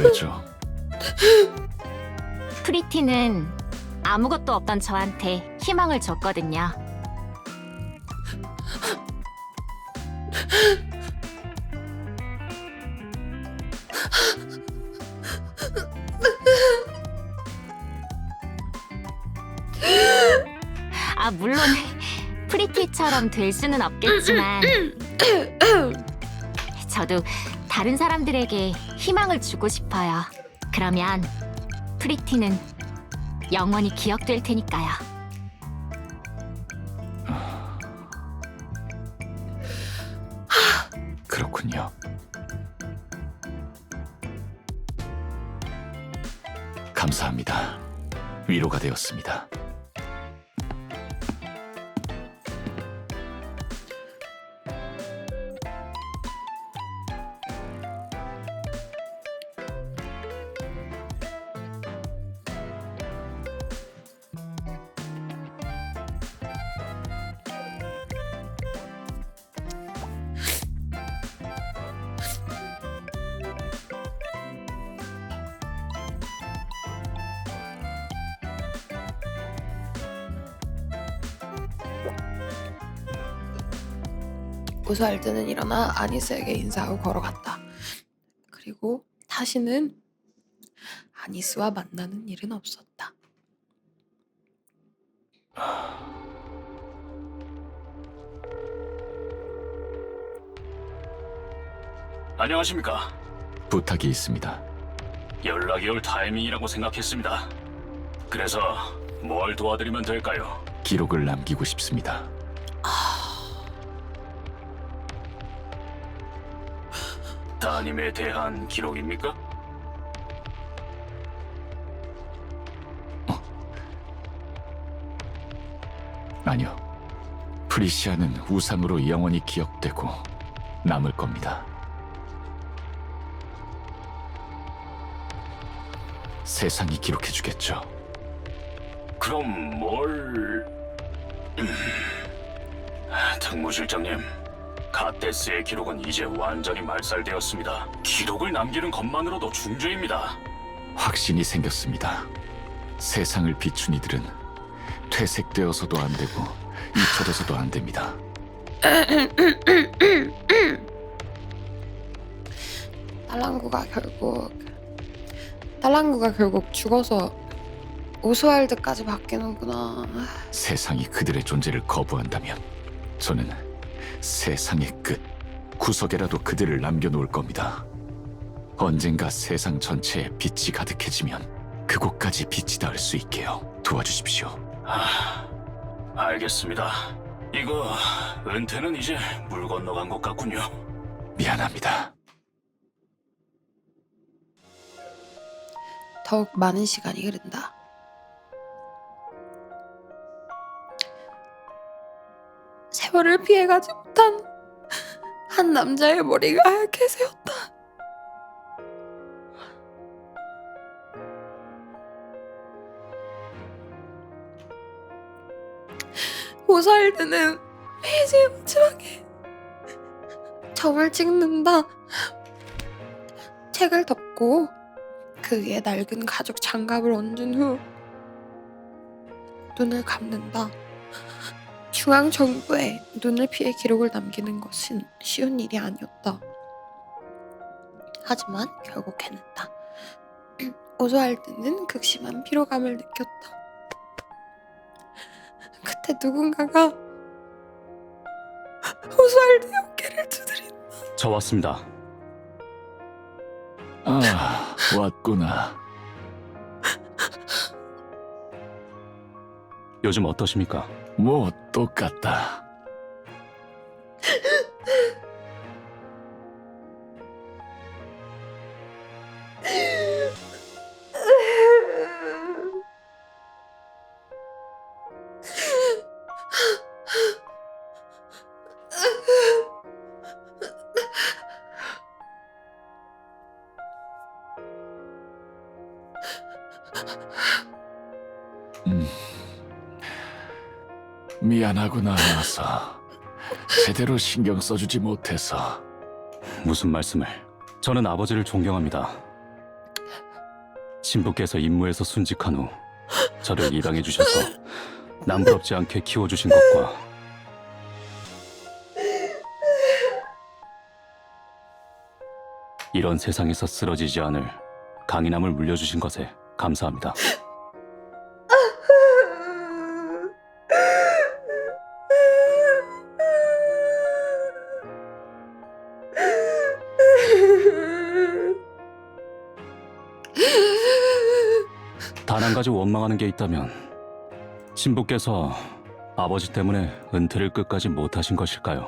왜죠? 프리티는 아무것도 없던 저한테 희망을 줬거든요. 물론 프리티처럼 될 수는 없겠지만 저도 다른 사람들에게 희망을 주고 싶어요. 그러면 프리티는 영원히 기억될 테니까요. 그렇군요. 감사합니다. 위로가 되었습니다. 오스왈드는 일어나 아니스에게 인사하고 걸어갔다. 그리고 다시는 아니스와 만나는 일은 없었다. 안녕하십니까? 부탁이 있습니다. 연락이 올 타이밍이라고 생각했습니다. 그래서 뭘 도와드리면 될까요? 기록을 남기고 싶습니다. 따님에 대한 기록입니까? 아니요. 프리시아는 우상으로 영원히 기억되고 남을 겁니다. 세상이 기록해주겠죠. 그럼 뭘... 특무실장님, 갓데스의 기록은 이제 완전히 말살되었습니다. 기록을 남기는 것만으로도 중죄입니다. 확신이 생겼습니다. 세상을 비춘 이들은 퇴색되어서도 안 되고 잊혀져서도 안 됩니다. 딸랑구가 결국 죽어서 오스왈드까지 바뀌는구나. 세상이 그들의 존재를 거부한다면 저는 세상의 끝, 구석에라도 그들을 남겨놓을 겁니다. 언젠가 세상 전체에 빛이 가득해지면 그곳까지 빛이 닿을 수 있게요. 도와주십시오. 알겠습니다. 이거 은퇴는 이제 물 건너간 것 같군요. 미안합니다. 더욱 많은 시간이 흐른다. 세월을 피해가지 못한 한 남자의 머리가 하얗게 새었다. 오스왈드는 페이지의 마지막에 점을 찍는다. 책을 덮고 그 위에 낡은 가죽 장갑을 얹은 후 눈을 감는다. 중앙정부에 눈을 피해 기록을 남기는 것은 쉬운 일이 아니었다. 하지만 결국 해냈다. 오스왈드는 극심한 피로감을 느꼈다. 그때 누군가가 오스왈드의 어깨를 두드린다. 저 왔습니다. 아, 왔구나. 요즘 어떠십니까? 뭐 똑같다. 미안하구나, 아서 제대로 신경 써주지 못해서. 무슨 말씀을? 저는 아버지를 존경합니다. 신부께서 임무에서 순직한 후 저를 입양해 주셔서 남부럽지 않게 키워주신 것과 이런 세상에서 쓰러지지 않을 강인함을 물려주신 것에 감사합니다. 단 한 가지 원망하는 게 있다면 신부께서 아버지 때문에 은퇴를 끝까지 못하신 것일까요?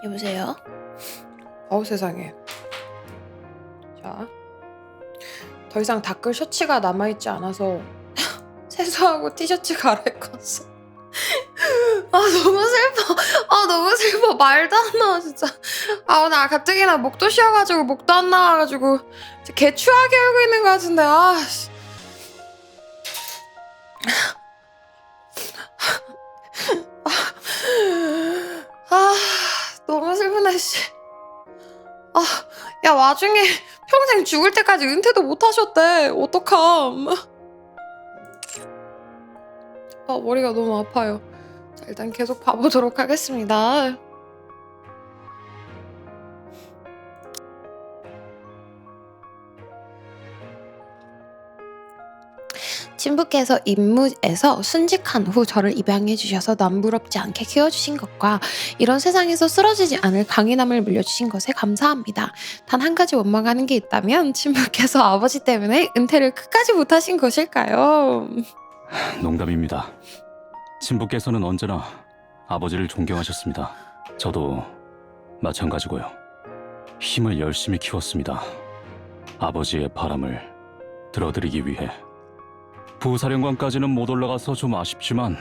여보세요? 어우 세상에. 자, 더 이상 닦을 셔츠가 남아있지 않아서 세수하고 티셔츠 갈아입었어. 아 너무 슬퍼. 아 너무 슬퍼. 말도 안 나와 진짜. 아 나 가뜩이나 목도 쉬어가지고 목도 안 나와가지고 진짜 개 추하게 울고 있는 것 같은데. 아 씨. 아 너무 슬프네 씨. 아 야 와중에 평생 죽을 때까지 은퇴도 못 하셨대. 어떡함. 아 머리가 너무 아파요. 자 일단 계속 봐보도록 하겠습니다. 친부께서 임무에서 순직한 후 저를 입양해 주셔서 남부럽지 않게 키워주신 것과 이런 세상에서 쓰러지지 않을 강인함을 물려주신 것에 감사합니다. 단 한 가지 원망하는 게 있다면 친부께서 아버지 때문에 은퇴를 끝까지 못하신 것일까요? 농담입니다. 친부께서는 언제나 아버지를 존경하셨습니다. 저도 마찬가지고요. 힘을 열심히 키웠습니다. 아버지의 바람을 들어드리기 위해. 부사령관까지는 못 올라가서 좀 아쉽지만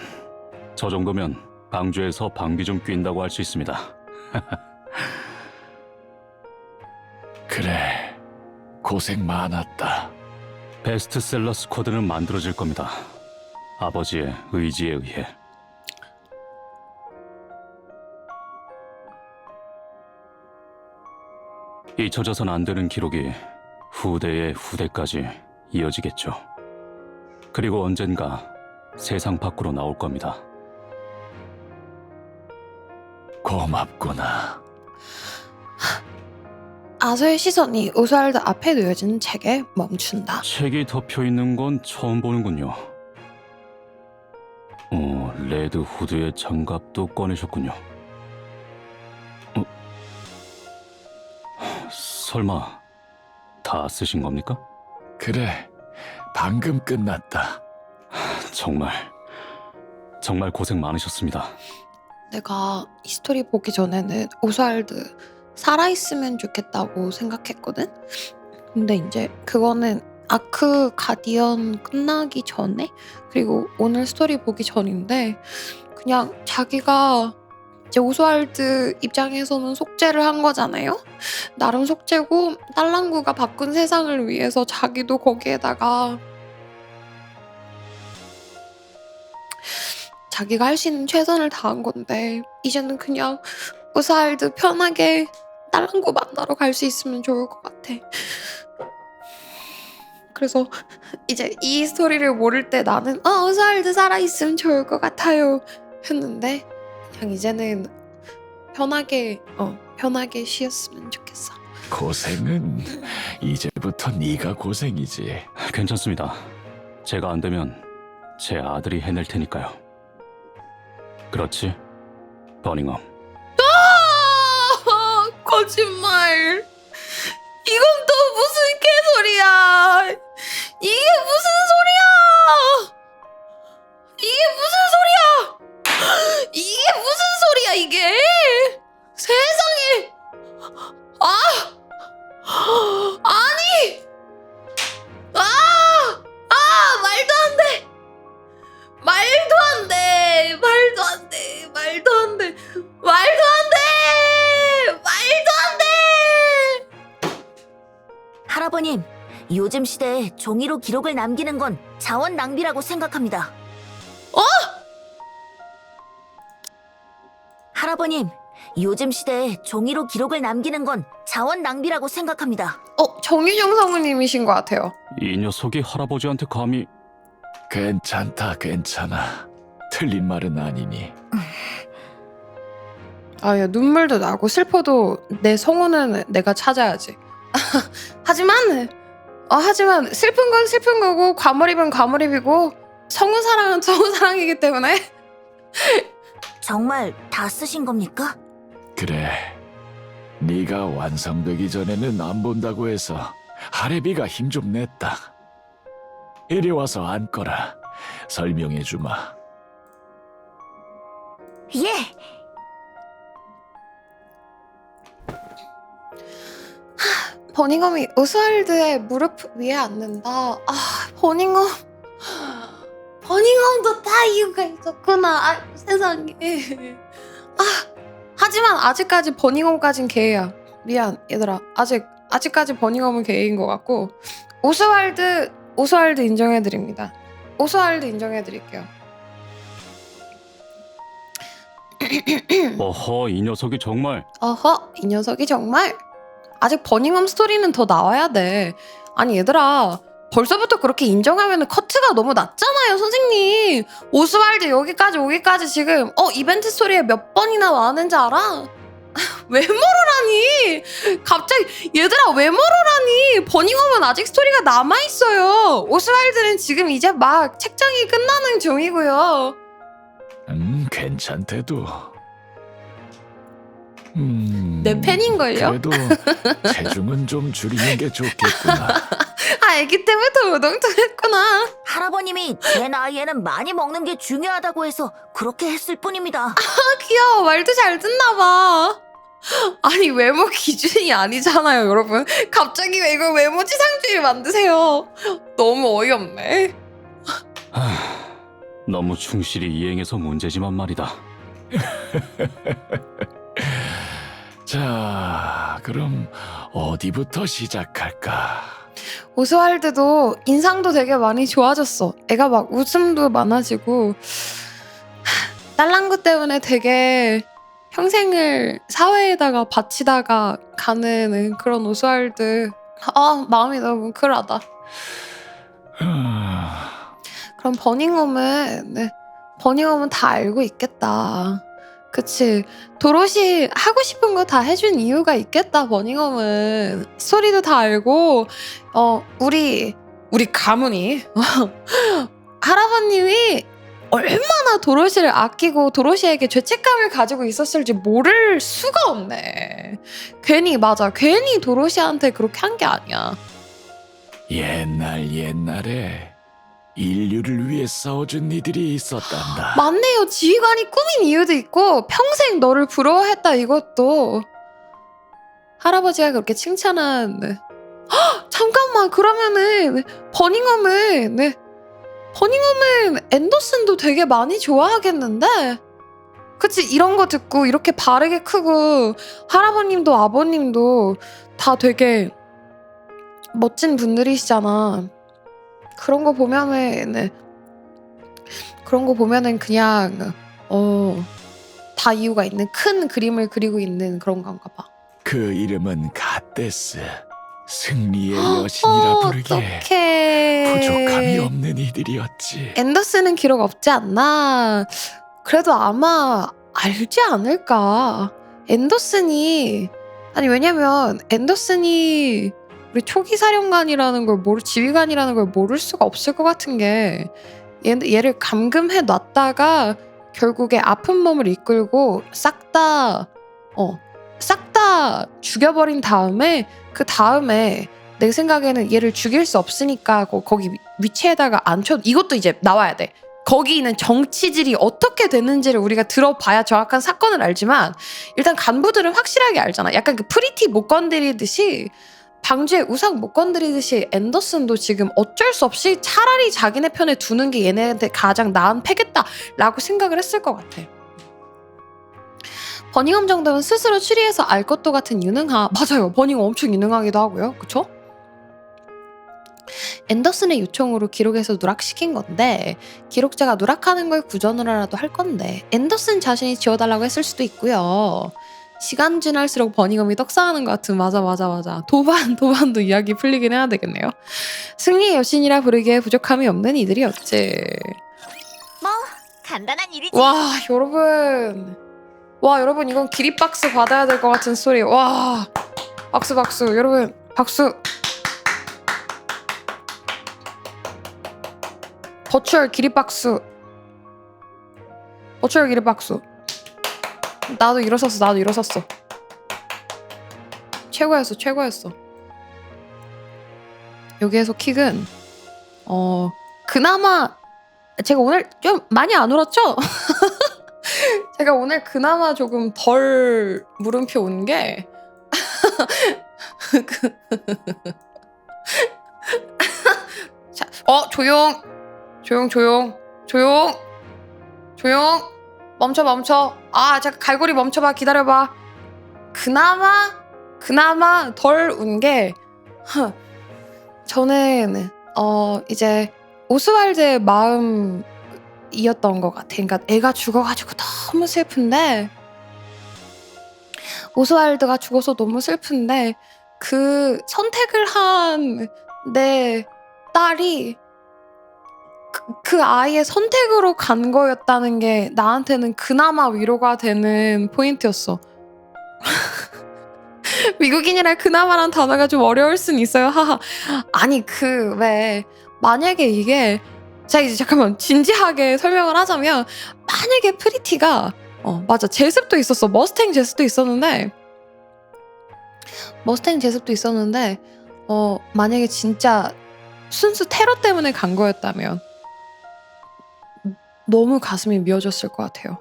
저 정도면 방주에서 방귀 좀 뀐다고 할 수 있습니다. 그래, 고생 많았다. 베스트셀러 스쿼드는 만들어질 겁니다. 아버지의 의지에 의해. 잊혀져선 안 되는 기록이 후대의 후대까지 이어지겠죠. 그리고 언젠가 세상 밖으로 나올 겁니다. 고맙구나. 아서의 시선이 오스왈드 앞에 놓여진 책에 멈춘다. 책이 덮여 있는 건 처음 보는군요. 레드 후드의 장갑도 꺼내셨군요. 설마 다 쓰신 겁니까? 그래, 방금 끝났다. 정말 고생 많으셨습니다. 내가 이 스토리 보기 전에는 오스왈드 살아있으면 좋겠다고 생각했거든? 근데 이제 그거는 아크 가디언 끝나기 전에 그리고 오늘 스토리 보기 전인데 그냥 자기가 이제 오스왈드 입장에서는 속죄를 한 거잖아요? 나름 속죄고 딸랑구가 바꾼 세상을 위해서 자기도 거기에다가 자기가 할 수 있는 최선을 다한 건데 이제는 그냥 오스왈드 편하게 딸랑구 만나러 갈 수 있으면 좋을 것 같아. 그래서 이제 이 스토리를 모를 때 나는 오스왈드 살아있으면 좋을 것 같아요 했는데 그냥 이제는 편하게 쉬었으면 좋겠어. 고생은 이제부터 네가 고생이지. 괜찮습니다. 제가 안 되면 제 아들이 해낼 테니까요. 그렇지, 버닝엄? 거짓말. 이건 또 무슨 개소리야. 이게 무슨 소리야. 이게 무슨 소리야 이게. 세상에. 아니. 말도 안 돼. 할아버님, 요즘 시대에 종이로 기록을 남기는 건 자원 낭비라고 생각합니다. 할아버님, 요즘 시대에 종이로 기록을 남기는 건 자원 낭비라고 생각합니다. 정유정 성우님이신 것 같아요. 이 녀석이 할아버지한테 감히... 괜찮다, 괜찮아. 틀린 말은 아니니. 야, 눈물도 나고 슬퍼도 내 성우는 내가 찾아야지. 하지만 슬픈 건 슬픈 거고 과몰입은 과몰입이고 성우 사랑은 성우 사랑이기 때문에 정말 다 쓰신 겁니까? 그래, 네가 완성되기 전에는 안 본다고 해서 하레비가 힘 좀 냈다. 이리 와서 앉거라. 설명해주마. 예! 버닝엄이 오스왈드의 무릎 위에 앉는다. 아, 버닝엄도 다 이유가 있었구나. 아, 세상에. 아, 하지만 아직까지 버닝엄까진 게이야. 미안, 얘들아. 아직까지 버닝엄은 게이인 것 같고, 오스왈드 인정해드립니다. 오스왈드 인정해드릴게요. 어허, 이 녀석이 정말. 어허, 이 녀석이 정말. 아직 버닝엄 스토리는 더 나와야 돼. 아니 얘들아, 벌써부터 그렇게 인정하면 커트가 너무 낮잖아요, 선생님. 오스왈드 여기까지 오기까지 지금 이벤트 스토리에 몇 번이나 나왔는지 알아? 왜 멀어라니? 갑자기 얘들아 왜 멀어라니? 버닝엄은 아직 스토리가 남아있어요. 오스왈드는 지금 이제 막 책장이 끝나는 중이고요. 괜찮대도. 내 팬인걸요? 그래도 체중은 좀 줄이는 게 좋겠구나. 아, 애기 때부터 우동통했구나. 할아버님이 제 나이에는 많이 먹는 게 중요하다고 해서 그렇게 했을 뿐입니다. 아, 귀여워. 말도 잘 듣나 봐. 아니 외모 기준이 아니잖아요, 여러분. 갑자기 왜 이거 외모 지상주의 만드세요? 너무 어이없네. 너무 충실히 이행해서 문제지만 말이다. 자, 그럼 어디부터 시작할까? 오스왈드도 인상도 되게 많이 좋아졌어. 애가 막 웃음도 많아지고, 딸랑구 때문에 되게 평생을 사회에다가 바치다가 가는 그런 오스왈드. 아, 마음이 너무 뭉클하다. 그럼 버닝엄은 다 알고 있겠다. 그치. 도로시 하고 싶은 거 다 해준 이유가 있겠다, 버닝엄은. 스토리도 다 알고, 우리 가문이, 할아버님이 얼마나 도로시를 아끼고 도로시에게 죄책감을 가지고 있었을지 모를 수가 없네. 괜히 도로시한테 그렇게 한 게 아니야. 옛날에 인류를 위해 싸워준 이들이 있었단다. 맞네요. 지휘관이 꾸민 이유도 있고 평생 너를 부러워했다 이것도. 할아버지가 그렇게 칭찬한. 잠깐만, 그러면은 버닝엄은 앤더슨도 되게 많이 좋아하겠는데? 그치, 이런 거 듣고 이렇게 바르게 크고 할아버님도 아버님도 다 되게 멋진 분들이시잖아. 그런 거 보면은 그냥 다 이유가 있는 큰 그림을 그리고 있는 그런 건가 봐. 그 이름은 갓데스, 승리의 여신이라 부르기에 어떡해. 부족함이 없는 이들이었지. 앤더슨은 기록 없지 않나? 그래도 아마 알지 않을까? 왜냐면 앤더슨이 우리 초기 사령관이라는 걸 지휘관이라는 걸 모를 수가 없을 것 같은 게, 얘를 감금해 놨다가 결국에 아픈 몸을 이끌고 싹 다 죽여버린 다음에, 그 다음에 내 생각에는 얘를 죽일 수 없으니까 거기 위치에다가 앉혀. 이것도 이제 나와야 돼. 거기 있는 정치질이 어떻게 되는지를 우리가 들어봐야 정확한 사건을 알지만, 일단 간부들은 확실하게 알잖아. 약간 그 프리티 못 건드리듯이, 방주의 우상 못 건드리듯이 앤더슨도 지금 어쩔 수 없이 차라리 자기네 편에 두는 게 얘네한테 가장 나은 패겠다라고 생각을 했을 것 같아. 버닝엄 정도면 스스로 추리해서 알 것도 같은 맞아요. 버닝엄 엄청 유능하기도 하고요. 그쵸? 앤더슨의 요청으로 기록에서 누락시킨 건데, 기록자가 누락하는 걸 구전으로라도 할 건데 앤더슨 자신이 지워달라고 했을 수도 있고요. 시간 지날수록 버닝엄이 떡상하는 것 같은. 맞아. 도반도 이야기 풀리긴 해야 되겠네요. 승리의 여신이라 부르기에 부족함이 없는 이들이었지. 뭐 간단한 일이지. 와 여러분 이건 기립박수 받아야 될 것 같은 스토리. 와, 박수 여러분, 박수. 버추얼 기립박수. 나도 일어섰어. 최고였어. 여기에서 킥은 그나마 제가 오늘 좀 많이 안 울었죠? 제가 오늘 그나마 조금 덜 물음표 온 게 자, 조용. 조용. 멈춰. 잠깐 갈고리 멈춰봐. 기다려봐. 그나마 덜 운 게 저는 이제 오스왈드의 마음이었던 것 같아. 그러니까 애가 죽어가지고 너무 슬픈데 오스왈드가 죽어서 너무 슬픈데 그 선택을 한 내 딸이 그 아이의 선택으로 간 거였다는 게 나한테는 그나마 위로가 되는 포인트였어. 미국인이라 그나마란 단어가 좀 어려울 순 있어요. 하하. 아니 왜 만약에 이게 자 이제 잠깐만 진지하게 설명을 하자면 만약에 프리티가 맞아 제습도 있었어. 머스탱 제습도 있었는데 만약에 진짜 순수 테러 때문에 간 거였다면 너무 가슴이 미어졌을 것 같아요.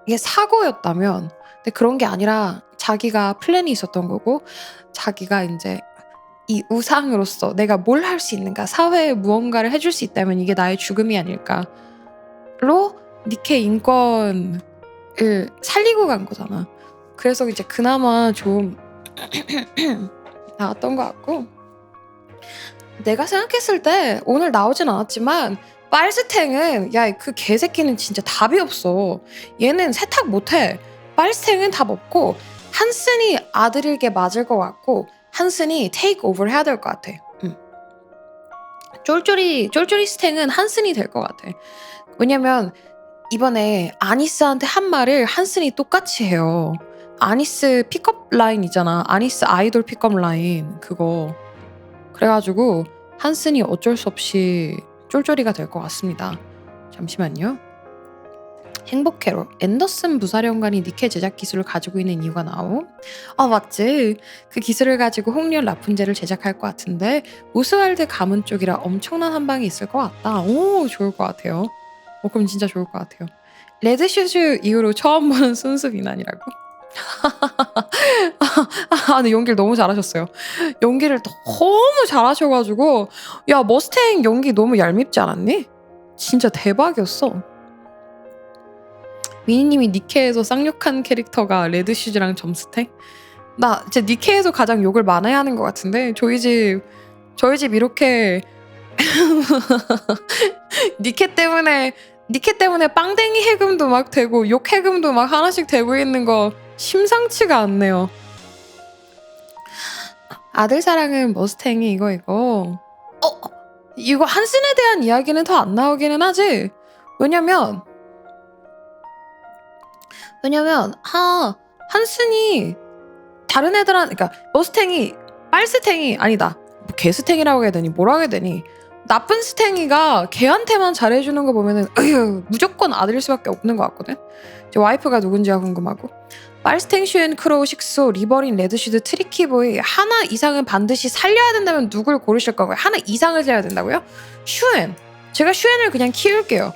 이게 사고였다면 근데 그런 게 아니라 자기가 플랜이 있었던 거고 자기가 이제 이 우상으로서 내가 뭘 할 수 있는가 사회에 무언가를 해줄 수 있다면 이게 나의 죽음이 아닐까로 니케 인권을 살리고 간 거잖아. 그래서 이제 그나마 좀 나왔던 것 같고 내가 생각했을 때 오늘 나오진 않았지만 빨스탱은 야 그 개새끼는 진짜 답이 없어. 얘는 세탁 못해. 빨스탱은 답 없고 한슨이 아들에게 맞을 것 같고 한슨이 테이크 오버를 해야 될 것 같아. 쫄쫄이 스탱은 한슨이 될 것 같아. 왜냐면 이번에 아니스한테 한 말을 한슨이 똑같이 해요. 아니스 픽업 라인 있잖아. 아니스 아이돌 픽업 라인 그거. 그래가지고 한슨이 어쩔 수 없이 쫄쫄이가 될 것 같습니다. 잠시만요. 행복회로 앤더슨 부사령관이 니케 제작 기술을 가지고 있는 이유가 나옴. 맞지. 그 기술을 가지고 홍련 라푼젤을 제작할 것 같은데 오스왈드 가문 쪽이라 엄청난 한방이 있을 것 같다. 오 좋을 것 같아요. 그럼 진짜 좋을 것 같아요. 레드슈즈 이후로 처음 보는 순수 비난이라고? 근데 연기를 너무 잘하셨어요. 연기를 너무 잘하셔가지고 야 머스탱 연기 너무 얄밉지 않았니? 진짜 대박이었어. 미니님이 니케에서 쌍욕한 캐릭터가 레드슈즈랑 점스탱? 나 진짜 니케에서 가장 욕을 많이 하는 것 같은데 저희 집 이렇게 니케 때문에 빵댕이 해금도 막 되고 욕 해금도 막 하나씩 되고 있는 거 심상치가 않네요. 아들 사랑은 머스탱이 이거 이거 한슨에 대한 이야기는 더 안 나오기는 하지. 왜냐면 한슨이 다른 애들한 그러니까 머스탱이 빨스탱이 아니다 개스탱이라고 해야 되니 뭐라고 해야 되니 나쁜 스탱이가 걔한테만 잘해주는 거 보면은 무조건 아들일 수밖에 없는 것 같거든. 이제 와이프가 누군지가 궁금하고 빨스탱 슈엔 크로우 식소 리버린 레드슈드 트리키보이 하나 이상은 반드시 살려야 된다면 누굴 고르실 거고요? 하나 이상을 살려야 된다고요? 슈엔 제가 슈엔을 그냥 키울게요.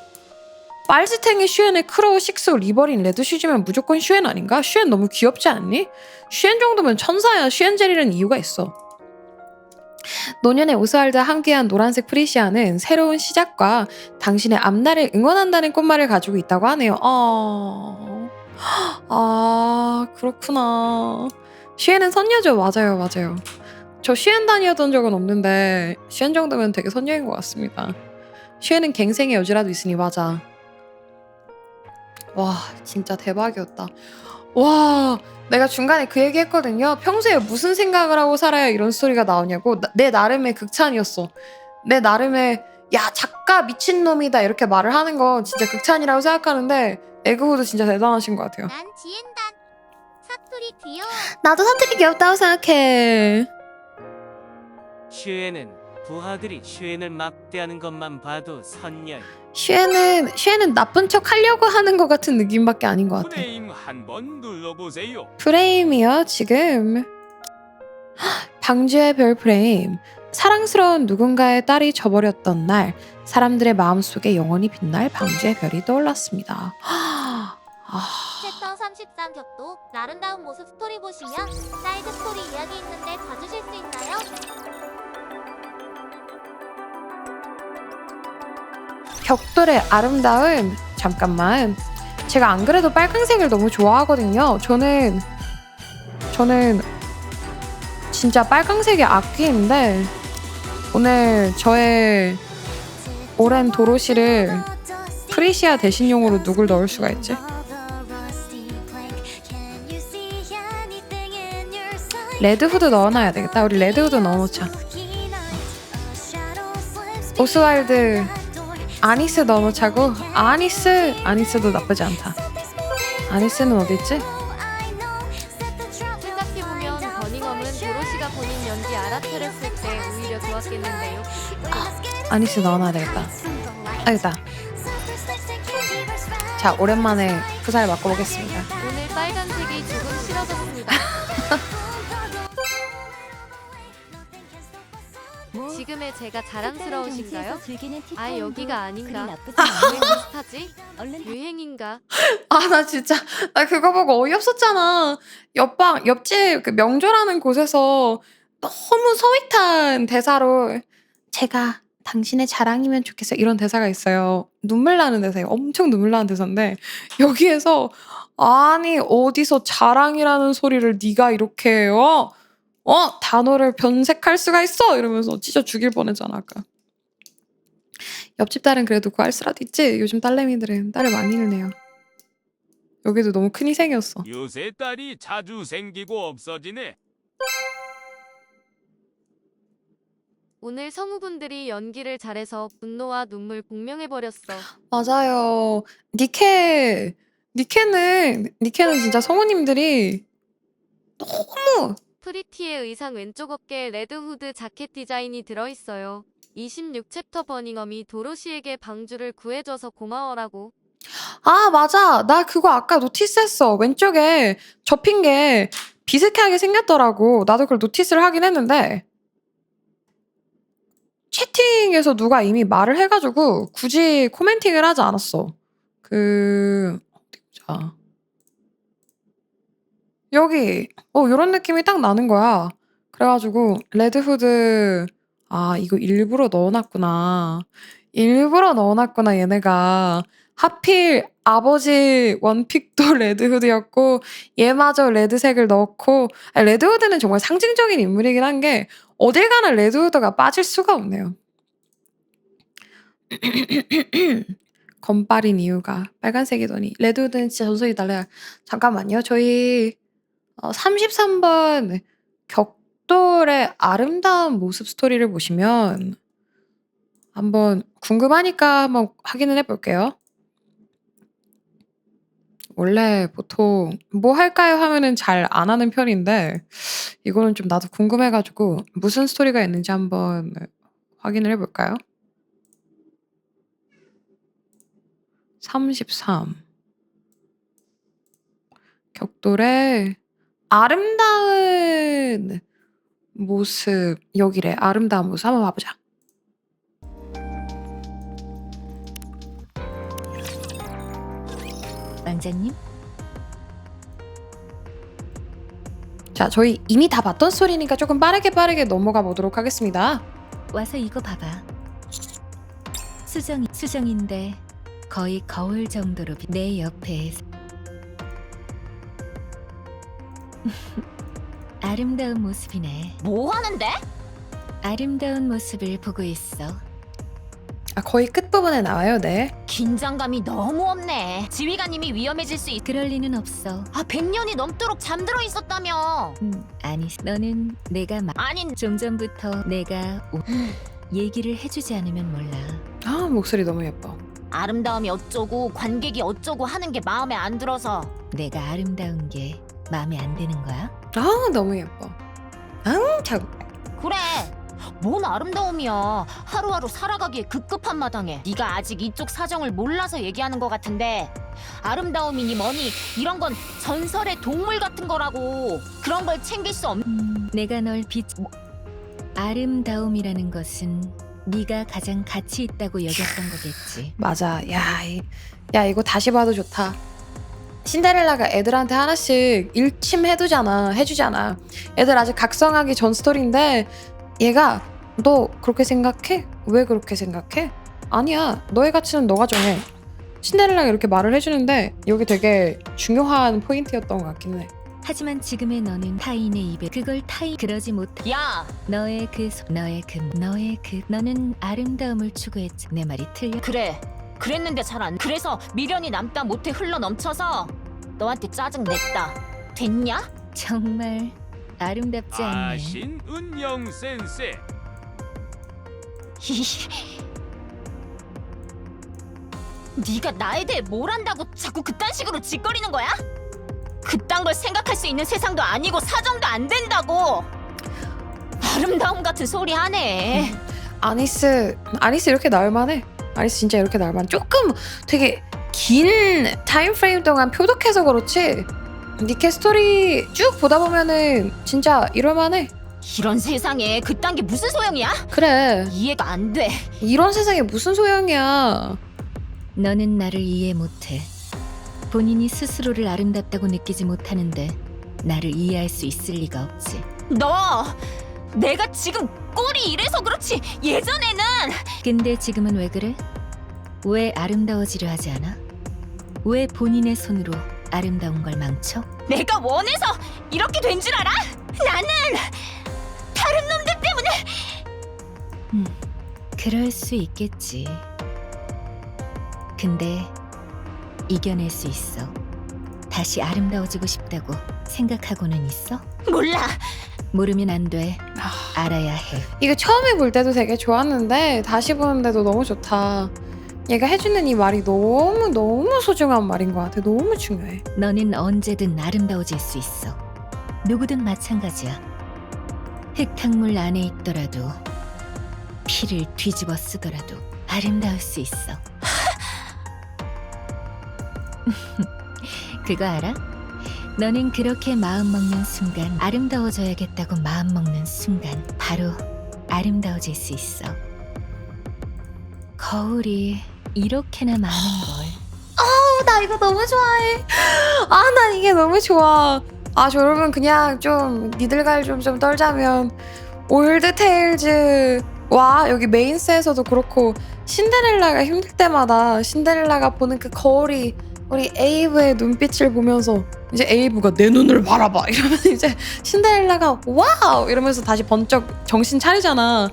빨스탱의 슈엔의 크로우 식소 리버린 레드슈즈면 무조건 슈엔 아닌가? 슈엔 너무 귀엽지 않니? 슈엔 정도면 천사야. 슈엔젤이라는 이유가 있어. 노년의 오스왈드와 함께한 노란색 프리시아는 새로운 시작과 당신의 앞날을 응원한다는 꽃말을 가지고 있다고 하네요. 그렇구나. 슈엔은 선녀죠. 맞아요. 저 슈엔 다니었던 적은 없는데 슈엔 정도면 되게 선녀인 것 같습니다. 슈엔은 갱생의 여주라도 있으니 맞아. 와 진짜 대박이었다. 와 내가 중간에 그 얘기 했거든요. 평소에 무슨 생각을 하고 살아야 이런 스토리가 나오냐고. 내 나름의 극찬이었어. 내 나름의 야 작가 미친놈이다 이렇게 말을 하는 거 진짜 극찬이라고 생각하는데 에그후드 진짜 대단하신 것 같아요. 난 지엔단. 사투리 귀여워. 나도 사투리 귀엽다고 생각해. 슈에는 부하들이 슈엔을 막대하는 것만 봐도 선녀. 슈엔은 나쁜 척 하려고 하는 것 같은 느낌밖에 아닌 것 같아. 프레임 한번 눌러보세요. 프레임이요 지금. 방주의 별 프레임. 사랑스러운 누군가의 딸이 져버렸던 날 사람들의 마음속에 영원히 빛날 방주의 별이 떠올랐습니다. 챕터 33 격도 아름다운 모습 스토리 보시면 사이드 스토리 이야기 있는데 봐주실 수 있나요? 격돌의 아름다움. 잠깐만. 제가 안 그래도 빨강색을 너무 좋아하거든요. 저는 진짜 빨강색의 악귀인데 오늘 저의 오랜 도로시를 프리시아 대신용으로 누굴 넣을 수가 있지? 레드후드 넣어놔야 되겠다. 우리 레드후드 넣어놓자. 오스왈드 아니스 넣어놓자고? 아니스도 나쁘지 않다. 아니스는 어딨지? 생각해보면 버닝엄은 도로시가 본인 연기 알아차렸을 때 오히려 좋았겠는데요. 아니스 넣어놔야 되겠다. 알겠다. 자, 오랜만에 프사를 바꿔보겠습니다. 오늘 빨간색이 조금 싫어졌습니다. 지금의 제가 자랑스러우신가요? 아, 여기가 아닌가? 왜 비슷하지? 유행인가? 아, 나 그거 보고 어이없었잖아. 옆집 그 명조라는 곳에서 너무 스윗한 대사로 제가 당신의 자랑이면 좋겠어요. 이런 대사가 있어요. 눈물 나는 대사예요. 엄청 눈물 나는 대사인데 여기에서 아니 어디서 자랑이라는 소리를 네가 이렇게 해요? 단어를 변색할 수가 있어? 이러면서 찢어 죽일 뻔했잖아 아까. 옆집 딸은 그래도 구할 수라도 있지. 요즘 딸내미들은 딸을 많이 잃네요. 여기도 너무 큰 희생이었어. 요새 딸이 자주 생기고 없어지네. 오늘 성우분들이 연기를 잘해서 분노와 눈물 공명해버렸어. 맞아요. 니케는 진짜 성우님들이 너무 프리티의 의상 왼쪽 어깨에 레드후드 자켓 디자인이 들어있어요. 26챕터 버닝엄이 도로시에게 방주를 구해줘서 고마워라고. 아, 맞아. 나 그거 아까 노티스했어. 왼쪽에 접힌 게 비슷하게 생겼더라고. 나도 그걸 노티스를 하긴 했는데 채팅에서 누가 이미 말을 해가지고 굳이 코멘팅을 하지 않았어. 어디 보자. 여기 요런 느낌이 딱 나는 거야. 그래가지고 레드후드 이거 일부러 넣어놨구나. 얘네가. 하필 아버지 원픽도 레드후드였고 얘마저 레드색을 넣고 레드후드는 정말 상징적인 인물이긴 한 게 어딜 가나 레드후드가 빠질 수가 없네요. 검빨인 이유가 빨간색이더니 레드후드는 진짜 전속이 달라요. 잠깐만요. 저희 33번 격돌의 아름다운 모습 스토리를 보시면 한번 궁금하니까 한번 확인을 해볼게요. 원래 보통 뭐 할까요 하면은 잘 안 하는 편인데 이거는 좀 나도 궁금해가지고 무슨 스토리가 있는지 한번 확인을 해볼까요? 33 격돌의 아름다운 모습. 여기래. 아름다운 모습 한번 봐보자. 왕자님? 자, 저희 이미 다 봤던 스토리니까 조금 빠르게 넘어가 보도록 하겠습니다. 와서 이거 봐봐. 수정인데 거의 거울 정도로 내 옆에 아름다운 모습이네. 뭐 하는데? 아름다운 모습을 보고 있어. 거의 끝부분에 나와요. 네. 긴장감이 너무 없네. 지휘관님이 위험해질 수 있... 그럴 리는 없어. 100년이 넘도록 잠들어 있었다며. 아니, 너는 내가 아닌... 좀 전부터 내가 얘기를 해주지 않으면 몰라. 목소리 너무 예뻐. 아름다움이 어쩌고 관객이 어쩌고 하는 게 마음에 안 들어서. 내가 아름다운 게 마음에 안 드는 거야? 너무 예뻐. 참. 그래. 뭔 아름다움이야. 하루하루 살아가기에 급급한 마당에. 네가 아직 이쪽 사정을 몰라서 얘기하는 것 같은데 아름다움이니 뭐니 이런 건 전설의 동물 같은 거라고. 그런 걸 챙길 수 없는... 내가 널 아름다움이라는 것은 네가 가장 가치 있다고 여겼던 거겠지. 맞아. 야, 이거 다시 봐도 좋다. 신데렐라가 애들한테 하나씩 해주잖아. 애들 아직 각성하기 전 스토리인데 얘가 너 그렇게 생각해? 왜 그렇게 생각해? 아니야. 너의 가치는 너가 정해. 신데렐라가 이렇게 말을 해주는데 여기 되게 중요한 포인트였던 것 같긴 해. 하지만 지금의 너는 타인의 입에 그걸 그러지 못해. 야! 너의 너는 아름다움을 추구했지. 내 말이 틀려? 그래. 그랬는데 잘 안. 그래서 미련이 남다 못해 흘러 넘쳐서 너한테 짜증 냈다. 됐냐? 정말 아름답지 않네. 운영 센세. 네가 나에 대해 뭘 안다고 자꾸 그딴 식으로 짓거리는 거야? 그딴 걸 생각할 수 있는 세상도 아니고 사정도 안 된다고. 아름다움 같은 소리 하네. 아니스 이렇게 나올만해. 아니스 진짜 이렇게 나올만. 조금 되게 긴 타임프레임 동안 표독해서 그렇지 니케 스토리 쭉 보다 보면은 진짜 이럴만해. 이런 세상에 그딴 게 무슨 소용이야? 그래. 이해가 안 돼. 이런 세상에 무슨 소용이야. 너는 나를 이해 못해. 본인이 스스로를 아름답다고 느끼지 못하는데 나를 이해할 수 있을 리가 없지. 너! 내가 지금 꼴이 이래서 그렇지 예전에는. 근데 지금은 왜 그래? 왜 아름다워지려 하지 않아? 왜 본인의 손으로 아름다운 걸 망쳐? 내가 원해서 이렇게 된 줄 알아? 나는 다른 놈들 때문에. 그럴 수 있겠지. 근데 이겨낼 수 있어. 다시 아름다워지고 싶다고 생각하고는 있어? 몰라. 모르면 안 돼. 알아야 해. 이거 처음에 볼 때도 되게 좋았는데 다시 보는데도 너무 좋다. 얘가 해주는 이 말이 너무 소중한 말인 것 같아. 너무 중요해. 너는 언제든 아름다워질 수 있어. 누구든 마찬가지야. 흙탕물 안에 있더라도 피를 뒤집어 쓰더라도 아름다울 수 있어. 그거 알아? 너는 그렇게 마음먹는 순간, 아름다워져야겠다고 마음먹는 순간 바로 아름다워질 수 있어. 거울이 이렇게나 많은 걸. 나 이거 너무 좋아해. 난 이게 너무 좋아. 여러분 그냥 좀 니들갈 좀 떨자면 올드 테일즈와 여기 메인스에서도 그렇고 신데렐라가 힘들 때마다 신데렐라가 보는 그 거울이 우리 에이브의 눈빛을 보면서 이제 에이브가 내 눈을 바라봐 이러면 이제 신데렐라가 와우 이러면서 다시 번쩍 정신 차리잖아.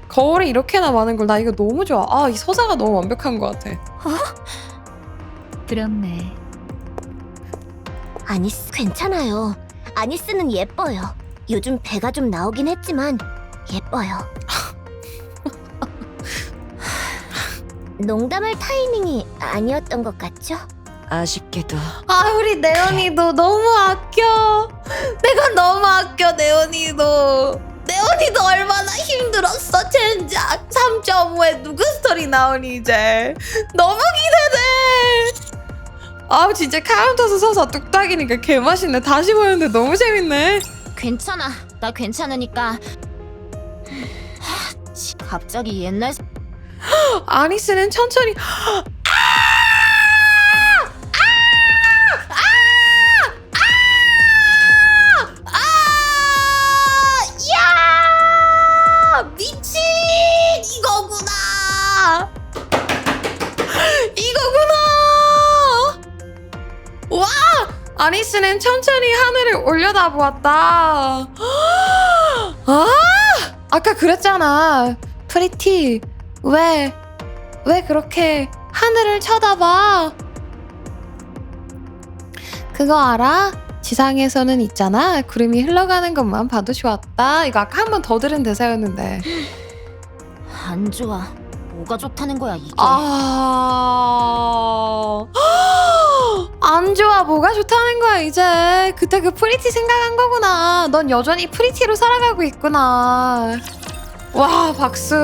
거울이 이렇게나 많은 걸 나 이거 너무 좋아. 이 서사가 너무 완벽한 것 같아. 부럽네. 아니스 괜찮아요. 아니스는 예뻐요. 요즘 배가 좀 나오긴 했지만 예뻐요. 농담할 타이밍이 아니었던 것 같죠? 아쉽게도. 우리 네온이도 너무 아껴. 내가 너무 아껴 네온이도. 네온이도 얼마나 힘들었어. 젠장 3.5에 누구 스토리 나오니 이제. 너무 기대돼. 진짜 카운터서 서서 뚝딱이니까 개맛있네. 다시 보는데 너무 재밌네. 괜찮아. 나 괜찮으니까. 갑자기 옛날. 아니스는 천천히. 미친! 이거구나! 와! 아니스는 천천히 하늘을 올려다보았다. 아까 그랬잖아. 프리티, 왜 그렇게 하늘을 쳐다봐? 그거 알아? 지상에서는 있잖아. 구름이 흘러가는 것만 봐도 좋았다. 이거 아까 한 번 더 들은 대사였는데. 안 좋아. 뭐가 좋다는 거야 이게. 안 좋아. 뭐가 좋다는 거야 이제. 그때 그 프리티 생각한 거구나. 넌 여전히 프리티로 살아가고 있구나. 와 박수.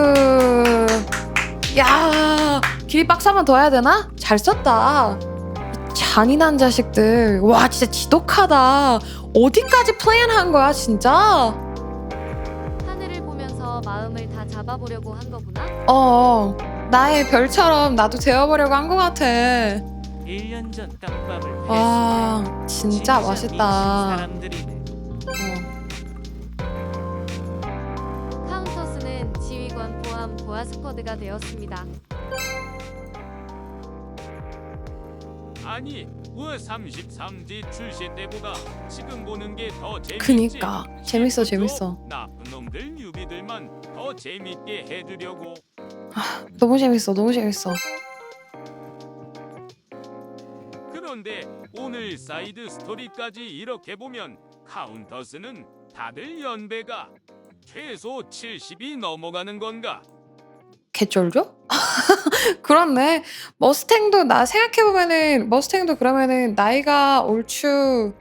야 기립박수 한 번 더 해야 되나? 잘 썼다. 잔인한 자식들. 와 진짜 지독하다. 어디까지 플랜한 거야 진짜? 하늘을 보면서 마음을 다 잡아보려고 한 거구나. 나의 별처럼 나도 되어보려고 한 것 같아. 1년 전 떡밥을 와, 진짜 미친 맛있다. 사람들이네. 카운터스는 지휘관 포함 보아 스쿼드가 되었습니다. 아니, 왜 33지 출시 때보다 지금 보는 게 더 재밌지? 그니까 재밌어 재밌어. 나쁜 놈들 뉴비들만 더 재밌게 해주려고. 너무 재밌어 너무 재밌어. 그런데 오늘 사이드 스토리까지 이렇게 보면 카운터스는 다들 연배가 최소 70이 넘어가는 건가? 개쩔죠? 그렇네. 머스탱도 나 생각해보면은 머스탱도 그러면은 나이가 얼추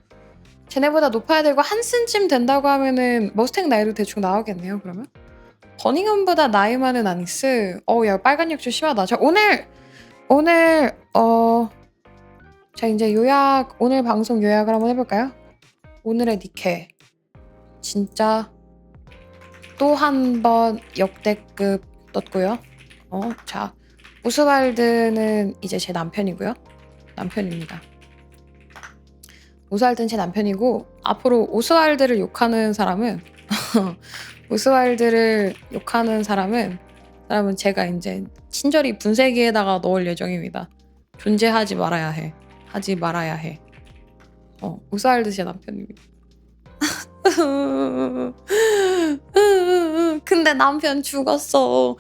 쟤네보다 높아야 되고 한슨쯤 된다고 하면은 머스탱 나이도 대충 나오겠네요. 그러면 버닝엄보다 나이 많은 아닉스. 야 빨간 약 좀 심하다. 자 오늘 자 이제 요약 오늘 방송 요약을 한번 해볼까요? 오늘의 니케 진짜 또 한 번 역대급 떴고요. 자 오스왈드는 이제 제 남편이고요. 남편입니다. 오스왈드는 제 남편이고 앞으로 오스왈드를 욕하는 사람은 오스왈드를 욕하는 사람은 제가 이제 친절히 분쇄기에다가 넣을 예정입니다. 존재하지 말아야 해. 하지 말아야 해. 오스왈드 제 남편입니다. 근데 남편 죽었어.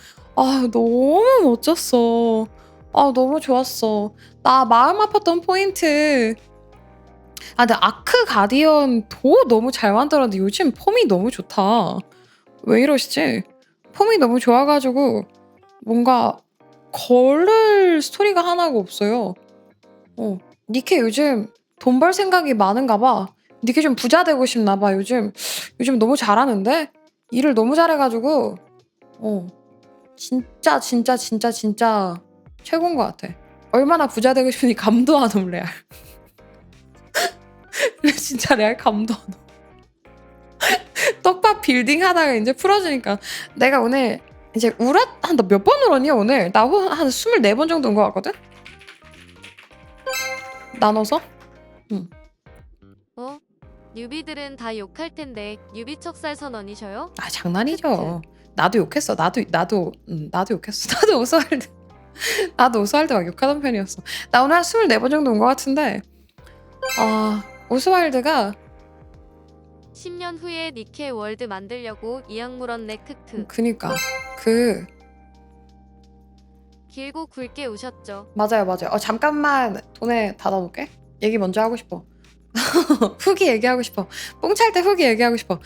너무 멋졌어. 너무 좋았어. 나 마음 아팠던 포인트. 근데 아크 가디언 도 너무 잘 만들었는데 요즘 폼이 너무 좋다. 왜 이러시지? 폼이 너무 좋아가지고 뭔가 걸을 스토리가 하나가 없어요. 니케 요즘 돈 벌 생각이 많은가 봐. 니케 좀 부자 되고 싶나 봐. 요즘 너무 잘하는데? 일을 너무 잘해가지고 진짜 최고인 것 같아. 얼마나 부자 되고 싶으니 감도하놈 레알. 진짜 레알 감도하놈. 떡밥 빌딩 하다가 이제 풀어주니까 내가 오늘 이제 몇 번 울었니 오늘? 나 한 24번 정도 온 것 같거든? 나눠서? 응. 뉴비들은 다 욕할 텐데 뉴비 척살 선언이셔요? 장난이죠. 나도 욕했어. 나도 욕했어. 나도 오스왈드. 나도 오스왈드 막 욕하던 편이었어. 나 오늘 한 24번 정도 온 것 같은데 오스왈드가 10년 후에 니케 월드 만들려고 이악 물었네 크크. 그니까 길고 굵게 우셨죠. 맞아요. 잠깐만 돈에 닫아놓을게. 얘기 먼저 하고 싶어. 후기 얘기하고 싶어. 뽕찰 때 후기 얘기하고 싶어.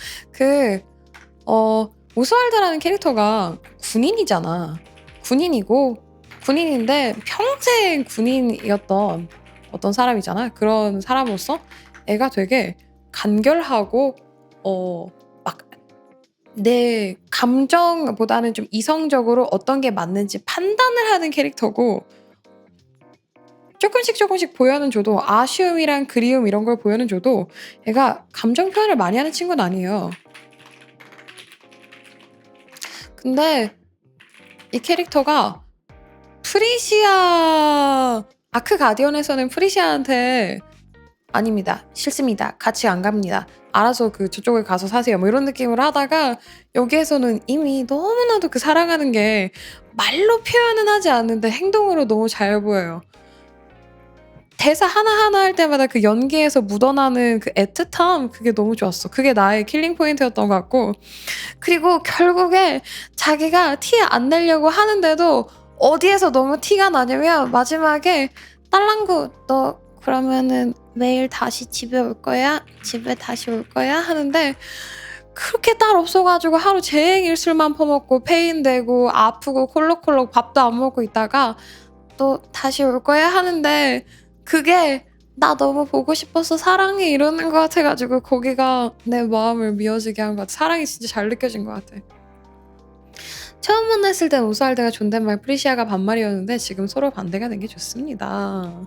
오스왈드라는 캐릭터가 군인이잖아. 군인인데 평생 군인이었던 어떤 사람이잖아. 그런 사람으로서 애가 되게 간결하고 막 내 감정보다는 좀 이성적으로 어떤 게 맞는지 판단을 하는 캐릭터고 조금씩 보여는 줘도 아쉬움이랑 그리움 이런 걸 보여는 줘도 얘가 감정 표현을 많이 하는 친구는 아니에요. 근데 이 캐릭터가 프리시아 아크 가디언에서는 프리시아한테 아닙니다. 싫습니다. 같이 안 갑니다. 알아서 저쪽에 가서 사세요. 뭐 이런 느낌으로 하다가 여기에서는 이미 너무나도 사랑하는 게 말로 표현은 하지 않는데 행동으로 너무 잘 보여요. 대사 하나하나 할 때마다 그 연기에서 묻어나는 그 애틋함 그게 너무 좋았어. 그게 나의 킬링 포인트였던 것 같고 그리고 결국에 자기가 티 안 내려고 하는데도 어디에서 너무 티가 나냐면 마지막에 딸랑구 너 그러면은 매일 다시 집에 올 거야? 집에 다시 올 거야? 하는데 그렇게 딸 없어가지고 하루 종일 술만 퍼먹고 페인되고 아프고 콜록콜록 밥도 안 먹고 있다가 또 다시 올 거야? 하는데 그게 나 너무 보고 싶어서 사랑해 이러는 것 같아가지고 거기가 내 마음을 미어지게 한 것 같아. 사랑이 진짜 잘 느껴진 것 같아. 처음 만났을 땐 오스왈드가 존댓말 프리시아가 반말이었는데 지금 서로 반대가 된 게 좋습니다.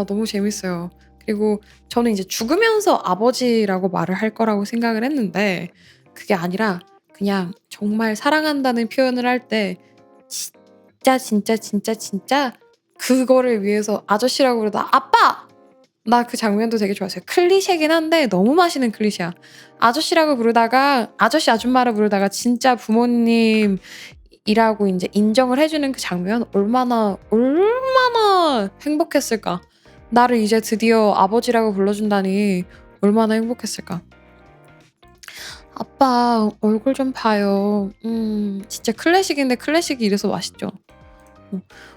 너무 재밌어요. 그리고 저는 이제 죽으면서 아버지라고 말을 할 거라고 생각을 했는데 그게 아니라 그냥 정말 사랑한다는 표현을 할 때 진짜 그거를 위해서 아저씨라고 부르다 아빠! 나 그 장면도 되게 좋았어요. 클리셰긴 한데 너무 맛있는 클리셰야. 아저씨라고 부르다가 아저씨 아줌마를 부르다가 진짜 부모님이라고 이제 인정을 해주는 그 장면 얼마나 행복했을까. 나를 이제 드디어 아버지라고 불러준다니 얼마나 행복했을까. 아빠 얼굴 좀 봐요. 진짜 클래식인데 클래식이 이래서 맛있죠.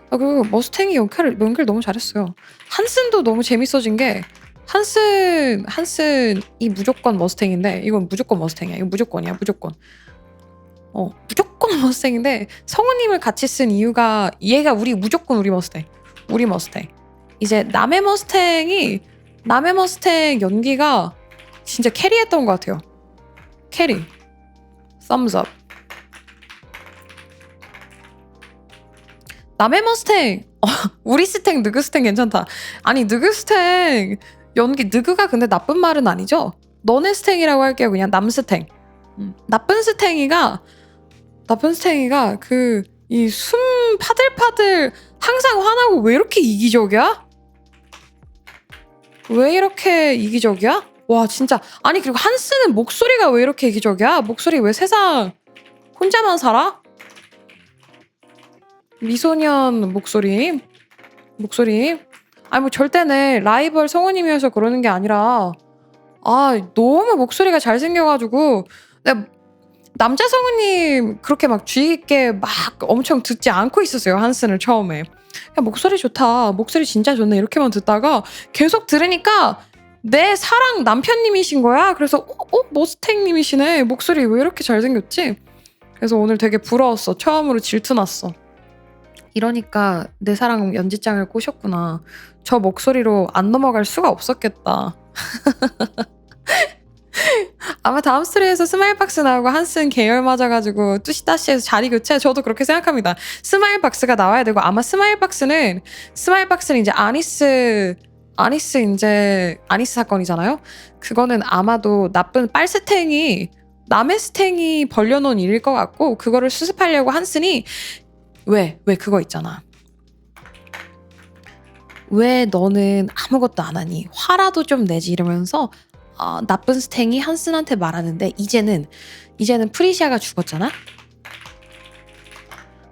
그리고 머스탱이 연기를 너무 잘했어요. 한슨도 너무 재밌어진 게 한슨이 무조건 머스탱인데 이건 무조건 머스탱이야. 이거 무조건이야. 무조건. 무조건 머스탱인데 성우님을 같이 쓴 이유가 얘가 무조건 우리 머스탱. 우리 머스탱. 이제 남의 머스탱 연기가 진짜 캐리했던 것 같아요. 캐리. 썸즈 업. 남의 머스탱 우리 스탱 느그 스탱 괜찮다. 아니 느그 스탱 연기 느그가 근데 나쁜 말은 아니죠. 너네 스탱이라고 할게요. 그냥 남 스탱. 나쁜 스탱이가 그 이 숨 파들파들 항상 화나고 왜 이렇게 이기적이야? 왜 이렇게 이기적이야? 와 진짜 아니 그리고 한스는 목소리가 왜 이렇게 이기적이야? 목소리 왜 세상 혼자만 살아? 미소년 목소리 아니 뭐 절대 내 라이벌 성우님이어서 그러는 게 아니라 너무 목소리가 잘생겨가지고 남자 성우님 그렇게 막 주의 깊게 막 엄청 듣지 않고 있었어요. 한슨을 처음에 그냥 목소리 좋다 목소리 진짜 좋네 이렇게만 듣다가 계속 들으니까 내 사랑 남편님이신 거야. 그래서 머스탱님이시네. 목소리 왜 이렇게 잘생겼지? 그래서 오늘 되게 부러웠어. 처음으로 질투났어. 이러니까 내 사랑 연지짱을 꼬셨구나. 저 목소리로 안 넘어갈 수가 없었겠다. 아마 다음 스토리에서 스마일박스 나오고 한슨 계열 맞아가지고 뚜시다시에서 자리 교체. 저도 그렇게 생각합니다. 스마일박스가 나와야 되고 아마 스마일박스는 이제 아니스 사건이잖아요. 그거는 아마도 나쁜 빨스탱이 남의 스탱이 벌려놓은 일일 것 같고 그거를 수습하려고 한슨이 왜 그거 있잖아. 왜 너는 아무것도 안 하니? 화라도 좀 내지 이러면서 나쁜 스탱이 한슨한테 말하는데 이제는 프리시아가 죽었잖아.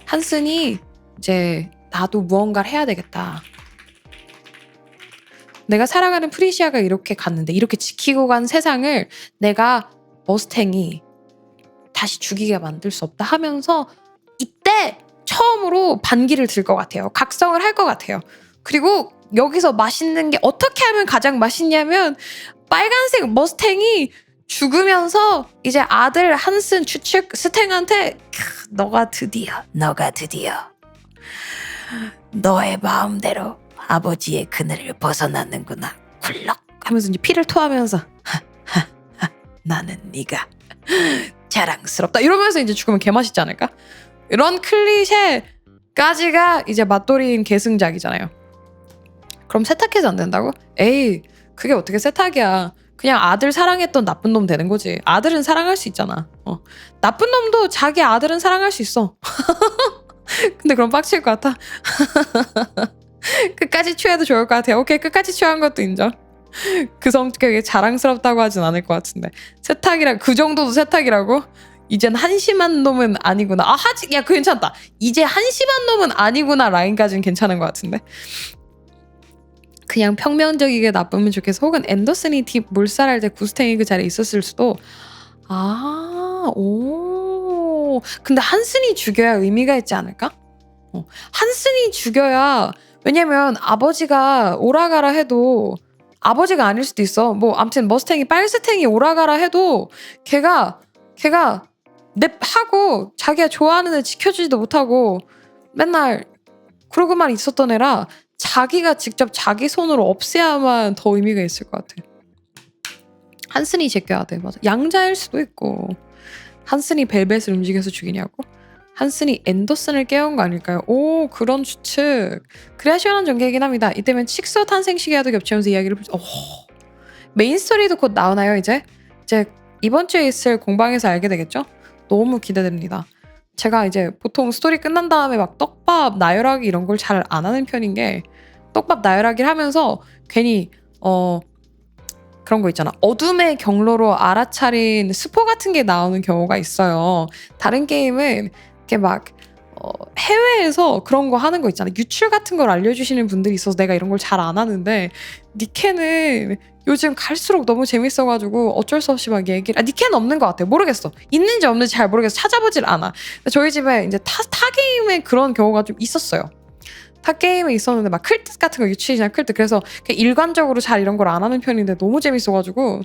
한슨이 이제 나도 무언가를 해야 되겠다. 내가 살아가는 프리시아가 이렇게 갔는데 이렇게 지키고 간 세상을 내가 머스탱이 다시 죽이게 만들 수 없다 하면서 이때 처음으로 반기를 들 것 같아요. 각성을 할 것 같아요. 그리고 여기서 맛있는 게 어떻게 하면 가장 맛있냐면 빨간색 머스탱이 죽으면서 이제 아들 한슨 추측 스탱한테 너가 드디어 너의 마음대로 아버지의 그늘을 벗어나는구나. 굴럭 하면서 이제 피를 토하면서 나는 네가 자랑스럽다 이러면서 이제 죽으면 개맛있지 않을까? 이런 클리셰까지가 이제 맛돌이인 계승작이잖아요. 그럼 세탁해서 안 된다고? 에이 그게 어떻게 세탁이야. 그냥 아들 사랑했던 나쁜 놈 되는 거지. 아들은 사랑할 수 있잖아. 나쁜 놈도 자기 아들은 사랑할 수 있어. 근데 그럼 빡칠 것 같아. 끝까지 취해도 좋을 것 같아. 오케이 끝까지 취한 것도 인정. 그 성격이 자랑스럽다고 하진 않을 것 같은데 세탁이라 그 정도도 세탁이라고? 이젠 한심한 놈은 아니구나. 야 그거 괜찮다. 이제 한심한 놈은 아니구나 라인까지는 괜찮은 것 같은데 그냥 평면적이게 나쁘면 좋겠어. 혹은 앤더슨이 딥 몰살할 때 구스탱이 그 자리에 있었을 수도. 근데 한슨이 죽여야 의미가 있지 않을까? 한슨이 죽여야. 왜냐면 아버지가 오라가라 해도 아버지가 아닐 수도 있어. 뭐 아무튼 머스탱이 빨스탱이 오라가라 해도 걔가 냅하고 자기가 좋아하는 애 지켜주지도 못하고 맨날 그러고만 있었던 애라 자기가 직접 자기 손으로 없애야만 더 의미가 있을 것 같아. 한슨이 제껴야 돼. 맞아. 양자일 수도 있고. 한슨이 벨벳을 움직여서 죽이냐고? 한슨이 앤더슨을 깨운 거 아닐까요? 오 그런 추측. 그래야 시원한 전개이긴 합니다. 이때면 칙스와 탄생 시기와도 겹치면서 이야기를 메인 스토리도 곧 나오나요 이제 이번 주에 있을 공방에서 알게 되겠죠? 너무 기대됩니다. 제가 이제 보통 스토리 끝난 다음에 막 떡밥 나열하기 이런 걸 잘 안 하는 편인 게 떡밥 나열하기를 하면서 괜히 그런 거 있잖아. 어둠의 경로로 알아차린 스포 같은 게 나오는 경우가 있어요. 다른 게임은 이렇게 막 해외에서 그런 거 하는 거 있잖아. 유출 같은 걸 알려주시는 분들이 있어서 내가 이런 걸 잘 안 하는데 니케는 요즘 갈수록 너무 재밌어가지고 어쩔 수 없이 막 얘기를 니케는 없는 것 같아. 모르겠어. 있는지 없는지 잘 모르겠어. 찾아보질 않아. 저희 집에 이제 타 게임에 그런 경우가 좀 있었어요. 타 게임에 있었는데 막 클뜻 같은 거 유출이나 클뜻 그래서 일관적으로 잘 이런 걸 안 하는 편인데 너무 재밌어가지고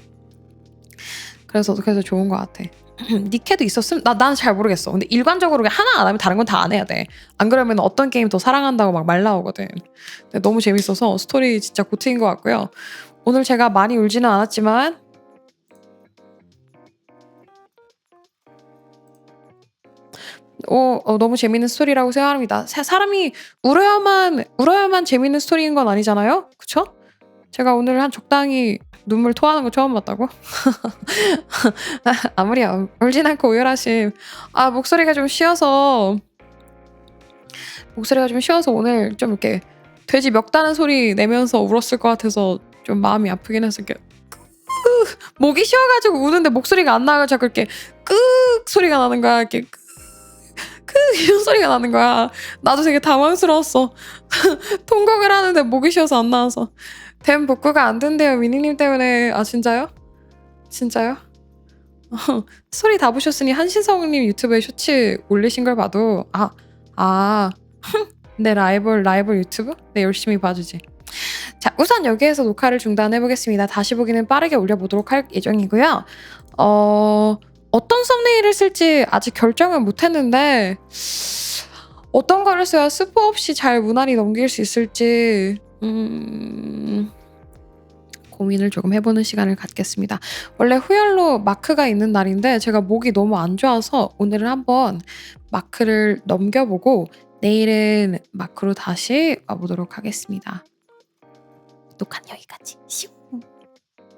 그래서 좋은 것 같아. 니케도 있었음? 나는 잘 모르겠어. 근데 일관적으로 하나 안 하면 다른 건 다 안 해야 돼. 안 그러면 어떤 게임 더 사랑한다고 막 말 나오거든. 근데 너무 재밌어서 스토리 진짜 고트인 것 같고요. 오늘 제가 많이 울지는 않았지만 너무 재밌는 스토리라고 생각합니다. 사람이 울어야만 재밌는 스토리인 건 아니잖아요? 그쵸? 제가 오늘 한 적당히 눈물 토하는 거 처음 봤다고? 아무리 울진 않고 우열하심. 목소리가 좀 쉬어서 오늘 좀 이렇게 돼지 멱다는 소리 내면서 울었을 것 같아서 좀 마음이 아프긴 했어. 이렇게 목이 쉬어가지고 우는데 목소리가 안 나가지고 자꾸 이렇게 끄 소리가 나는 거야. 이렇게 이런 소리가 나는 거야. 나도 되게 당황스러웠어. 통곡을 하는데 목이 쉬어서 안 나와서. 댐 복구가 안 된대요. 미니님 때문에. 진짜요? 진짜요? 스토리 다 보셨으니 한신성님 유튜브에 쇼츠 올리신 걸 봐도 내 라이벌 유튜브? 네, 열심히 봐주지. 자, 우선 여기에서 녹화를 중단해보겠습니다. 다시 보기는 빠르게 올려보도록 할 예정이고요. 어떤 썸네일을 쓸지 아직 결정은 못했는데 어떤 거를 써야 스포 없이 잘 무난히 넘길 수 있을지 고민을 조금 해보는 시간을 갖겠습니다. 원래 후열로 마크가 있는 날인데 제가 목이 너무 안 좋아서 오늘은 한번 마크를 넘겨보고 내일은 마크로 다시 와보도록 하겠습니다. 녹화는 여기까지.